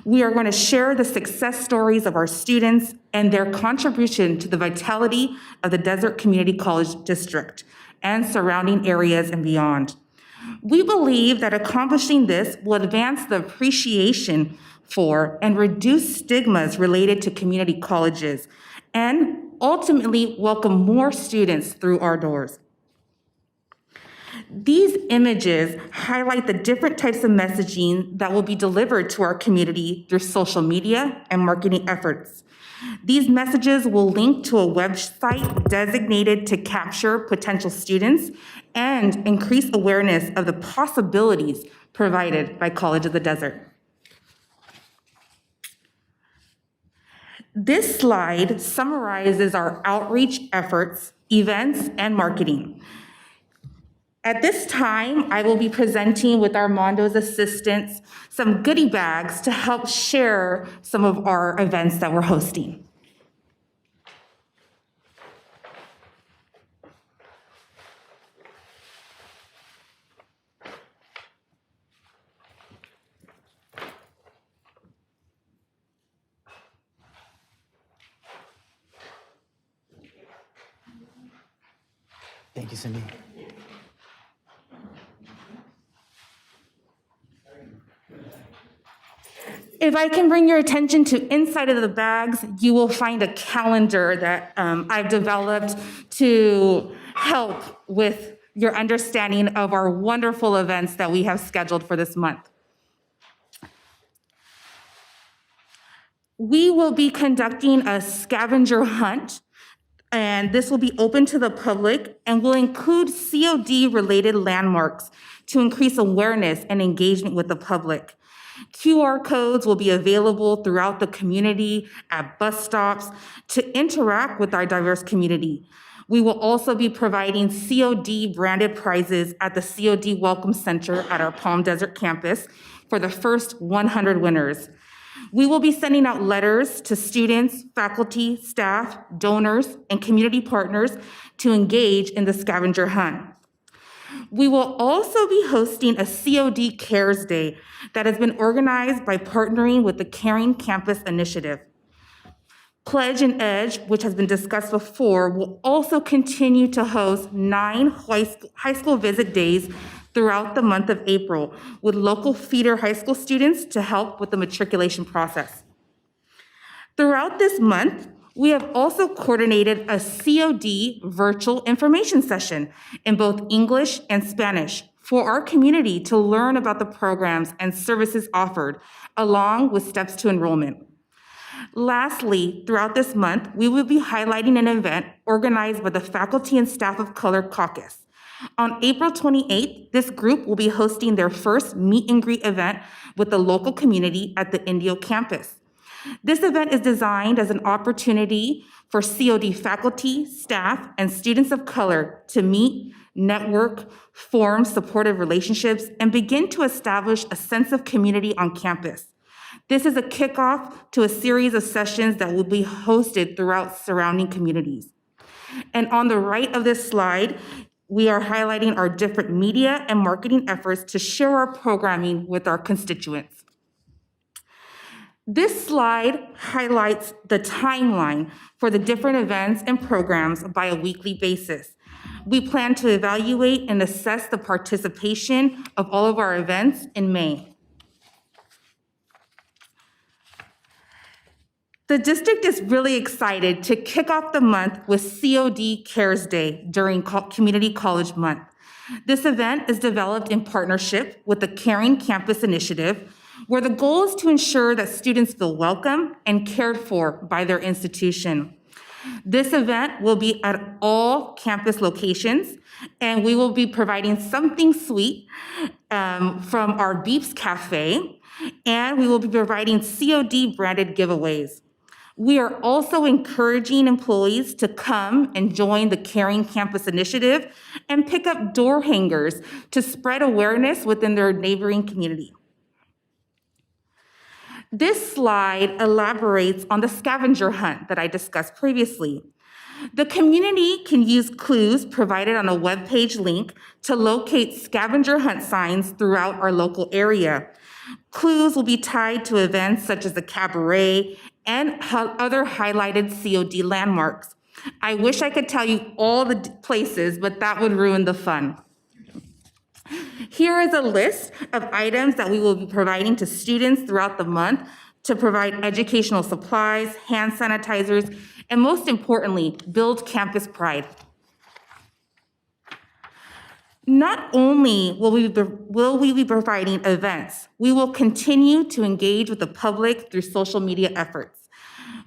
We are going to share the success stories of our students and their contribution to the vitality of the Desert Community College District and surrounding areas and beyond. We believe that accomplishing this will advance the appreciation for and reduce stigmas related to community colleges and ultimately welcome more students through our doors. These images highlight the different types of messaging that will be delivered to our community through social media and marketing efforts. These messages will link to a website designated to capture potential students and increase awareness of the possibilities provided by College of the Desert. This slide summarizes our outreach efforts, events, and marketing. At this time, I will be presenting with Armando's assistants some goodie bags to help share some of our events that we're hosting. Thank you, Cindy. If I can bring your attention to inside of the bags, you will find a calendar that I've developed to help with your understanding of our wonderful events that we have scheduled for this month. We will be conducting a scavenger hunt, and this will be open to the public and will include COD-related landmarks to increase awareness and engagement with the public. QR codes will be available throughout the community at bus stops to interact with our diverse community. We will also be providing COD branded prizes at the COD Welcome Center at our Palm Desert campus for the first 100 winners. We will be sending out letters to students, faculty, staff, donors, and community partners to engage in the scavenger hunt. We will also be hosting a COD Cares Day that has been organized by partnering with the Caring Campus Initiative. Pledge and Edge, which has been discussed before, will also continue to host 9 high school visit days throughout the month of April with local feeder high school students to help with the matriculation process. Throughout this month, we have also coordinated a COD virtual information session in both English and Spanish for our community to learn about the programs and services offered, along with steps to enrollment. Lastly, throughout this month, we will be highlighting an event organized by the Faculty and Staff of Color Caucus. On April 28th, this group will be hosting their first meet and greet event with the local community at the Indio campus. This event is designed as an opportunity for COD faculty, staff, and students of color to meet, network, form supportive relationships, and begin to establish a sense of community on campus. This is a kickoff to a series of sessions that will be hosted throughout surrounding communities. And on the right of this slide, we are highlighting our different media and marketing efforts to share our programming with our constituents. This slide highlights the timeline for the different events and programs by a weekly basis. We plan to evaluate and assess the participation of all of our events in May. The district is really excited to kick off the month with COD Cares Day during Community College Month. This event is developed in partnership with the Caring Campus Initiative, where the goal is to ensure that students feel welcome and cared for by their institution. This event will be at all campus locations, and we will be providing something sweet from our Beeps Cafe, and we will be providing COD branded giveaways. We are also encouraging employees to come and join the Caring Campus Initiative and pick up door hangers to spread awareness within their neighboring community. This slide elaborates on the scavenger hunt that I discussed previously. The community can use clues provided on a webpage link to locate scavenger hunt signs throughout our local area. Clues will be tied to events such as the cabaret and other highlighted COD landmarks. I wish I could tell you all the places, but that would ruin the fun. Here is a list of items that we will be providing to students throughout the month to provide educational supplies, hand sanitizers, and most importantly, build campus pride. Not only will we be providing events, we will continue to engage with the public through social media efforts.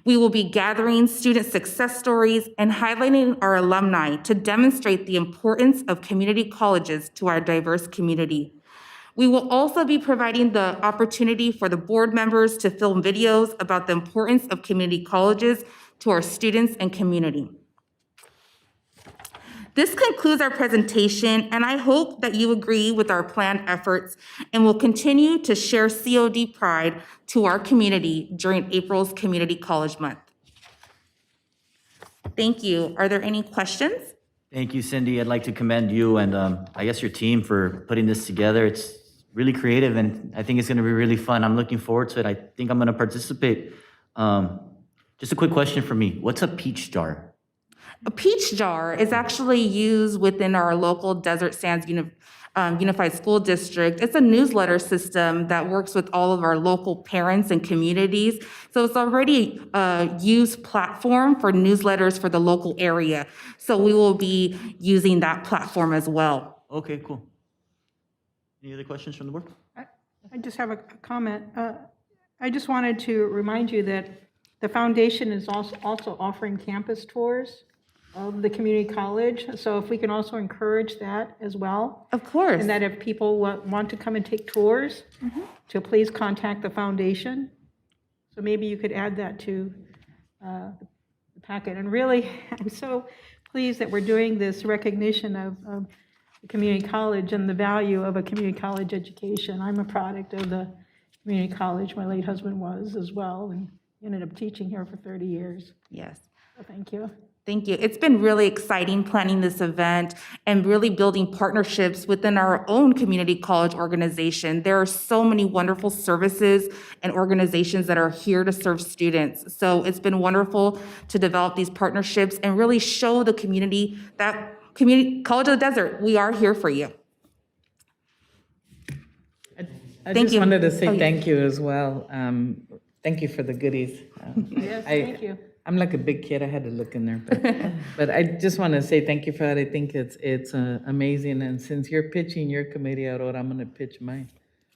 We will be gathering student success stories and highlighting our alumni to demonstrate the importance of community colleges to our diverse community. We will also be providing the opportunity for the board members to film videos about the importance of community colleges to our students and community. This concludes our presentation, and I hope that you agree with our planned efforts and will continue to share COD pride to our community during April's Community College Month. Thank you. Are there any questions? Thank you, Cindy. I'd like to commend you and I guess your team for putting this together. It's really creative, and I think it's going to be really fun. I'm looking forward to it. I think I'm going to participate. Just a quick question for me. What's a peach jar? A peach jar is actually used within our local Desert Sands Unified School District. It's a newsletter system that works with all of our local parents and communities. So it's already a used platform for newsletters for the local area. So we will be using that platform as well. Okay, cool. Any other questions from the board? I just have a comment. I just wanted to remind you that the foundation is also offering campus tours of the community college. So if we can also encourage that as well. Of course. And that if people want to come and take tours, to please contact the foundation. So maybe you could add that to the packet. And really, I'm so pleased that we're doing this recognition of the community college and the value of a community college education. I'm a product of the community college. My late husband was as well, and ended up teaching here for 30 years. Yes. So thank you. Thank you. It's been really exciting planning this event and really building partnerships within our own community college organization. There are so many wonderful services and organizations that are here to serve students. So it's been wonderful to develop these partnerships and really show the community that Community College of the Desert, we are here for you. I Thank just you. wanted to say Oh, yeah. thank you as well. Thank you for the goodies. Yes, thank you. I'm like a big kid. I had to look in there, but I just want to say thank you for that. I think it's amazing. And since you're pitching your committee, Aurora, I'm going to pitch mine.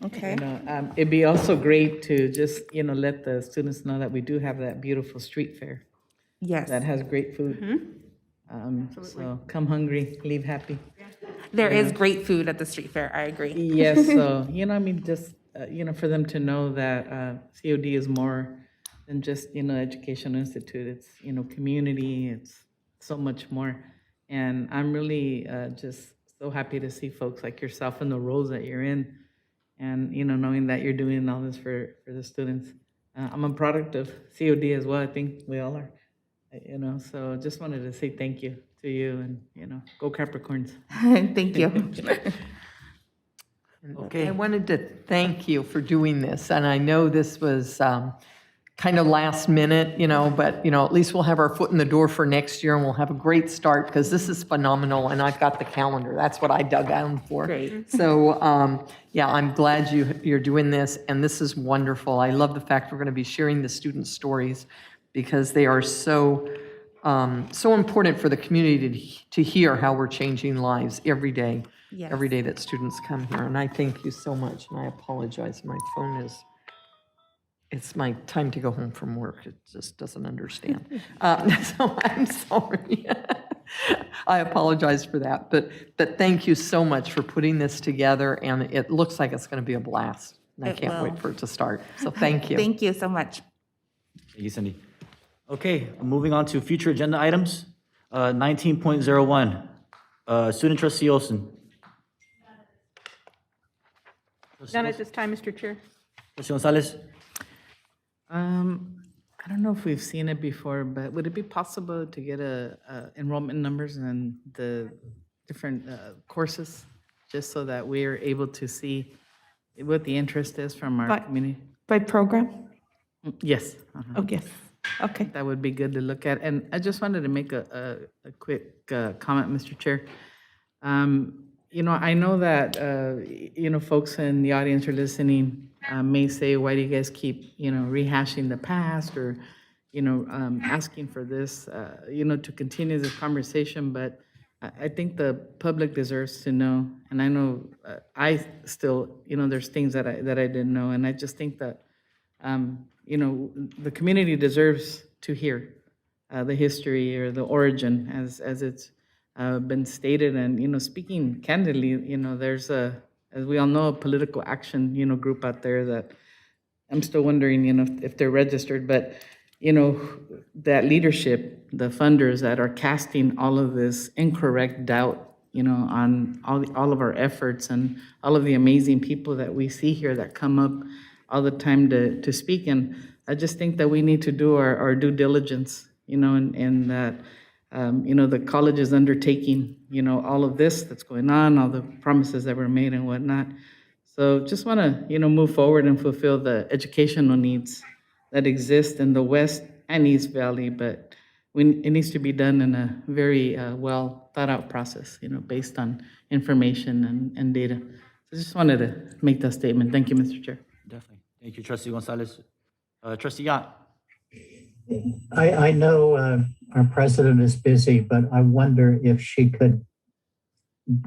Okay. You know, it'd be also great to just let the students know that we do have that beautiful street fair. Yes. That has great food. So come hungry, leave happy. There is great food at the street fair. I agree. Yes, so, I mean, just, for them to know that COD is more than just, educational institute. It's, community, it's so much more. And I'm really just so happy to see folks like yourself in the roles that you're in and, knowing that you're doing all this for the students. I'm a product of COD as well. I think we all are. So just wanted to say thank you to you and, go Capricorns. Thank you. Okay. I wanted to thank you for doing this, and I know this was kind of last minute, but, at least we'll have our foot in the door for next year, and we'll have a great start, because this is phenomenal, and I've got the calendar. That's what I dug out for. Great. So, yeah, I'm glad you're doing this, and this is wonderful. I love the fact we're going to be sharing the student stories, because they are so important for the community to hear how we're changing lives every day. Yes. Every day that students come here. And I thank you so much. And I apologize. My phone it's my time to go home from work. It just doesn't understand. So I'm sorry. I apologize for that. But thank you so much for putting this together. And it looks like it's going to be a blast. And I It can't will. wait for it to start. So thank you. Thank you so much. Thank you, Cindy. Okay, moving on to future agenda items. 19.01, Student Trustee Olson. None at this time, Mr. Chair. Trustee Gonzalez. I don't know if we've seen it before, but would it be possible to get enrollment numbers and the different courses, just so that we're able to see what the interest is from our community? By program? Yes. Oh, yes. Okay. That would be good to look at. And I just wanted to make a quick comment, Mr. Chair. I know that, folks in the audience are listening may say, why do you guys keep, rehashing the past or, asking for this, to continue this conversation? But I think the public deserves to know. And I know I still, there's things that I didn't know. And I just think that, the community deserves to hear the history or the origin as it's been stated. And, speaking candidly, there's as we all know, a political action, group out there that I'm still wondering, if they're registered, but, that leadership, the funders that are casting all of this incorrect doubt, on all of our efforts and all of the amazing people that we see here that come up all the time to speak. And I just think that we need to do our due diligence, and that, the college is undertaking, all of this that's going on, all the promises that were made and whatnot. So just want to, move forward and fulfill the educational needs that exist in the West and East Valley. But it needs to be done in a very well thought out process, based on information and data. So I just wanted to make that statement. Thank you, Mr. Chair. Definitely. Thank you, Trustee Gonzalez. Trustee Yant. I know our president is busy, but I wonder if she could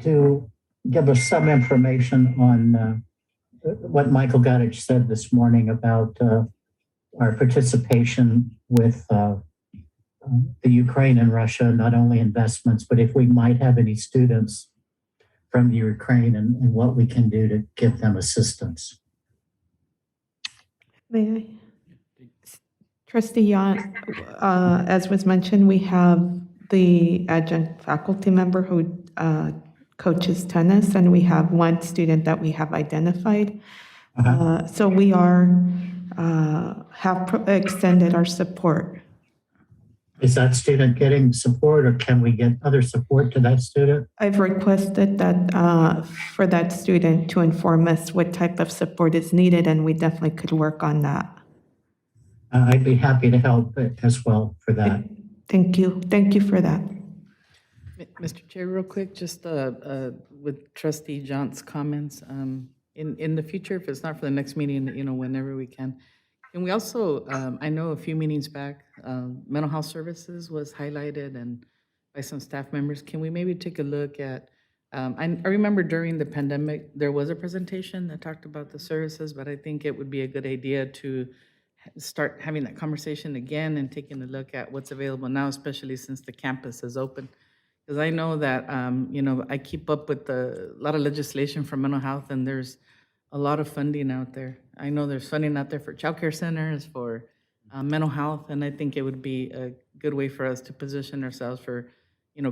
give us some information on what Michael Goddard said this morning about our participation with the Ukraine and Russia, not only investments, but if we might have any students from the Ukraine and what we can do to give them assistance. May I? Trustee Yant, as was mentioned, we have the adjunct faculty member who coaches tennis, and we have one student that we have identified. So we have extended our support. Is that student getting support, or can we get other support to that student? I've requested that for that student to inform us what type of support is needed, and we definitely could work on that. I'd be happy to help as well for that. Thank you. Thank you for that. Mr. Chair, real quick, just with Trustee John's comments, in the future, if it's not for the next meeting, whenever we can we also, I know a few meetings back, mental health services was highlighted and by some staff members. Can we maybe take a look at, I remember during the pandemic, there was a presentation that talked about the services, but I think it would be a good idea to start having that conversation again and taking a look at what's available now, especially since the campus is open. Because I know that, I keep up with a lot of legislation for mental health, and there's a lot of funding out there. I know there's funding out there for childcare centers, for mental health, and I think it would be a good way for us to position ourselves for,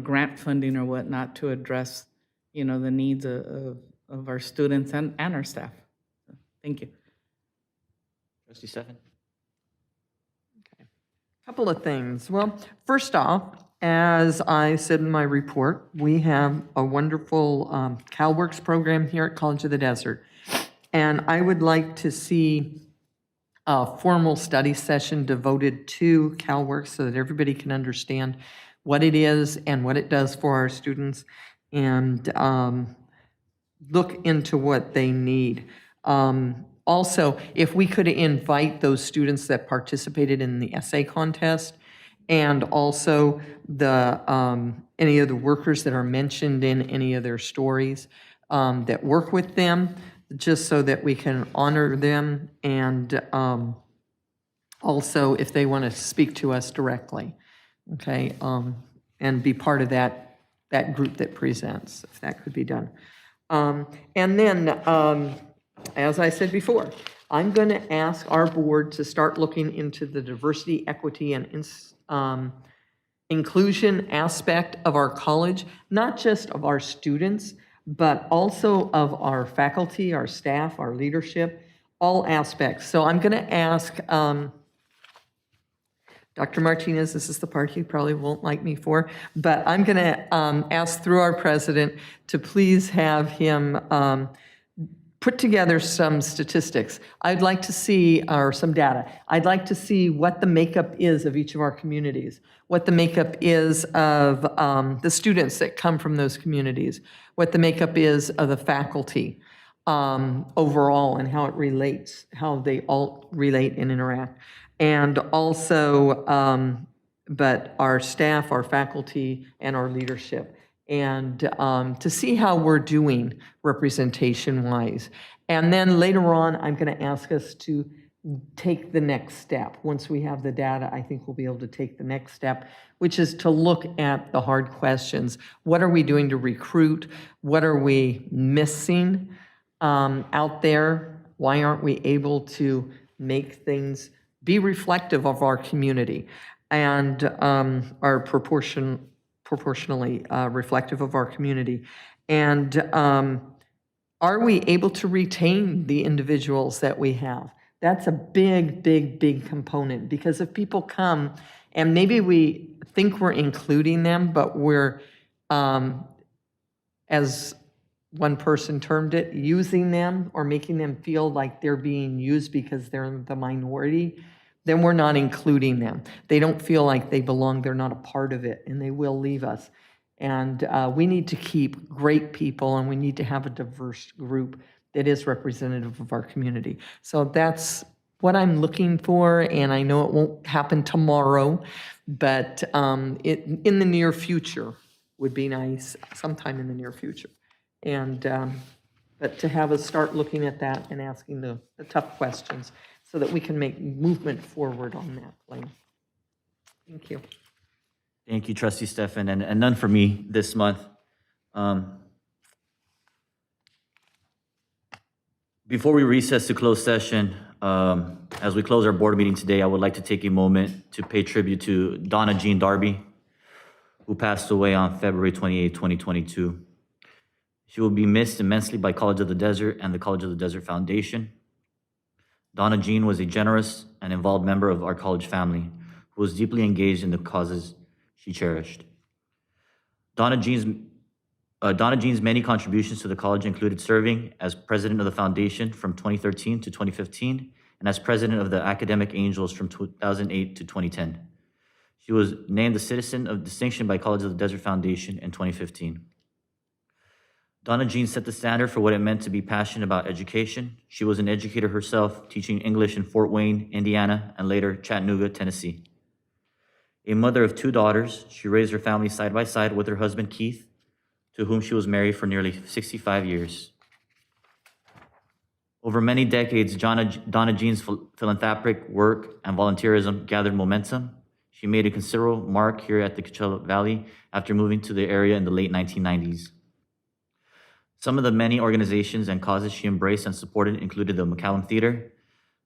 grant funding or whatnot to address, the needs of our students and our staff. So, thank you. Trustee Stefan. Couple of things. Well, first off, as I said in my report, we have a wonderful CalWorks program here at College of the Desert. And I would like to see a formal study session devoted to CalWorks so that everybody can understand what it is and what it does for our students, and look into what they need. Also, if we could invite those students that participated in the essay contest, and also the any of the workers that are mentioned in any of their stories that work with them, just so that we can honor them, and also if they want to speak to us directly, okay, and be part of that group that presents, if that could be done. And then, as I said before, I'm going to ask our board to start looking into the diversity, equity, and inclusion aspect of our college, not just of our students, but also of our faculty, our staff, our leadership, all aspects. So I'm going to ask Dr. Martinez, this is the part he probably won't like me for, but I'm going to ask through our president to please have him put together some statistics. I'd like to see, or some data. I'd like to see what the makeup is of each of our communities, what the makeup is of the students that come from those communities, what the makeup is of the faculty overall, and how it relates, how they all relate and interact. And also, but our staff, our faculty, and our leadership. And to see how we're doing representation-wise. And then later on, I'm going to ask us to take the next step. Once we have the data, I think we'll be able to take the next step, which is to look at the hard questions. What are we doing to recruit? What are we missing out there? Why aren't we able to make things be reflective of our community and are proportionally reflective of our community? And are we able to retain the individuals that we have? That's a big, big, big component, because if people come and maybe we think we're including them, but we're, as one person termed it, using them or making them feel like they're being used because they're the minority, then we're not including them. They don't feel like they belong, they're not a part of it, and they will leave us. And we need to keep great people, and we need to have a diverse group that is representative of our community. So that's what I'm looking for, and I know it won't happen tomorrow, but in the near future would be nice, sometime in the near future. And but to have us start looking at that and asking the tough questions so that we can make movement forward on that plan. Thank you. Thank you, Trustee Stefan, and none for me this month. Before we recess to closed session, as we close our board meeting today, I would like to take a moment to pay tribute to Donna Jean Darby, who passed away on February 28, 2022. She will be missed immensely by College of the Desert and the College of the Desert Foundation. Donna Jean was a generous and involved member of our college family who was deeply engaged in the causes she cherished. Donna Jean's many contributions to the college included serving as president of the foundation from 2013 to 2015 and as president of the Academic Angels from 2008 to 2010. She was named a Citizen of Distinction by College of the Desert Foundation in 2015. Donna Jean set the standard for what it meant to be passionate about education. She was an educator herself, teaching English in Fort Wayne, Indiana, and later Chattanooga, Tennessee. A mother of 2 daughters, she raised her family side by side with her husband, Keith, to whom she was married for nearly 65 years. Over many decades, Donna Jean's philanthropic work and volunteerism gathered momentum. She made a considerable mark here at the Coachella Valley after moving to the area in the late 1990s. Some of the many organizations and causes she embraced and supported included the McCallum Theater,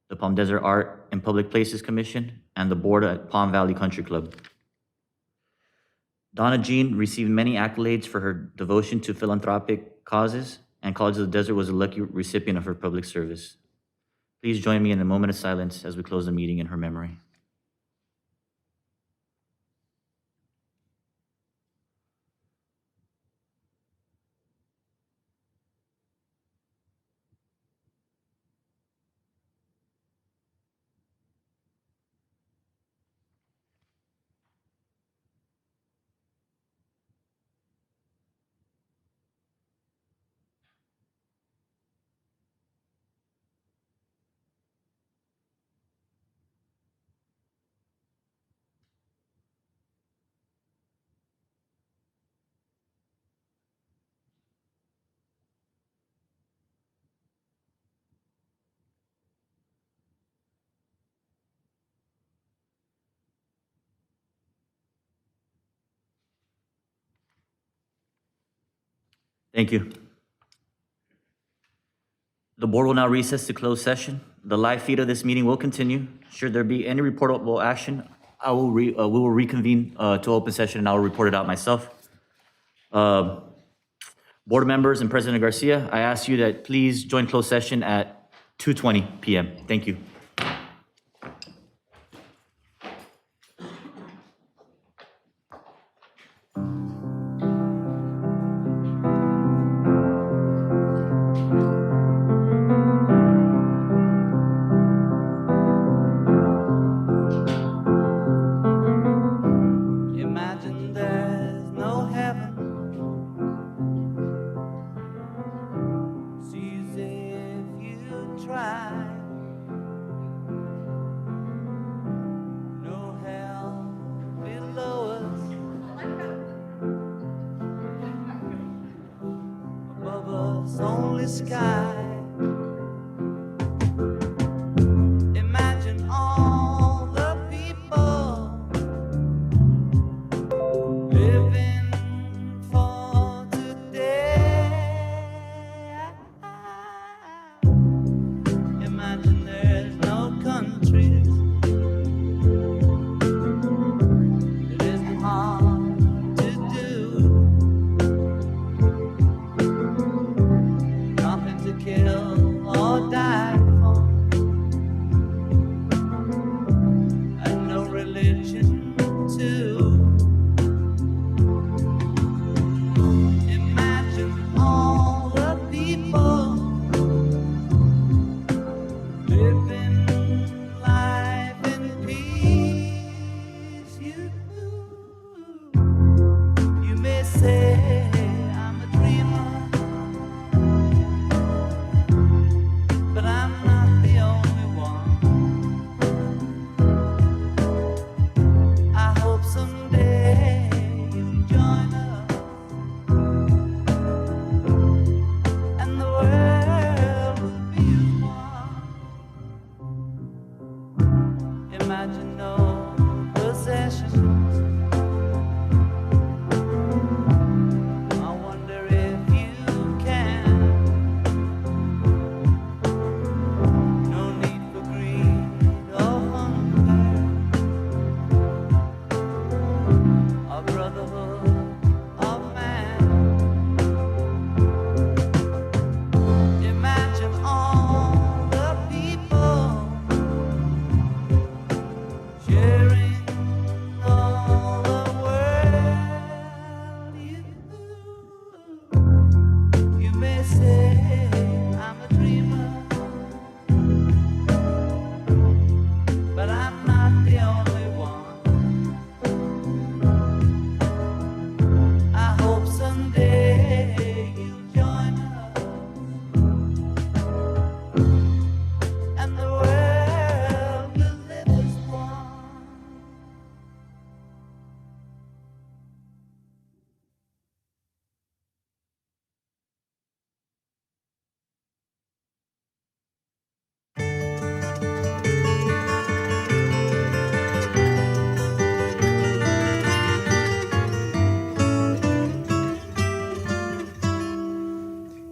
the Palm Desert Art and Public Places Commission, and the board at Palm Valley Country Club. Donna Jean received many accolades for her devotion to philanthropic causes, and College of the Desert was a lucky recipient of her public service. Please join me in a moment of silence as we close the meeting in her memory. Thank you. The board will now recess to closed session. The live feed of this meeting will continue. Should there be any reportable action, we will reconvene to open session and I will report it out myself. Board members and President Garcia, I ask you that please join closed session at 2:20 p.m. Thank you. Imagine there's no heaven. See as if you try. No hell below us. Above us only sky. Imagine all the people living for today. Imagine there's no countries. It isn't hard to do. Nothing to kill.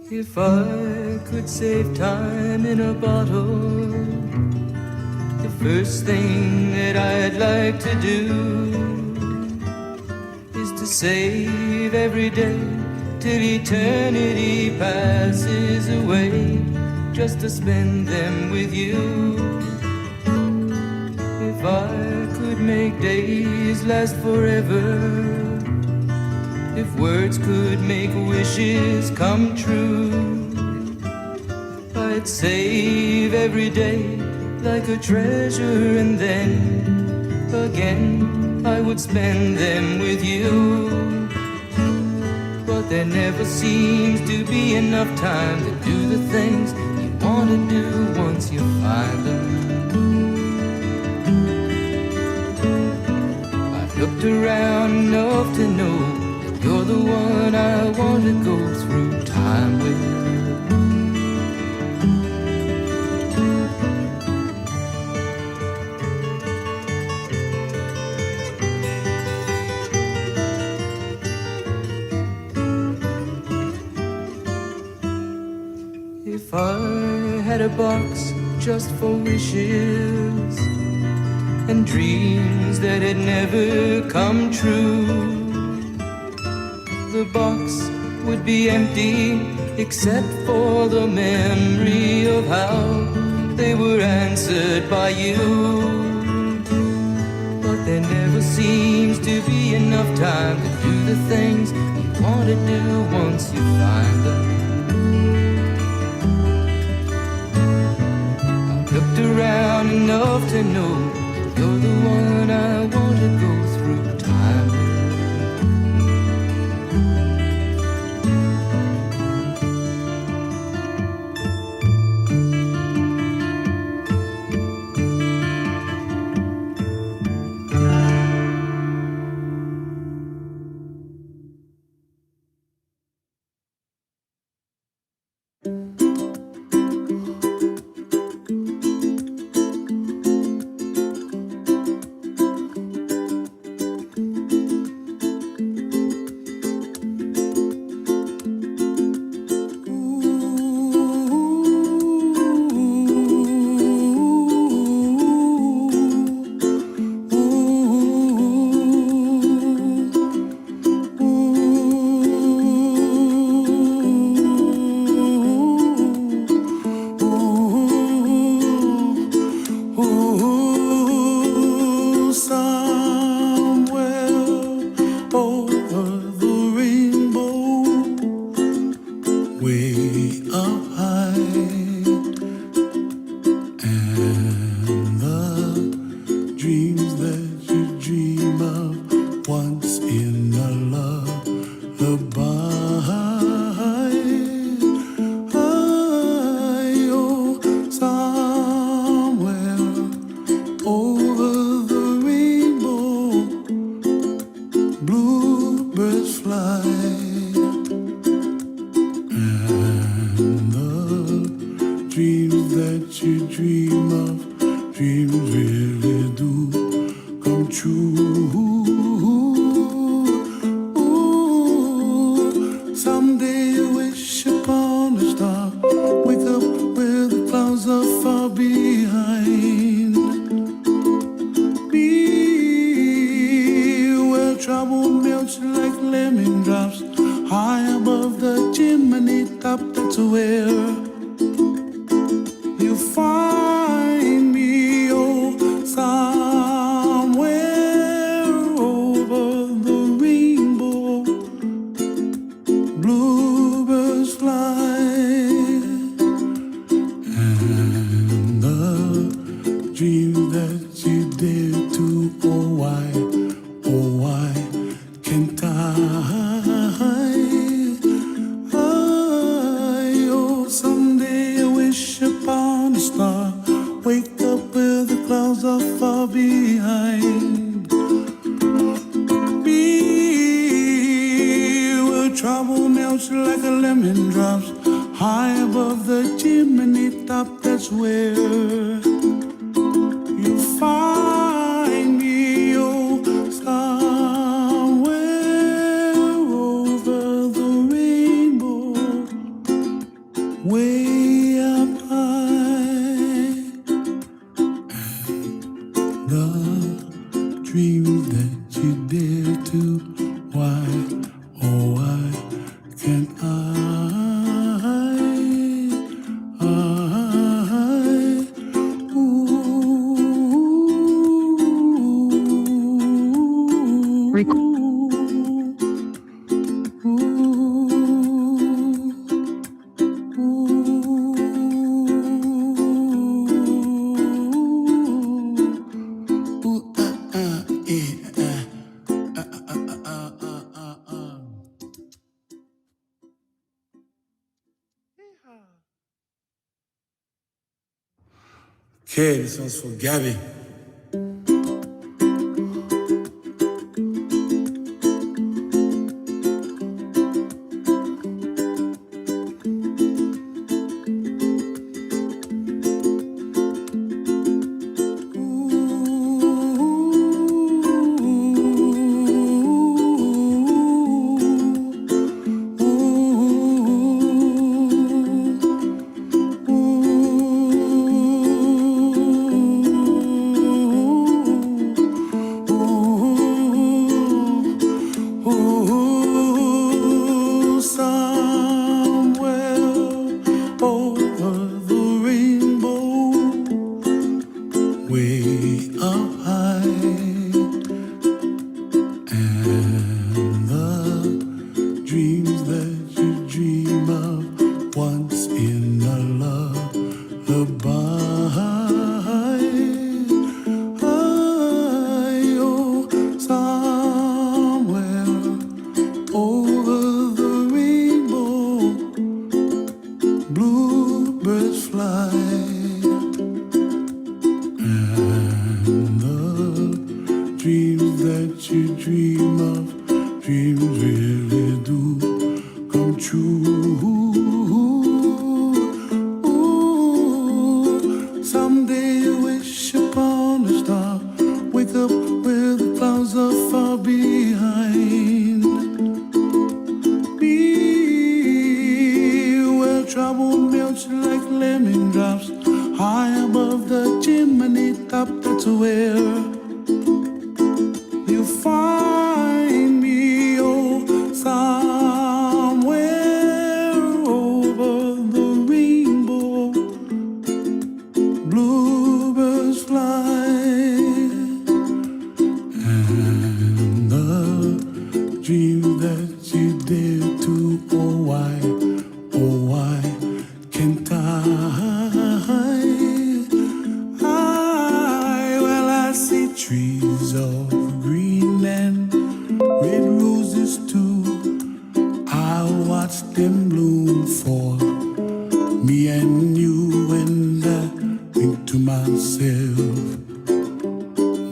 If I could save time in a bottle, the first thing that I'd like to do is to save every day till eternity passes away, just to spend them with you. If I could make days last forever, if words could make wishes come true, I'd save every day like a treasure, and then again I would spend them with you. But there never seems to be enough time to do the things you want to do once you find them. I've looked around enough to know you're the one I want to go through time with. If I had a box just for wishes and dreams that had never come true, the box would be empty except for the memory of how they were answered by you. But there never seems to be enough time to do the things you want to do once you find them. I've looked around enough to know you're the one I want to go through time with. way up high. The dreams that you dare to, why, oh why can't I? Okay, this one's for Gabby. Ooh, somewhere over the rainbow, way up high, and the dreams that you dream of once in a lullaby. Oh, somewhere over the rainbow, bluebirds fly, and the dreams that you dream of, dreams really do come true. Ooh, someday you wish upon a star, wake up where the clouds are far behind. Be where trouble melts like lemon drops, high above the chimney top. That's where you find me. Oh, somewhere over the rainbow, bluebirds fly, and the dreams that you dare to, oh why can't I? Well, I see trees of green and red roses too. I watch them bloom for me and you, and I think to myself,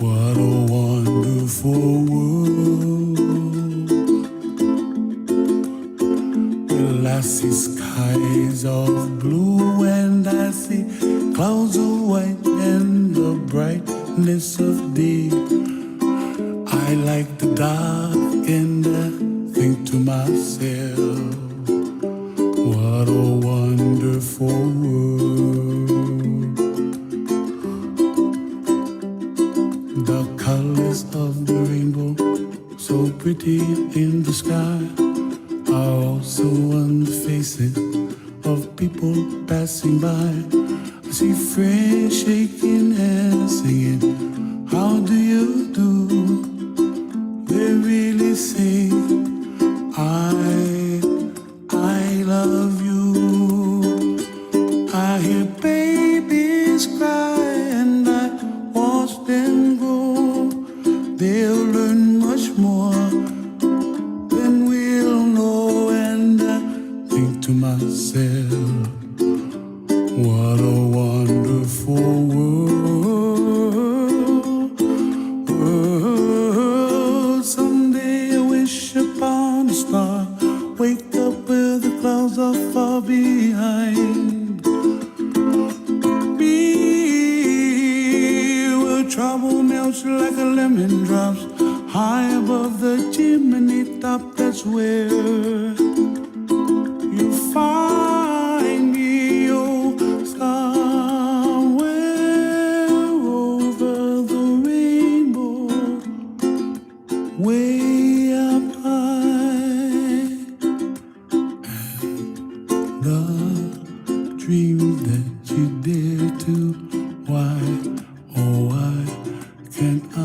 what a wonderful world. Well, I see skies of blue and I see clouds of white and the brightness of day. I like the dark and I think to myself, what a wonderful world. The colors of the rainbow, so pretty in the sky, are also on the faces of people passing by. I see friends shaking hands, singing, how do you do? They really say, I love you. I hear babies cry and I watch them grow. They'll learn much more than we'll know, and I think to myself, what a wonderful world. Someday I wish upon a star, wake up where the clouds are far behind. Be where trouble melts like a lemon drops, high above the chimney top. That's where you find me. dreams that you dare to. Why, oh why can't I?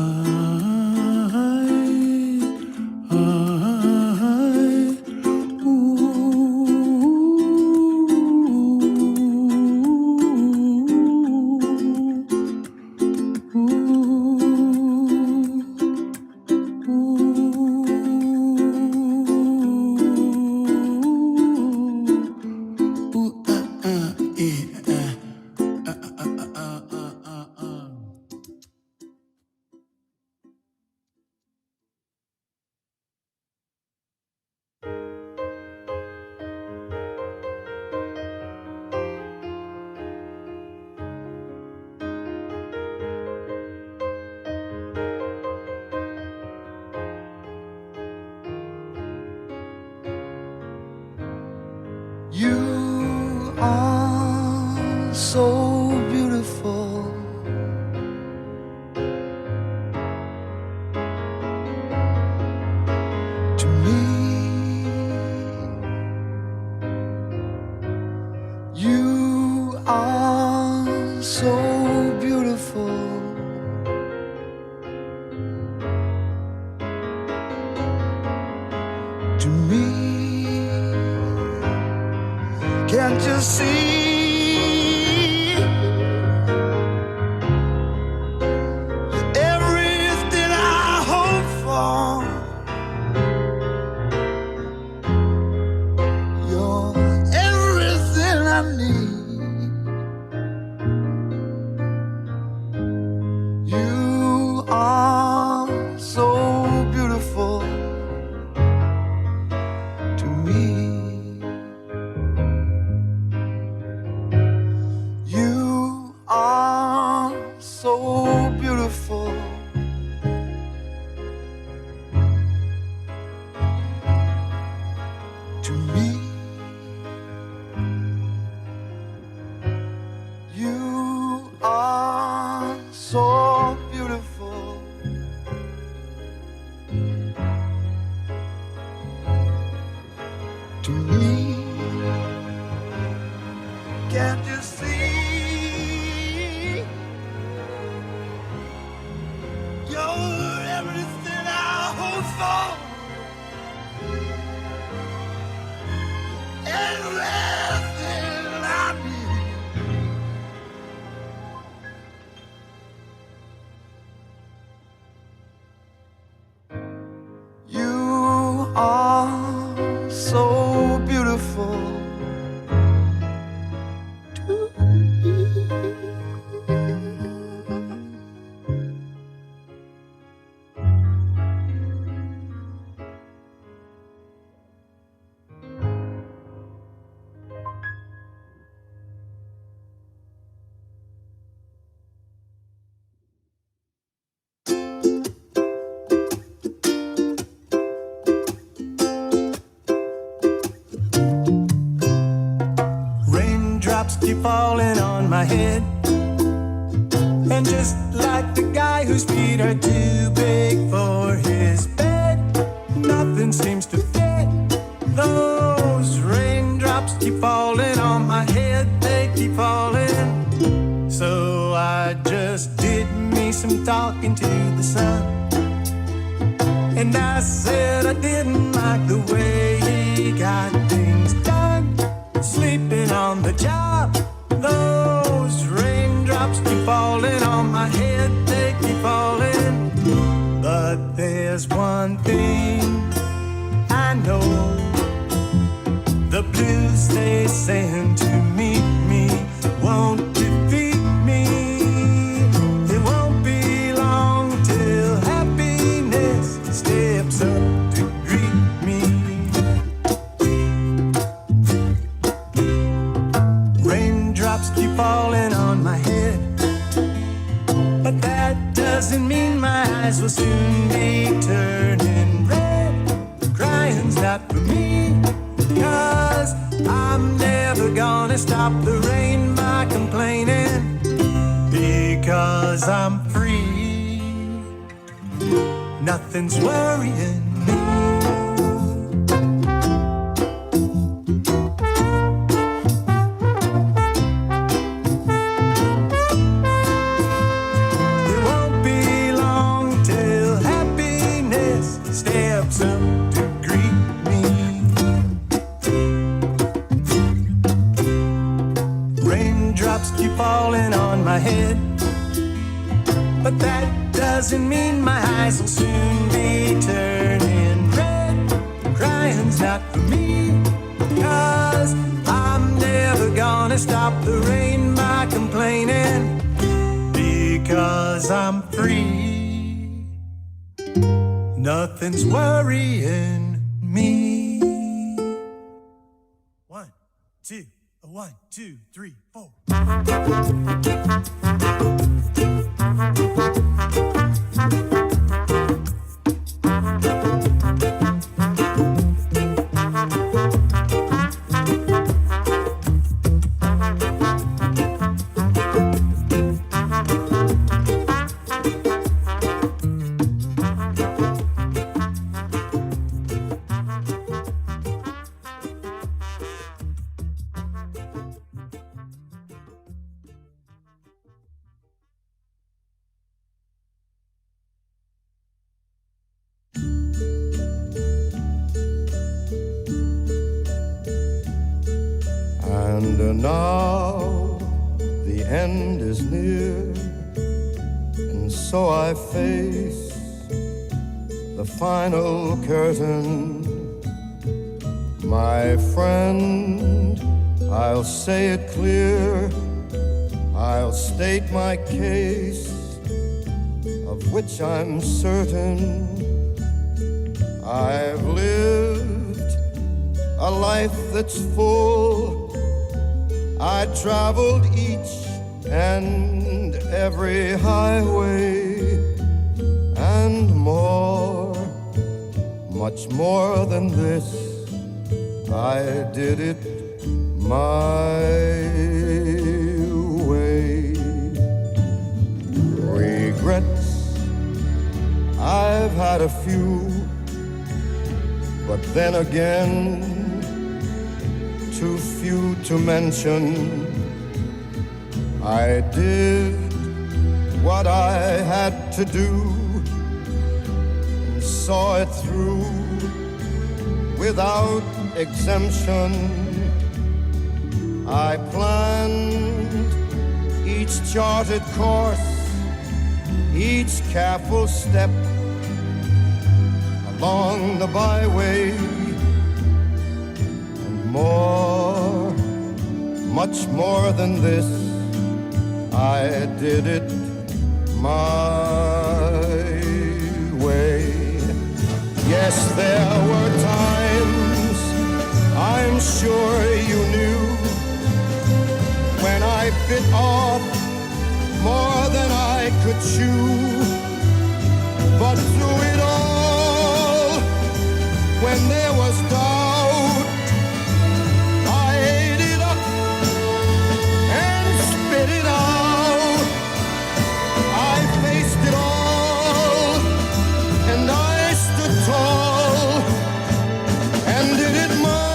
You are so beautiful. To me, you are so beautiful. To me, can't you see? Everything I hope for, you're everything I need. You are so beautiful to me. You are so beautiful to me. You are so beautiful to me. Can't you see? You're everything I hope for. Everything I need. You are so beautiful to me. Raindrops keep falling on my head, and just like the guy whose feet are too big for his bed, nothing seems to fit. Those raindrops keep falling on my head, they keep falling. So I just did me some talking to the sun, and I said I didn't like the way he got things done. Sleeping on the job, those raindrops keep falling on my head, they keep falling. But there's one thing I know, the blues they send to meet me won't defeat me. It won't be long till happiness steps up to greet me. Raindrops keep falling on my head, but that doesn't mean my eyes will soon be turning red. Crying's not for me, 'cause I'm never gonna stop the rain by complaining, because I'm free. Nothing's worrying me. raindrops keep falling on my head. But that doesn't mean my eyes will soon be turning red. Crying's not for me, 'cause I'm never gonna stop the rain by complaining, because I'm free. Nothing's worrying me. 1, 2, 1, 2, 3, 4. And now the end is near, and so I face the final curtain. My friend, I'll say it clear, I'll state my case, of which I'm certain. I've lived a life that's full. I traveled each and every highway, and more, much more than this. I did it my way. Regrets, I've had a few, but then again, too few to mention. I did what I had to do and saw it through without exemption. I planned each charted course, each careful step along the byway. More, much more than this, I did it my way. Yes, there were times, I'm sure you knew, when I bit off more than I could chew. But through it all, when there was doubt, it out. I faced it all, and I stood tall and did it my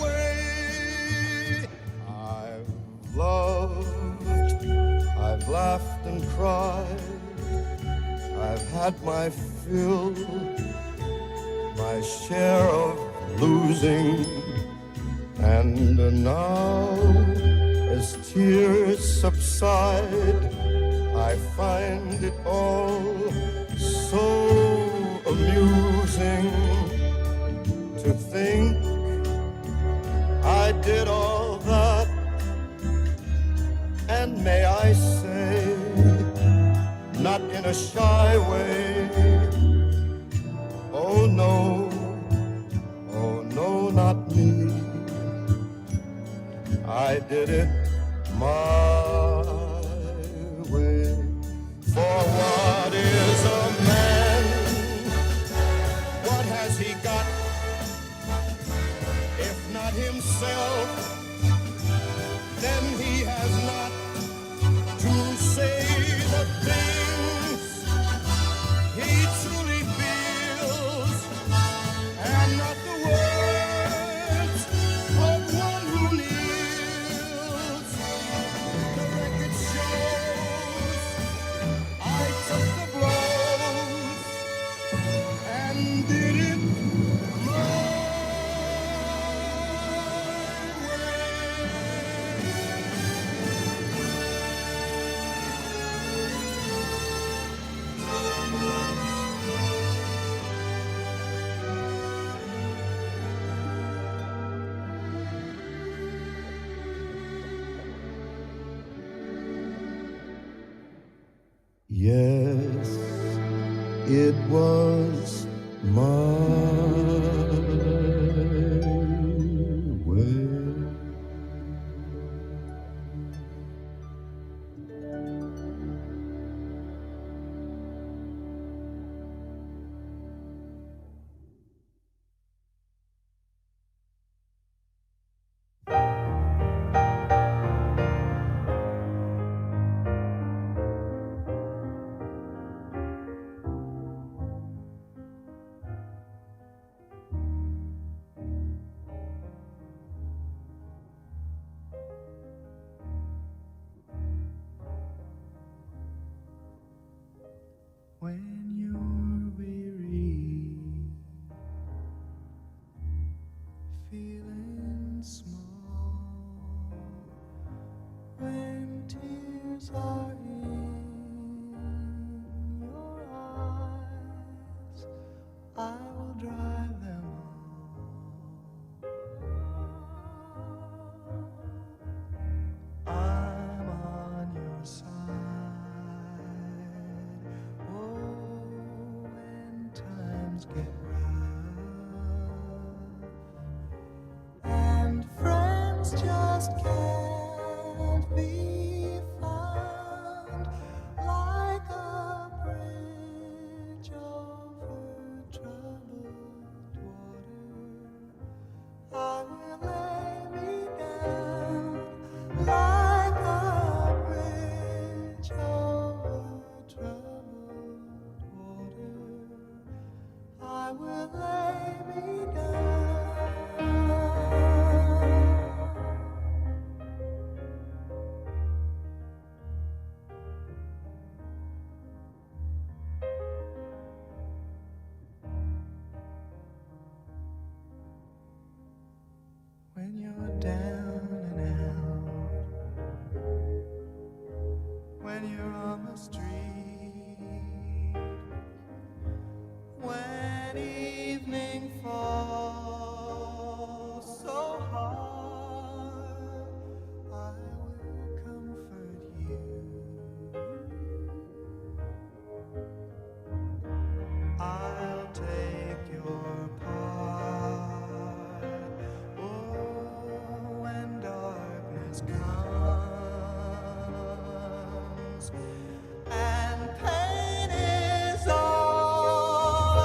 way. I've loved, I've laughed and cried, I've had my fill, my share of losing. And now, as tears subside, I find it all so amusing to think I did all that. And may I say, not in a shy way, oh no, not me. I did it my way. For what is a man? What has he got? If not himself, then he has not to say the things he truly feels, and not the words of one who kneels. The record shows I took the blows and did it my way. it was my way. When you're weary, feeling small, when tears are in your eyes, I will dry them all. I'm on your side. Oh, when times get rough and friends just can't be found, like a bridge over troubled water, I will lay me down. Like a bridge over troubled water, I will lay me down. When you're down and out, when you're on the street, when evening falls so hard, I will comfort you. I'll take your part. Oh, when darkness comes and pain is all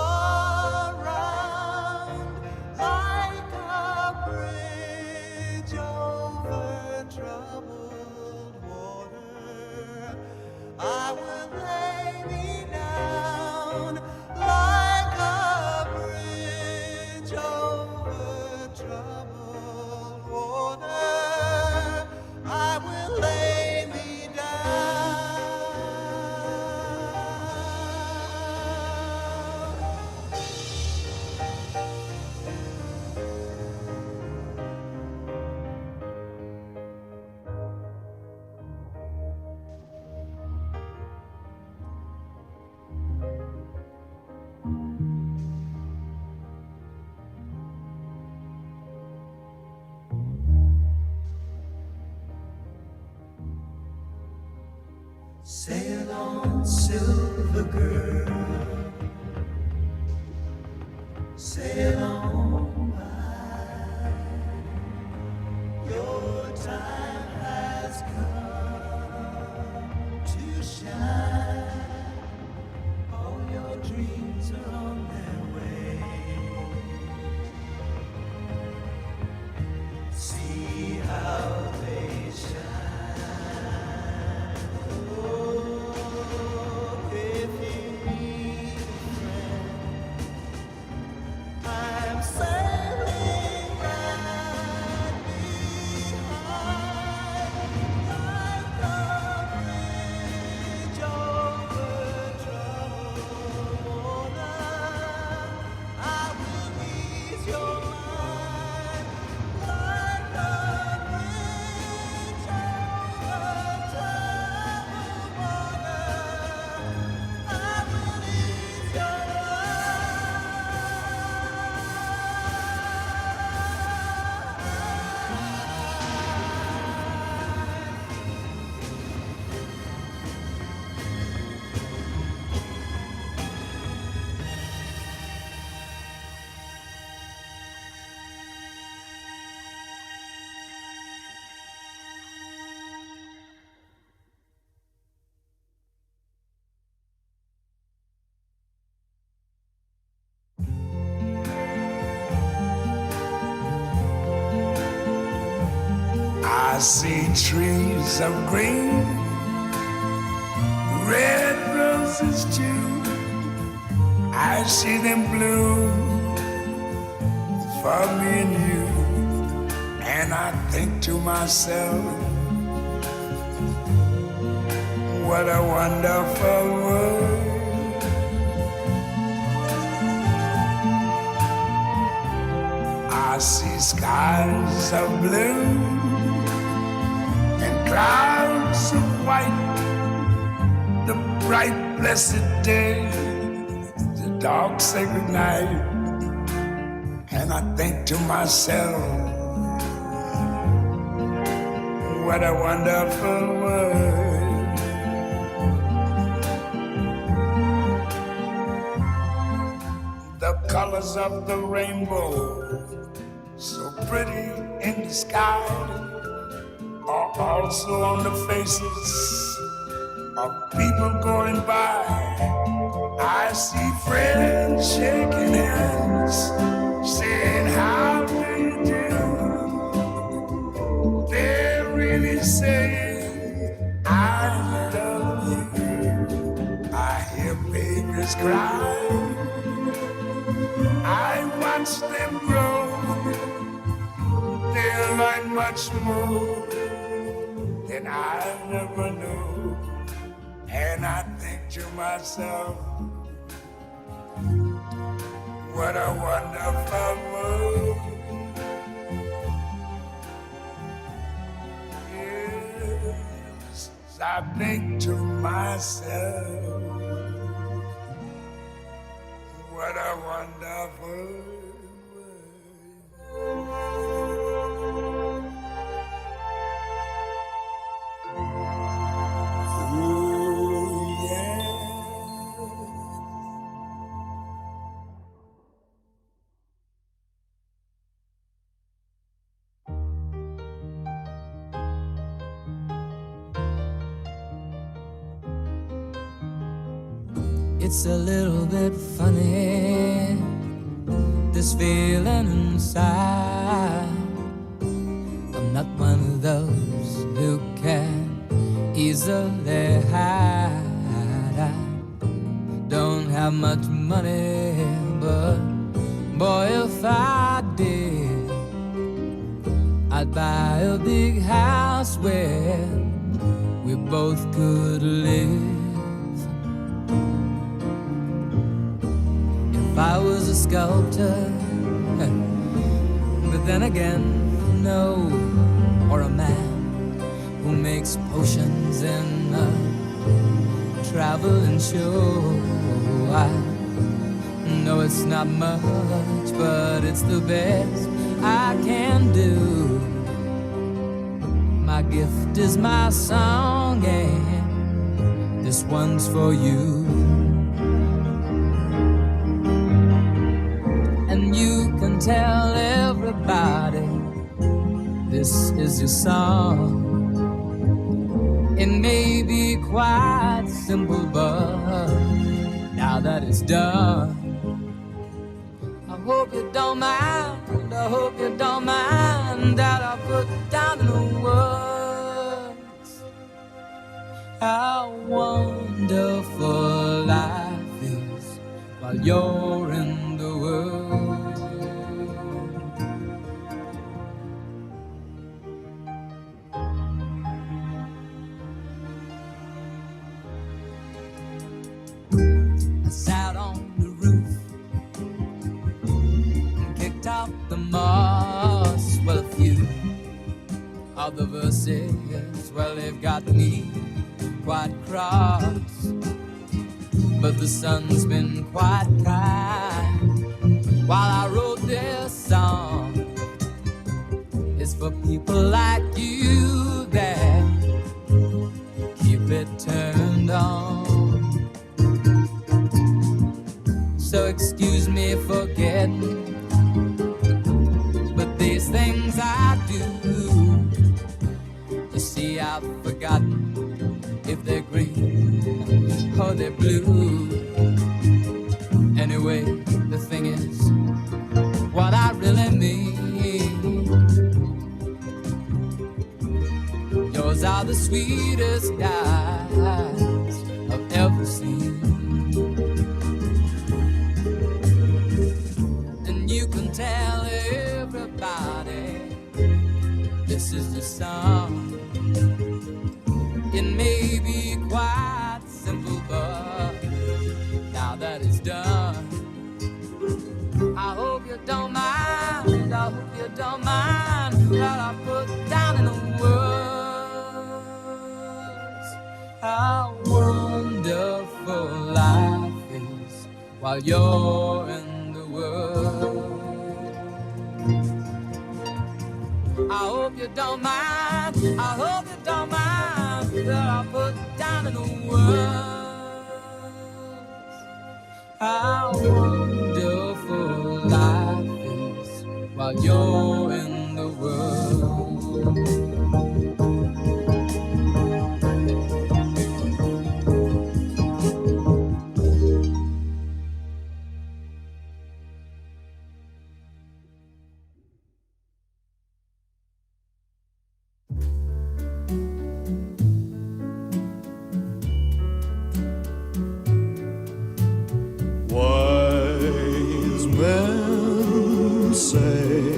around, like a bridge over troubled water, I will lay me down. Like a bridge over troubled water, I will lay me Sail on, silver girl, sail on by. Your time has come to shine. All your dreams are on their way. See how they shine. Like I see trees of green, red roses too. I see them bloom for me and you. And I think to myself, what a wonderful world. I see skies of blue and clouds of white, the bright blessed day, the dark sacred night. And I think to myself, what a wonderful world. The colors of the rainbow, so pretty in the sky, are also on the faces of people going by. I see friends shaking hands, saying, how do you do? They're really saying, I love you. I hear babies cry, I watch them grow. They'll learn much more than I never knew. And I think to myself, what a wonderful world. Yes, I think to myself, what a wonderful It's a little bit funny, this feeling inside. I'm not one of those who can easily hide. I don't have much money, but boy, if I did, I'd buy a big house where we both could live. If I was a sculptor, but then again, no, or a man who makes potions in a traveling show. I know it's not much, but it's the best I can do. My gift is my song, and this one's for you. And you can tell everybody this is your song. It may be quite simple, but now that it's done, I hope you don't mind, I hope you don't mind that I put down in the words how wonderful life is while you're in the world. I sat on the roof and kicked out the moss. Well, a few of the verses, well, they've got me quite cross, but the sun's been quite kind while I wrote this song. It's for people like you that keep it turned on. So excuse me for getting, but these things I do, you see, I've forgotten if they're green or they're blue. Anyway, the thing is, what I really mean Yours are the sweetest eyes I've ever seen. And you can tell everybody this is the song. It may be quite simple, but now that it's done, I hope you don't mind, I hope you don't mind that I put down in the words how wonderful life is while you're in the world. I hope you don't mind, I hope you don't mind that I put down in the words how wonderful life is while you're in the world. Wise men say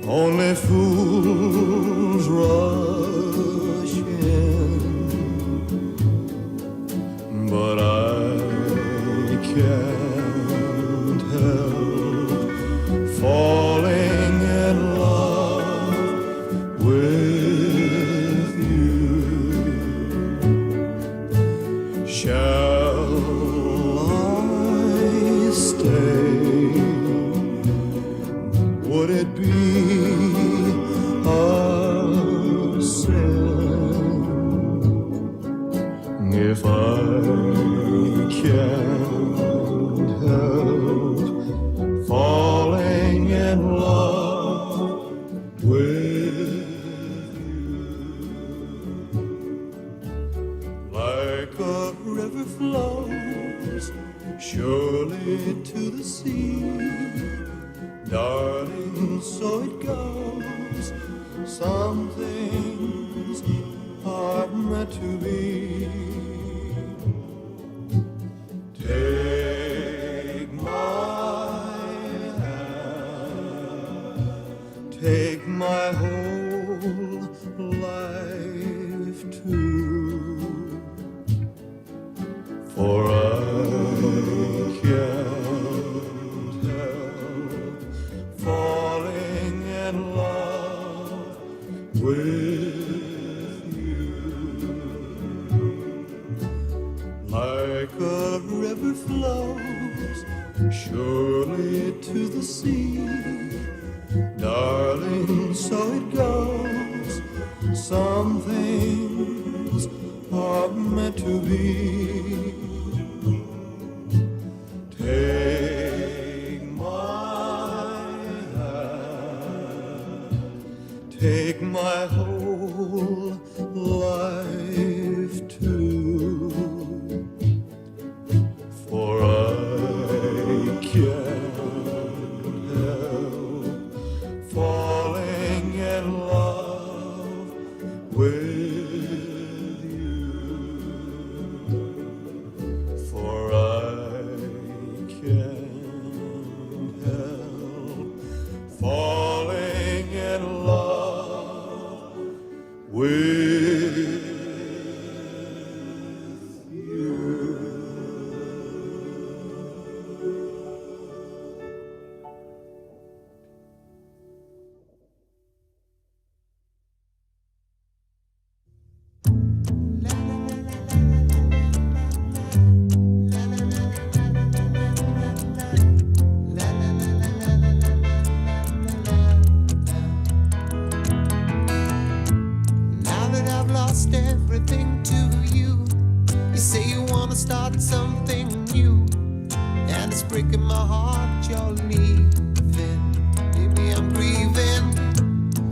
only fools rush in, but I can't help falling in love with you. Shall I stay? Would it be a sin if I can't help falling in love with you? Like a river flows surely to the sea, darling, so it goes. Some things are meant to be. Take my hand, take my whole life too, for I can't help falling in love with you. Like a river flows surely to the sea, darling, so it goes. Some things are meant to be. Take my hand, take my whole life too, for I can't help falling in love with you, for I can't help falling in love with you. Now that I've lost everything to you, you say you wanna start something new, and it's breaking my heart you're leaving. Maybe I'm grieving,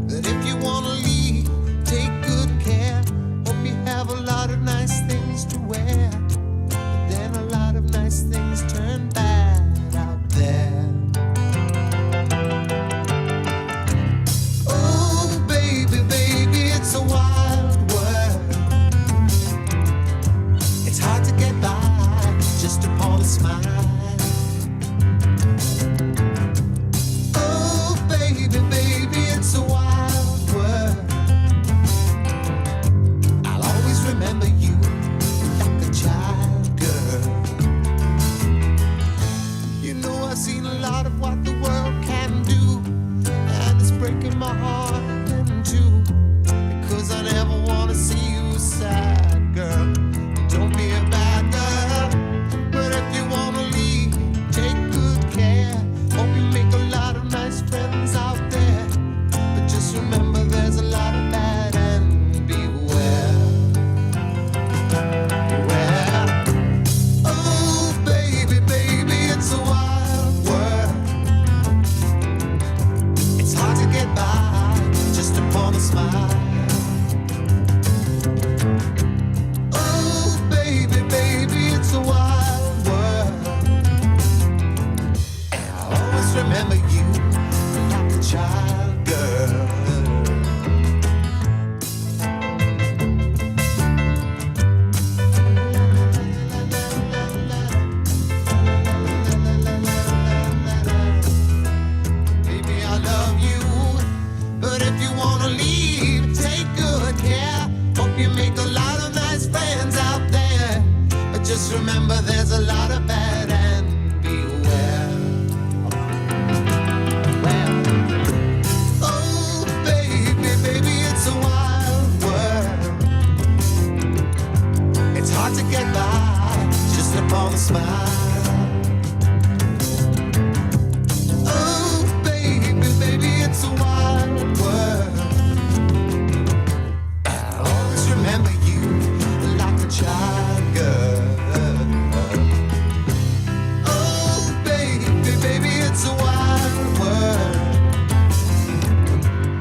but if you wanna leave, take good care. Hope you have a lot of nice things to wear, but then a lot of nice things turn bad out there. Oh, baby, baby, my heart in two, because I never want to see you sad, girl. Don't be a bad girl, but if you want to leave, take good care. Hope you make a lot of nice friends out there, but just remember there's a lot of bad and beware. Beware. Oh, baby, baby, it's a wild world. It's hard to get by just upon a smile. Oh, baby, baby, it's a wild world. And I'll always remember you like a child, girl. Baby, I love you, but if you wanna leave, take good care. Hope you make a lot of nice friends out there, but just remember there's a lot of bad and beware. Oh, baby, baby, it's a wild world. It's hard to get by just upon a smile. Oh, baby, baby, it's a wild world. I'll always remember you like a child, girl. Oh, baby, baby, it's a wild world.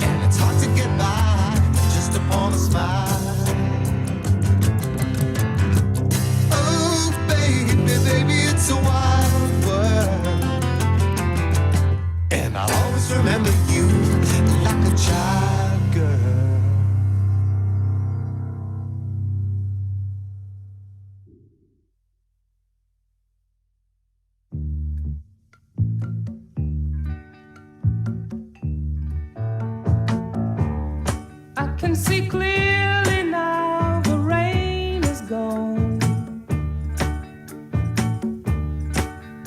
And it's hard to get by just upon a smile. Oh, baby, baby, it's a wild world. And I'll always remember you like a child, girl. I can see clearly now the rain is gone.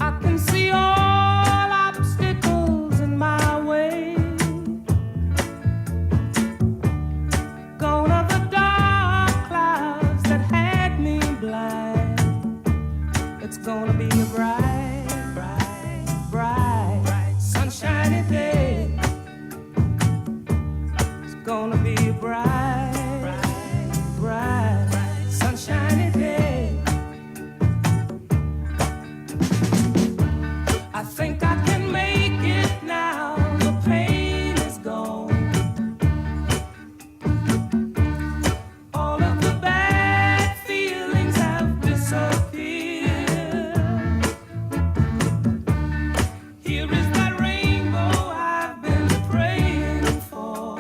I can see all obstacles in my way. Gone are the dark clouds that had me blind. It's gonna be a bright, bright, bright, sunshiny day. It's gonna be a bright, bright, bright, sunshiny day. I think I can make it now. The pain is gone. All of the bad feelings have disappeared. Here is that rainbow I've been praying for.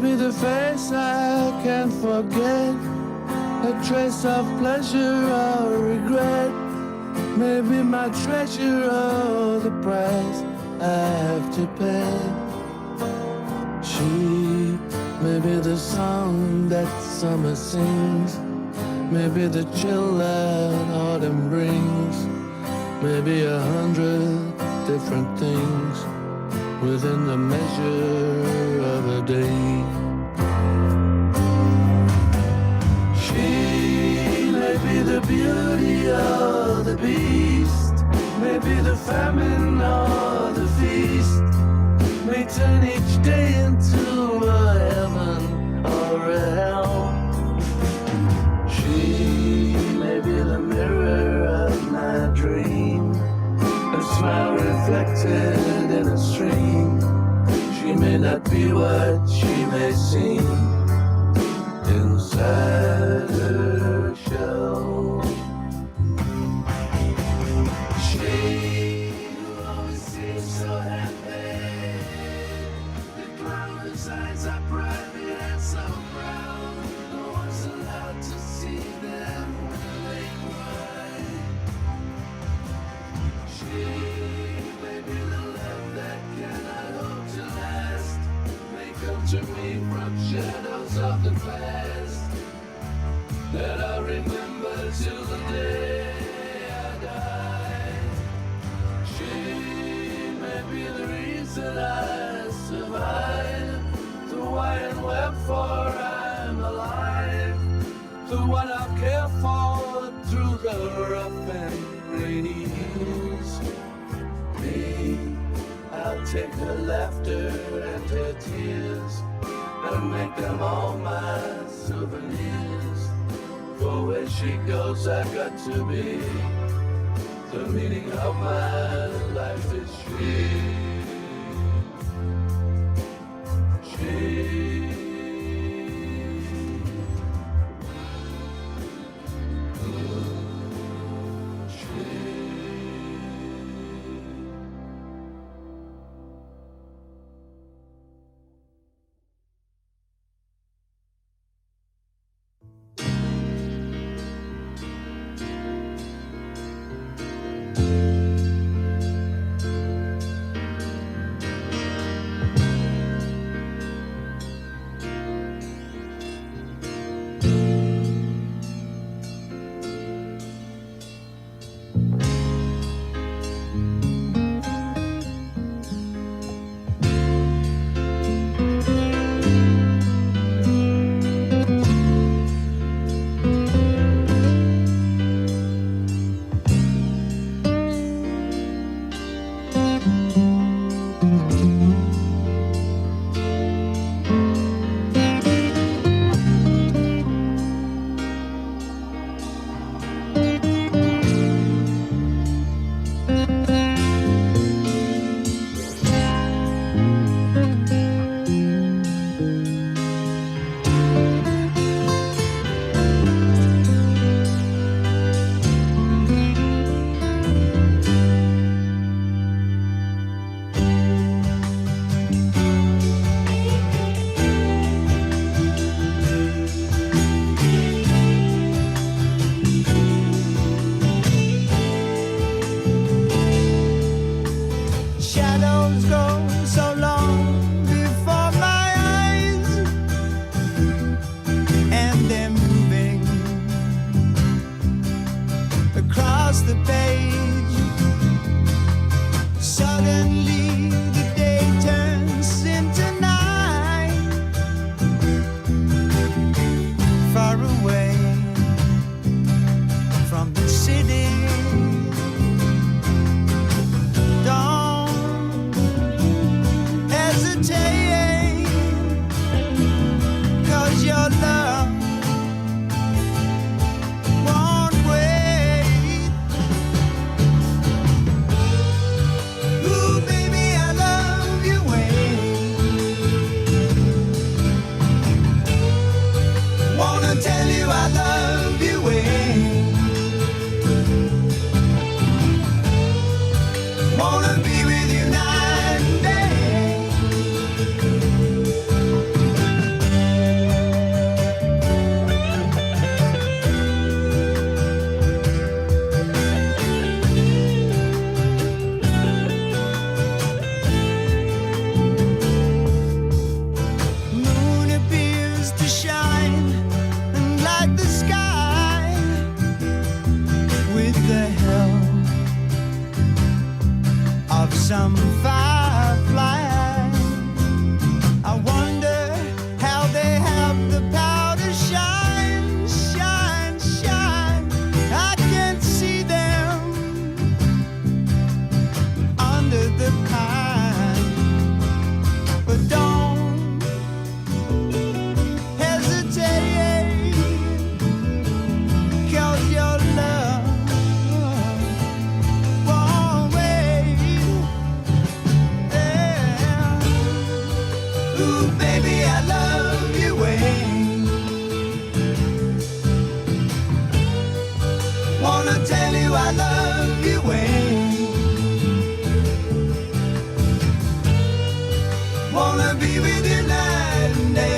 Maybe the face I can't forget, a trace of pleasure or regret. Maybe my treasure or the price I have to pay. She may be the song that summer sings, maybe the chill that autumn brings, maybe 100 different things within the measure of a day. She may be the beauty or the beast, maybe the famine or the feast, may turn each day into a heaven or a hell. She may be the mirror of my dream, a smile reflected in a stream. She may not be what she may seem inside her shell. She who always seems so happy, the clown's eyes are private and so proud. No one's allowed to see them when they cry. She may be the love that cannot hope to last, may come to me from shadows of the past that I remember till the day I die. She may be the reason I survive, the why and wherefore I'm alive, the one I'll care for through the rough and rainy years. Me, I'll take her laughter and her tears and make them all my souvenirs. For where she goes, I got to be. The meaning of my life is she. Ooh, baby, some firefly. I wonder how they have the power to shine, shine, shine. I can see them under the pine, but don't hesitate, 'cause your love won't wait. Yeah. Ooh, baby, I love you way. Wanna tell you I love you way. Wanna be with you night and day.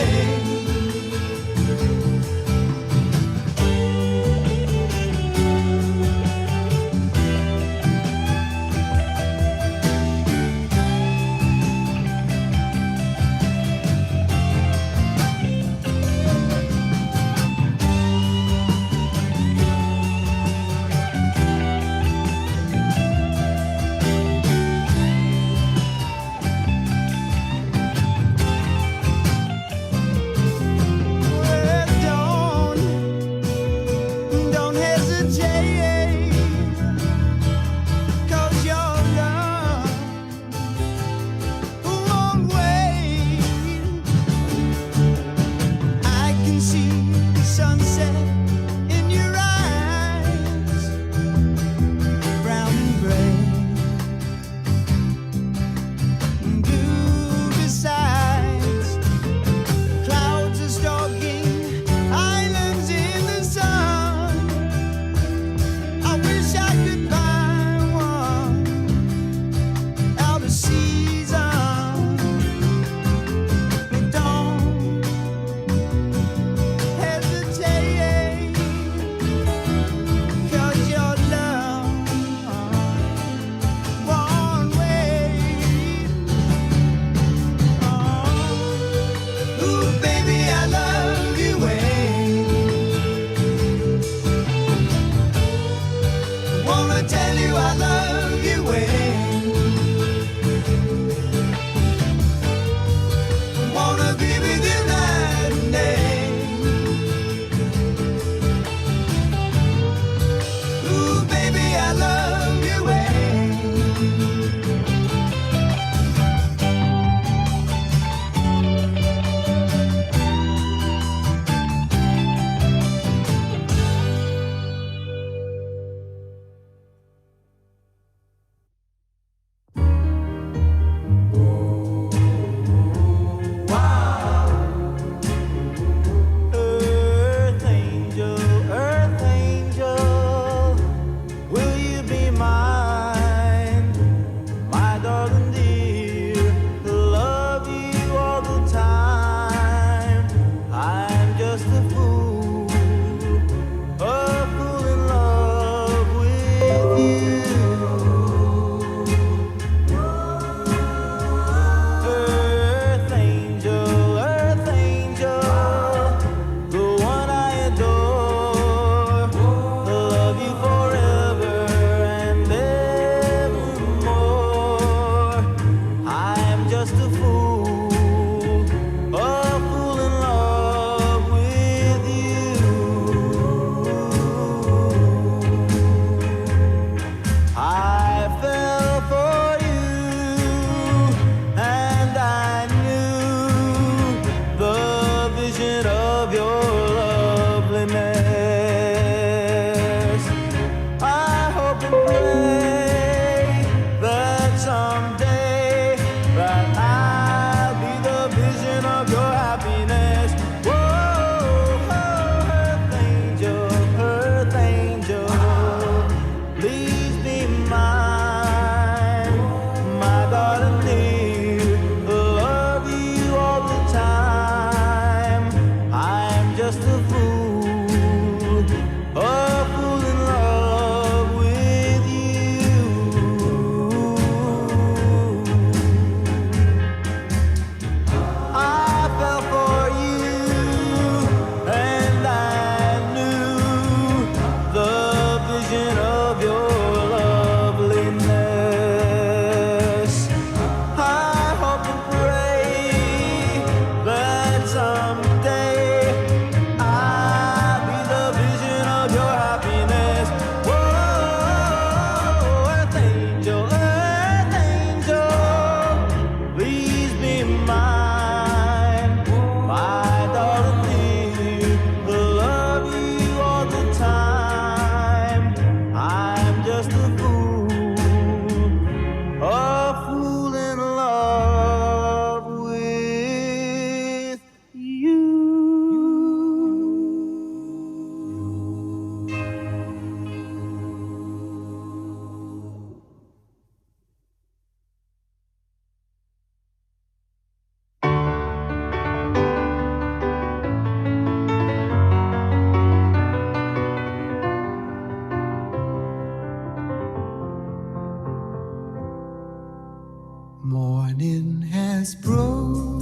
Morning has broken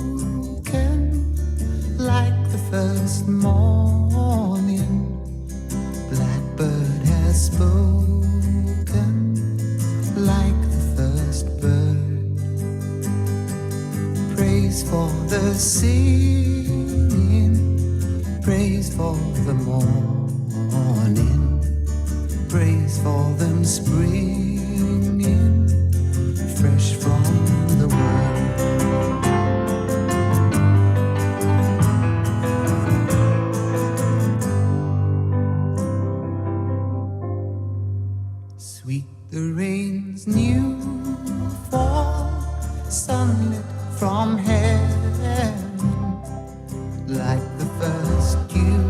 like the first morning. Blackbird has spoken like the first bird. Praise for the singing, praise for the morning, praise for them springing fresh from the world. Sweet the rain's new fall, sunlit from heaven, like the first dew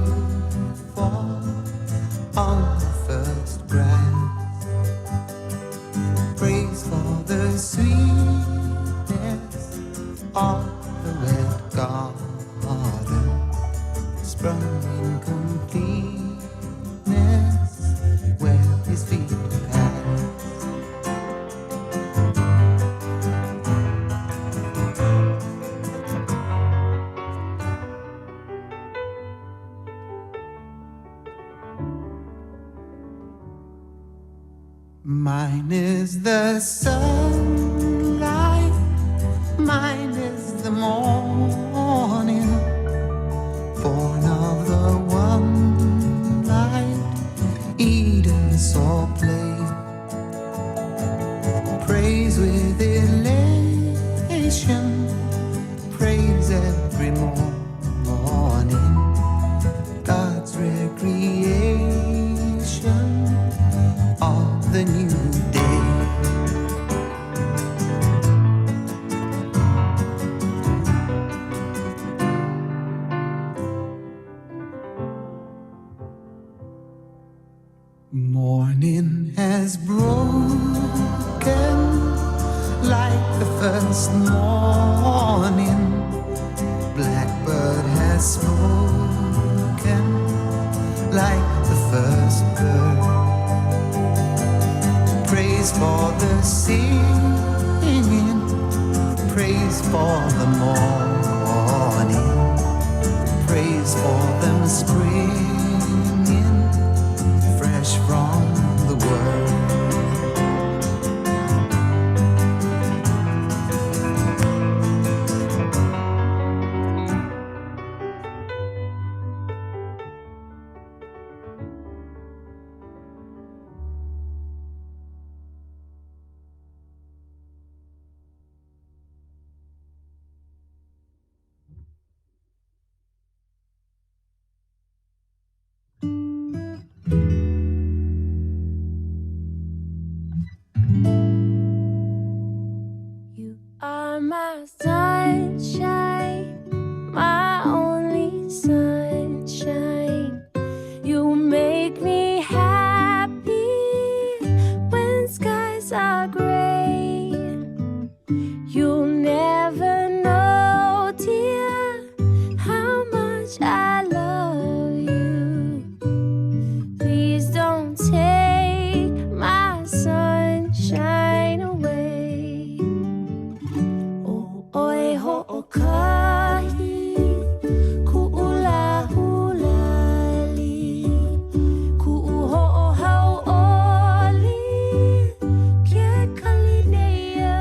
fall on the first grass. Praise for the sweetness of the wet garden, sprung in completeness where his feet pass. Mine is the sunlight, mine is the morning, born of the one light Eden saw play. Praise with elation, praise every morning, God's recreation of the new day. Morning has broken like the first morning. Blackbird has spoken like the first bird. Praise for the singing, praise for the morning, praise for them springing fresh from the world. Are my sunshine, my only sunshine. You make me happy when skies are gray. You'll never know, dear, how much I love you. Please don't take my sunshine away. Oi ho kahi ku'ula hulali ku'uho hau oli kia kalineo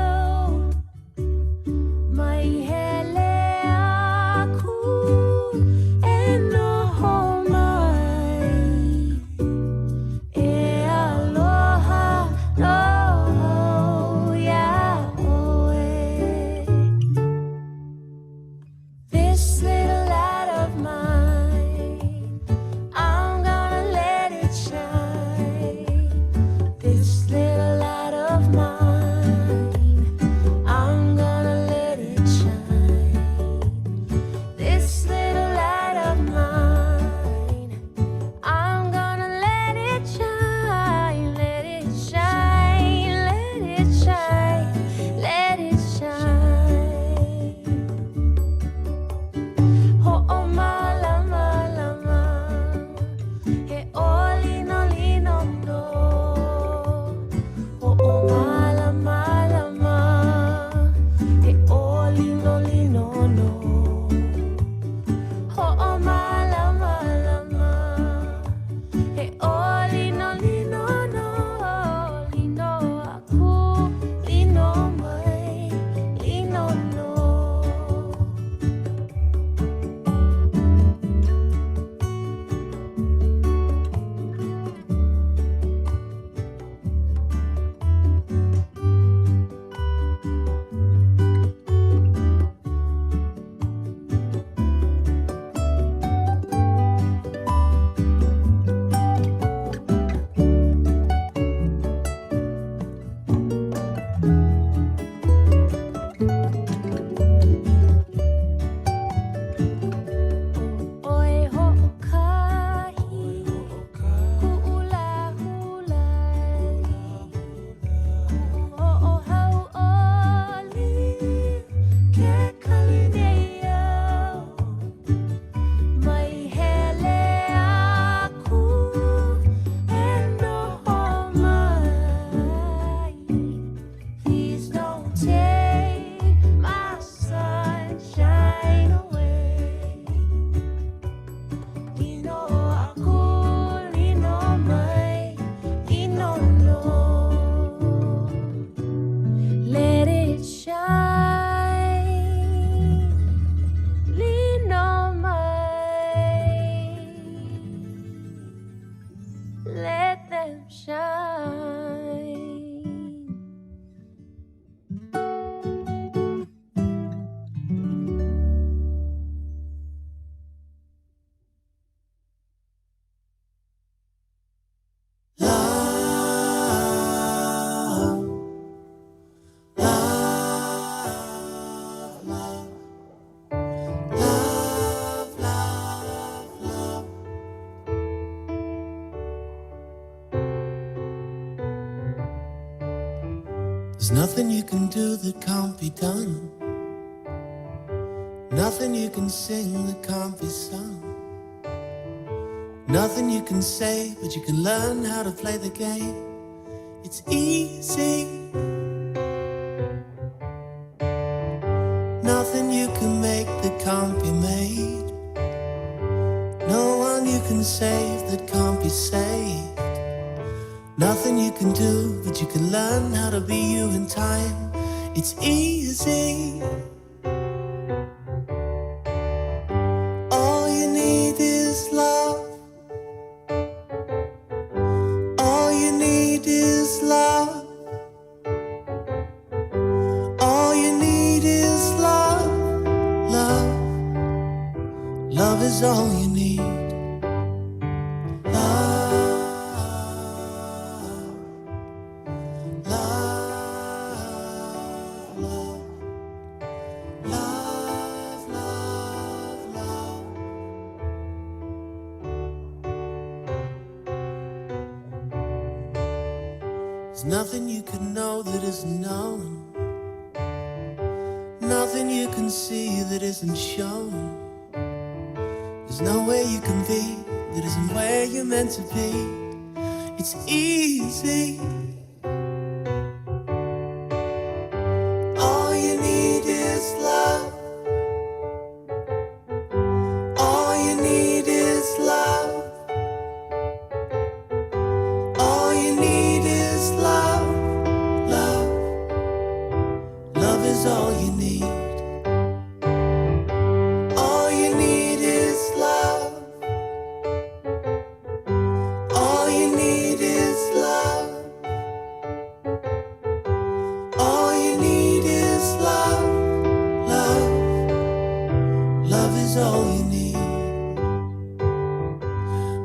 There's nothing you can do that can't be done. Nothing you can sing that can't be sung. Nothing you can say, but you can learn how to play the game. It's easy. Nothing you can make that can't be made. No one you can save that can't be saved. Nothing you can do, but you can learn how to be you in time. It's easy. All you need is love. All you need is love. All you need is love. Love. Love is all you need. There's nothing you can know that isn't known. Nothing you can see that isn't shown. There's nowhere you can be that isn't where you're meant to be. It's easy. All you need is love. All you need is love. All you need is love. Love. Love is all you need. All you need is love. All you need is love. All you need is love. Love. Love is all you need.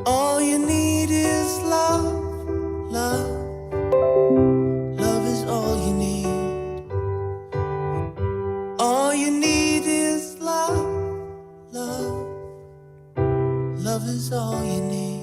All you need is love. Love. Love is all you need. All you need is love. Love. Love is all you need.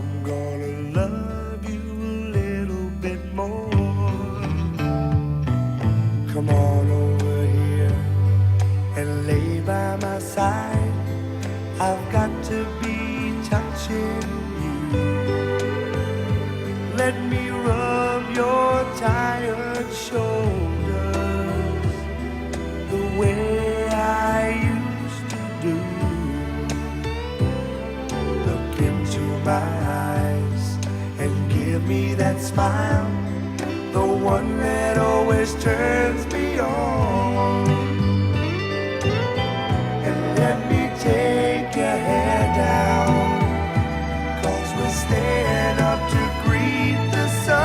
I'm gonna love you a little bit more. Come on over here and lay by my side. I've got to be touching you. Let me rub your tired shoulders the way I used to do. Look into my eyes and give me that smile, the one that always turns me on. And let me take your hair down, 'cause we're staying up to greet the sun.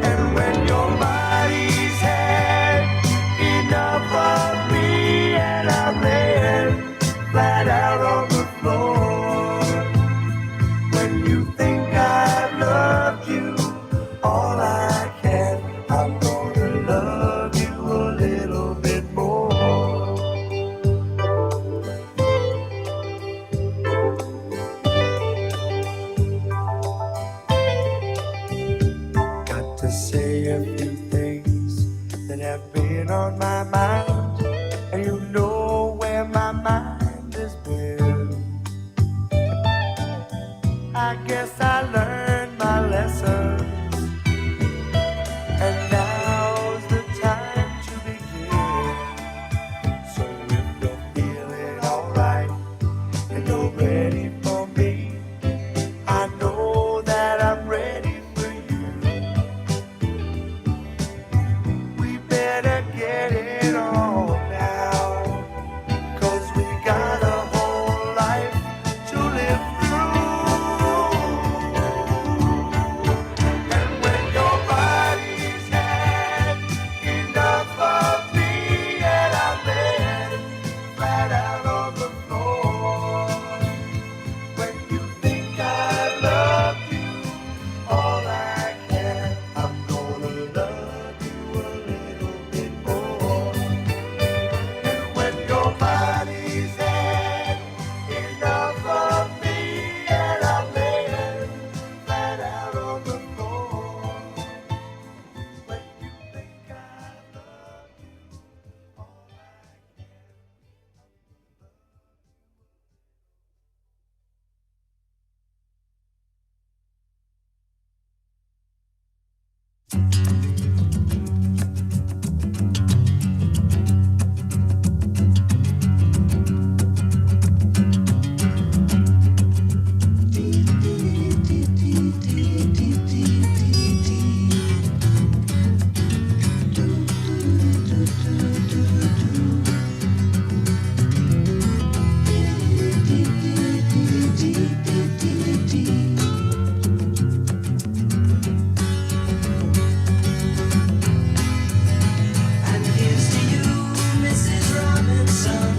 And when your body's had enough of me and I lay it flat out on the floor, when you think I've loved you all I can, I'm gonna love you a little bit more. Got to say a few things that have been on my mind, and you know where my mind has been. I guess I learned my lesson, and now's the time to begin. So if you're feeling alright and you're ready for me, I know that I'm ready for you. We better get it on now, 'cause we got a whole life to live through. And when your body's had enough of me and I'm laying flat out on the floor, when you think I love you all I can, I'm gonna love you a little bit more. And when your body's had enough of me and I'm laying flat out on the floor, when you think I love you all I can. And here's to you, Mrs. Robinson.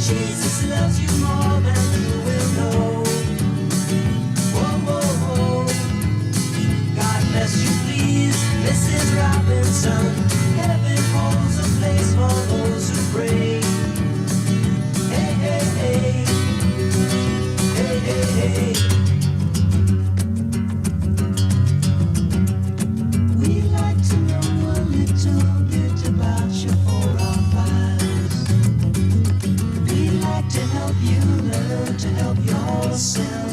Jesus loves you more than you will know. Whoa, whoa, whoa. God bless you, please, Mrs. Robinson. Heaven holds a place for those who pray. Hey, hey, hey. Hey, hey, hey. We'd like to know a little bit about you for our files. We'd like to help you learn to help yourself.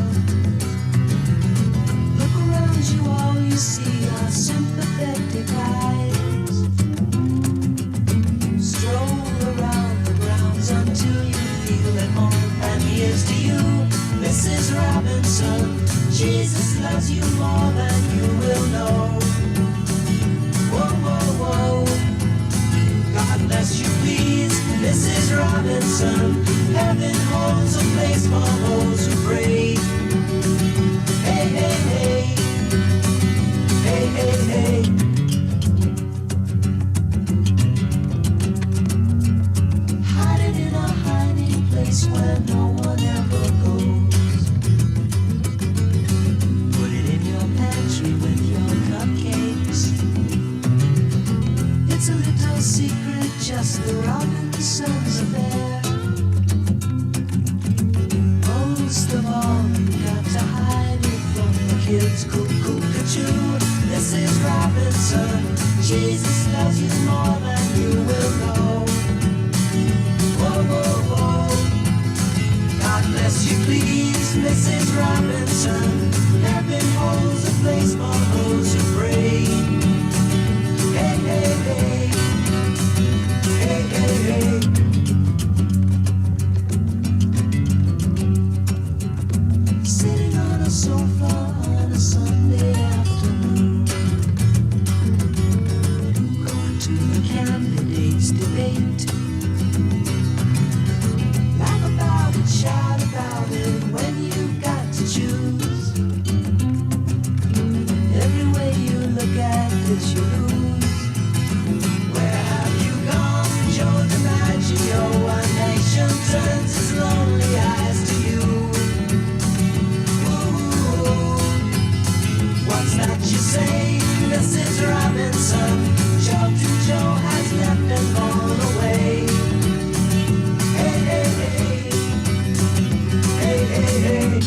Look around you, all you see are sympathetic eyes. Stroll around the grounds until you feel at home. And here's to you, Mrs. Robinson. Jesus loves you more than you will know. Whoa, whoa, whoa. God bless you, please, Mrs. Robinson. Heaven holds a place for those who pray. Hey, hey, hey. Hey, hey, hey. Hide it in a hiding place where no one ever goes. Put it in your pantry with your cupcakes. It's a little secret, just the Robinsons affair. most of all, you got to hide it from the kids. Cuckoo-cuckoo, Mrs. Robinson. Jesus loves you more than you will know. Whoa, whoa, whoa. God bless you, please, Mrs. Robinson. Heaven holds a place for those who pray. Hey, hey, hey. Hey, hey, hey. Sitting on a sofa on a Sunday afternoon, going to the candidates' debate. Laugh about it, shout about it when you've got to choose. Every way you look at it, you lose. Where have you gone, Joe DiMaggio? A nation turns its lonely eyes to you. What's that you say, Mrs. Robinson? Joe to Joe has left and gone away. Hey, hey, hey. Hey, hey, hey.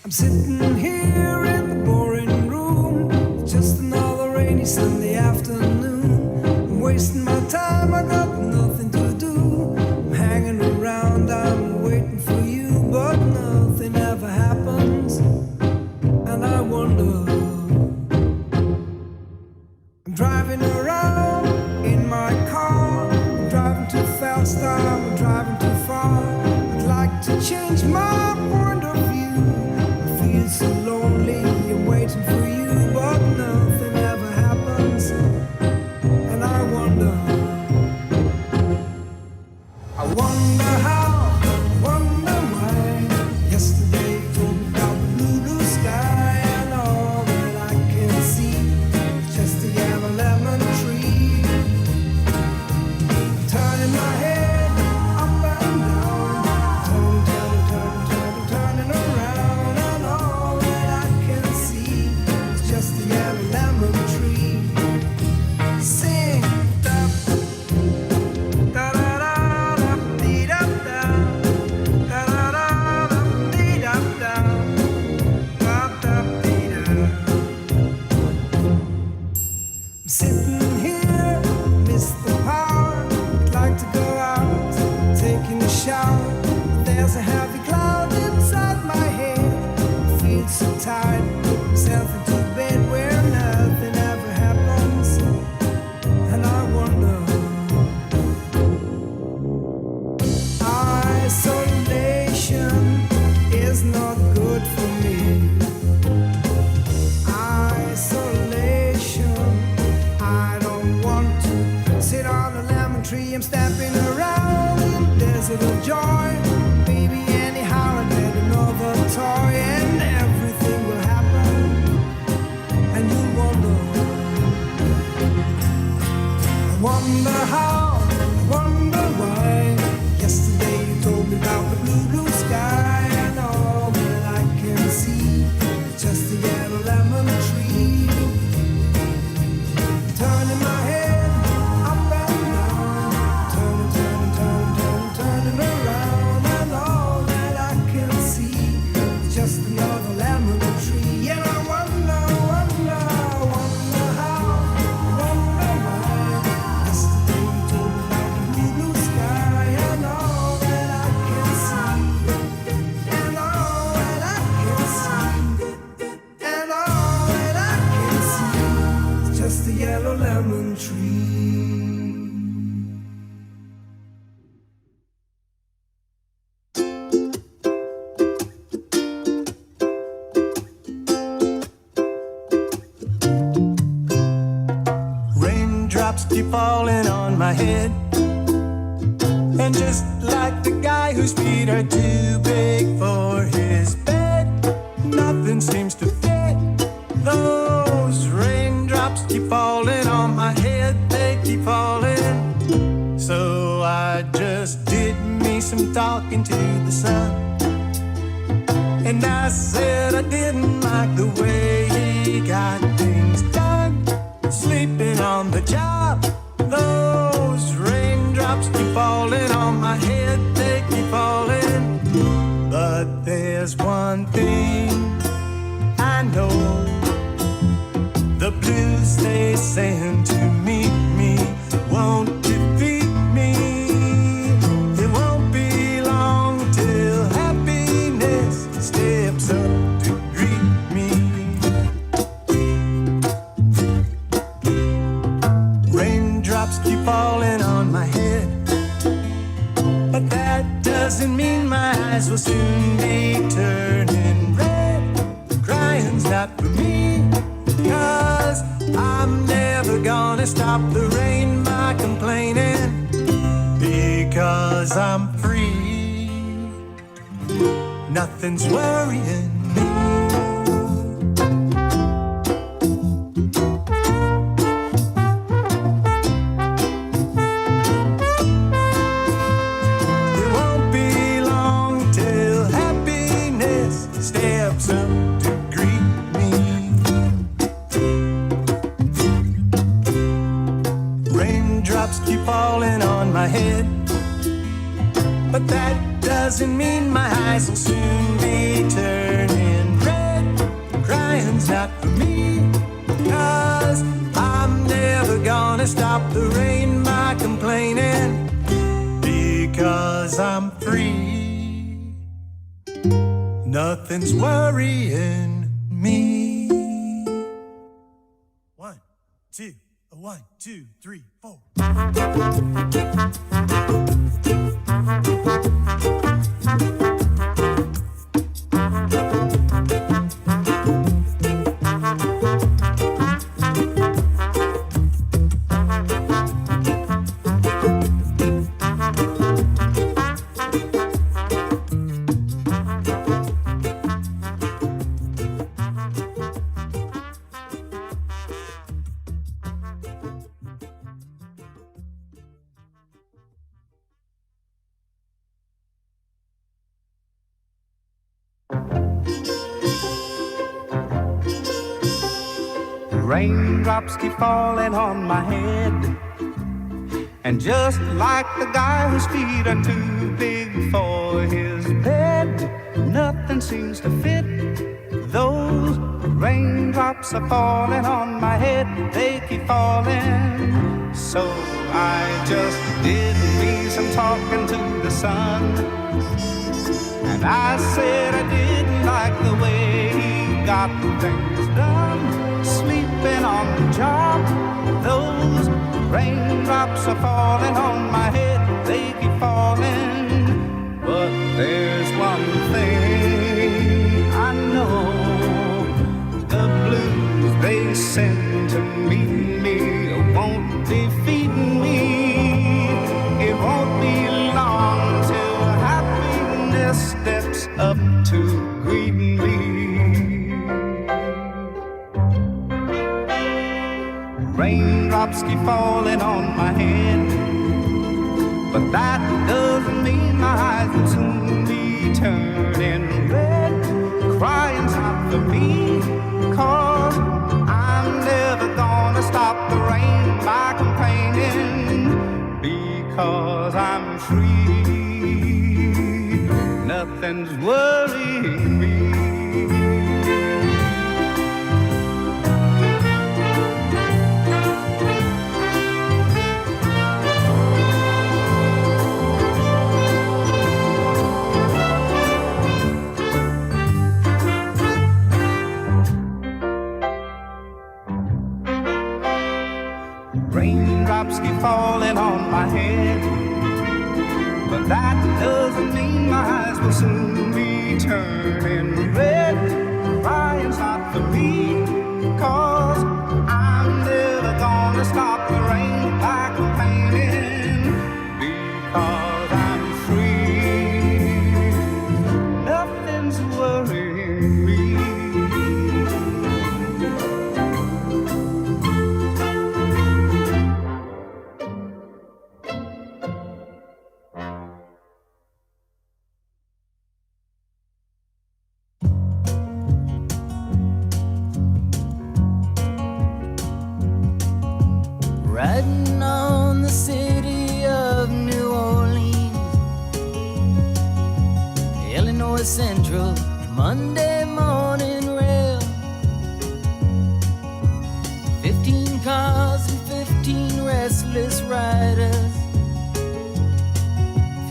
I'm sitting here in the boring room, just another rainy Sunday afternoon. I'm wasting my time, I got nothing to do. I'm hanging around, I'm waiting for you, but nothing ever happens. And I wonder, I'm driving around in my car. I'm driving too fast, I'm driving too far. I'd like to change my point of view. I feel so lonely, I'm waiting for you, but nothing ever happens. And I wonder how, I wonder why. Yesterday you told me about the blue, blue sky, and all that I can see is just a yellow lemon tree. I'm turning my head up and down, turning around, and all that I can see is just a yellow lemon tree. Sing da da da da da dee da da da da da da dee da da da dee da. I'm sitting here, miss the power. I'd like to go out, taking a shower. There's a heavy cloud inside my head. I feel so tired, put myself into bed where nothing ever happens. And I wonder, isolation is not good for me. Isolation, I don't want to sit on a lemon tree. I'm stepping around in the desert of joy. Baby, anyhow, I get another toy, and everything will happen. And you wonder, I wonder how, I wonder why. Yesterday you told me about the blue, blue sky, and all that I can see is just a yellow lemon tree. Turning my head up and down, turning around, and all that I can see is just another lemon tree. And I wonder how, wonder why. Yesterday you told almond tree. Raindrops keep falling on my head, and just like the guy whose feet are too big for his bed, nothing seems to fit. Those raindrops keep falling on my head, they keep falling. So I just did me some talking to the sun, and I said I didn't like the way he got things done. Sleeping on the job, those raindrops keep falling on my head, they keep falling. But there's one thing I know, the blues they send to meet me won't defeat me. It won't be long till happiness steps up to greet me. Raindrops keep falling on my head, but that doesn't mean my eyes will soon be turning red. Crying's not for me, 'cause I'm never gonna stop the rain by complaining, because I'm free. Nothing's worrying me. It won't be long till happiness steps up to greet me. Raindrops keep falling on my head, but that doesn't mean my eyes will soon be turning red. Crying's not for me, 'cause I'm never gonna stop the rain by complaining, because I'm free. Nothing's worrying me. 1, 2, 1, 2, 3, 4. Raindrops keep falling on my head, and just like the guy whose feet are too big for his bed, nothing seems to fit. Those raindrops are falling on my head, they keep falling. So I just did me some talking to the sun, and I said I didn't like the way he got things done. Sleeping on the job, those raindrops are falling on my head, they keep falling. But there's one thing I know, the blues they send to meet me won't defeat me. It won't be long till happiness steps up to greet me. Raindrops keep falling on my head, but that doesn't mean my eyes will soon be turning red. Crying's not for me, 'cause I'm never gonna stop the rain by complaining, because I'm free. Nothing's worrying me. Raindrops keep falling on my head, but that doesn't mean my eyes will soon be turning red. Crying's not for me, 'cause I'm never gonna stop the rain by complaining, because I'm free. Nothing's worrying me. Riding on the city of New Orleans, Illinois Central, Monday morning rail. 15 cars and 15 restless riders,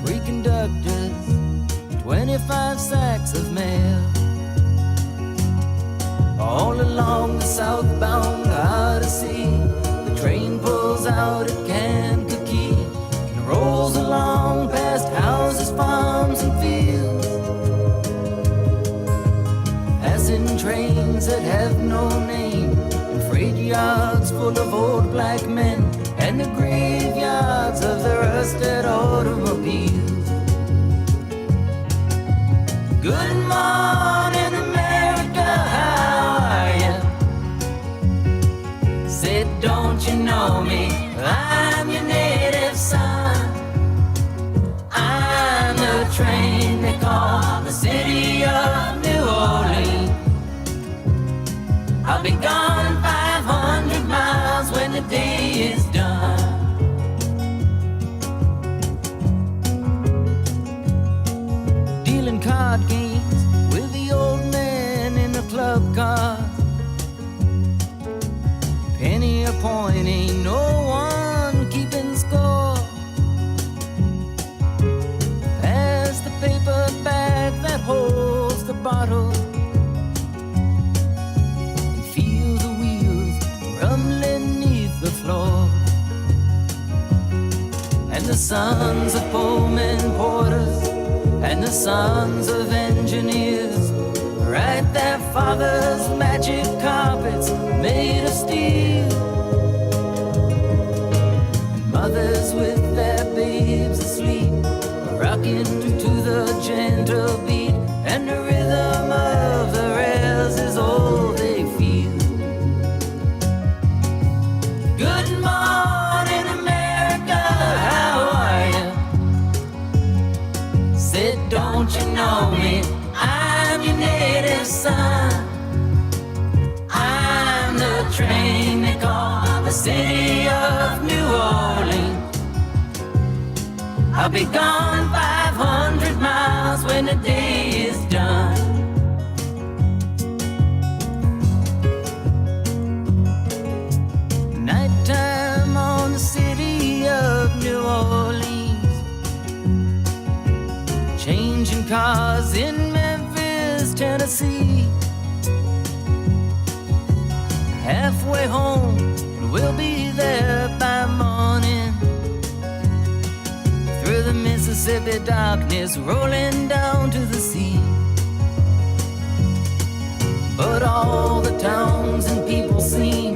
3 conductors, 25 sacks of mail. All along the southbound Odyssey, the train pulls out at Kankakee and rolls along past houses, farms, and fields, passing trains that have no name, and freight yards full of old black men, and the graveyards of the rusted automobiles. Good morning, America, how are you? Said, don't you know me? I'm your native son. I'm the train they call the city of New Orleans. I'll be gone 500 miles when the day is done. Dealing card games with the old man in the club car. Penny a point, ain't no one keeping score. Pass the paper bag that holds the bottle, and feel the wheels rumbling neath the floor. And the sons of Pullman porters and the sons of engineers ride their father's magic carpets made of steel. And mothers with their babes asleep, rocking to the gentle beat, and the rhythm of the rails is all they feel. Good morning, America, how are you? Said, don't you know me? I'm your native son. I'm the train they call the city of New Orleans. I'll be gone 500 miles when the day is done. Nighttime on the city of New Orleans, changing cars in Memphis, Tennessee. Halfway home, and we'll be there by morning. Through the Mississippi darkness, rolling down to the sea. But all the towns and people seem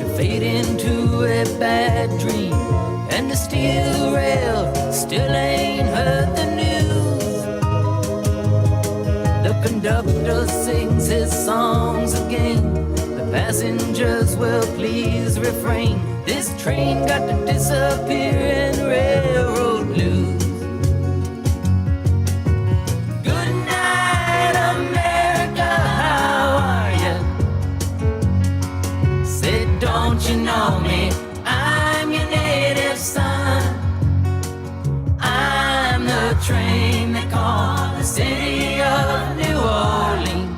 to fade into a bad dream, and the steel rail still ain't heard the news. The conductor sings his songs again, the passengers will please refrain. This train got to disappear in railroad blues. Good night, America, how are you? Said, don't you know me? I'm your native son. I'm the train they call the city of New Orleans.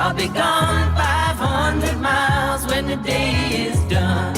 I'll be gone 500 miles when the day is done.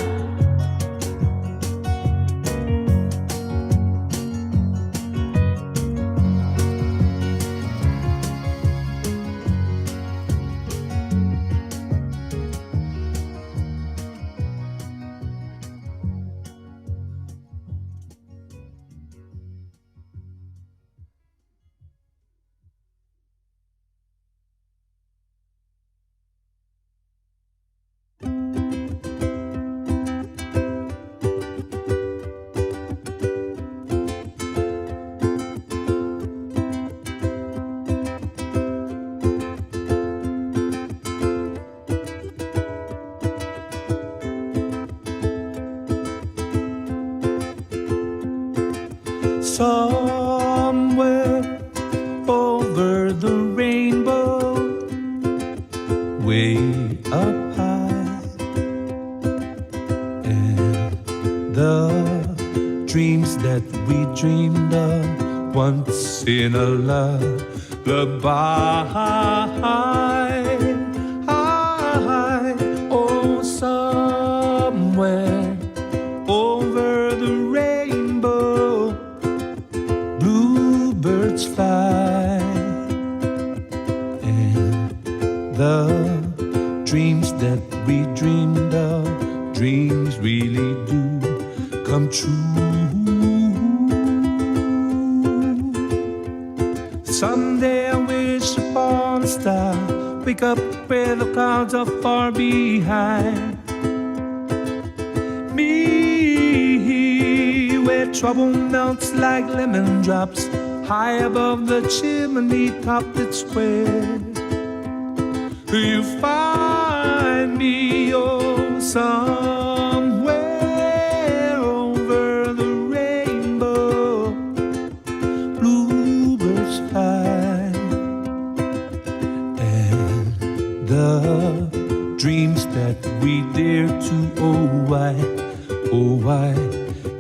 somewhere over the rainbow, way up high, and the dreams that we dreamed of once in a lullaby. Oh, somewhere over the rainbow, bluebirds fly, and the dreams that we dreamed of, dreams really do come true. Someday I wish upon a star, wake up where the clouds are far behind me, where trouble melts like lemon drops, high above the chimney top. That's where you find me. Oh, somewhere over the rainbow, bluebirds fly, and the dreams that we dare to, oh why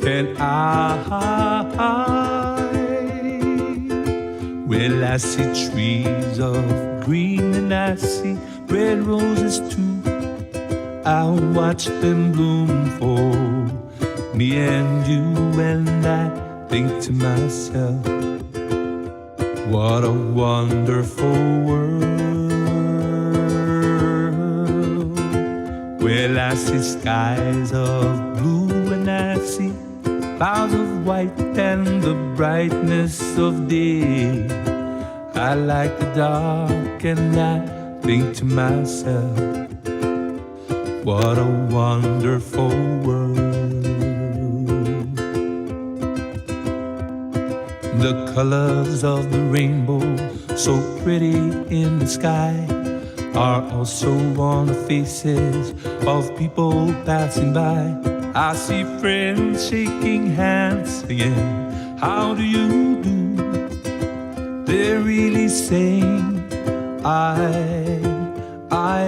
can I? Well, I see trees of green and I see red roses too. I'll watch them bloom for me and you, and I think to myself, what a wonderful world. Well, I see skies of blue and I see clouds of white and the brightness of day. I like the dark and I think to myself, what a wonderful world. The colors of the rainbow, so pretty in the sky, are also on the faces of people passing by. I see friends shaking hands, singing, how do you do? They're really saying, I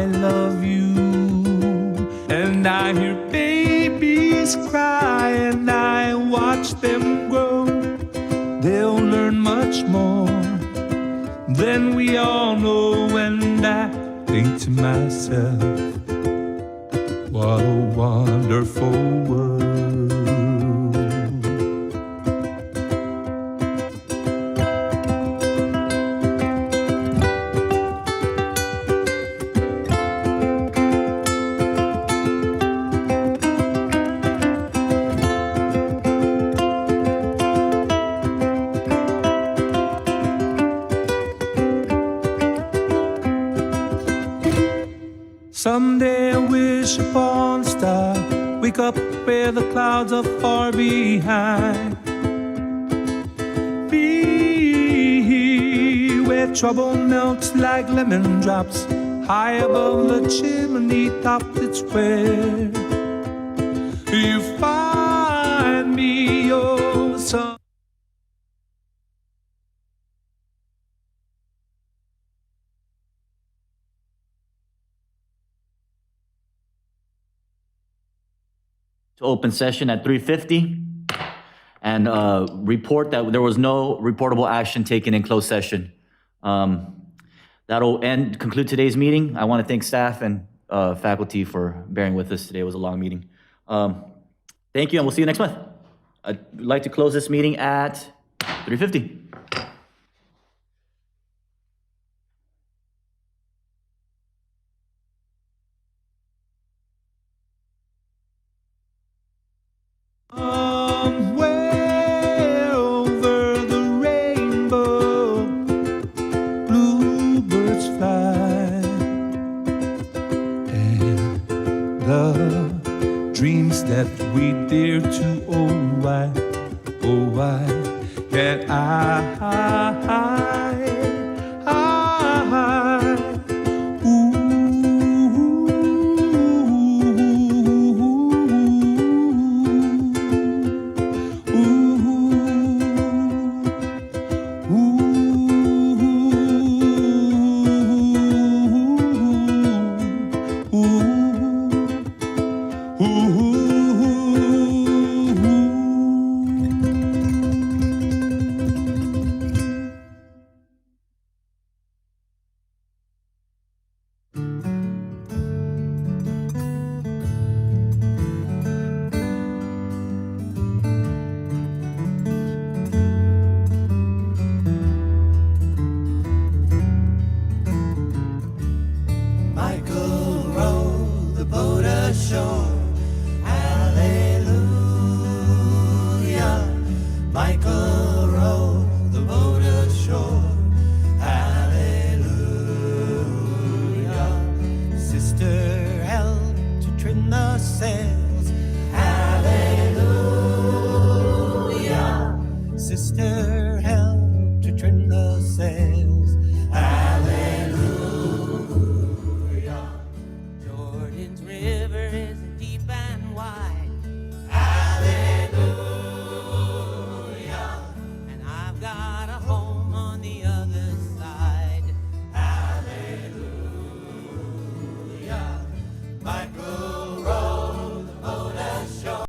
love you. And I hear babies cry and I watch them grow. They'll learn much more than we all know. And I think to myself, what a wonderful world. Someday I wish upon a star, wake up where the clouds are far behind me, where trouble melts like lemon drops, high above the chimney top. It's where you find me. Oh, some to open session at 3:50 and report that there was no reportable action taken in closed session. That'll conclude today's meeting. I want to thank staff and faculty for bearing with us today. It was a long meeting. Thank you, and we'll see you next month. I'd like to close this meeting at 3:50. Somewhere over the rainbow, bluebirds fly, and the dreams that we dare to, oh why can I?